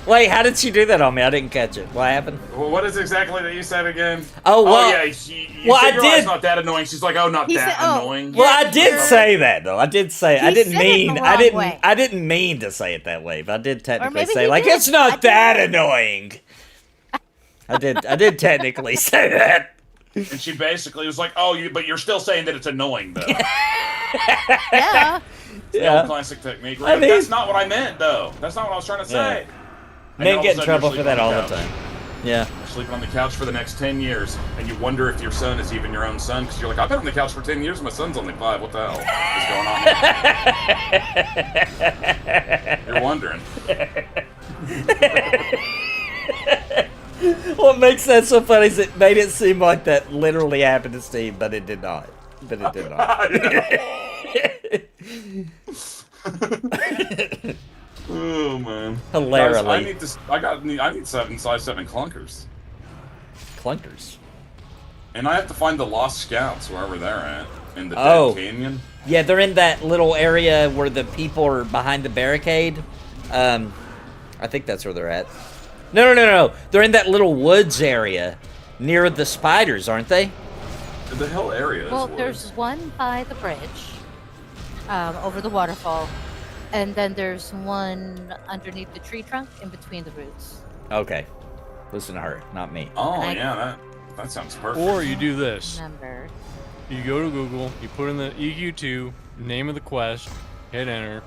Wait, how did she do that on me? I didn't catch it. What happened? Well, what is exactly that you said again? Oh, well, yeah, you said your wife's not that annoying. She's like, oh, not that annoying. Well, I did say that though. I did say I didn't said it mean the I wrong didn't way. I didn't mean to say it that way, but I did technically maybe say he like did. it's not that annoying. I did technically say that. And she basically was like, oh, but you're still saying that it's annoying though. Yeah. The old classic technique. I mean- That's not what I meant though. That's not what I was trying to say. And then Men all get of a in sudden trouble you're for that sleeping all on the couch. time. Yeah. You're sleeping on the couch for the next 10 years, and you wonder if your son is even your own son, because you're like, I've been on the couch for 10 years, and my son's only 5. What the hell is going on here? You're wondering. What makes that so funny is it made it seem like that literally happened to Steve, but it did not. But it did not. Oh man. Hilarily. Guys, I need size 7 clunkers. Clunkers. And I have to find the lost scouts wherever they're at in the Oh. dead canyon. Yeah, they're in that little area where the people are behind the barricade. I think that's where they're at. No. They're in that little woods area near the spiders, aren't they? The hell area is Well, woods. there's one by the bridge, over the waterfall, and then there's one underneath the tree trunk in between the roots. Okay. Listen to her, not me. Oh I- yeah, that sounds perfect. Or you do this. Remember? You go to Google, you put in the EQ2, name of the quest, hit enter,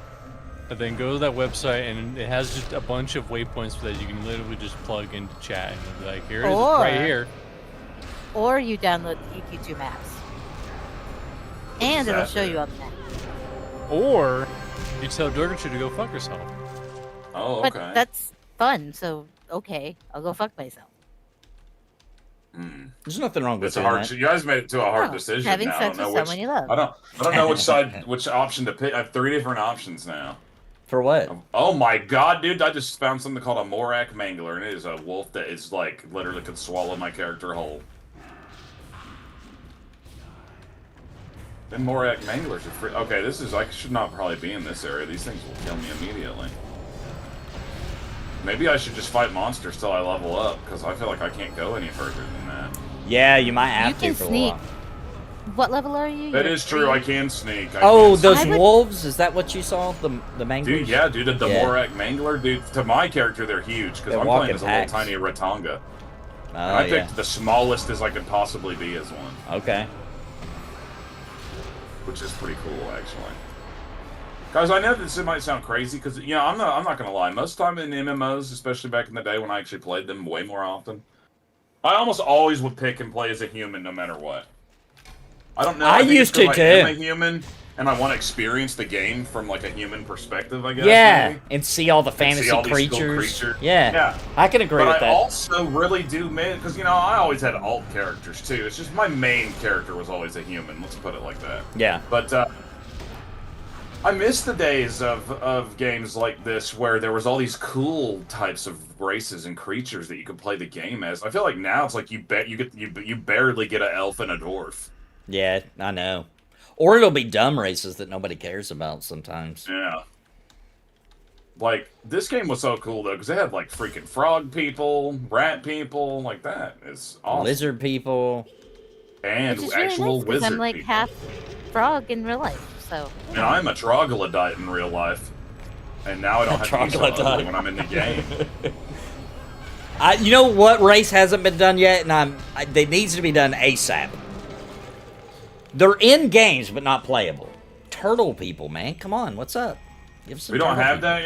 and then go to that website, and it has just a bunch of waypoints that you can literally just plug into chat. And it'll be like, here it is, it's right here. Or you download the EQ2 maps, and it'll show you on the map. Or you tell Durgachu to go fuck herself. Oh, okay. But that's fun, so okay, I'll go fuck myself. There's nothing wrong with It's a doing hard. that. You guys made it to a hard Oh, decision. having now. sex I don't with know someone you love. I don't know which option to pick. I have 3 different options now. For what? Oh my god, dude! I just found something called a Morak Mangler, and it is a wolf that is like literally could swallow my character whole. Then Morak Manglers are free. Okay, this is I should not probably be in this area. These things will kill me immediately. Maybe I should just fight monsters till I level up, because I feel like I can't go any further than that. Yeah, you might have You can to for sneak. a while. What level are you? That You're is true. 3? I can sneak. Oh, can those I would- wolves? Is that what you saw? The manglers? Dude, yeah, dude, the Yeah. Morak Mangler, dude. To my character, they're huge because They I'm walk playing in as a little packs. tiny Ratanga. Oh, And I yeah. picked the smallest as I could possibly be as one, Okay. which is pretty cool, actually. Guys, I know this might sound crazy because you know I'm not gonna lie. Most time in MMOs, especially back in the day when I actually played them way more often, I almost always would pick and play as a human no matter what. I don't know. I think it's used to 'cause too. I am a human, and I want to experience the game from like a human perspective, I guess. Yeah, maybe. and see all the And fantasy see all these cool creatures. Yeah. Yeah. I can agree But with I that. also really do, man, because you know I always had alt characters too. It's just my main character was always a human. Let's put it like that. Yeah. But I miss the days of games like this where there was all these cool types of races and creatures that you could play the game as. I feel like now it's like you barely get an elf and a dwarf. Yeah, I know. Or it'll be dumb races that nobody cares about sometimes. Yeah. Like this game was so cool though because they had like freaking frog people, rat people, like that. It's awesome. Lizard people. And Which is really actual nice 'cause wizard I'm like people. half frog in real life, so. And I'm a troglodyte in real life. And now I don't have to be so ugly Troglodyte. when I'm in the game. You know what race hasn't been done yet, and it needs to be done ASAP. They're in games, but not playable. Turtle people, man. Come on, what's up? Give us some We don't turtle have people. that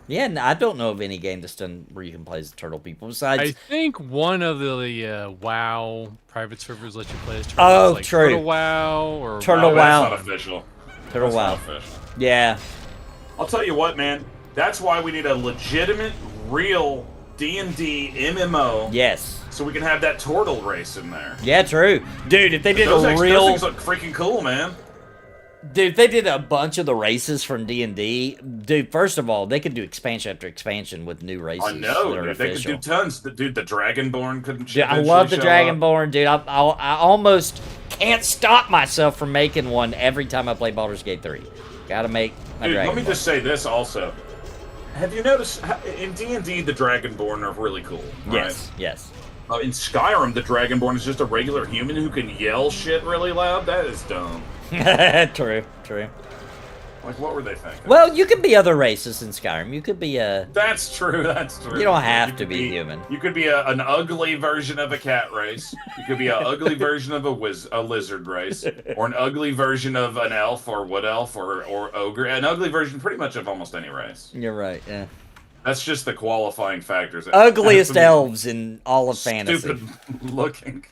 yet? Yeah, I don't know of any game that's done where you can play as turtle people besides. I think one of the WoW private servers let you play as turtles. Oh, like true. Turtle WoW or Turtle No, WoW. That's not official. Turtle That's WoW. not official. Yeah. I'll tell you what, man. That's why we need a legitimate, real D&D MMO. Yes. So we can have that turtle race in there. Yeah, true. Dude, if they did Those a those real... things look freaking cool, man. Dude, they did a bunch of the races from D&D. Dude, first of all, they could do expansion after expansion with new races. I know, that are dude. They could do tons. Dude, the Dragonborn couldn't. Dude, I love the Dragonborn, dude. I almost can't stop myself from making one every time I play Baldur's Gate 3. Gotta make my Dude, Dragonborn. let me just say this also. Have you noticed in D&D the Dragonborn are really cool? Right? Yes, yes. In Skyrim, the Dragonborn is just a regular human who can yell shit really loud. That is dumb. True, true. Like, what were they thinking? Well, you could be other races in Skyrim. You could be a... That's true, that's true. You don't have to be human. You could be an ugly version of a cat race. You could be an ugly version of a lizard race. Or an ugly version of an elf or wood elf or ogre. An ugly version pretty much of almost any race. You're right, yeah. That's just the qualifying factors. Ugliest elves in all of fantasy. Stupid looking.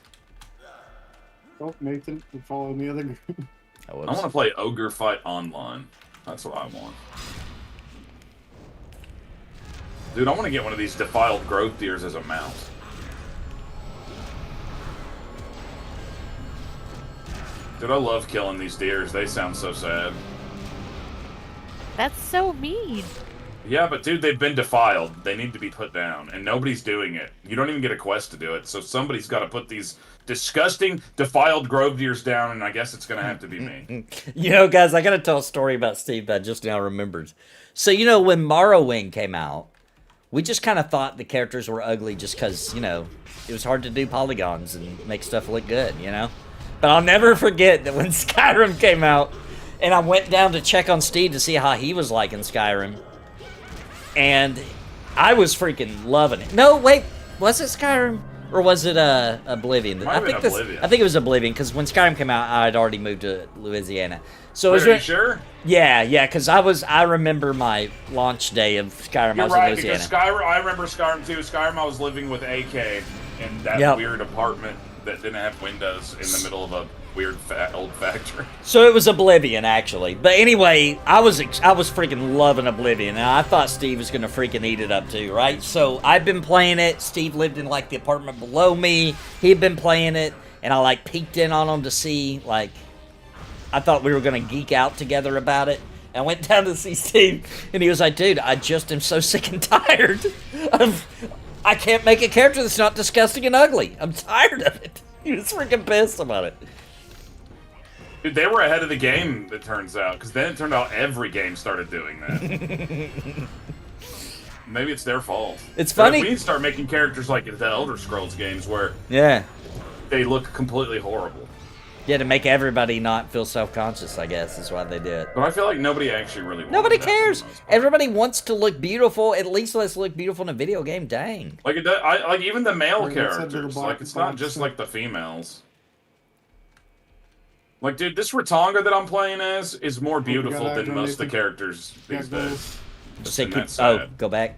Oh, Nathan, you follow the other group. I want to play Ogre Fight Online. That's what I want. Dude, I want to get one of these defiled growth deers as a mount. Dude, I love killing these deers. They sound so sad. That's so mean. Yeah, but dude, they've been defiled. They need to be put down, and nobody's doing it. You don't even get a quest to do it, so somebody's got to put these disgusting, defiled grove deers down, and I guess it's going to have to be me. You know, guys, I got to tell a story about Steve that I just now remembered. So, you know, when Morrowind came out, we just kind of thought the characters were ugly just because, you know, it was hard to do polygons and make stuff look good, you know? But I'll never forget that when Skyrim came out, and I went down to check on Steve to see how he was liking Skyrim, and I was freaking loving it. No, wait, was it Skyrim? Or was it Oblivion? I think it was Oblivion, because when Skyrim came out, I'd already moved to Louisiana. So Wait, are you sure? Yeah, because I remember my launch day of Skyrim. You're I was right, in Louisiana. because Skyrim, I remember Skyrim too. Skyrim, I was living with AK in that weird apartment that didn't have windows in the middle of a weird old factory. So it was Oblivion, actually. But anyway, I was freaking loving Oblivion, and I thought Steve was gonna freaking eat it up too, right? So I've been playing it. Steve lived in like the apartment below me. He'd been playing it, and I like peeked in on him to see, like, I thought we were gonna geek out together about it. And I went down to see Steve, and he was like, "Dude, I just am so sick and tired of I can't make a character that's not disgusting and ugly. I'm tired of it." He was freaking pissed about it. Dude, they were ahead of the game, it turns out, because then it turned out every game started doing that. Maybe it's their fault. It's funny. We need to start making characters like the Elder Scrolls games where they look completely horrible. Yeah, to make everybody not feel self-conscious, I guess, is why they do it. But I feel like nobody actually really wants Nobody cares. Everybody wants to look beautiful. At least let's look beautiful in a video game. Dang. Like, like even the male characters. Like, it's not just like the females. Like, dude, this Ratanga that I'm playing as is more beautiful than most of the characters these days. Go back.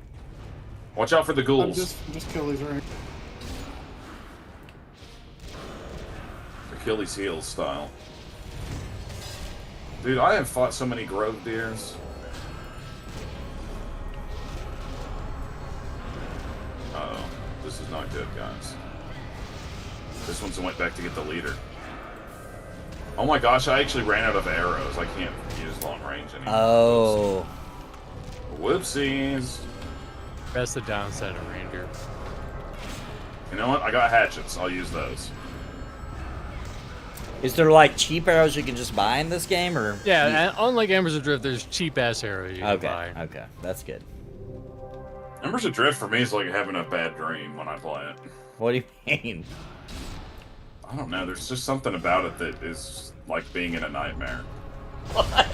Watch out for the ghouls. Just kill these right. Achilles heels style. Dude, I have fought so many grove deers. Uh-oh. This is not good, guys. This one's went back to get the leader. Oh my gosh, I actually ran out of arrows. I can't use long range anymore. Oh. Whoopsies. That's the downside of reindeer. You know what? I got hatchets. I'll use those. Is there like cheap arrows you can just buy in this game, or? Yeah, and unlike Embers Adrift, there's cheap ass arrows you can buy. Okay, that's good. Embers Adrift for me is like having a bad dream when I play it. What do you mean? I don't know. There's just something about it that is like being in a nightmare. What?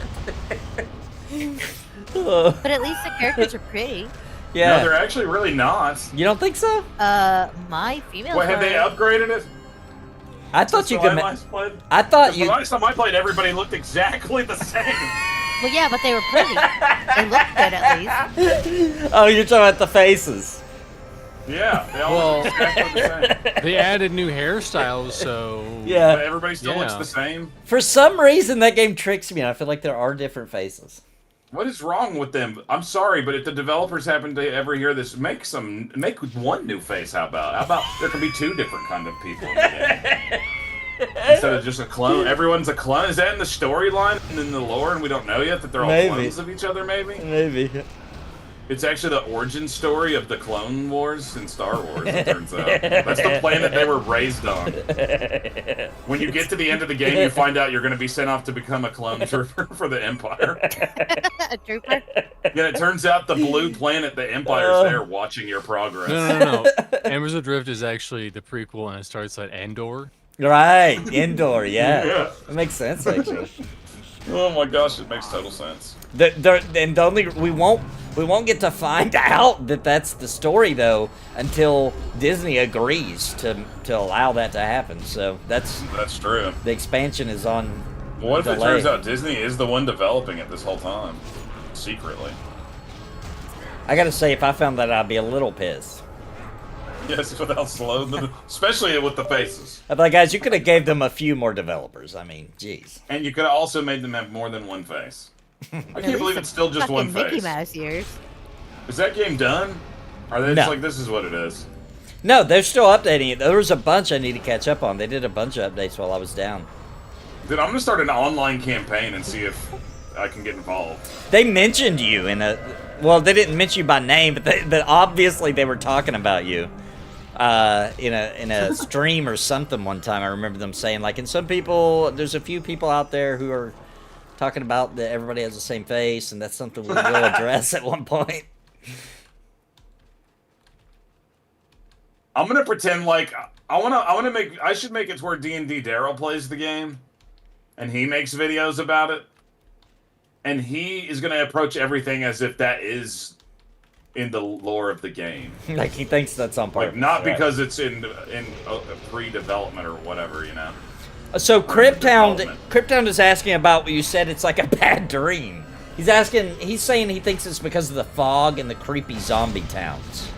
But at least the characters are pretty. Yeah. No, they're actually really not. You don't think so? My females. What, have they upgraded it? I thought you could. I thought you. The last time I played, everybody looked exactly the same. Well, yeah, but they were pretty. They looked good at least. Oh, you're talking about the faces. Yeah, they all look exactly the same. They added new hairstyles, so yeah, but everybody still looks the same. For some reason, that game tricks me, and I feel like there are different faces. What is wrong with them? I'm sorry, but if the developers happen to ever hear this, make one new face. How about there can be two different kind of people in the game? instead of just a clone. Everyone's a clone. Is that in the storyline and in the lore, and we don't know yet that they're all Maybe. clones of each other? Maybe. Maybe. It's actually the origin story of the Clone Wars in Star Wars, it turns out. That's the planet they were raised on. When you get to the end of the game, you find out you're going to be sent off to become a clone trooper for the Empire. A trooper? Yeah, it turns out the blue planet, the Empire's there watching your progress. No. Embers of Drift is actually the prequel, and it starts at Endor. Right, indoor, Yeah. That makes sense, actually. Oh my gosh, it makes total sense. And the only we won't get to find out that that's the story though until Disney agrees to allow that to happen. So that's true. The expansion is on. What if delay. it turns out Disney is the one developing it this whole time, secretly? I gotta say, if I found that, I'd be a little pissed. Yes, without slow, especially with the faces. I'd be like, guys, you could have gave them a few more developers. I mean, jeez. And you could have also made them have more than one face. I can't believe it's still just one Mickey face. Mouse years. Is that game done? Are they just like, this is what it is? No, they're still updating it. There was a bunch I need to catch up on. They did a bunch of updates while I was down. Dude, I'm gonna start an online campaign and see if I can get involved. They mentioned you in a... Well, they didn't mention you by name, but obviously they were talking about you. In a stream or something one time. I remember them saying, like, and some people, there's a few people out there who are talking about that everybody has the same face, and that's something we will address at one point. I'm gonna pretend like I should make it to where D&D Daryl plays the game, and he makes videos about it, and he is gonna approach everything as if that is in the lore of the game. Like he thinks that's on purpose. Like not because it's in pre-development or whatever, you know. So Cryptown is asking about what you said. It's like a bad dream. He's saying he thinks it's because of the fog and the creepy zombie towns.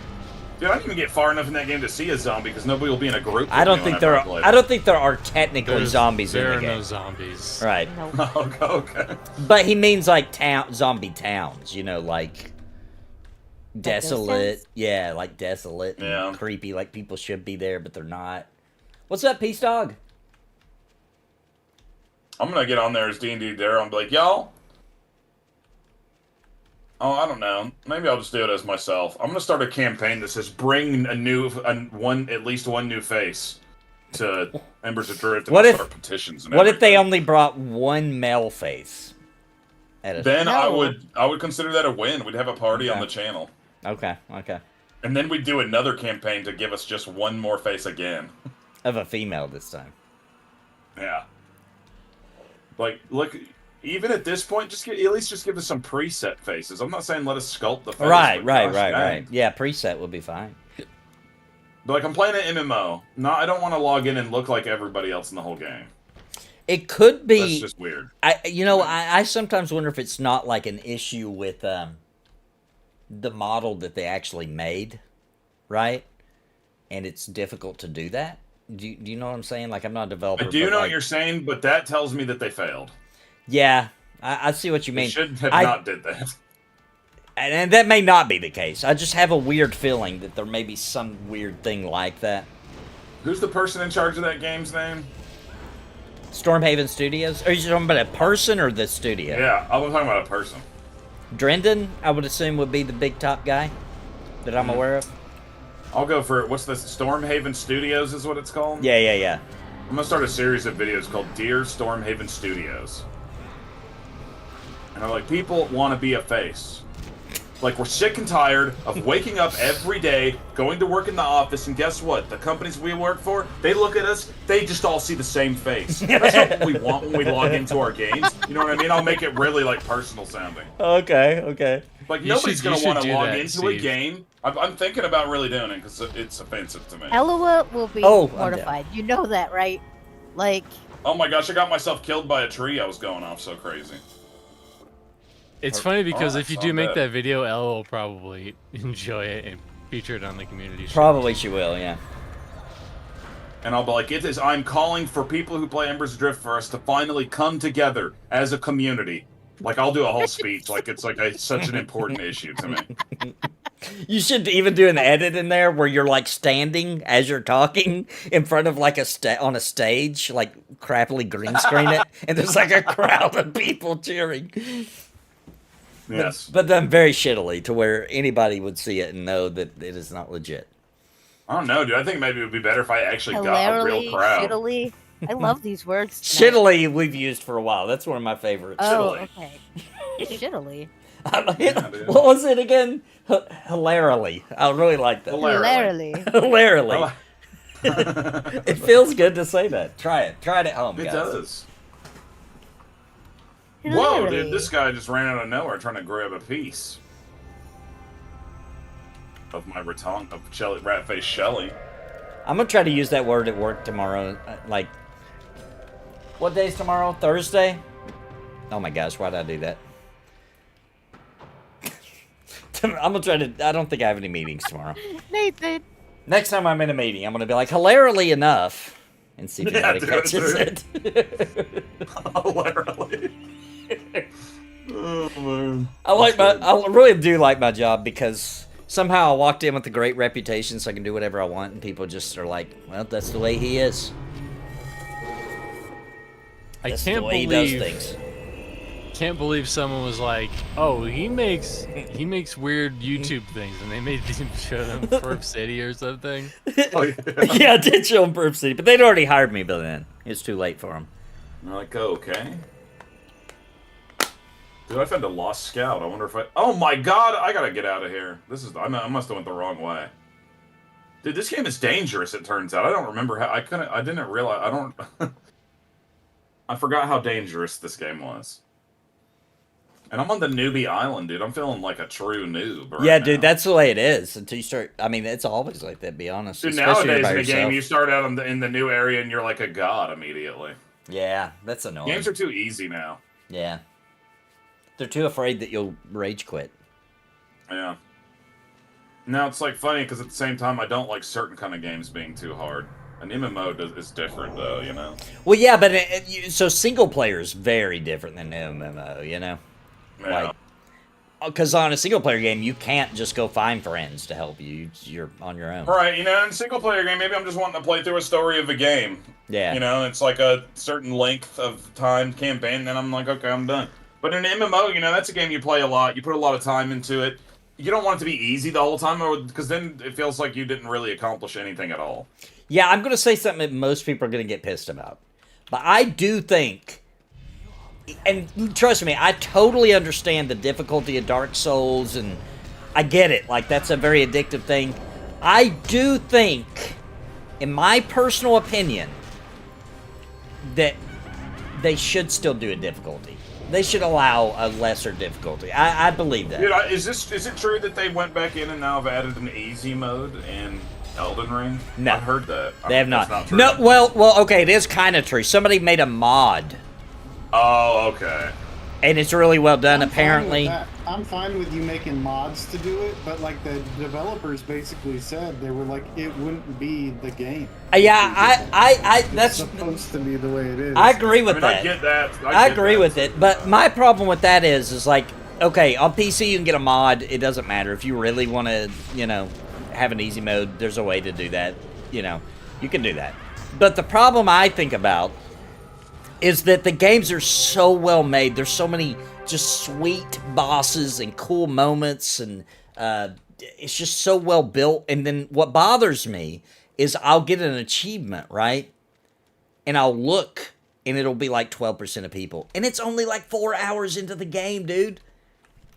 Dude, I didn't even get far enough in that game to see a zombie because nobody will be in a group. I don't think there are technically zombies in the game. There are no zombies. Right. Okay. But he means like zombie towns, you know, like desolate. Yeah, like desolate and creepy, like people should be there but they're not. What's up, Peace Dog? I'm gonna get on there as D&D Daryl and be like, y'all. Oh, I don't know. Maybe I'll just do it as myself. I'm gonna start a campaign that says bring at least one new face to Embers of Drift and start petitions. And what if they only brought one male face? Then I would consider that a win. We'd have a party on the channel. Okay. And then we'd do another campaign to give us just one more face again. Of a female this time. Yeah. Like, look, even at this point, at least give us some preset faces. I'm not saying let us sculpt the face. Right. Yeah, preset would be fine. But like, I'm playing an MMO. I don't want to log in and look like everybody else in the whole game. It could be. That's just weird. I sometimes wonder if it's not like an issue with the model that they actually made, right? And it's difficult to do that. Do you know what I'm saying? Like, I'm not a developer. I do know what you're saying, but that tells me that they failed. Yeah, I see what you mean. They should have not did that. And that may not be the case. I just have a weird feeling that there may be some weird thing like that. Who's the person in charge of that game's name? Stormhaven Studios? Are you talking about a person or the studio? Yeah, I was talking about a person. Drendon, I would assume, would be the big top guy that I'm aware of. I'll go for it. What's this? Stormhaven Studios is what it's called? Yeah. I'm going to start a series of videos called Dear Stormhaven Studios. And I'm like, people want to be a face. Like, we're sick and tired of waking up every day, going to work in the office, and guess what? The companies we work for, they look at us, they just all see the same face. That's not what we want when we log into our games. You know what I mean? I'll make it really, like, personal sounding. Okay. Like, nobody's going to want to log into a game. I'm thinking about really doing it, because it's offensive to me. Eloa will be mortified. You know that, right? Like... Oh my gosh, I got myself killed by a tree. I was going off so crazy. It's funny because if you do make that video, Elle will probably enjoy it and feature it on the community show. Probably she will, yeah. And I'll be like, I'm calling for people who play Embers Adrift for us to finally come together as a community. Like, I'll do a whole speech, like it's like such an important issue to me. You should even do an edit in there where you're like standing as you're talking in front of like on a stage, like crappily green screen it, and there's like a crowd of people cheering. Yes. But done very shittily to where anybody would see it and know that it is not legit. I don't know, dude. I think maybe it would be better if I actually got a real crowd. Shittily. I love these words. Shittily we've used for a while. That's one of my favorites. Oh, Shittily. okay. Shittily. What was it again? Hilarily. I really like that. Hilarily. Hilarily. It feels good to say that. Try it. Try it at home, It guys. does. Whoa, Hilarily. dude, this guy just ran out of nowhere trying to grab a piece of my ratong of rat-faced Shelly. I'm gonna try to use that word at work tomorrow. Like, what day is tomorrow? Thursday? Oh my gosh, why did I do that? I'm gonna try to. I don't think I have any meetings tomorrow. Nathan. Next time I'm in a meeting, I'm gonna be like, hilarily enough, and see if Yeah, anybody dude, catches dude. it. Hilarily. Oh, man. I really do like my job because somehow I walked in with a great reputation, so I can do whatever I want, and people just are like, "Well, that's the way he is. I That's can't the way believe he does things." can't believe someone was like, "Oh, he makes weird YouTube things," and they made him show them Perp City or something. Oh, yeah. Yeah, I did show him Perp City, but they'd already hired me by then. It's too late for them. I'm like, okay. Dude, I found a lost scout. I wonder if I... Oh my god, I gotta get out of here. This is... I must have went the wrong way. Dude, this game is dangerous, it turns out. I don't remember how... I didn't realize... I don't... I forgot how dangerous this game was. And I'm on the newbie island, dude. I'm feeling like a true noob right Yeah, now. dude, that's the way it is until you start. I mean, it's always like that. Be honest. Dude, especially nowadays by in a game, yourself. you start out in the new area and you're like a god immediately. Yeah, that's annoying. Games are too easy now. Yeah, they're too afraid that you'll rage quit. Yeah. Now, it's like funny because at the same time, I don't like certain kind of games being too hard. An MMO is different, though, you know? Well, yeah, but so single player is very different than MMO, you know? Yeah. Because on a single player game, you can't just go find friends to help you. You're on your own. Right, you know, in a single player game, maybe I'm just wanting to play through a story of a game. Yeah. You know, it's like a certain length of time campaign, and then I'm like, okay, I'm done. But in an MMO, you know, that's a game you play a lot. You put a lot of time into it. You don't want it to be easy the whole time, because then it feels like you didn't really accomplish anything at all. Yeah, I'm going to say something that most people are going to get pissed about. But I do think, and trust me, I totally understand the difficulty of Dark Souls, and I get it. Like, that's a very addictive thing. I do think, in my personal opinion, that they should still do a difficulty. They should allow a lesser difficulty. I believe that. Dude, is it true that they went back in and now have added an easy mode in Elden Ring? No. I've heard that. They have That's not. true. No, well, okay, it is kind of true. Somebody made a mod, Oh, okay. and it's really well done, I'm fine with apparently. that. I'm fine with you making mods to do it, but like the developers basically said, they were like, it wouldn't be the game. Yeah, I It's that's, supposed to be the way it is. I agree I with mean, that. I get that. I get agree that. with it, but my problem with that is like, okay, on PC you can get a mod. It doesn't matter if you really want to, you know, have an easy mode. There's a way to do that. You know, you can do that. But the problem I think about is that the games are so well made. There's so many just sweet bosses and cool moments, and it's just so well built. And then what bothers me is I'll get an achievement, right? And I'll look, and it'll be like 12% of people. And it's only like 4 hours into the game, dude.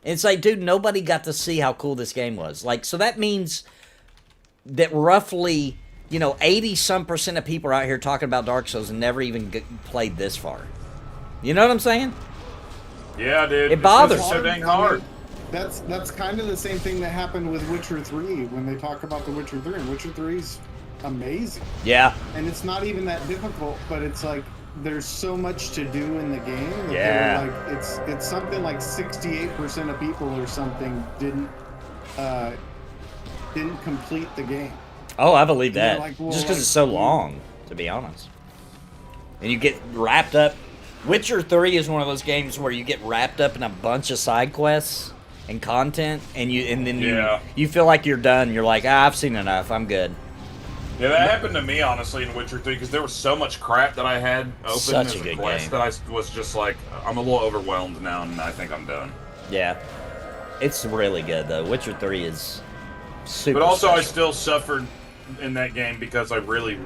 And it's like, dude, nobody got to see how cool this game was. Like, so that means that roughly, you know, 80-some% of people are out here talking about Dark Souls and never even played this far. You know what I'm saying? Yeah, dude. It bothers. It's so dang hard. That's kind of the same thing that happened with Witcher 3 when they talk about the Witcher 3. And Witcher 3's amazing. Yeah. And it's not even that difficult, but it's like there's so much to do in the game that Yeah. they were like it's something like 68% of people or something didn't complete the game. Oh, I believe And they're that. like, well, Just because like, it's so you- long, to be honest. And you get wrapped up. Witcher 3 is one of those games where you get wrapped up in a bunch of side quests. and content, and then Yeah. you feel like you're done. You're like, I've seen enough. I'm good. Yeah, that happened to me, honestly, in Witcher 3, because there was so much crap that I had open Such as a a good quest game. that I was just like, I'm a little overwhelmed now, and I think I'm done. Yeah, it's really good though. Witcher 3 is super. But also, I special. still suffered in that game because I really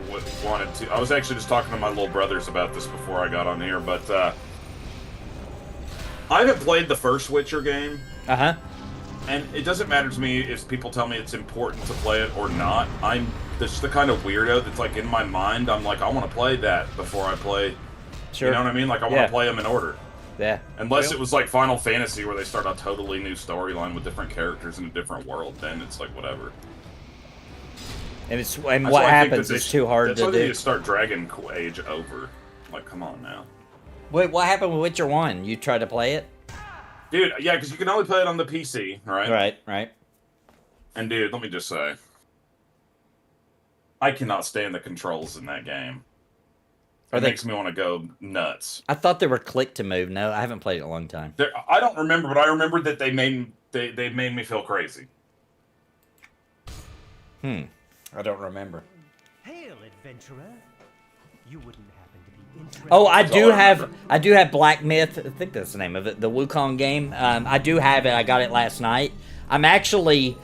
wanted to. I was actually just talking to my little brothers about this before I got on here, but I haven't played the first Witcher game. Uh-huh. And it doesn't matter to me if people tell me it's important to play it or not. I'm just the kind of weirdo that's like in my mind, I'm like, I want to play that before I play. Sure. You know what I mean? Like, I want Yeah. to play them in order. Yeah. Unless it was like Final Fantasy where they start a totally new storyline with different characters in a different world, then it's like whatever. And That's what why I think happens that is too hard that's to why they need do. to start Dragon Age over. Like, come on now. Wait, what happened with Witcher 1? You tried to play it? Dude, yeah, because you can only play it on the PC, right? Right. And dude, let me just say, I cannot stand the controls in that game. Are It they- makes me want to go nuts. I thought they were click to move. No, I haven't played it in a long time. I don't remember, but I remember that they made me feel crazy. I don't remember. Hail, adventurer. You wouldn't happen to be interested. Oh, I That's all do I have remember. Black Myth. I think that's the name of it. The Wukong game. I do have it. I got it last night. I'm actually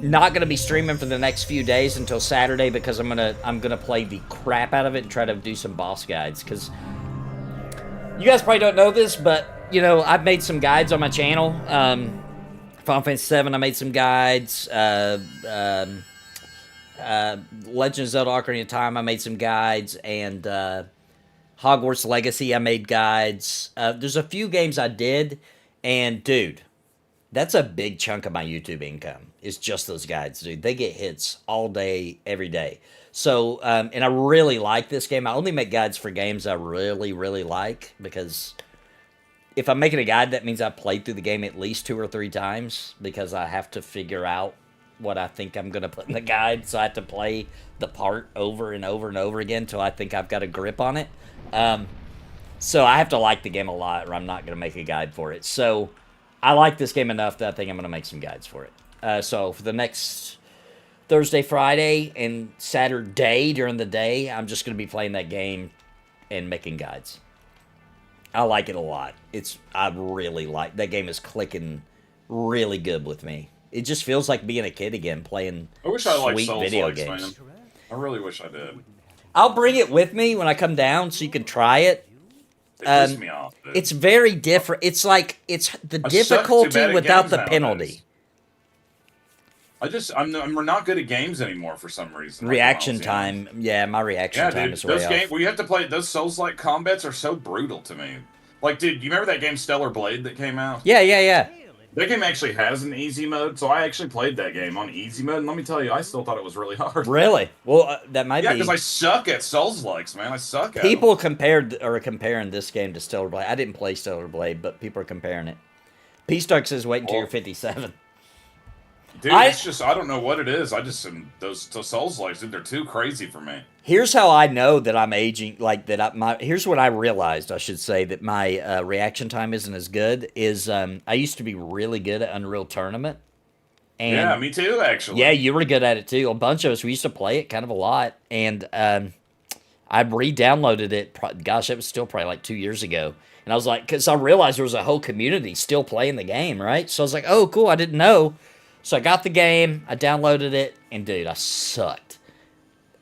not gonna be streaming for the next few days until Saturday because I'm gonna play the crap out of it and try to do some boss guides. Because you guys probably don't know this, but you know I've made some guides on my channel. Final Fantasy VII, I made some guides. Legend of Zelda: Ocarina of Time, I made some guides, and Hogwarts Legacy, I made guides. There's a few games I did, and dude, that's a big chunk of my YouTube income. It's just those guides, dude. They get hits all day, every day. So, and I really like this game. I only make guides for games I really, really like, because if I'm making a guide, that means I've played through the game at least 2 or 3 times, because I have to figure out what I think I'm going to put in the guide, so I have to play the part over and over and over again until I think I've got a grip on it. So I have to like the game a lot, or I'm not going to make a guide for it. So I like this game enough that I think I'm going to make some guides for it. So for the next Thursday, Friday, and Saturday during the day, I'm just going to be playing that game and making guides. I like it a lot. I really like that game. Is clicking really good with me. It just feels like being a kid again, playing I wish I liked sweet Souls video likes, games. man. I really wish I did. I'll bring it with me when I come down so you can try it. It pisses me off, dude. It's very different. It's like it's the I suck too difficulty bad at without games the nowadays. penalty. I'm not good at games anymore for some reason. Reaction Like when I was young. time, yeah, my reaction Yeah, time dude. is way Those off. games where you have to play those Souls-like combats are so brutal to me. Like, dude, you remember that game Stellar Blade that came out? Yeah. That game actually has an easy mode, so I actually played that game on easy mode, and let me tell you, I still thought it was really hard. Really? Well, that might Yeah, be. because I suck at Souls-likes, man. I suck at People them. are comparing this game to Stellar Blade. I didn't play Stellar Blade, but people are comparing it. P-Stark says wait until you're 57. Dude, it's just, I don't know what it is. I just, those Souls-likes, dude, they're too crazy for me. Here's how I know that I'm aging, like that. Here's what I realized. I should say that my reaction time isn't as good. Is I used to be really good at Unreal Tournament. And Yeah, me too, actually. yeah, you were good at it too. A bunch of us, we used to play it kind of a lot, and I re-downloaded it. Gosh, it was still probably like 2 years ago. And I was like, because I realized there was a whole community still playing the game, right? So I was like, oh, cool, I didn't know. So I got the game, I downloaded it, and dude, I sucked.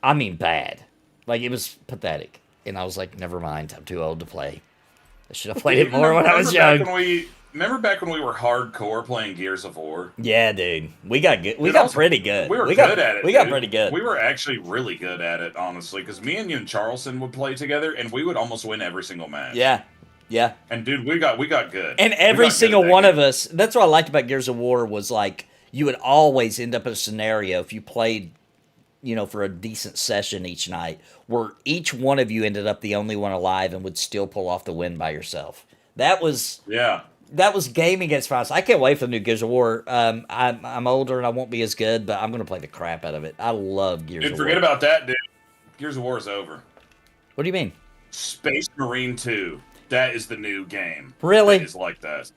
I mean, bad. Like, it was pathetic. And I was like, never mind, I'm too old to play. I should have played it more when I was young. Remember back when we were hardcore playing Gears of War? Yeah, dude. We got good. We Dude, got pretty good. We were got, good at it. We got dude. pretty good. We were actually really good at it, honestly, because me and you and Charleston would play together, and we would almost win every single match. Yeah. And dude, we got good. And We every got good single at that one game. of us, that's what I liked about Gears of War, was like, you would always end up in a scenario, if you played, for a decent session each night, where each one of you ended up the only one alive and would still pull off the win by yourself. That was gaming against finals. I can't wait for the new Gears of War. I'm older and I won't be as good, but I'm going to play the crap out of it. I love Gears of War. Dude, forget about that, dude. Gears of War is over. What do you mean? Space Marine 2. That is the new game. Really? That is like that.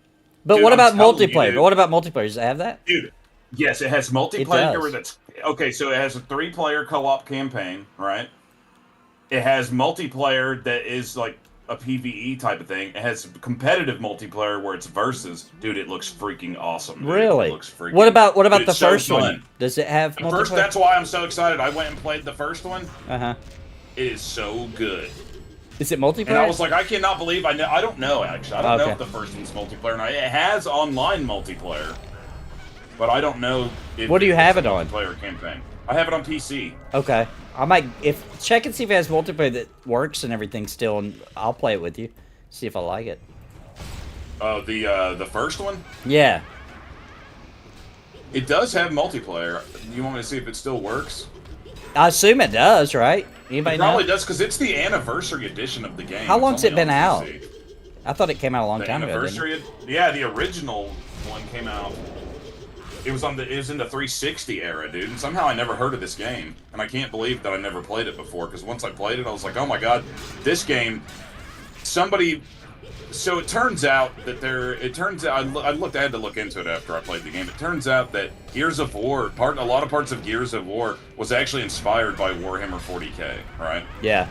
But Dude, what I'm about telling you, multiplayer? dude. But what about multiplayer? Does it have that? Dude, yes, it has multiplayer. does. That's okay. So it has a 3-player co-op campaign, right? It has multiplayer that is like a PVE type of thing. It has competitive multiplayer where it's versus. Dude, it looks freaking awesome. Dude. Really? It looks freaking. What about Dude, the it's so first one? fun. Does it have The multiplayer? first, that's why I'm so excited. I went and played the first one. Uh-huh. It is so good. Is it multiplayer? And I was like, I cannot believe I know. I don't know actually. I don't know Okay. if the first one's multiplayer. Now it has online multiplayer, but I don't know. If What do you it's have a it on? Multiplayer campaign. I have it on PC. Okay. I might check and see if it has multiplayer that works and everything still, and I'll play it with you. See if I like it. The first one. Yeah. It does have multiplayer. You want me to see if it still works? I assume it does, right? Anybody It probably know? does because it's the anniversary edition of the game. How It's long's only it been on out? PC. I thought it came out a long The time ago. Didn't it? anniversary, yeah, the original one came out. It was in the 360 era, dude. And somehow I never heard of this game, and I can't believe that I never played it before. Because once I played it, I was like, oh my god, this game. Somebody. So it turns out that I had to look into it after I played the game. It turns out that Gears of War, a lot of parts of Gears of War was actually inspired by Warhammer 40k, right? Yeah.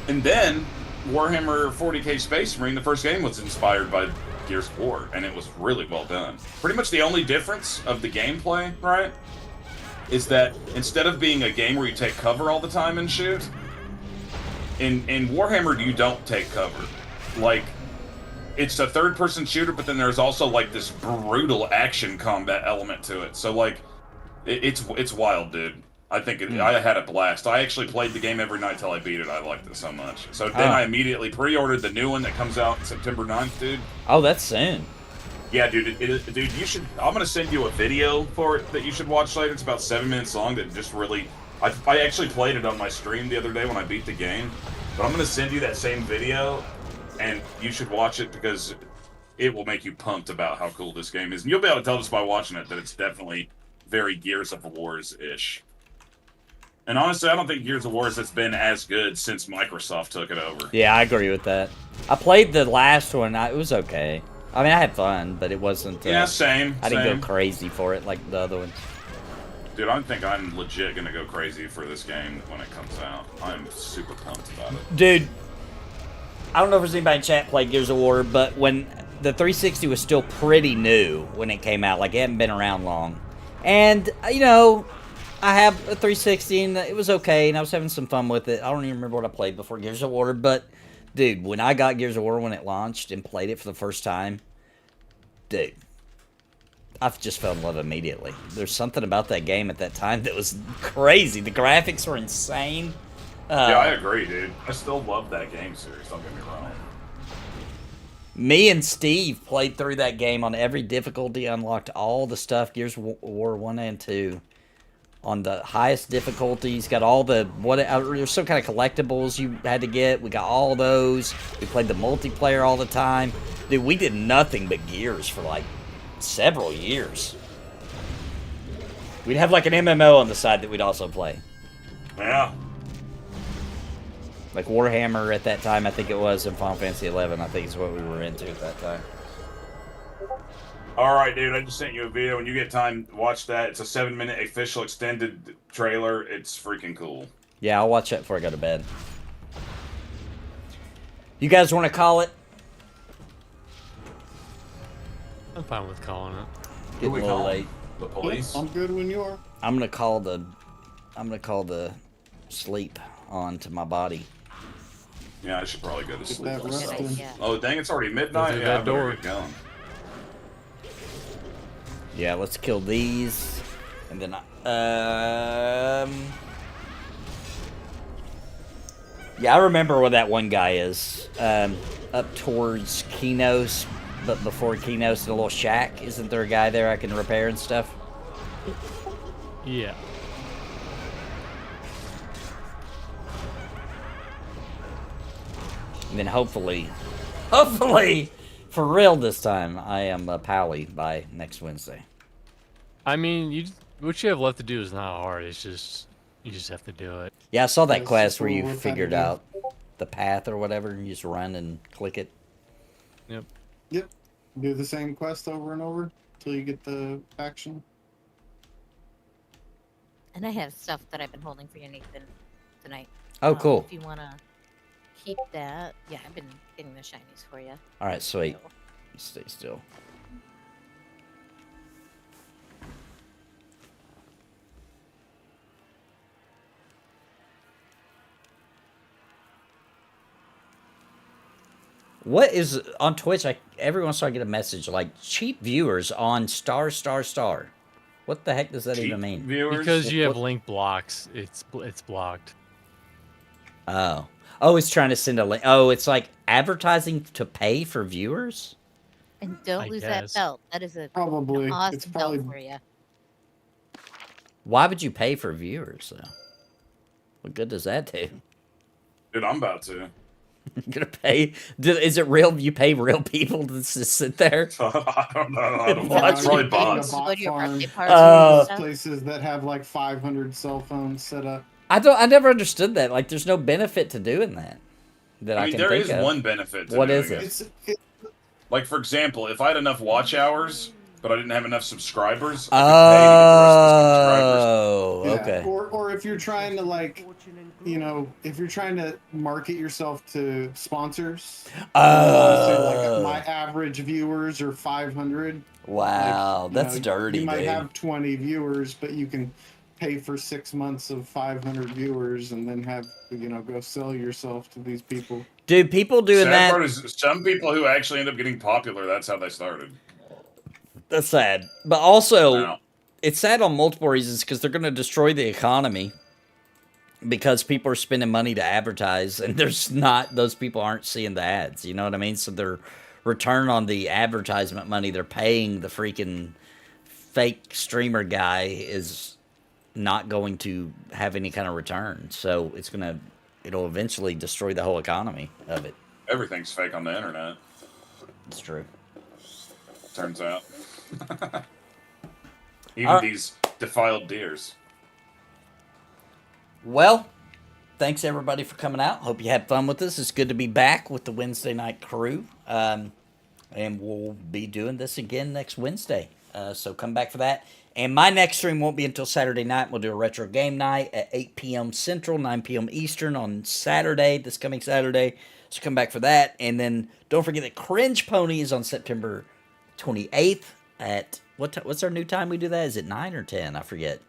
And then Warhammer 40k Space Marine, the first game, was inspired by Gears of War, and it was really well done. Pretty much the only difference of the gameplay, right, is that instead of being a game where you take cover all the time and shoot, in Warhammer you don't take cover. Like, it's a third-person shooter, but then there's also like this brutal action combat element to it. So like, it's wild, dude. I think I had a blast. I actually played the game every night till I beat it. I liked it so much. So then I immediately pre-ordered the new one that comes out September 9th, dude. Oh, that's soon. Yeah, dude. Dude, you should. I'm gonna send you a video for it that you should watch later. It's about 7 minutes long. That just really. I actually played it on my stream the other day when I beat the game. But I'm gonna send you that same video, and you should watch it because it will make you pumped about how cool this game is. And you'll be able to tell just by watching it that it's definitely very Gears of War's-ish. And honestly, I don't think Gears of War has been as good since Microsoft took it over. Yeah, I agree with that. I played the last one. It was okay. I mean, I had fun, but it wasn't... Yeah, same. I didn't go crazy for it like the other ones. Dude, I think I'm legit gonna go crazy for this game when it comes out. I'm super pumped about it. Dude, I don't know if there's anybody in chat played Gears of War, but when the 360 was still pretty new when it came out, like it hadn't been around long. And, you know, I have a 360 and it was okay, and I was having some fun with it. I don't even remember what I played before Gears of War, but, dude, when I got Gears of War when it launched and played it for the first time, dude, I just fell in love immediately. There's something about that game at that time that was crazy. The graphics were insane. Yeah, I agree, dude. I still love that game series, don't get me wrong. Me and Steve played through that game on every difficulty, unlocked all the stuff, Gears of War 1 and 2. On the highest difficulties, got all the, there's some kind of collectibles you had to get. We got all those. We played the multiplayer all the time. Dude, we did nothing but Gears for like several years. We'd have like an MMO on the side that we'd also play. Yeah. Like Warhammer at that time, I think it was, in Final Fantasy 11, I think is what we were into at that time. Alright, dude, I just sent you a video. When you get time, watch that. It's a 7-minute official extended trailer. It's freaking cool. Yeah, I'll watch that before I go to bed. You guys want to call it? I'm fine with calling it. Getting a little late. The police? I'm good when you are. I'm gonna call the sleep on to my body. Yeah, I should probably go to sleep. that rest myself. in. Yeah. Oh, dang, it's already midnight? through Yeah, that I better door. get going. Yeah, let's kill these, and then yeah, I remember where that one guy is. Up towards Kinos, but before Kinos, in a little shack. Isn't there a guy there I can repair and stuff? Yeah. And then hopefully, for real this time, I am a Pally by next Wednesday. I mean, what you have left to do is not hard. It's just, you just have to do it. Yeah, I saw that Yes, quest where we're you trying to figured do. out the path or whatever, and you just run and click it. Yep. Yep. Do the same quest over and over till you get the faction. And I have stuff that I've been holding for you, Nathan, tonight. Oh, cool. If you want to keep that. Yeah, I've been getting the shinies for you. All right, sweet. Stay still. What is on Twitch? Every once in a while I get a message like cheap viewers on *****. What the heck does that even mean? Viewers? Because you have link blocks, it's blocked. Oh, it's trying to send a link. Oh, it's like advertising to pay for viewers. And don't I lose guess. that belt. That is a Probably. an awesome It's probably belt for you. Why would you pay for viewers though? What good does that do? Dude, I'm about to. You're gonna pay? Is it real? You pay real people to just sit there? I don't know. I don't know. Watch It's probably it. bots. Go to your birthday party Oh. and stuff. places that have like 500 cell phones set up. I never understood that. Like, there's no benefit to doing that. I mean, can there think is of. one benefit to What doing is it? It's Like, for example, if I had enough watch hours, but I didn't have enough subscribers, I could pay to get the rest of the subscribers. Oh, okay. Or if you're trying to like, you know, if you're trying to market yourself to sponsors. Say like my average viewers are 500. Wow, Like, that's know, dirty, You might dude. have 20 viewers, but you can pay for 6 months of 500 viewers and then have, you know, go sell yourself to these people. Dude, people doing Sad that. part is some people who actually end up getting popular, that's how they started. That's sad. But also, Now, it's sad on multiple reasons because they're going to destroy the economy because people are spending money to advertise and those people aren't seeing the ads. You know what I mean? So their return on the advertisement money they're paying the freaking fake streamer guy is not going to have any kind of return. So it'll eventually destroy the whole economy of it. everything's fake on the internet, It's true. turns out. Even All right. these defiled deers. Well, thanks everybody for coming out. Hope you had fun with us. It's good to be back with the Wednesday night crew. And we'll be doing this again next Wednesday. So come back for that. And my next stream won't be until Saturday night. We'll do a retro game night at 8 p.m. Central, 9 p.m. Eastern on Saturday, this coming Saturday. So come back for that. And then don't forget that Cringe Pony is on September 28th at, what's our new time we do that? Is it 9 or 10? I forget.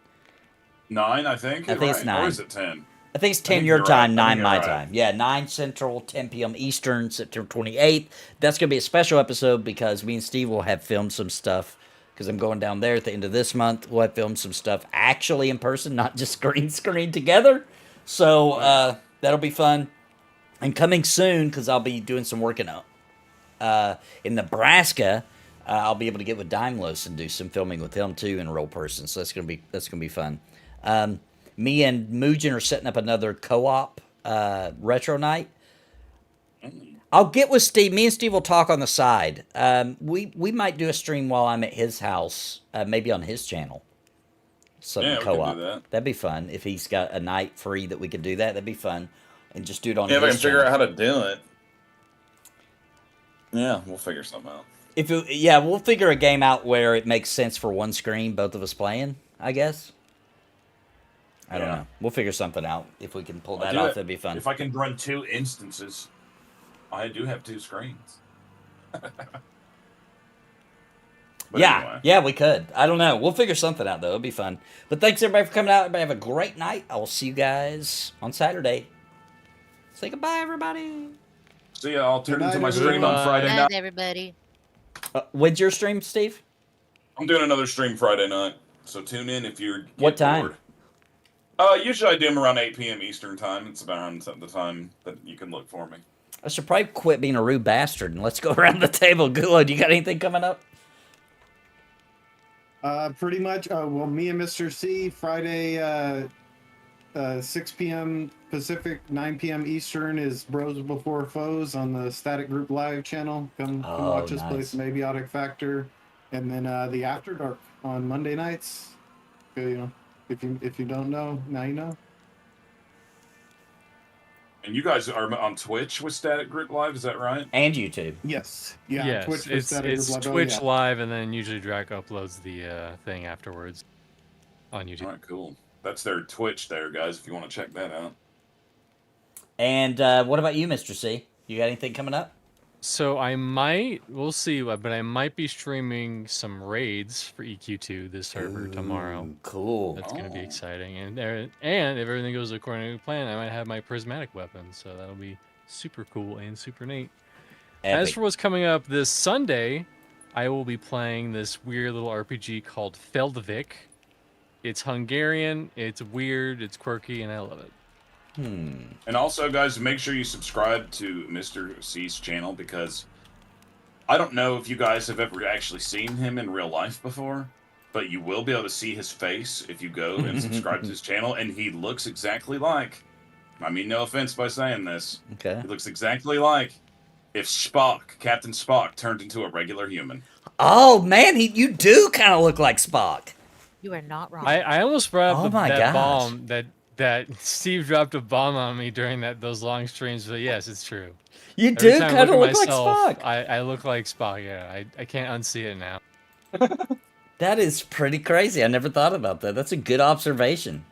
9, I think. I think it's Right. 9. Or is it 10? I think it's I 10 think your you're time, right. I 9 think my you're right. time. Yeah, 9 Central, 10 p.m. Eastern, September 28th. That's going to be a special episode because me and Steve will have filmed some stuff because I'm going down there at the end of this month. We'll have filmed some stuff actually in person, not just green screen together. So that'll be fun. And coming soon, because I'll be doing some work in Nebraska, I'll be able to get with Daimlos and do some filming with him too in real person. So that's gonna be fun. Me and Mugen are setting up another co-op retro night. I'll get with Steve. Me and Steve will talk on the side. We might do a stream while I'm at his house, maybe on his channel. Something Yeah, we could co-op. do that. That'd be fun if he's got a night free that we could do that. That'd be fun, and just do it on Yeah, if I his can figure channel. out how to do it. Yeah, we'll figure something out. We'll figure a game out where it makes sense for one screen, both of us playing, I guess. I don't know. We'll figure something out. If we can pull that off, that'd be fun. If I can run 2 instances, I do have 2 screens. But anyway. Yeah, we could. I don't know. We'll figure something out, though. It'll be fun. But thanks, everybody, for coming out. Everybody have a great night. I will see you guys on Saturday. Say goodbye, everybody. See ya. I'll turn Good into my night, stream on everyone. Friday Good night. night, everybody. When's your stream, Steve? I'm doing another stream Friday night, so tune in if you're What time? Bored. Usually I do them around 8 p.m. Eastern time. It's around the time that you can look for me. I should probably quit being a rude bastard and let's go around the table. Good. You got anything coming up? Pretty much. Well, me and Mr. C, Friday, 6 p.m. Pacific, 9 p.m. Eastern is Bros Before Foes on the Static Group Live channel. Come watch us play some Abiotic Factor, and then the After Dark on Monday nights. You know, if you don't know, now you know. And you guys are on Twitch with Static Group Live, is that right? And YouTube. Yes. Yeah. Yes, Twitch with it's Static Group Live. Oh, Twitch yeah. Live, and then usually Drac uploads the thing afterwards on YouTube. All right, cool. That's their Twitch there, guys, if you want to check that out. And what about you, Mr. C? You got anything coming up? So we'll see, but I might be streaming some raids for EQ2 this server tomorrow. Cool. That's gonna be exciting, and if everything goes according to plan, I might have my prismatic weapon, so that'll be super cool and super neat. Epic. As for what's coming up this Sunday, I will be playing this weird little RPG called Feldvik. It's Hungarian, it's weird, it's quirky, and I love it. And also, guys, make sure you subscribe to Mr. C's channel, because I don't know if you guys have ever actually seen him in real life before, but you will be able to see his face if you go and subscribe to his channel, and he looks exactly like, I mean, no offense by saying this, Okay. he looks exactly like if Captain Spock, turned into a regular human. Oh man, you do kind of look like Spock. You are not wrong. I almost brought up Oh my that gosh. bomb that Steve dropped a bomb on me during those long streams, but yes, it's true. You Every do time I kind of at look like myself, Spock. I look like Spock, yeah. I can't unsee it now. That is pretty crazy. I never thought about that. That's a good observation.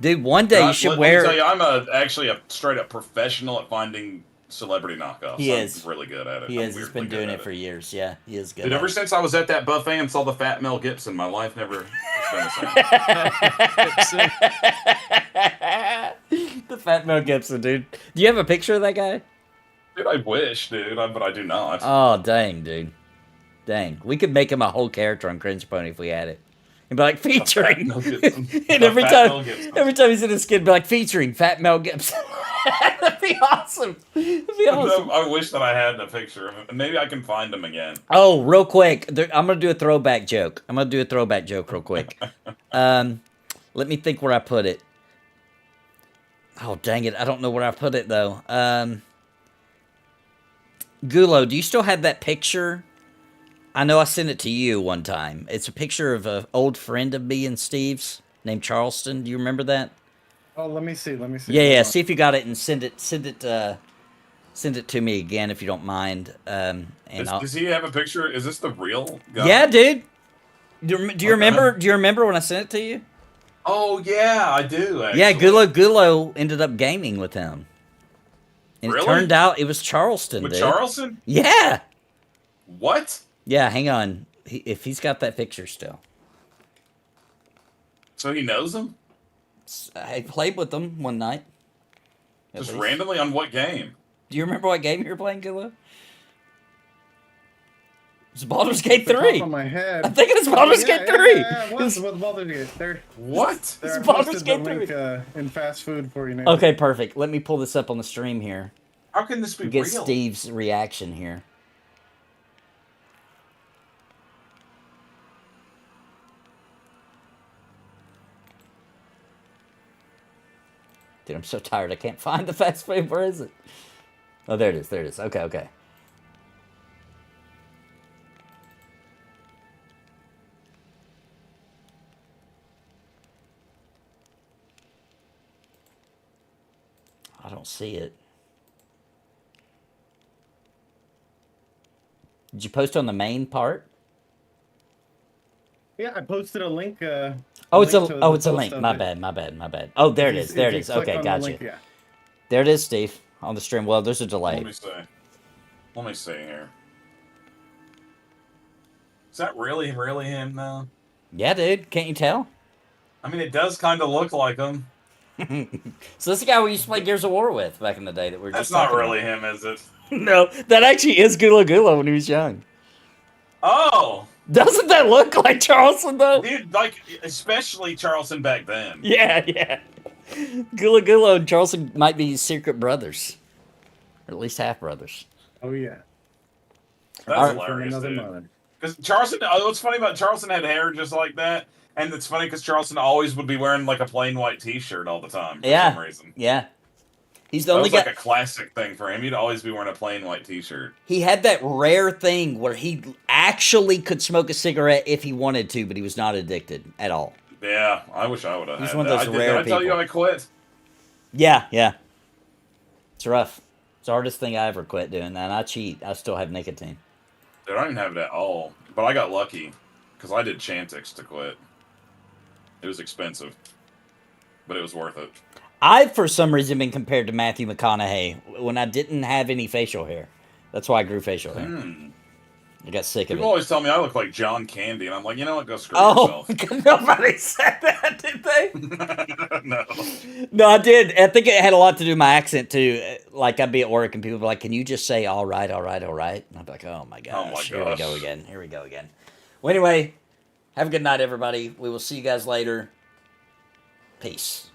Dude, one day you should Let wear... me tell you, I'm actually a straight-up professional at finding celebrity knockoffs. He is. I'm really good at it. He I'm is. He's weirdly been doing good it at for years. Yeah, he is good. Dude, at ever it. since I was at that buffet and saw the fat Mel Gibson, my life never has been the same. The fat Mel Gibson, dude. Do you have a picture of that guy? Dude, I wish, dude, but I do not. Oh, dang, dude. Dang. We could make him a whole character on Cringe Pony if we had it. And be like, featuring. Mel Gibson. And A every fat Mel Gibson. time he's in his skin, be like, featuring Fat Mel Gibson. That'd be awesome. That'd be awesome. I wish that I had a picture of him. Maybe I can find him again. Oh, real quick. I'm going to do a throwback joke. Real quick. Let me think where I put it. Oh, dang it. I don't know where I put it, though. Gulo, do you still have that picture? I know I sent it to you one time. It's a picture of an old friend of me and Steve's named Charleston. Do you remember that? Oh, let me see. Yeah. See if you got it and send it to me again if you don't mind. Does he have a picture? Is this the real guy? Yeah, dude. Do you remember? Do you remember when I sent it to you? Oh yeah, I do. Actually. Yeah, Gulo ended up gaming with him, and Really? it turned out it was Charleston. With dude. Charleston? Yeah. What? Yeah. Hang on. If he's got that picture still. So he knows him? I played with them one night. At Just least. randomly on what game? Do you remember what game you were playing, Gulo? It's Baldur's Gate Top 3. of my head. I think it was Baldur's Gate 3. Yeah, it was with Baldur's Gate. There. What? There, I Baldur's posted the Gate 3. link in fast food for you now. Okay, perfect. Let me pull this up on the stream here. How can this be Get real? Steve's reaction here. Dude, I'm so tired. I can't find the fast food. Where is it? Oh, there it is. There it is. Okay. I don't see it. Did you post on the main part? Yeah, I posted a link. Oh, it's a link to the link. post of My it. bad. Oh, there it If is. you- There if it you is. click Okay, on the gotcha. link, yeah. There it is, Steve, on the stream. Well, there's a delay. Let me see here. Is that really him now? Yeah, dude. Can't you tell? I mean, it does kind of look like him. So this is the guy we used to play Gears of War with back in the day that we were That's just not talking really about. him, is it? No, that actually is Gulo when he was young. Oh! Doesn't that look like Charleston, though? Dude, like, especially Charleston back then. Yeah. Gulo and Charleston might be secret brothers. Or at least half brothers. Oh yeah. That's Alright. From hilarious, another dude. mother. Because Charleston, what's funny about Charleston had hair just like that, and it's funny because Charleston always would be wearing like a plain white T-shirt all the time for some reason. Yeah. He's the That only was guy. like a classic thing for him. He'd always be wearing a plain white T-shirt. He had that rare thing where he actually could smoke a cigarette if he wanted to, but he was not addicted at all. Yeah, I wish I would have. He's had one of that. those Did rare I tell you people. I quit? Yeah. It's rough. It's the hardest thing I ever quit doing. And I cheat. I still have nicotine. Dude, I don't even have it at all. But I got lucky because I did Chantix to quit. It was expensive, but it was worth it. I've, for some reason, been compared to Matthew McConaughey when I didn't have any facial hair. That's why I grew facial hair. I got sick of it. People always tell me I look like John Candy, and I'm like, you know what? Go screw yourself. Nobody said that, did they? No. No, I did. I think it had a lot to do with my accent, too. Like, I'd be at work, and people would be like, can you just say, all right, all right, all right? And I'd be like, oh, my gosh. Here we go again. Here we go again. Well, anyway, have a good night, everybody. We will see you guys later. Peace.